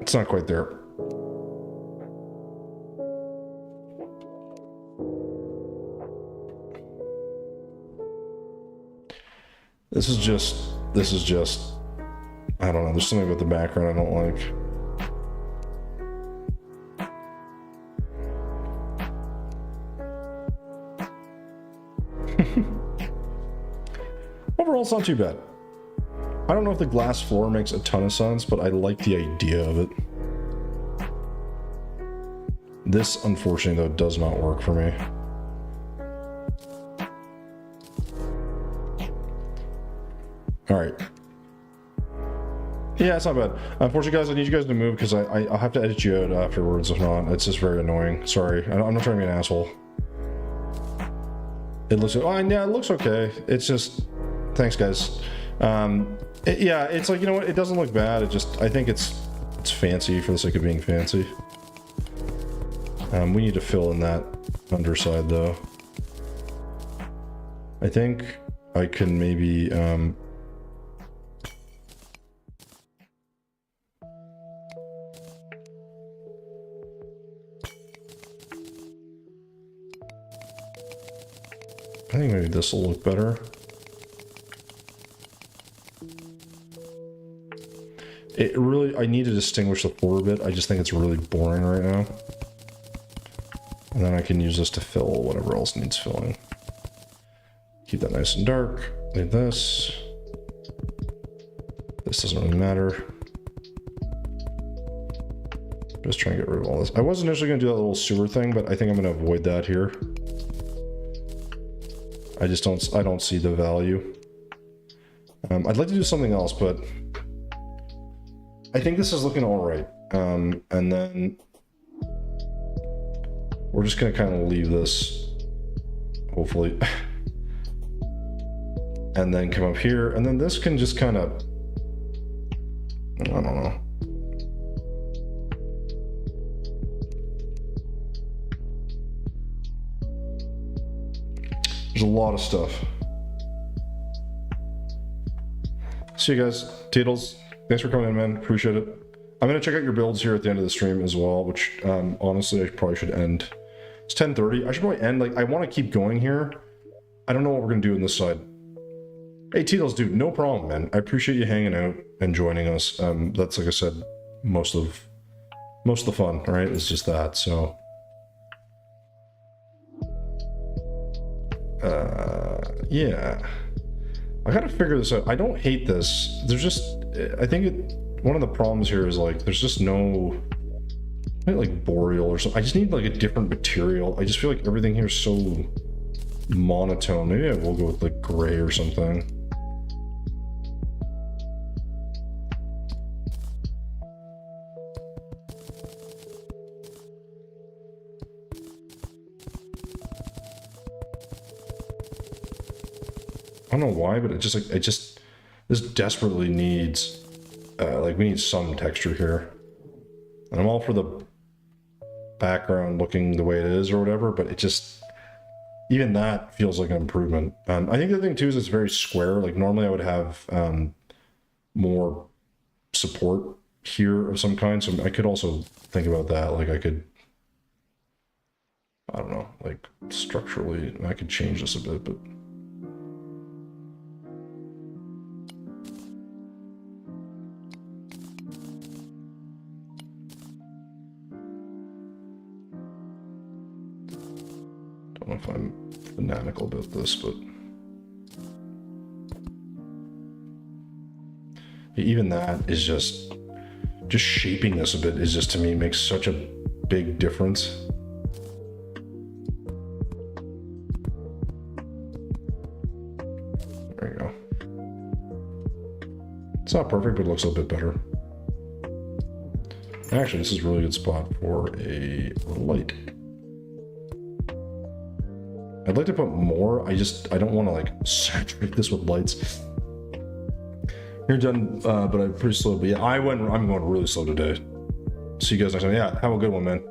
It's not quite there. This is just, I don't know, there's something about the background I don't like. it's not too bad. I don't know if the glass floor makes a ton of sense, but I like the idea of it. This, unfortunately, though, does not work for me. All right. Yeah, it's not bad. Unfortunately, guys, I need you guys to move because I'll have to edit you out afterwards. If not, it's just very annoying. Sorry, I'm not trying to be an asshole. It looks, oh, yeah, it looks okay. It's just, thanks, guys. Yeah, it's like, you know what? It doesn't look bad. It just, I think it's fancy for the sake of being fancy. We need to fill in that underside, though. I think I can maybe, I think maybe this will look better. It really, I need to distinguish the floor a bit. I just think it's really boring right now. And then I can use this to fill whatever else needs filling. Keep that nice and dark. Like this. This doesn't really matter. Just trying to get rid of all this. I was initially going to do that little sewer thing, but I think I'm going to avoid that here. I don't see the value. I'd like to do something else, but I think this is looking all right. And then we're just gonna kind of leave this, hopefully, and then come up here, and then this can just kind of, I don't know. There's a lot of stuff. See you guys. Teetles, thanks for coming in, man. Appreciate it. I'm going to check out your builds here at the end of the stream as well, which honestly, I probably should end. It's 10:30. I should probably end. Like, I want to keep going here. I don't know what we're going to do on this side. Hey, Teetles, dude, no problem, man. I appreciate you hanging out and joining us. That's, like I said, most of the fun, right? It's just that, so... yeah. I gotta figure this out. I don't hate this. There's just, I think one of the problems here is like, there's just no, like boreal or something. I just need like a different material. I just feel like everything here is so monotone. Maybe I will go with like gray or something. I don't know why, but this desperately needs, like we need some texture here. And I'm all for the background looking the way it is or whatever, but it just, even that feels like an improvement. I think the thing too is it's very square. Like normally I would have more support here of some kind. So I could also think about that. Like I could, I don't know, like structurally, I could change this a bit, but I don't know if I'm fanatical about this, but even that is just shaping this a bit is just, to me, makes such a big difference. There you go. It's not perfect, but it looks a little bit better. Actually, this is a really good spot for a light. I'd like to put more. I don't want to like saturate this with lights. You're done, but I'm pretty slow. But yeah, I'm going really slow today. See you guys next time. Yeah, have a good one, man.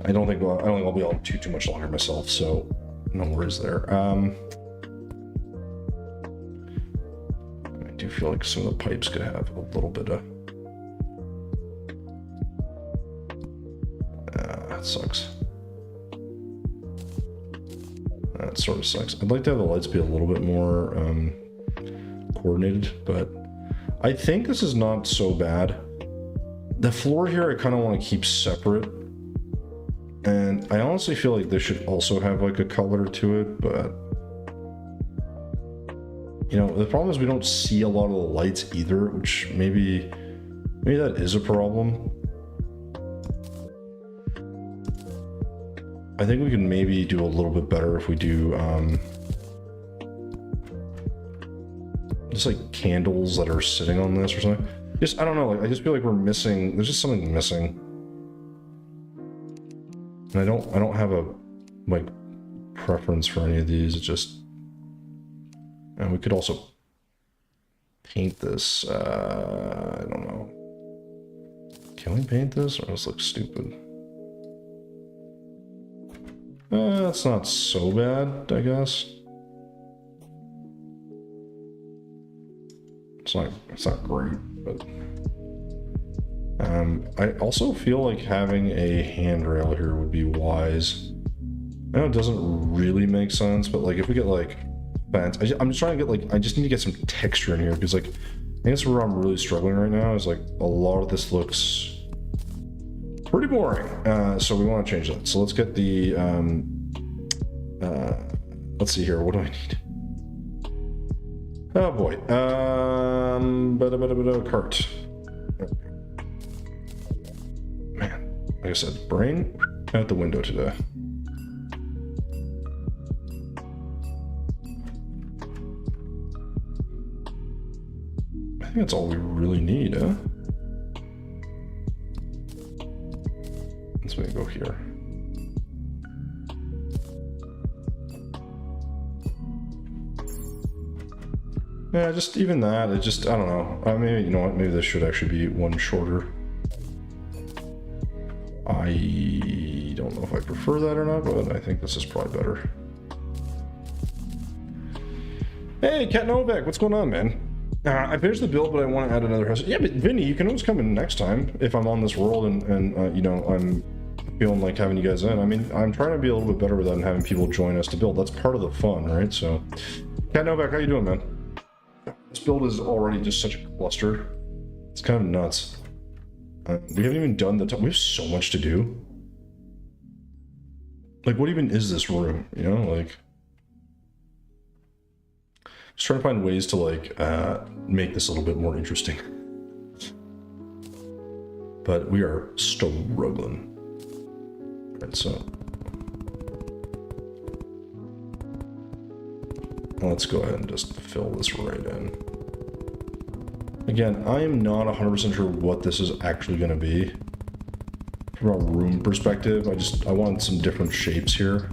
I don't think I'll be able to too much longer myself, so no worries there. I do feel like some of the pipes could have a little bit of. That sucks. That sort of sucks. I'd like to have the lights be a little bit more coordinated, but I think this is not so bad. The floor here I kind of want to keep separate, and I honestly feel like this should also have like a color to it, but you know, the problem is we don't see a lot of the lights either, which maybe that is a problem. I think we can maybe do a little bit better if we do just like candles that are sitting on this or something. Just, I don't know, like I just feel like we're missing, there's just something missing. And I don't have a like preference for any of these. It's just, and we could also paint this. I don't know. Can we paint this, or this looks stupid? That's not so bad, I guess. It's not great, but I also feel like having a handrail here would be wise. I know it doesn't really make sense, but like if we get like fence, I'm just trying to get like, I just need to get some texture in here, because like I think that's where I'm really struggling right now, is like a lot of this looks pretty boring. So we want to change that. So let's get the let's see here, what do I need? Oh boy, cart. Man, like I said, brain out the window today. I think that's all we really need, huh? Let's maybe go here. Yeah, just even that, it just, I don't know. Maybe, you know what, maybe this should actually be one shorter. I don't know if I prefer that or not, but I think this is probably better. Hey, Cat Novak, what's going on, man? I finished the build, but I want to add another house. Yeah, but Vinny, you can always come in next time if I'm on this world and you know, I'm feeling like having you guys in. I mean, I'm trying to be a little bit better with that and having people join us to build. That's part of the fun, right? So, Cat Novak, how you doing, man? This build is already just such a cluster. It's kind of nuts. We haven't even done the top. We have so much to do. Like, what even is this room? You know, like, just trying to find ways to like make this a little bit more interesting. But we are struggling. Right, so let's go ahead and just fill this right in. Again, I am not 100% sure what this is actually going to be. From a room perspective, I want some different shapes here.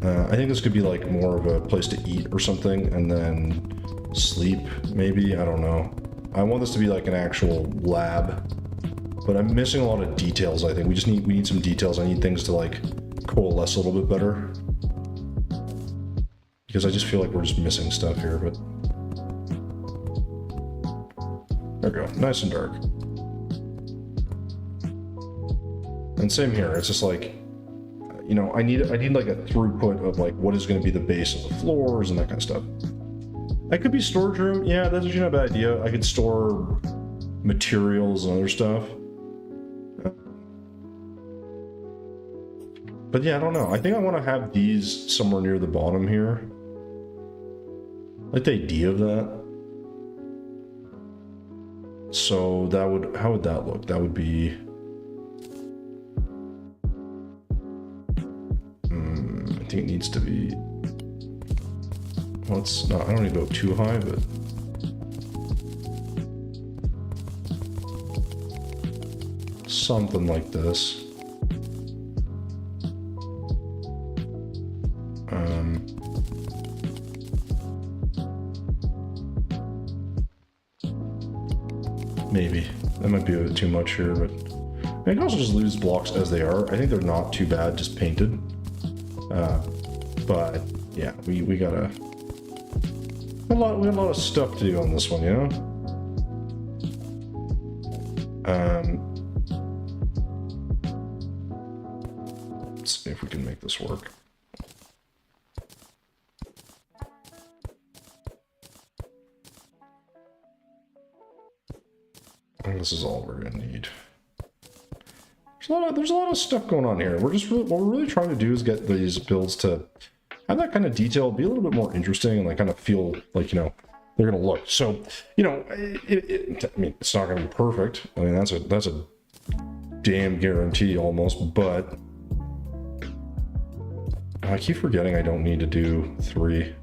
I think this could be like more of a place to eat or something, and then sleep, maybe, I don't know. I want this to be like an actual lab, but I'm missing a lot of details, I think. We need some details. I need things to like coalesce a little bit better. Because I just feel like we're just missing stuff here, but... There we go, nice and dark. And same here, it's just like, you know, I need like a throughput of like what is going to be the base of the floors and that kind of stuff. That could be storage room. Yeah, that's actually not a bad idea. I could store materials and other stuff. But yeah, I don't know. I think I want to have these somewhere near the bottom here. I like the idea of that. So that would, how would that look? That would be... I think it needs to be... Well, it's not, I don't need to go too high, but... Something like this. Maybe. That might be a bit too much here, but... I can also just leave these blocks as they are. I think they're not too bad, just painted. But yeah, we got a lot of stuff to do on this one, you know? Let's see if we can make this work. I think this is all we're gonna need. There's a lot of stuff going on here. What we're really trying to do is get these builds to have that kind of detail, be a little bit more interesting, and like kind of feel like, you know, they're gonna look. So, you know, I mean, it's not gonna be perfect. I mean, that's a damn guarantee almost, but I keep forgetting I don't need to do 3.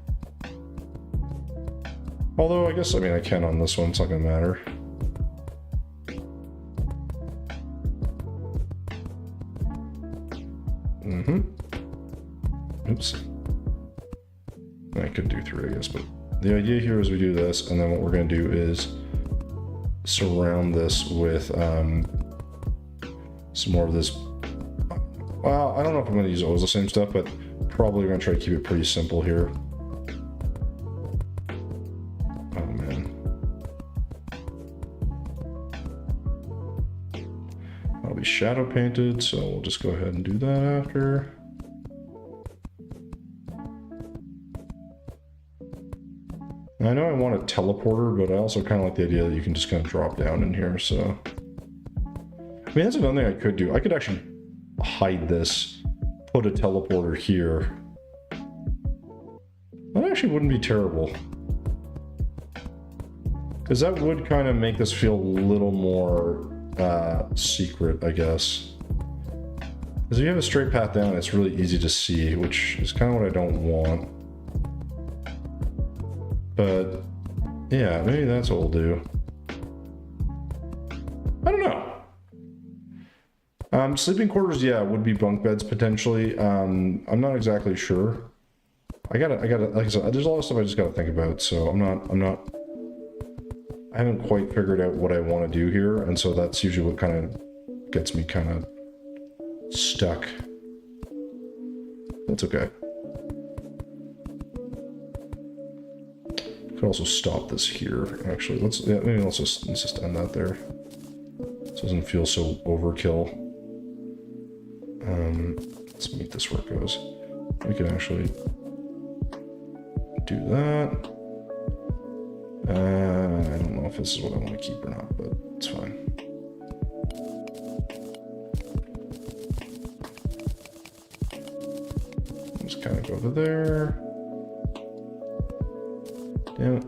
Although I guess, I mean, I can on this one, it's not gonna matter. Oops. I could do 3, I guess, but the idea here is we do this, and then what we're gonna do is surround this with some more of this. Well, I don't know if I'm gonna use always the same stuff, but probably gonna try to keep it pretty simple here. Oh man. I'll be shadow painted, so we'll just go ahead and do that after. I know I want a teleporter, but I also kind of like the idea that you can just kind of drop down in here, so. I mean, that's another thing I could do. I could actually hide this, put a teleporter here. That actually wouldn't be terrible. Because that would kind of make this feel a little more secret, I guess. Because if you have a straight path down, it's really easy to see, which is kind of what I don't want. But yeah, maybe that's what we'll do. I don't know. Sleeping quarters, yeah, would be bunk beds potentially. I'm not exactly sure. I gotta, like I said, there's a lot of stuff I just gotta think about. So I haven't quite figured out what I want to do here, and so that's usually what kind of gets me kind of stuck. That's okay. Could also stop this here. Actually, maybe let's just end that there. So it doesn't feel so overkill. Let's meet this where it goes. We can actually do that. I don't know if this is what I want to keep or not, but it's fine. Just kind of go over there. Damn it.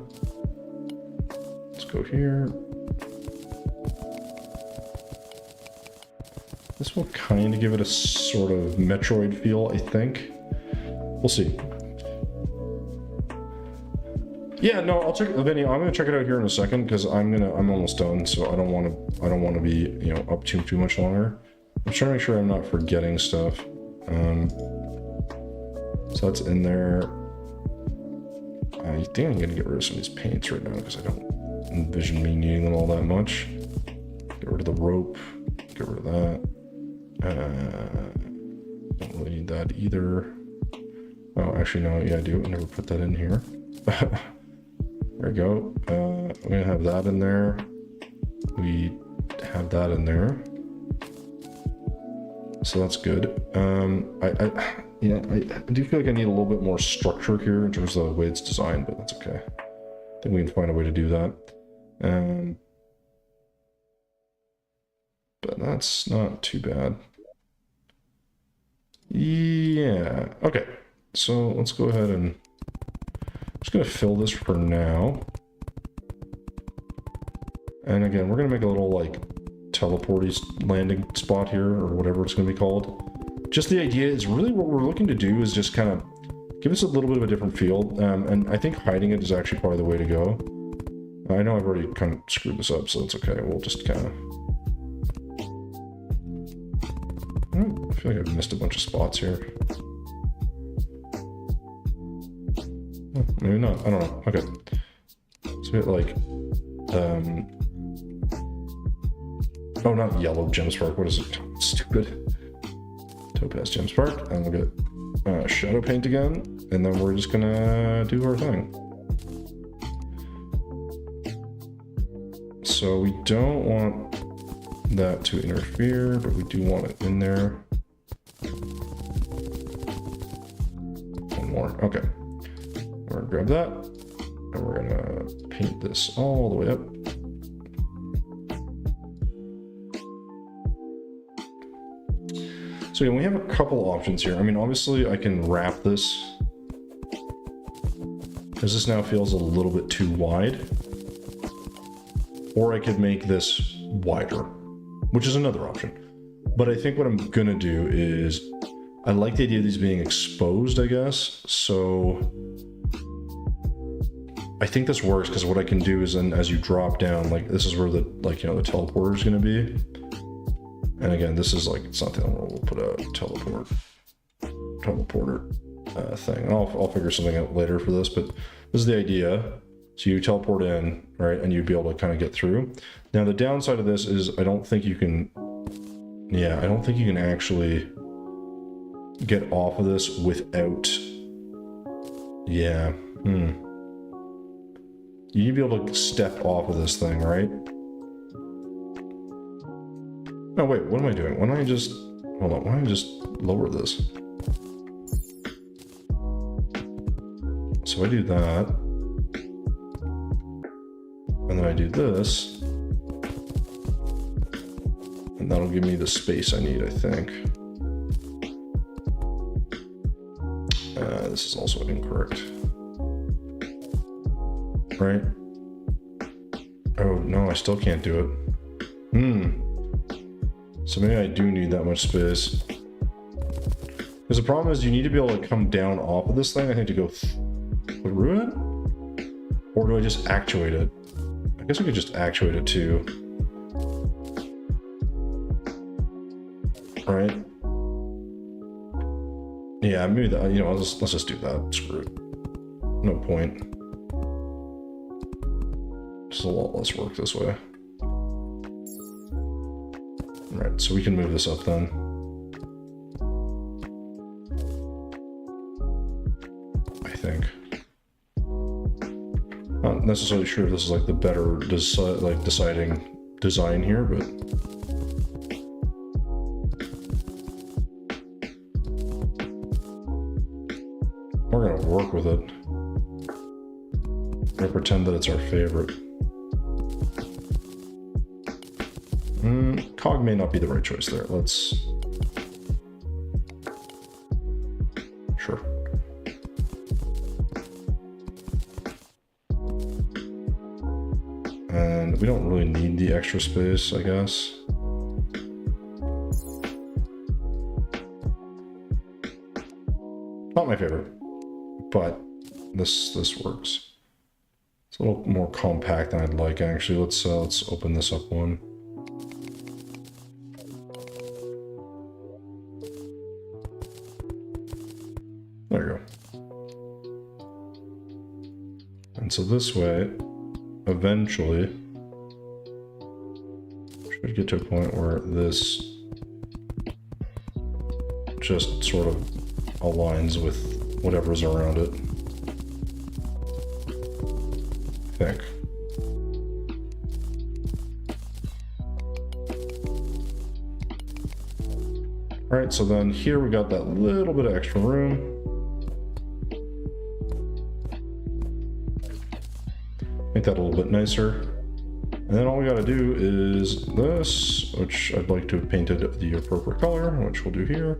Let's go here. This will kind of give it a sort of Metroid feel, I think. We'll see. Yeah, no, I'll check the video. I'm gonna check it out here in a second because I'm almost done, so I don't want to be, you know, up too much longer. I'm trying to make sure I'm not forgetting stuff. So that's in there. I think I'm gonna get rid of some of these paints right now because I don't envision me needing them all that much. Get rid of the rope. Get rid of that. Don't really need that either. Oh, actually, no. Yeah, I do. I never put that in here. There we go. We're gonna have that in there. We have that in there. So that's good. I do feel like I need a little bit more structure here in terms of the way it's designed, but that's okay. I think we can find a way to do that. But that's not too bad. Yeah. Okay. So let's go ahead and I'm just gonna fill this for now. And again, we're gonna make a little like teleporty landing spot here or whatever it's gonna be called. Just the idea is really what we're looking to do is just kind of give us a little bit of a different feel. And I think hiding it is actually probably the way to go. I know I've already kind of screwed this up, so it's okay. We'll just kind of... I feel like I've missed a bunch of spots here. Maybe not. I don't know. Okay. It's a bit like... oh, not yellow gem spark. What is it? Stupid. Topaz gem spark. And we'll get shadow paint again. And then we're just gonna do our thing. So we don't want that to interfere, but we do want it in there. One more. Okay. We're gonna grab that. And we're gonna paint this all the way up. So yeah, we have a couple options here. I mean, obviously I can wrap this because this now feels a little bit too wide. Or I could make this wider, which is another option. But I think what I'm gonna do is, I like the idea of these being exposed, I guess. So I think this works because what I can do is then as you drop down, like this is where the, like, you know, the teleporter is gonna be. And again, this is like, it's not the, we'll put a teleporter thing. I'll figure something out later for this, but this is the idea. So you teleport in, right, and you'd be able to kind of get through. Now the downside of this is I don't think you can, yeah, I don't think you can actually get off of this without, yeah, You need to be able to step off of this thing, right? No, wait, what am I doing? Why don't I just, hold on, why don't I just lower this? So I do that. And then I do this. And that'll give me the space I need, I think. This is also incorrect. Right? Oh, no, I still can't do it. So maybe I do need that much space. Because the problem is you need to be able to come down off of this thing, I think, to go through it? Or do I just actuate it? I guess I could just actuate it too. Right? Yeah, maybe that, you know, let's just do that. Screw it. No point. Just a lot less work this way. Right, so we can move this up then. I think. Not necessarily sure if this is like the better deciding design here, but we're gonna work with it. We're gonna pretend that it's our favorite. Cog may not be the right choice there. Let's... Sure. And we don't really need the extra space, I guess. Not my favorite, but this works. It's a little more compact than I'd like, actually. Let's open this up one. There you go. And so this way, eventually, should get to a point where this just sort of aligns with whatever's around it. I think. All right, so then here we got that little bit of extra room. Make that a little bit nicer. And then all we gotta do is this, which I'd like to have painted the appropriate color, which we'll do here.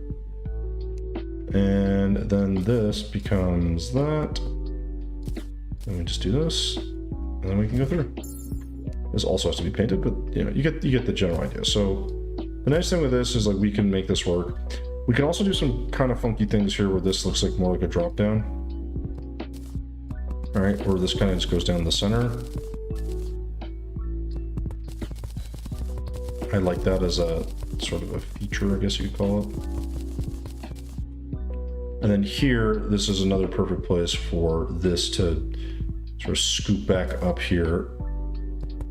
And then this becomes that. And we just do this, and then we can go through. This also has to be painted, but you know, you get the general idea. So the nice thing with this is like we can make this work. We can also do some kind of funky things here where this looks like more like a drop down. All right, where this kind of just goes down the center. I like that as a sort of a feature, I guess you could call it. And then here, this is another perfect place for this to sort of scoop back up here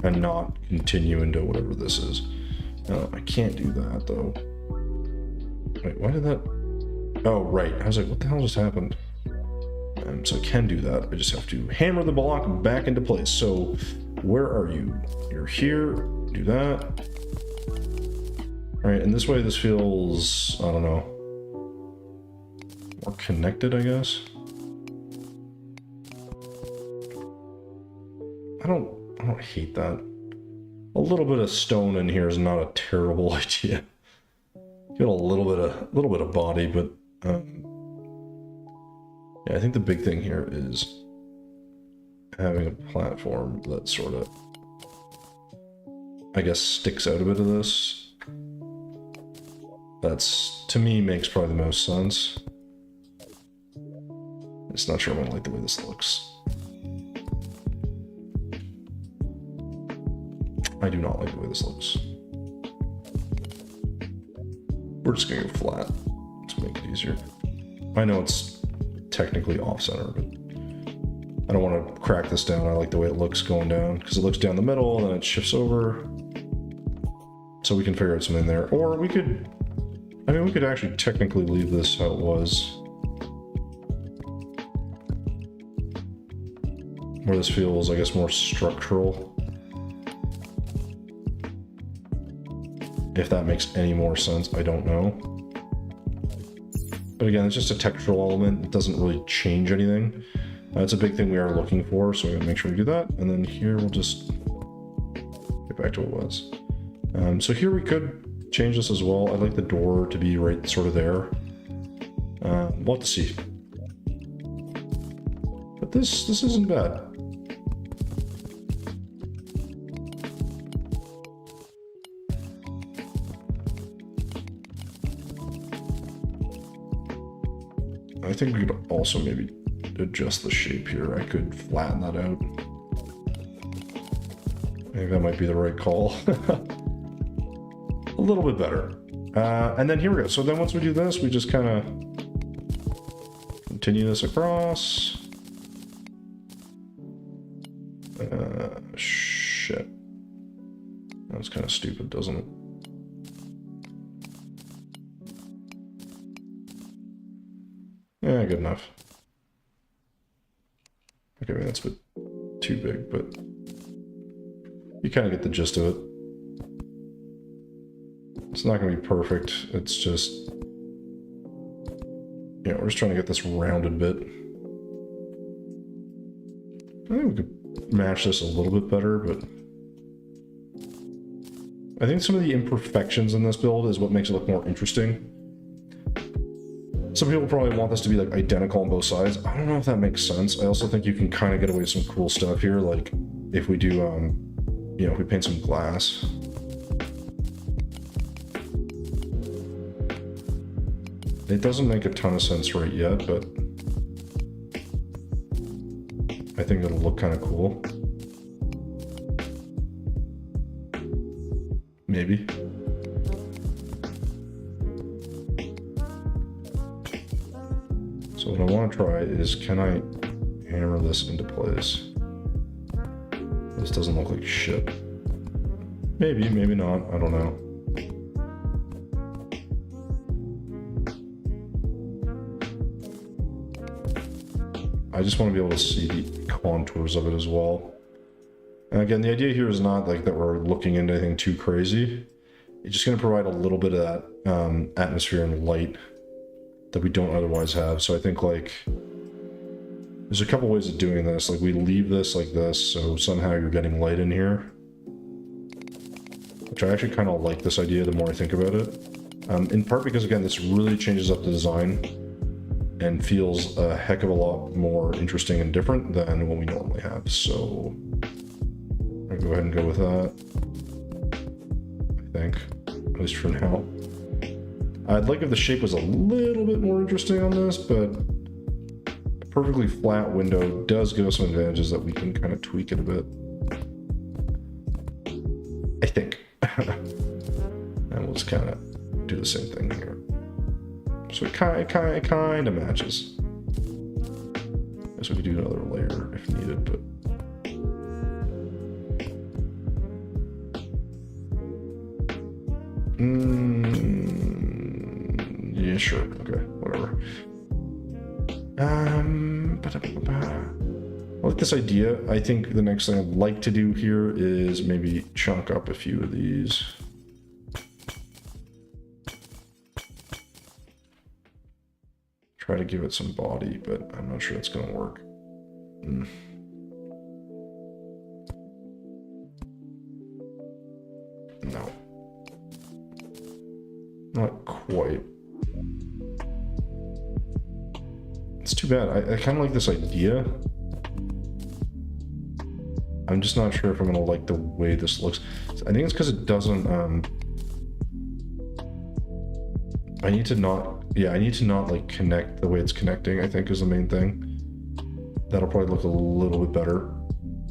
and not continue into whatever this is. I can't do that though. Wait, why did that? Oh, right. I was like, what the hell just happened? So I can do that. I just have to hammer the block back into place. So where are you? You're here. Do that. All right, and this way this feels, I don't know, more connected, I guess. I don't hate that. A little bit of stone in here is not a terrible idea. Get a little bit of body, but yeah, I think the big thing here is having a platform that sort of, I guess, sticks out a bit of this. That's, to me, makes probably the most sense. It's not sure I'm gonna like the way this looks. I do not like the way this looks. We're just gonna go flat to make it easier. I know it's technically off-center, but I don't want to crack this down. I like the way it looks going down, because it looks down the middle, and then it shifts over. So we can figure out something there. Or we could, I mean, we could actually technically leave this how it was. Where this feels, I guess, more structural. If that makes any more sense, I don't know. But again, it's just a textural element. It doesn't really change anything. That's a big thing we are looking for, so we're gonna make sure we do that. And then here we'll just get back to what it was. So here we could change this as well. I'd like the door to be right sort of there. We'll have to see. But this isn't bad. I think we could also maybe adjust the shape here. I could flatten that out. I think that might be the right call. A little bit better. And then here we go. So then once we do this, we just kind of continue this across. Shit. That's kind of stupid, doesn't it? Yeah, good enough. Okay, maybe that's a bit too big, but you kind of get the gist of it. It's not going to be perfect. It's just, you know, we're just trying to get this rounded bit. I think we could match this a little bit better, but I think some of the imperfections in this build is what makes it look more interesting. Some people probably want this to be like identical on both sides. I don't know if that makes sense. I also think you can kind of get away with some cool stuff here, like if we do, you know, if we paint some glass. It doesn't make a ton of sense right yet, but I think it'll look kind of cool. Maybe. So what I want to try is, can I hammer this into place? This doesn't look like shit. Maybe, maybe not, I don't know. I just want to be able to see the contours of it as well. And again, the idea here is not like that we're looking into anything too crazy. It's just going to provide a little bit of that atmosphere and light that we don't otherwise have. So I think like there's a couple ways of doing this. Like we leave this like this, so somehow you're getting light in here, which I actually kind of like this idea the more I think about it. In part because again, this really changes up the design and feels a heck of a lot more interesting and different than what we normally have. So I'll go ahead and go with that, I think, at least for now. I'd like if the shape was a little bit more interesting on this, but a perfectly flat window does give us some advantages that we can kind of tweak it a bit. I think. And we'll just kind of do the same thing here. So it kind of matches. I guess we could do another layer if needed, but yeah, sure. Okay, whatever. I like this idea. I think the next thing I'd like to do here is maybe chunk up a few of these. Try to give it some body, but I'm not sure it's going to work. No. Not quite. It's too bad. I kind of like this idea. I'm just not sure if I'm gonna like the way this looks. I think it's because it doesn't, I need to not like connect the way it's connecting, I think is the main thing. That'll probably look a little bit better.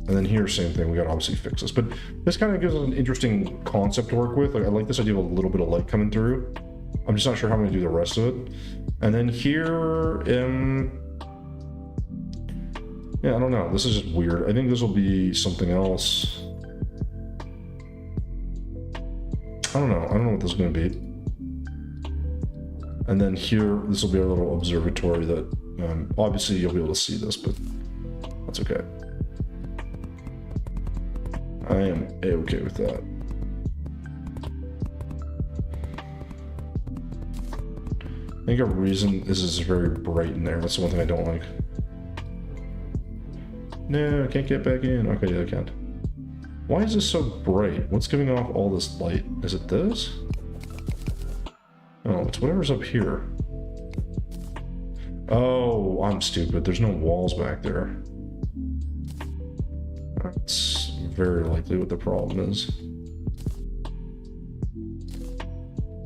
And then here, same thing, we gotta obviously fix this. But this kind of gives us an interesting concept to work with. Like, I like this idea of a little bit of light coming through. I'm just not sure how I'm gonna do the rest of it. And then here, yeah, I don't know. This is just weird. I think this will be something else. I don't know what this is gonna be. And then here, this will be our little observatory that, obviously you'll be able to see this, but that's okay. I am a-okay with that. I think a reason this is very bright in there. That's the one thing I don't like. No, I can't get back in. Okay, yeah, I can. Why is this so bright? What's giving off all this light? Is it this? Oh, it's whatever's up here. Oh, I'm stupid. There's no walls back there. That's very likely what the problem is.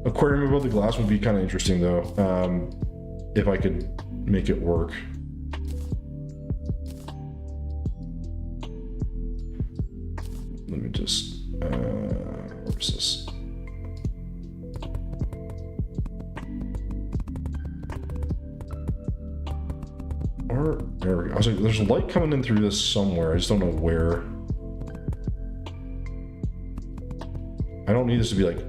Aquarium above the glass would be kind of interesting though, if I could make it work. Let me just, where's this? Or, there we go. I was like, there's light coming in through this somewhere. I just don't know where. I don't need this to be like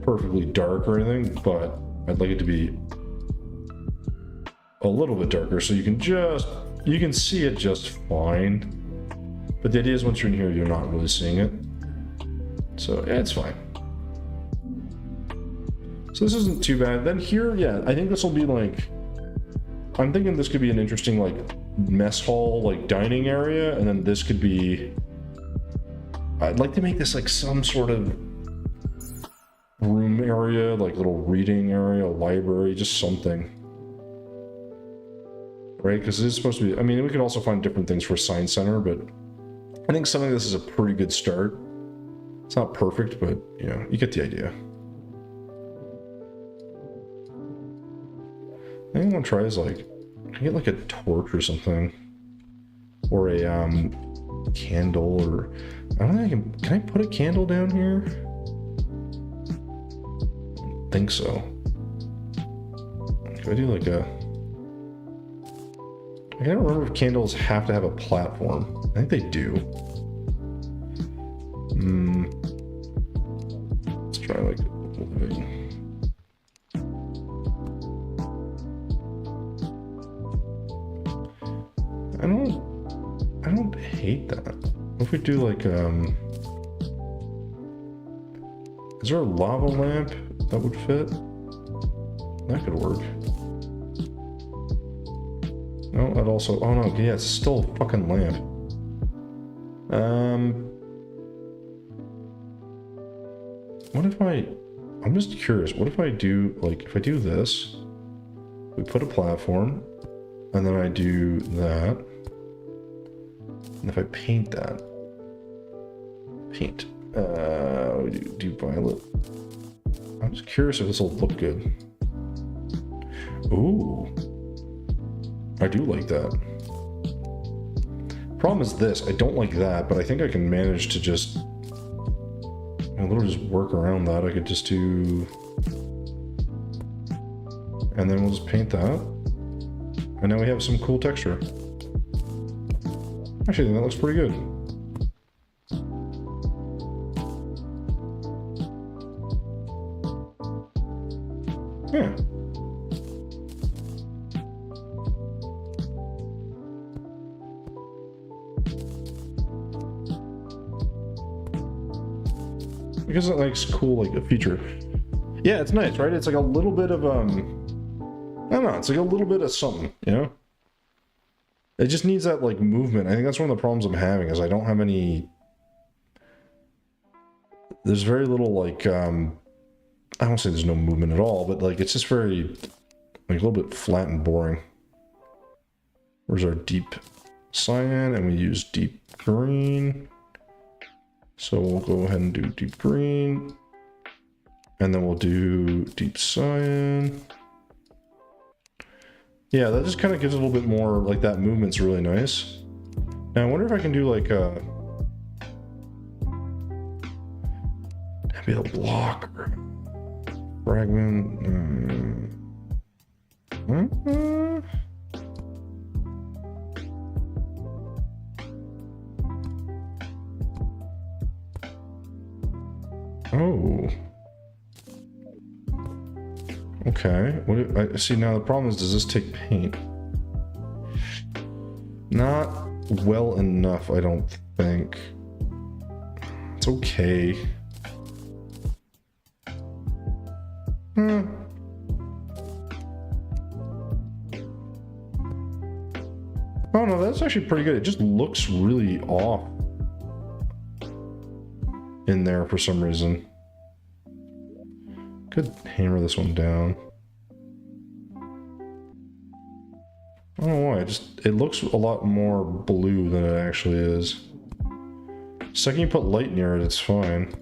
perfectly dark or anything, but I'd like it to be a little bit darker so you can see it just fine. But the idea is once you're in here, you're not really seeing it. So yeah, it's fine. So this isn't too bad. Then here, yeah, I think this will be like, I'm thinking this could be an interesting like mess hall, like dining area. And then this could be, I'd like to make this like some sort of room area, like little reading area, library, just something. Right? Because it is supposed to be, I mean, we could also find different things for a science center, but I think something like this is a pretty good start. It's not perfect, but you know, you get the idea. I think I'm gonna try is like, can I get like a torch or something? Or a candle, or I don't think can I put a candle down here? I don't think so. Can I do like a, I can't remember if candles have to have a platform. I think they do. Let's try like living. I don't hate that. What if we do like is there a lava lamp that would fit? That could work. No, that also, oh no, yeah, it's still a fucking lamp. What if I'm just curious, what if I do, like, if I do this, we put a platform, and then I do that, and if I paint that, do violet. I'm just curious if this will look good. Ooh. I do like that. Problem is this, I don't like that, but I think I can manage to just, a little just work around that. I could just do, and then we'll just paint that. And now we have some cool texture. Actually, I think that looks pretty good. Yeah. Because it likes cool, like a feature. Yeah, it's nice, right? It's like a little bit of I don't know, it's like a little bit of something, you know? It just needs that like movement. I think that's one of the problems I'm having is I don't have any, there's very little like I don't say there's no movement at all, but like it's just very like a little bit flat and boring. Where's our deep cyan, and we use deep green. So we'll go ahead and do deep green. And then we'll do deep cyan. Yeah, that just kind of gives it a little bit more, like that movement's really nice. Now I wonder if I can do like a... maybe a block or fragment. Oh. Okay. What I see now, the problem is, does this take paint? Not well enough, I don't think. It's okay. Oh no, that's actually pretty good. It just looks really off in there for some reason. Could hammer this one down. I don't know why, it looks a lot more blue than it actually is. Second you put light near it, it's fine.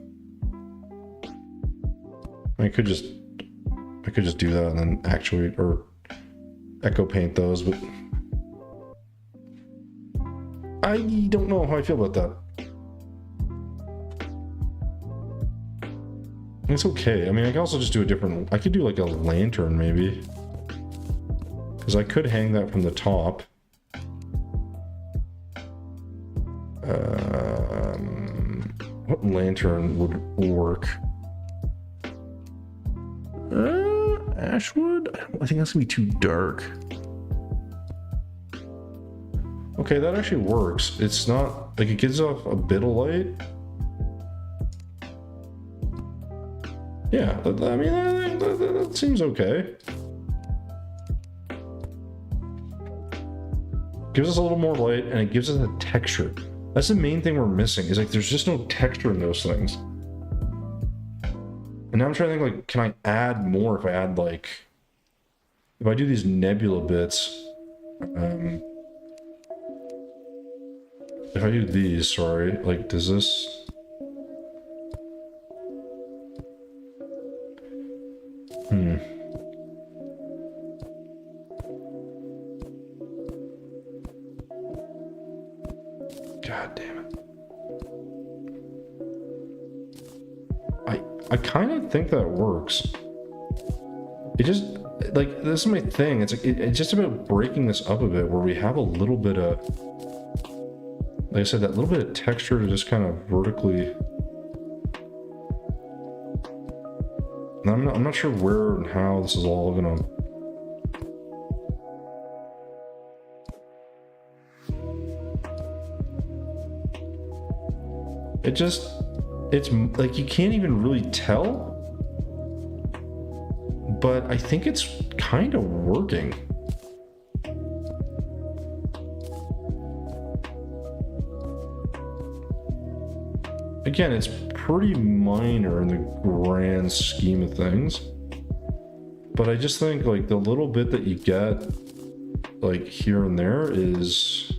I could just do that and then actuate or echo paint those, but I don't know how I feel about that. It's okay. I mean, I can also just do a different... I could do like a lantern, maybe. Because I could hang that from the top. What lantern would work? Ashwood? I think that's gonna be too dark. Okay, that actually works. It's not... like, it gives off a bit of light. Yeah, I mean, that seems okay. Gives us a little more light, and it gives us a texture. That's the main thing we're missing, is like there's just no texture in those things. And now I'm trying to think, like, can I add more if I add, like... if I do these nebula bits... if I do these, sorry, like, does this... God damn it. I kind of think that works. It just, like, this is my thing. It's like, it's just about breaking this up a bit where we have a little bit of, like I said, that little bit of texture to just kind of vertically. And I'm not sure where and how this is all gonna. It's like you can't even really tell, but I think it's kind of working. Again, it's pretty minor in the grand scheme of things, but I just think like the little bit that you get like here and there is,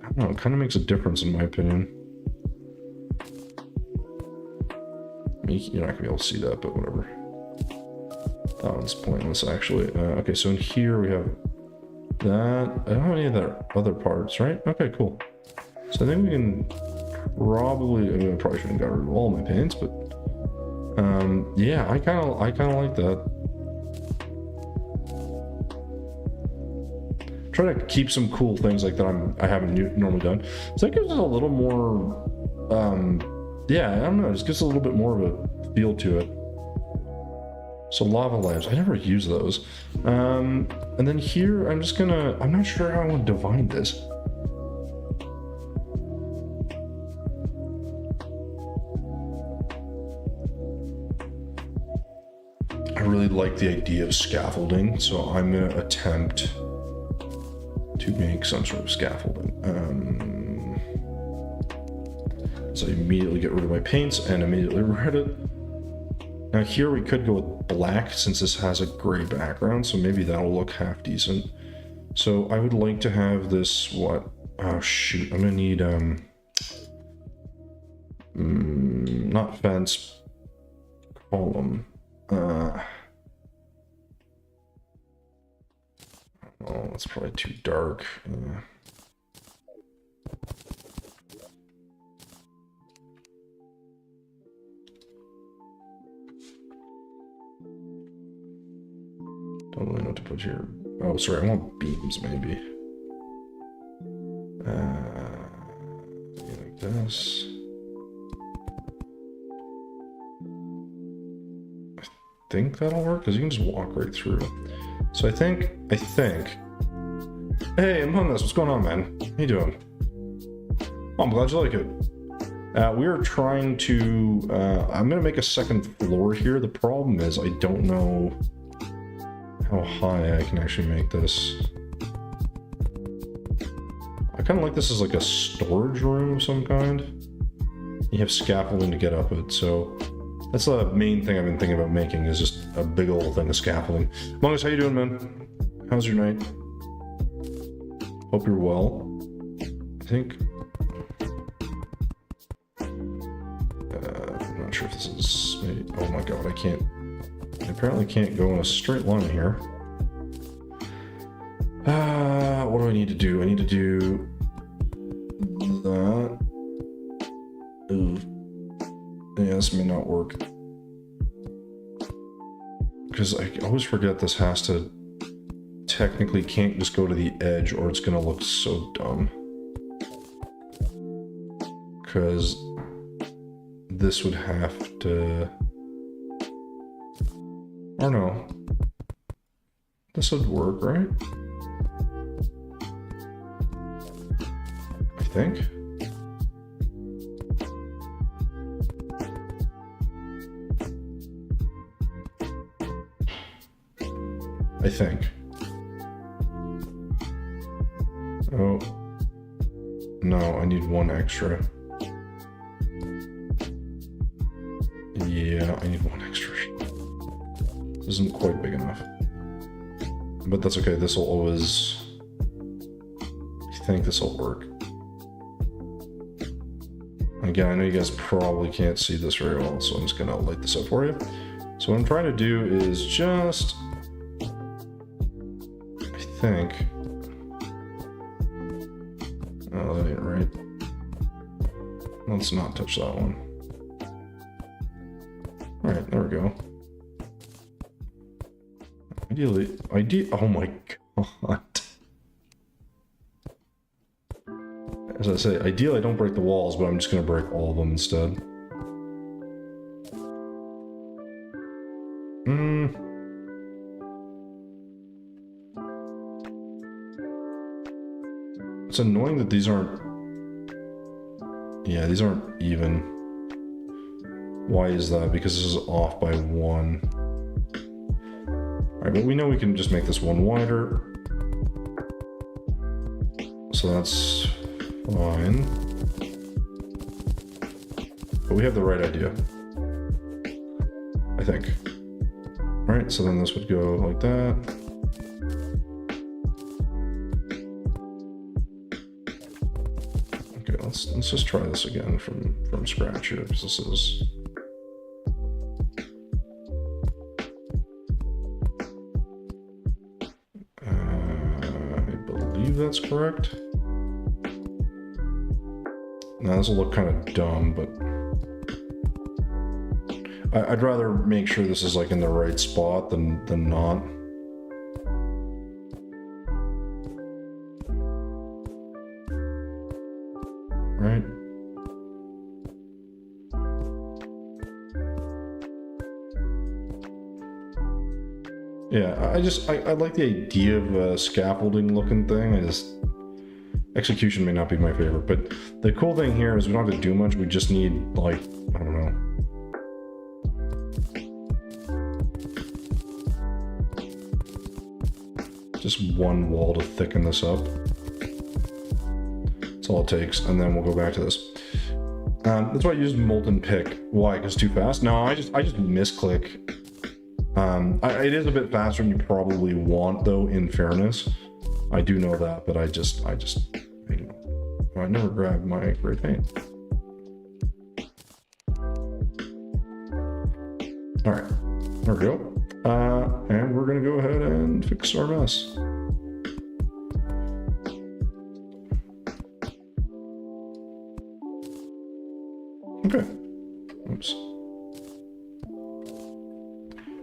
I don't know, it kind of makes a difference in my opinion. I mean, you're not gonna be able to see that, but whatever. That one's pointless actually. Okay, so in here we have that. I don't have any of the other parts, right? Okay, cool. So I think we can probably, I mean, I probably shouldn't got rid of all my paints, but yeah, I kind of like that. Try to keep some cool things like that I haven't normally done. So that gives us a little more, yeah, I don't know, it just gives a little bit more of a feel to it. So lava lamps, I never use those. And then here, I'm not sure how I want to divide this. I really like the idea of scaffolding, so I'm going to attempt to make some sort of scaffolding. So I immediately get rid of my paints and immediately red it. Now here we could go with black since this has a gray background, so maybe that'll look half decent. So I would like to have this, what? Oh shoot, I'm gonna need, not fence, column. Oh, that's probably too dark. Don't really know what to put here. Oh, sorry, I want beams, maybe. Like this. I think that'll work, because you can just walk right through. So I think... Hey, Among Us, what's going on, man? How you doing? Oh, I'm glad you like it. We are trying to... I'm going to make a second floor here. The problem is I don't know how high I can actually make this. I kind of like this as like a storage room of some kind. You have scaffolding to get up it, so that's the main thing I've been thinking about making, is just a big old thing of scaffolding. Among Us, how you doing, man? How's your night? Hope you're well. I think... I'm not sure if this is... Maybe, oh my god, I can't... I apparently can't go in a straight line here. What do I need to do? I need to do... that. Ooh. Yeah, this may not work. Because I always forget this has to... technically can't just go to the edge or it's gonna look so dumb. Because this would have to... Or no. This would work, right? I think. I think. Oh. No, I need one extra. Yeah, I need one extra. This isn't quite big enough. But that's okay, this will always... I think this will work. Again, I know you guys probably can't see this very well, so I'm just gonna light this up for you. So what I'm trying to do is just... I think... Oh, that ain't right. Let's not touch that one. Alright, there we go. Oh my god. As I say, ideally I don't break the walls, but I'm just gonna break all of them instead. It's annoying that these aren't... Yeah, these aren't even. Why is that? Because this is off by 1. Alright, but we know we can just make this one wider. So that's fine. But we have the right idea. I think. Alright, so then this would go like that. Okay, let's just try this again from scratch here, because this is... that's correct. Now this will look kind of dumb, but I'd rather make sure this is like in the right spot than not. Right? Yeah, I like the idea of a scaffolding looking thing. Execution may not be my favorite, but the cool thing here is we don't have to do much. We just need, like, I don't know. Just one wall to thicken this up. That's all it takes, and then we'll go back to this. That's why I used molten pick. Why? Because too fast? No, I just misclick. It is a bit faster than you probably want, though, in fairness. I do know that, but I never grabbed my gray paint. All right, there we go. And we're gonna go ahead and fix our mess. Okay. Oops.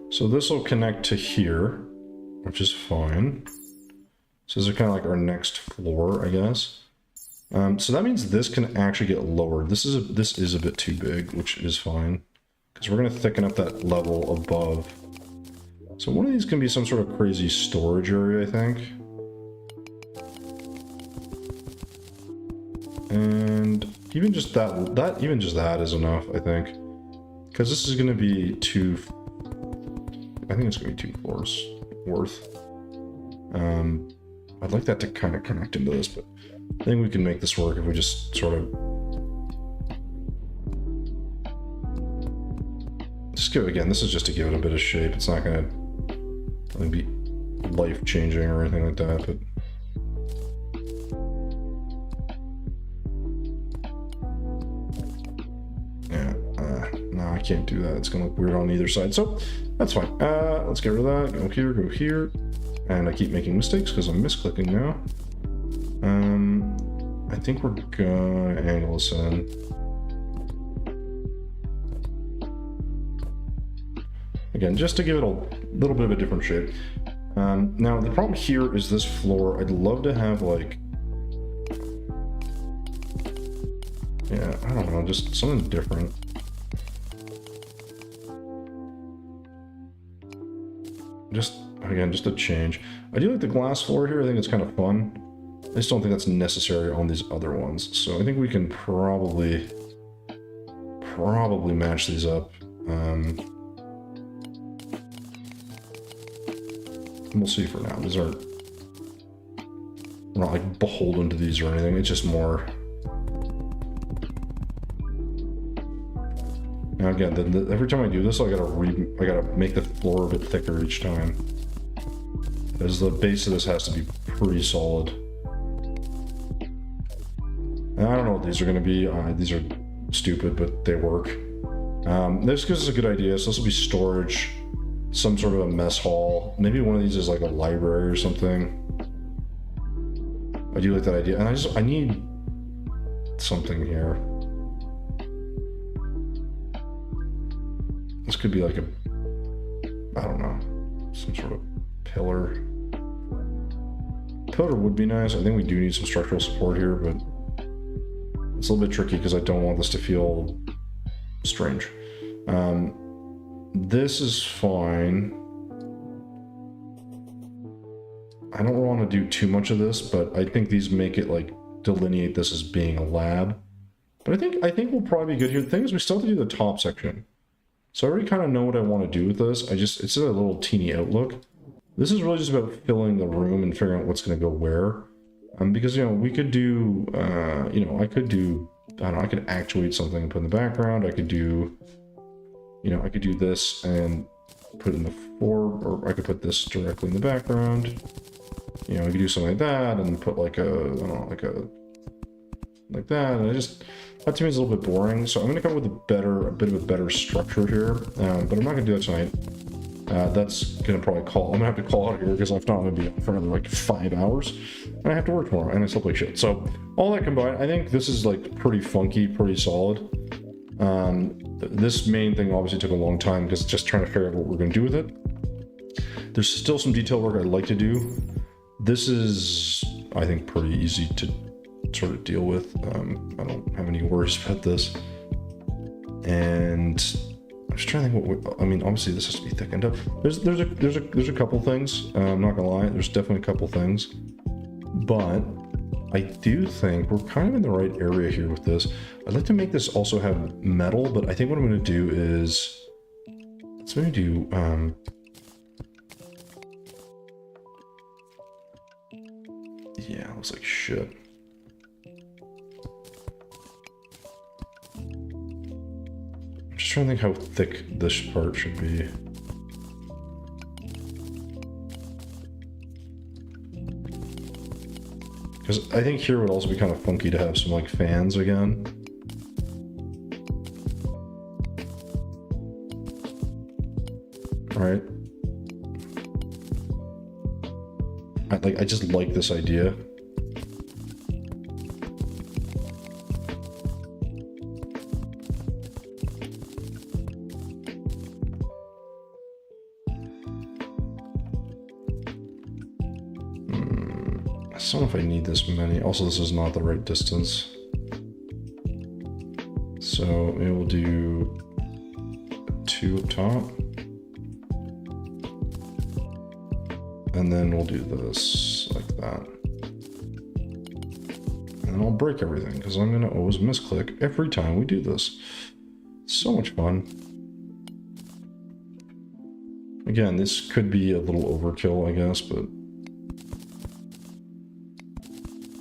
So this will connect to here, which is fine. So this is kind of like our next floor, I guess. So that means this can actually get lowered. This is a bit too big, which is fine, because we're going to thicken up that level above. So one of these can be some sort of crazy storage area, I think. And even just that is enough, I think, because this is going to be I think it's going to be 2 floors worth. I'd like that to kind of connect into this, but I think we can make this work if we just sort of just give it, again, this is just to give it a bit of shape. It's not going to really be life-changing or anything like that, but yeah, no, I can't do that. It's going to look weird on either side, so that's fine. Let's get rid of that. Go here. And I keep making mistakes because I'm misclicking now. I think we're gonna angle this in. Again, just to give it a little bit of a different shape. Now, the problem here is this floor. I'd love to have, like, yeah, I don't know, just something different. Again, just a change. I do like the glass floor here. I think it's kind of fun. I just don't think that's necessary on these other ones. So I think we can probably match these up. We'll see for now. We're not like beholden to these or anything. It's just more. Now again, every time I do this, I gotta make the floor a bit thicker each time, because the base of this has to be pretty solid. And I don't know what these are going to be. These are stupid, but they work. This gives us a good idea. So this will be storage, some sort of a mess hall. Maybe one of these is like a library or something. I do like that idea, and I need something here. This could be like I don't know, some sort of pillar. Pillar would be nice. I think we do need some structural support here, but it's a little bit tricky because I don't want this to feel strange. This is fine. I don't want to do too much of this, but I think these make it like delineate this as being a lab. But I think we'll probably be good here. The thing is, we still have to do the top section. So I already kind of know what I want to do with this. It's a little teeny outlook. This is really just about filling the room and figuring out what's going to go where. Because, you know, we could do, you know, I don't know, I could actuate something and put in the background. I could do, you know, I could do this and put it in the fore, or I could put this directly in the background. You know, I could do something like that and put like I don't know, like that. And that to me is a little bit boring. So I'm going to come up with a bit of a better structure here. But I'm not going to do that tonight. That's going to probably I'm going to have to call out here because if not, I'm going to be on for another like 5 hours. And I have to work tomorrow and I still play shit. So all that combined, I think this is like pretty funky, pretty solid. This main thing obviously took a long time because it's just trying to figure out what we're going to do with it. There's still some detail work I'd like to do. This is, I think, pretty easy to sort of deal with. I don't have any worries about this. And I'm just trying to think I mean, obviously this has to be thickened up. There's a couple things. I'm not gonna lie. There's definitely a couple things, but I do think we're kind of in the right area here with this. I'd like to make this also have metal, but I think what I'm gonna do is let's maybe do yeah, it looks like shit. I'm just trying to think how thick this part should be. Because I think here would also be kind of funky to have some like fans again. Right? I just like this idea. I don't know if I need this many. Also, this is not the right distance. So maybe we'll do 2 up top. And then we'll do this like that. And I'll break everything because I'm going to always misclick every time we do this. So much fun. Again, this could be a little overkill, I guess, but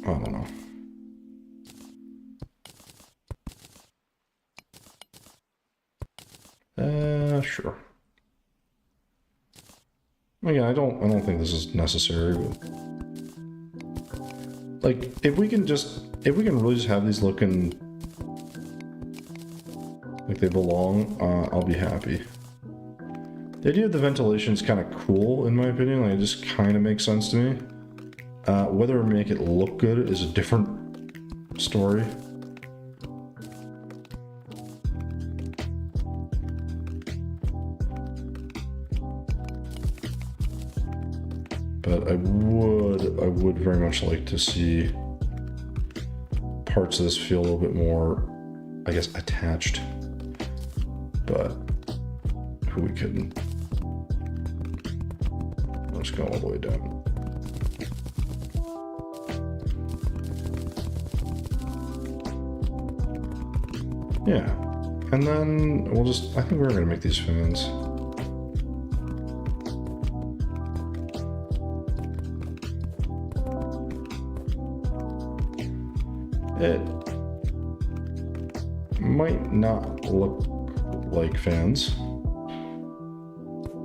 I don't know. Sure. Again, I don't think this is necessary, but like if we can really just have these looking like they belong, I'll be happy. The idea of the ventilation is kind of cool in my opinion. Like it just kind of makes sense to me. Whether we make it look good is a different story. But I would very much like to see parts of this feel a little bit more, I guess, attached. But who we kidding? Let's go all the way down. Yeah, and then we'll just, I think we're gonna make these fans. It might not look like fans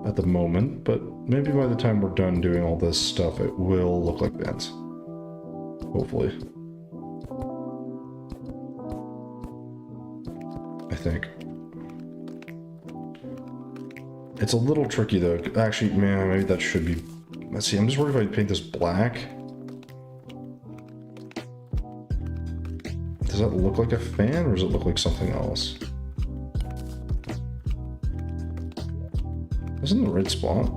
at the moment, but maybe by the time we're done doing all this stuff, it will look like fans. Hopefully. I think. It's a little tricky though. Actually, man, maybe that should be... Let's see, I'm just worried if I paint this black. Does that look like a fan or does it look like something else? Isn't the right spot?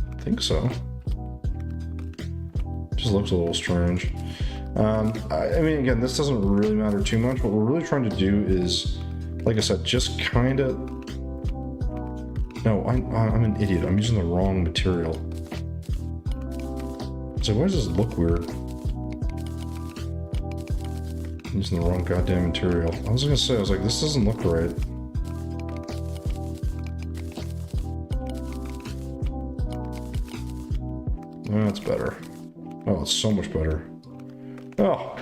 I think so. Just looks a little strange. I mean, again, this doesn't really matter too much. What we're really trying to do is, like I said, just kind of... No, I'm an idiot. I'm using the wrong material. So why does this look weird? I'm using the wrong goddamn material. I was gonna say, I was like, this doesn't look right. That's better. Oh, it's so much better. Oh.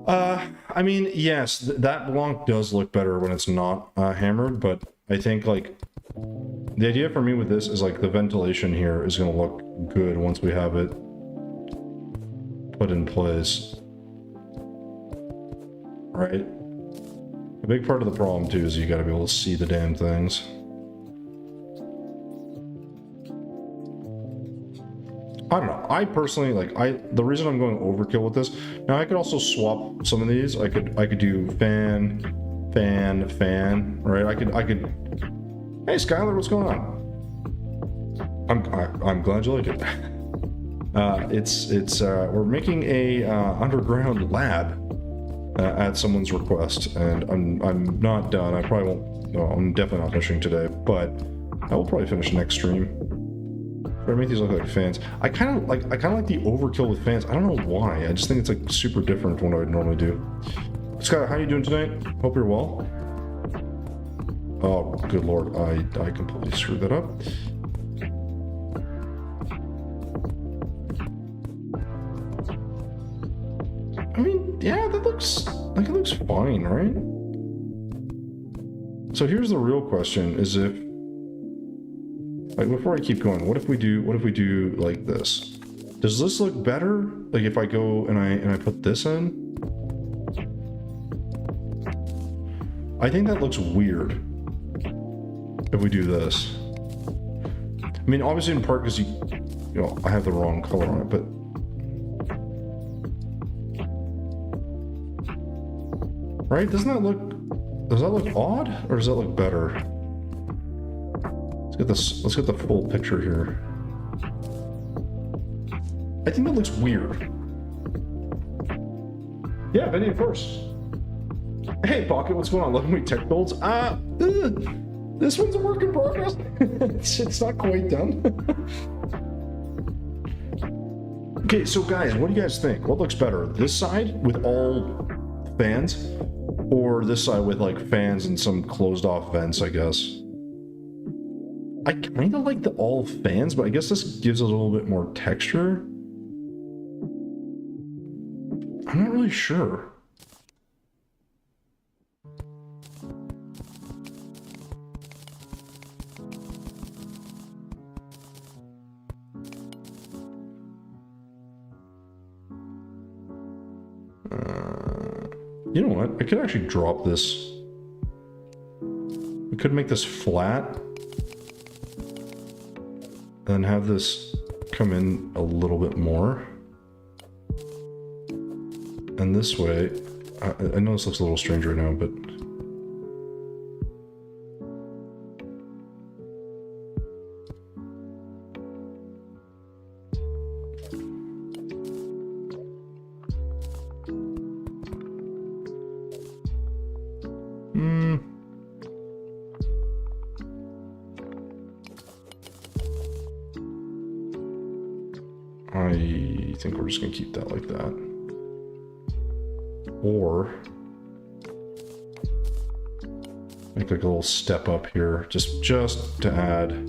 I mean, yes, that block does look better when it's not hammered, but I think, like, the idea for me with this is, like, the ventilation here is going to look good once we have it put in place. Right? A big part of the problem, too, is you got to be able to see the damn things. I don't know. I personally, like, the reason I'm going overkill with this, now I could also swap some of these. I could do fan, right? I could, hey Skylar, what's going on? I'm glad you like it. We're making a underground lab at someone's request, and I'm not done. I probably won't, no, I'm definitely not finishing today, but I will probably finish next stream. I make these look like fans. I kind of like the overkill with fans. I don't know why. I just think it's like super different from what I would normally do. Scott, how are you doing tonight? Hope you're well. Oh, good lord, I completely screwed that up. I mean, yeah, that looks like it looks fine, right? So here's the real question: is if, like, before I keep going, what if we do like this? Does this look better? Like if I go and I put this in? I think that looks weird if we do this. I mean, obviously in part because you know, I have the wrong color on it, but right? Does that look odd, or does that look better? Let's get the full picture here. I think that looks weird. Yeah, Benny first. Hey, Pocket, what's going on? Loving me tech builds. This one's a work in progress. It's not quite done. Okay, so guys, what do you guys think? What looks better? This side with all fans, or this side with like fans and some closed off vents, I guess? I kind of like the all fans, but I guess this gives us a little bit more texture. I'm not really sure. You know what? I could actually drop this. We could make this flat and have this come in a little bit more. And this way, I know this looks a little strange right now, but I think we're just gonna keep that like that. Or make like a little step up here, just to add a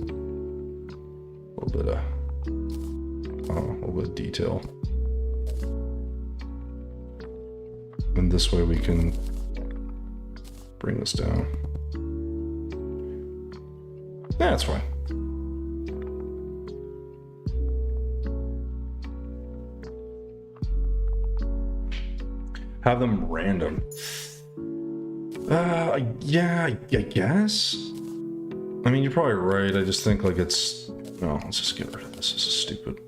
little bit of detail. And this way we can bring this down. Yeah, that's fine. Have them random. Yeah, I guess. I mean, you're probably right. I just think like it's. No, let's just get rid of this. This is stupid.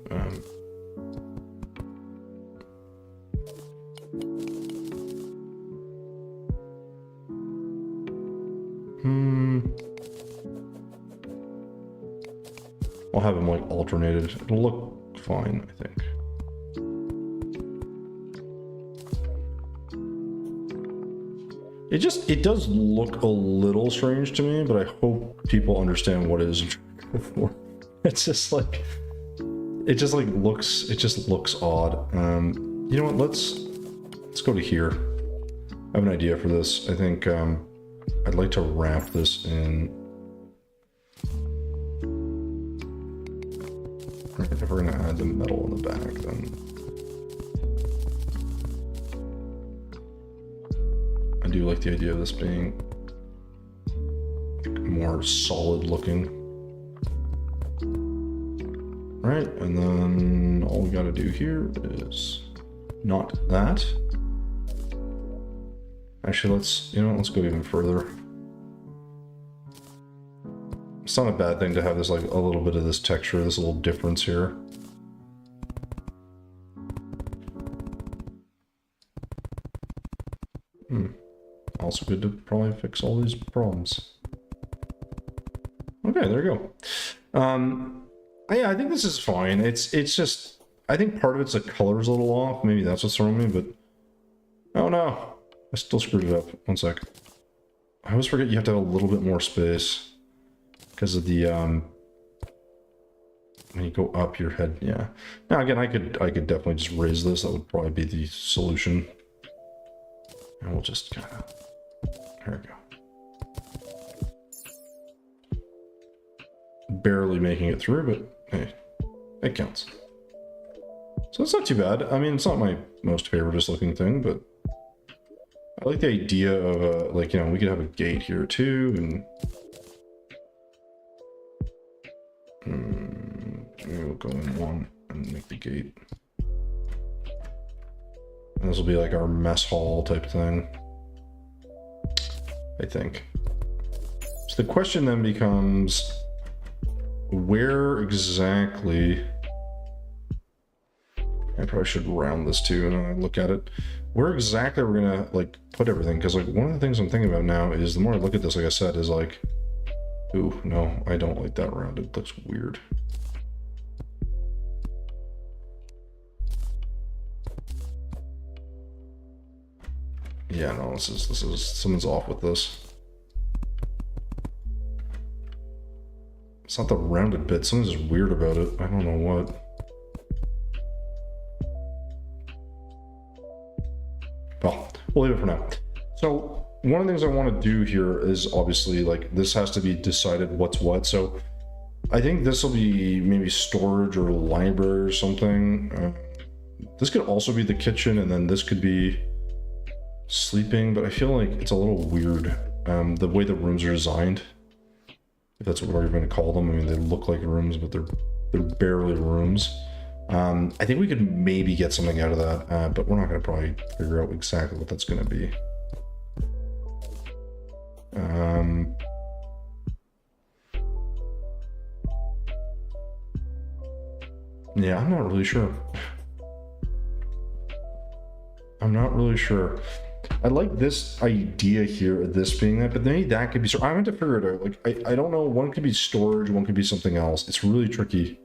I'll have them like alternated. It'll look fine, I think. It does look a little strange to me, but I hope people understand what it is. It just looks odd. You know what? Let's go to here. I have an idea for this. I think I'd like to wrap this in. If we're gonna add the metal in the back, then I do like the idea of this being more solid looking. Right, and then all we gotta do here is not that. Actually, let's go even further. It's not a bad thing to have this, like, a little bit of this texture, this little difference here. Also good to probably fix all these problems. Okay, there you go. Yeah, I think this is fine. It's just, I think part of it's the color's a little off. Maybe that's what's throwing me, but oh no, I still screwed it up. One sec. I always forget you have to have a little bit more space because of the when you go up your head. Yeah. Now again, I could definitely just raise this. That would probably be the solution. And we'll just kind of, there we go. Barely making it through, but hey, it counts. So it's not too bad. I mean, it's not my most favoriteest looking thing, but I like the idea of like, you know, we could have a gate here too, and we'll go in one and make the gate. And this will be like our mess hall type thing, I think. So the question then becomes, where exactly, I probably should round this too and I look at it. Where exactly are we gonna like put everything? Because like one of the things I'm thinking about now is, the more I look at this, like I said, is like, ooh, no, I don't like that rounded. It looks weird. Yeah, no, this is someone's off with this. It's not the rounded bit. Something's just weird about it. I don't know what. Well, we'll leave it for now. So one of the things I want to do here is obviously like this has to be decided what's what. So I think this will be maybe storage or library or something. This could also be the kitchen, and then this could be sleeping, but I feel like it's a little weird the way the rooms are designed, if that's what we're going to call them. I mean, they look like rooms, but they're barely rooms. I think we could maybe get something out of that, but we're not going to probably figure out exactly what that's going to be. Yeah, I'm not really sure. I'm not really sure. I like this idea here of this being that, but maybe that could be, so I have to figure it out. Like, I don't know, one could be storage, one could be something else. It's really tricky.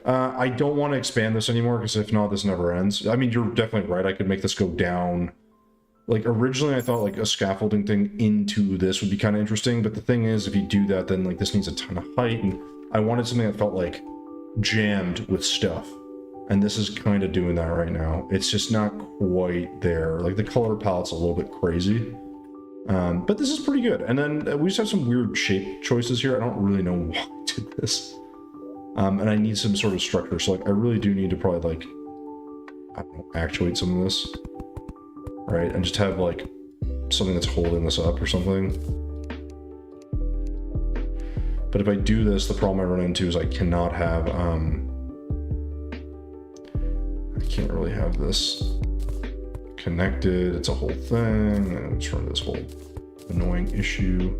I don't want to expand this anymore, because if not, this never ends. I mean, you're definitely right. I could make this go down. Like, originally I thought like a scaffolding thing into this would be kind of interesting, but the thing is, if you do that, then like this needs a ton of height, and I wanted something that felt like jammed with stuff. And this is kind of doing that right now. It's just not quite there. Like the color palette's a little bit crazy. But this is pretty good. And then we just have some weird shape choices here. I don't really know why I did this. And I need some sort of structure. So like I really do need to probably like, I don't know, actuate some of this. Right? And just have like something that's holding this up or something. But if I do this, the problem I run into is I cannot have, I can't really have this connected. It's a whole thing, and it's run this whole annoying issue.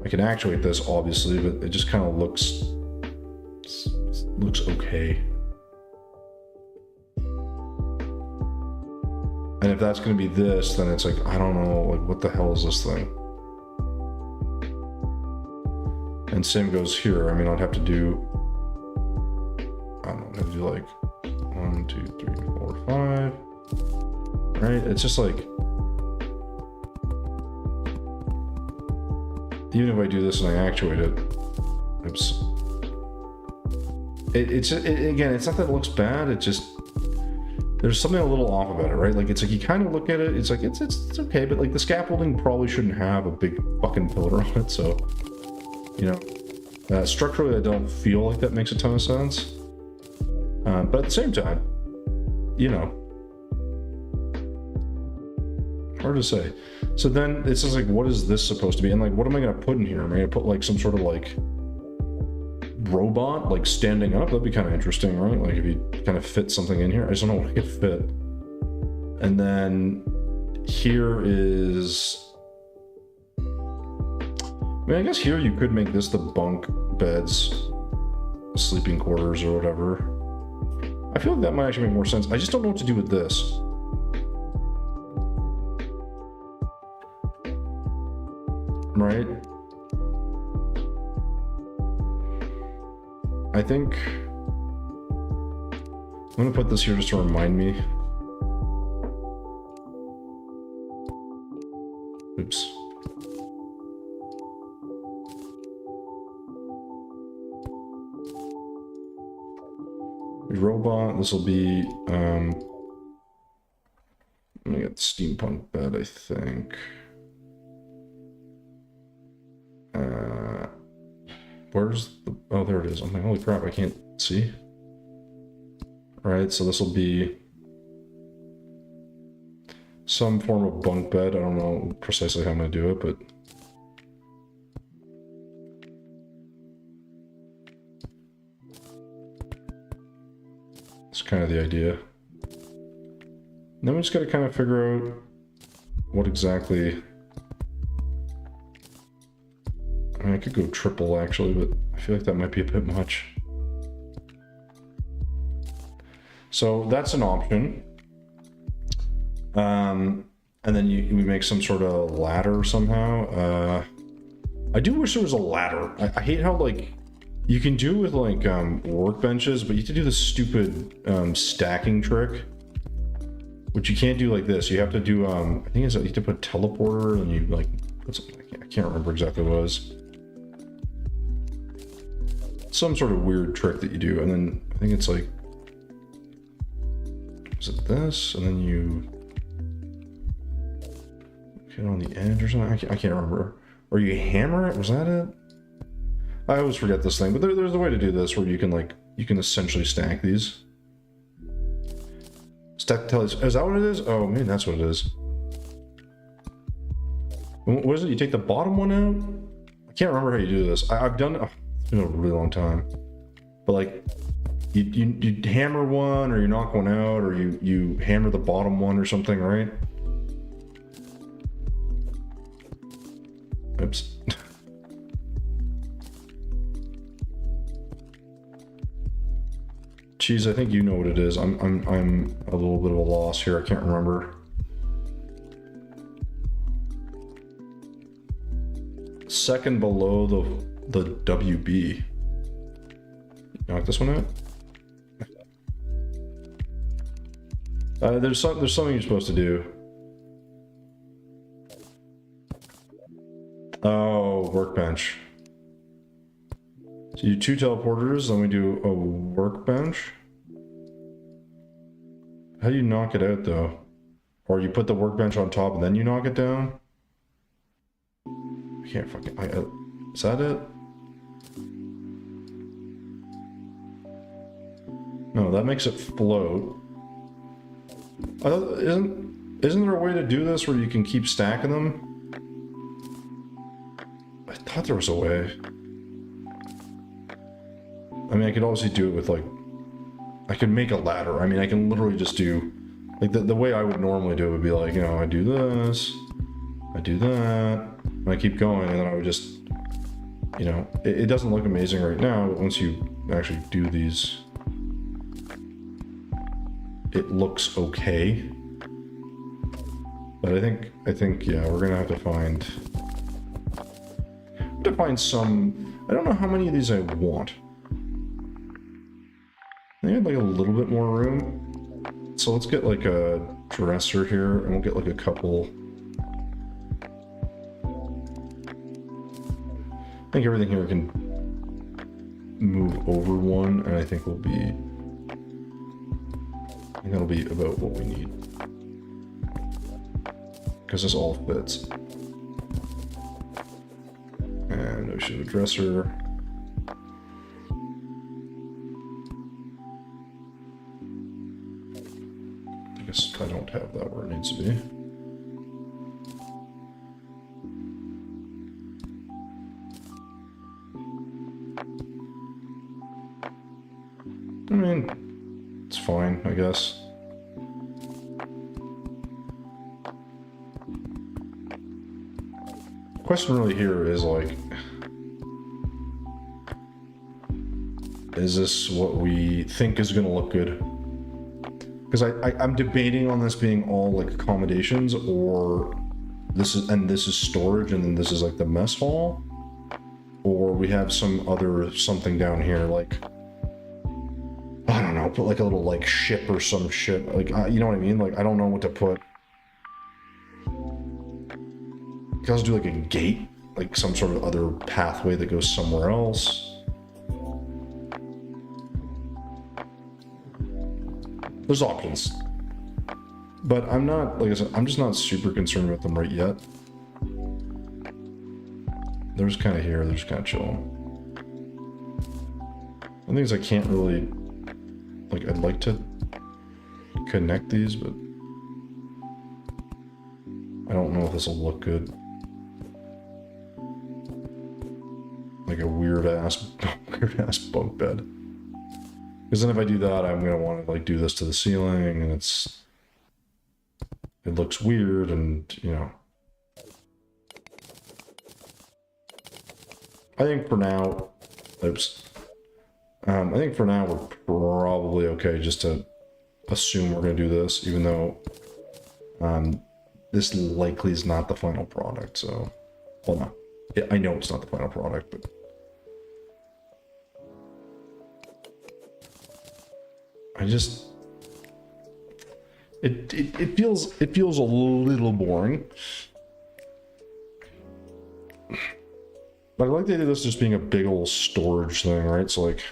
I can actuate this obviously, but it just kind of looks okay. And if that's going to be this, then it's like, I don't know, like what the hell is this thing? And same goes here. I mean, I'd have to do, I don't know, maybe do like 1, 2, 3, 4, 5. Right? It's just like, even if I do this and I actuate it, oops. Again, it's not that it looks bad. It just, there's something a little off about it, right? Like it's like you kind of look at it, it's like it's okay, but like the scaffolding probably shouldn't have a big fucking pillar on it. So, you know, structurally, I don't feel like that makes a ton of sense. But at the same time, you know, hard to say. So then it says like, what is this supposed to be? And like, what am I going to put in here? Am I going to put like some sort of like robot, like standing up? That'd be kind of interesting, right? Like if you kind of fit something in here. I just don't know what I could fit. And then here is, I mean, I guess here you could make this the bunk beds, sleeping quarters or whatever. I feel like that might actually make more sense. I just don't know what to do with this. Right? I think I'm gonna put this here just to remind me. Oops. Robot, this will be, let me get the steampunk bed, I think. Where's the, oh, there it is. I'm like, holy crap, I can't see. All right, so this will be some form of bunk bed. I don't know precisely how I'm going to do it, but... it's kind of the idea. Then we just got to kind of figure out what exactly... I mean, I could go triple, actually, but I feel like that might be a bit much. So that's an option. And then we make some sort of ladder somehow. I do wish there was a ladder. I hate how, like, you can do with, like, workbenches, but you have to do this stupid stacking trick, which you can't do like this. You have to do, I think it's, you have to put a teleporter, and you, like, put something, I can't remember exactly what it was. Some sort of weird trick that you do, and then I think it's like, is it this? And then you get on the edge or something? I can't remember. Or you hammer it? Was that it? I always forget this thing, but there's a way to do this where you can, like, you can essentially stack these. Stack tells. Is that what it is? Oh, maybe that's what it is. What is it? You take the bottom one out? I can't remember how you do this. I've done it. It's been a really long time. But, like, you hammer one, or you knock one out, or you hammer the bottom one or something, right? Oops. Geez, I think you know what it is. I'm a little bit of a loss here. I can't remember. Second below the WB. Knock this one out. There's something you're supposed to do. Oh, workbench. So you do 2 teleporters, then we do a workbench. How do you knock it out, though? Or you put the workbench on top and then you knock it down? I can't fucking... is that it? No, that makes it float. Isn't there a way to do this where you can keep stacking them? I thought there was a way. I mean, I could obviously do it with, like... I could make a ladder. I mean, I can literally just do... Like, the way I would normally do it would be like, you know, I do this, I do that, and I keep going, and then I would just... You know, it doesn't look amazing right now, but once you actually do these... It looks okay. But I think, yeah, we're gonna have to find... some... I don't know how many of these I want. I think I'd like a little bit more room. So let's get like a dresser here, and we'll get like a couple... I think everything here can move over one, and I think we'll be... I think that'll be about what we need. Because this all fits. And we should have a dresser. I guess I don't have that where it needs to be. I mean, it's fine, I guess. The question really here is like, is this what we think is going to look good? Because I'm debating on this being all like accommodations, or this is storage, and then this is like the mess hall, or we have some other something down here, like I don't know, put like a little like ship or some shit, like you know what I mean? Like I don't know what to put. You can also do like a gate, like some sort of other pathway that goes somewhere else. There's options, but I'm not, like I said, I'm just not super concerned about them right yet. They're just kind of here, they're just kind of chilling. One thing is I can't really, like, I'd like to connect these, but I don't know if this will look good. Like a weird ass bunk bed. Because then if I do that, I'm gonna want to like do this to the ceiling, and it looks weird, and you know. I think for now, oops. I think for now we're probably okay just to assume we're gonna do this, even though this likely is not the final product. So, well, no, yeah, I know it's not the final product, but. I just it feels a little boring. But I like the idea of this just being a big old storage thing, right? So like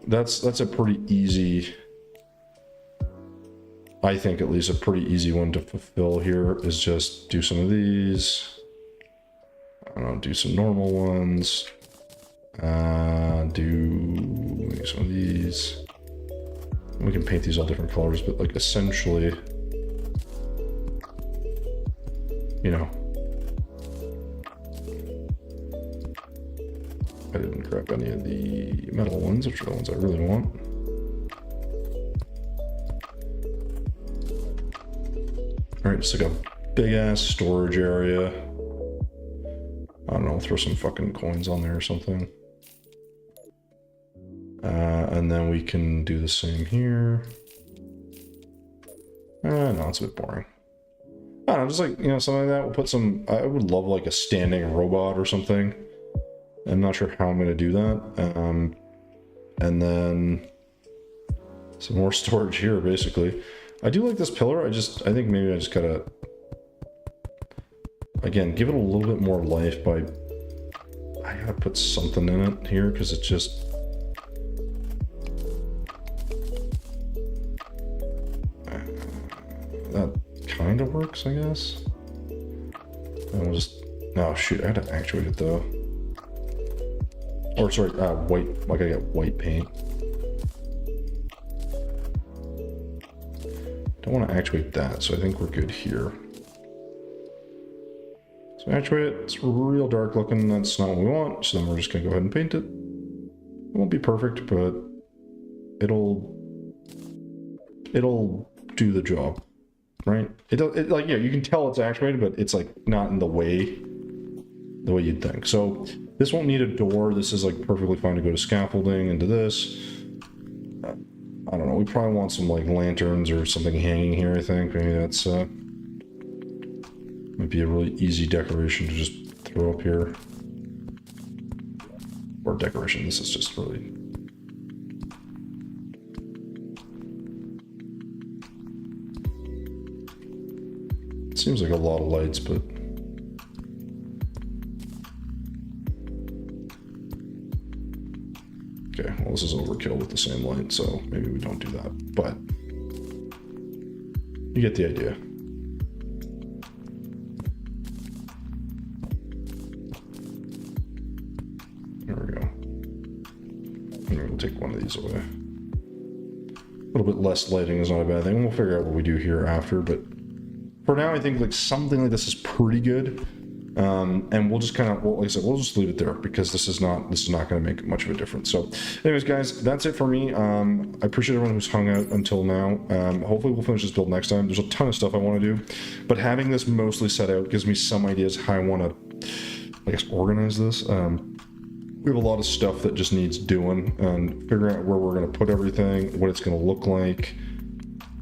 that's a pretty easy, I think at least a pretty easy one to fulfill here is just do some of these. I don't know, do some normal ones. Do some of these. We can paint these all different colors, but like essentially, you know, I didn't grab any of the metal ones, which are the ones I really want. All right, just like a big ass storage area. I don't know, throw some fucking coins on there or something. And then we can do the same here. No, it's a bit boring. I don't know, just like, you know, something like that. We'll put some, I would love like a standing robot or something. I'm not sure how I'm going to do that. And then some more storage here, basically. I do like this pillar. I think maybe I just gotta, again, give it a little bit more life by, I gotta put something in it here because it's just, that kind of works, I guess. And we'll just, no, shoot, I had to actuate it though. Or sorry, white, I gotta get white paint. Don't want to actuate that, so I think we're good here. So actuate it, it's real dark looking, that's not what we want, so then we're just gonna go ahead and paint it. It won't be perfect, but it'll do the job, right? It like, yeah, you can tell it's actuated, but it's like not in the way you'd think. So this won't need a door. This is like perfectly fine to go to scaffolding into this. I don't know. We probably want some like lanterns or something hanging here. I think maybe that's might be a really easy decoration to just throw up here. Or decoration. This is just really. It seems like a lot of lights, but. Okay, well this is overkill with the same light, so maybe we don't do that, but you get the idea. There we go. Maybe we'll take one of these away. A little bit less lighting is not a bad thing. We'll figure out what we do here after, but for now I think like something like this is pretty good. And we'll just kind of, well, like I said, we'll just leave it there because this is not going to make much of a difference. So anyways, guys, that's it for me. I appreciate everyone who's hung out until now. Hopefully we'll finish this build next time. There's a ton of stuff I want to do, but having this mostly set out gives me some ideas how I want to, I guess, organize this. We have a lot of stuff that just needs doing and figuring out where we're going to put everything, what it's going to look like.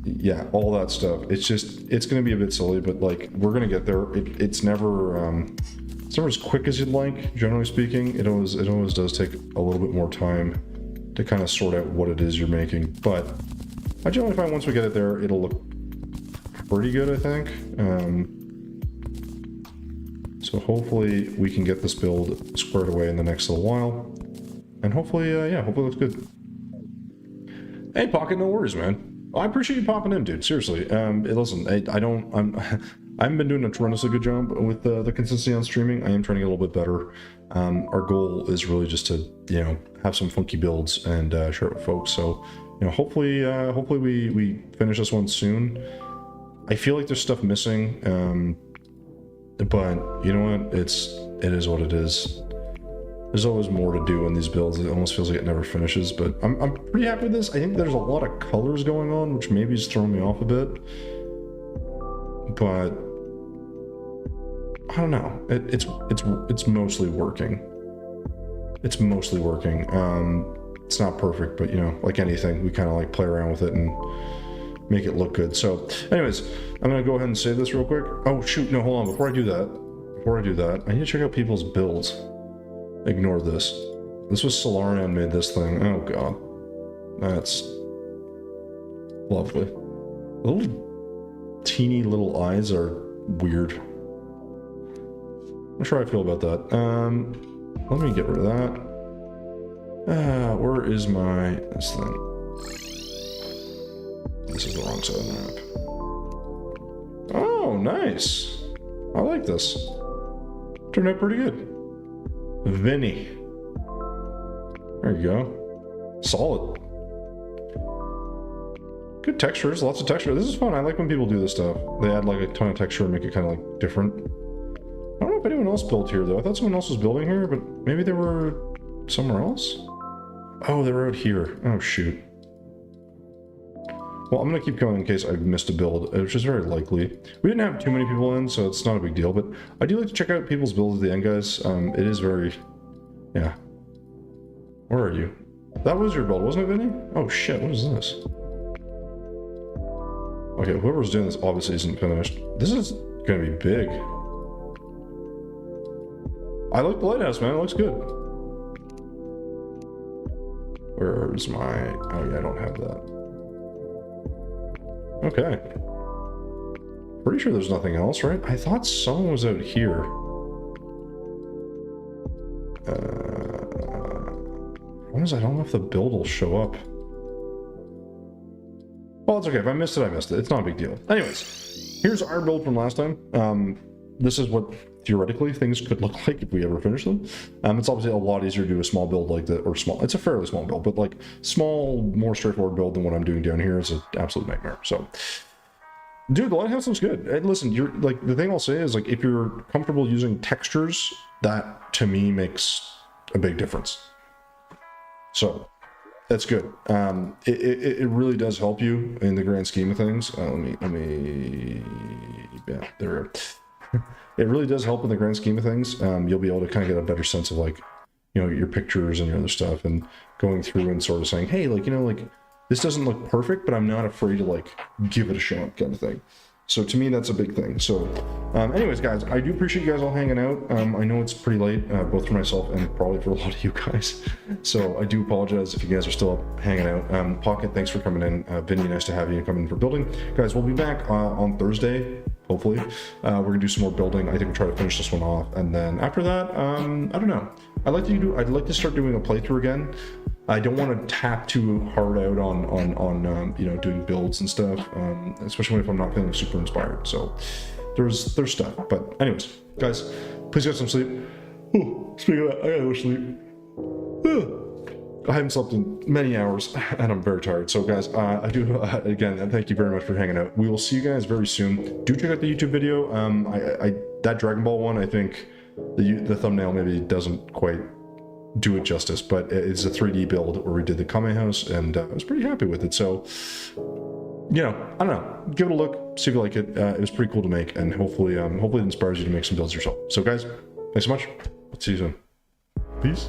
Yeah, all that stuff. It's going to be a bit silly, but like we're going to get there. It's never as quick as you'd like, generally speaking. It always does take a little bit more time to kind of sort out what it is you're making. But I generally find once we get it there, it'll look pretty good, I think. So hopefully we can get this build squared away in the next little while. And hopefully, yeah, hopefully it looks good. Hey, Pocket, no worries, man. I appreciate you popping in, dude. Seriously. Listen, I haven't been doing a tremendously good job with the consistency on streaming. I am trying to get a little bit better. Our goal is really just to, you know, have some funky builds and share it with folks. So, you know, hopefully we finish this one soon. I feel like there's stuff missing, but you know what? It is what it is. There's always more to do in these builds. It almost feels like it never finishes, but I'm pretty happy with this. I think there's a lot of colors going on, which maybe is throwing me off a bit. But I don't know. It's mostly working. It's mostly working. It's not perfect, but you know, like anything, we kind of like play around with it and make it look good. So anyways, I'm gonna go ahead and save this real quick. Oh shoot, no, hold on. Before I do that, I need to check out people's builds. Ignore this. This was Solarian made this thing. Oh god. That's lovely. Little teeny little eyes are weird. I'm not sure how I feel about that. Let me get rid of that. Where is this thing? This is the wrong side of the map. Oh, nice. I like this. Turned out pretty good. Vinny. There you go. Solid. Good textures, lots of texture. This is fun. I like when people do this stuff. They add like a ton of texture and make it kind of like different. I don't know if anyone else built here though. I thought someone else was building here, but maybe they were somewhere else. Oh, they were out here. Oh shoot. Well, I'm gonna keep going in case I've missed a build, which is very likely. We didn't have too many people in, so it's not a big deal, but I do like to check out people's builds at the end, guys. It is very... yeah. Where are you? That was your build, wasn't it, Vinny? Oh shit, what is this? Okay, whoever's doing this obviously isn't finished. This is gonna be big. I like the lighthouse, man. It looks good. Where's my... oh yeah, I don't have that. Okay. Pretty sure there's nothing else, right? I thought someone was out here. I don't know if the build will show up. Well, it's okay. If I missed it, I missed it. It's not a big deal. Anyways, here's our build from last time. This is what theoretically things could look like if we ever finish them. It's obviously a lot easier to do a small build like that, or small. It's a fairly small build, but like small, more straightforward build than what I'm doing down here is an absolute nightmare. So, dude, the lighthouse looks good. And listen, you're like, the thing I'll say is like, if you're comfortable using textures, that to me makes a big difference. So that's good. It really does help you in the grand scheme of things. Yeah, there. It really does help in the grand scheme of things. You'll be able to kind of get a better sense of like, you know, your pictures and your other stuff, and going through and sort of saying, hey, like, you know, like this doesn't look perfect, but I'm not afraid to like give it a shot, kind of thing. So to me, that's a big thing. So anyways, guys, I do appreciate you guys all hanging out. I know it's pretty late, both for myself and probably for a lot of you guys. So I do apologize if you guys are still up hanging out. Pocket, thanks for coming in. Vinny, nice to have you coming in for building. Guys, we'll be back on Thursday, hopefully. We're gonna do some more building. I think we'll try to finish this one off. And then after that, I don't know. I'd like to start doing a playthrough again. I don't want to tap too hard out on you know, doing builds and stuff, especially if I'm not feeling super inspired. So there's stuff. But anyways, guys, please get some sleep. Ooh, speaking of that, I gotta go sleep. I haven't slept in many hours, and I'm very tired. So guys, I do again, thank you very much for hanging out. We will see you guys very soon. Do check out the YouTube video. That Dragon Ball one, I think the thumbnail maybe doesn't quite do it justice, but it's a 3D build where we did the Kame house, and I was pretty happy with it. So, you know, I don't know, give it a look, see if you like it. It was pretty cool to make, and hopefully it inspires you to make some builds yourself. So guys, thanks so much. I'll see you soon. Peace.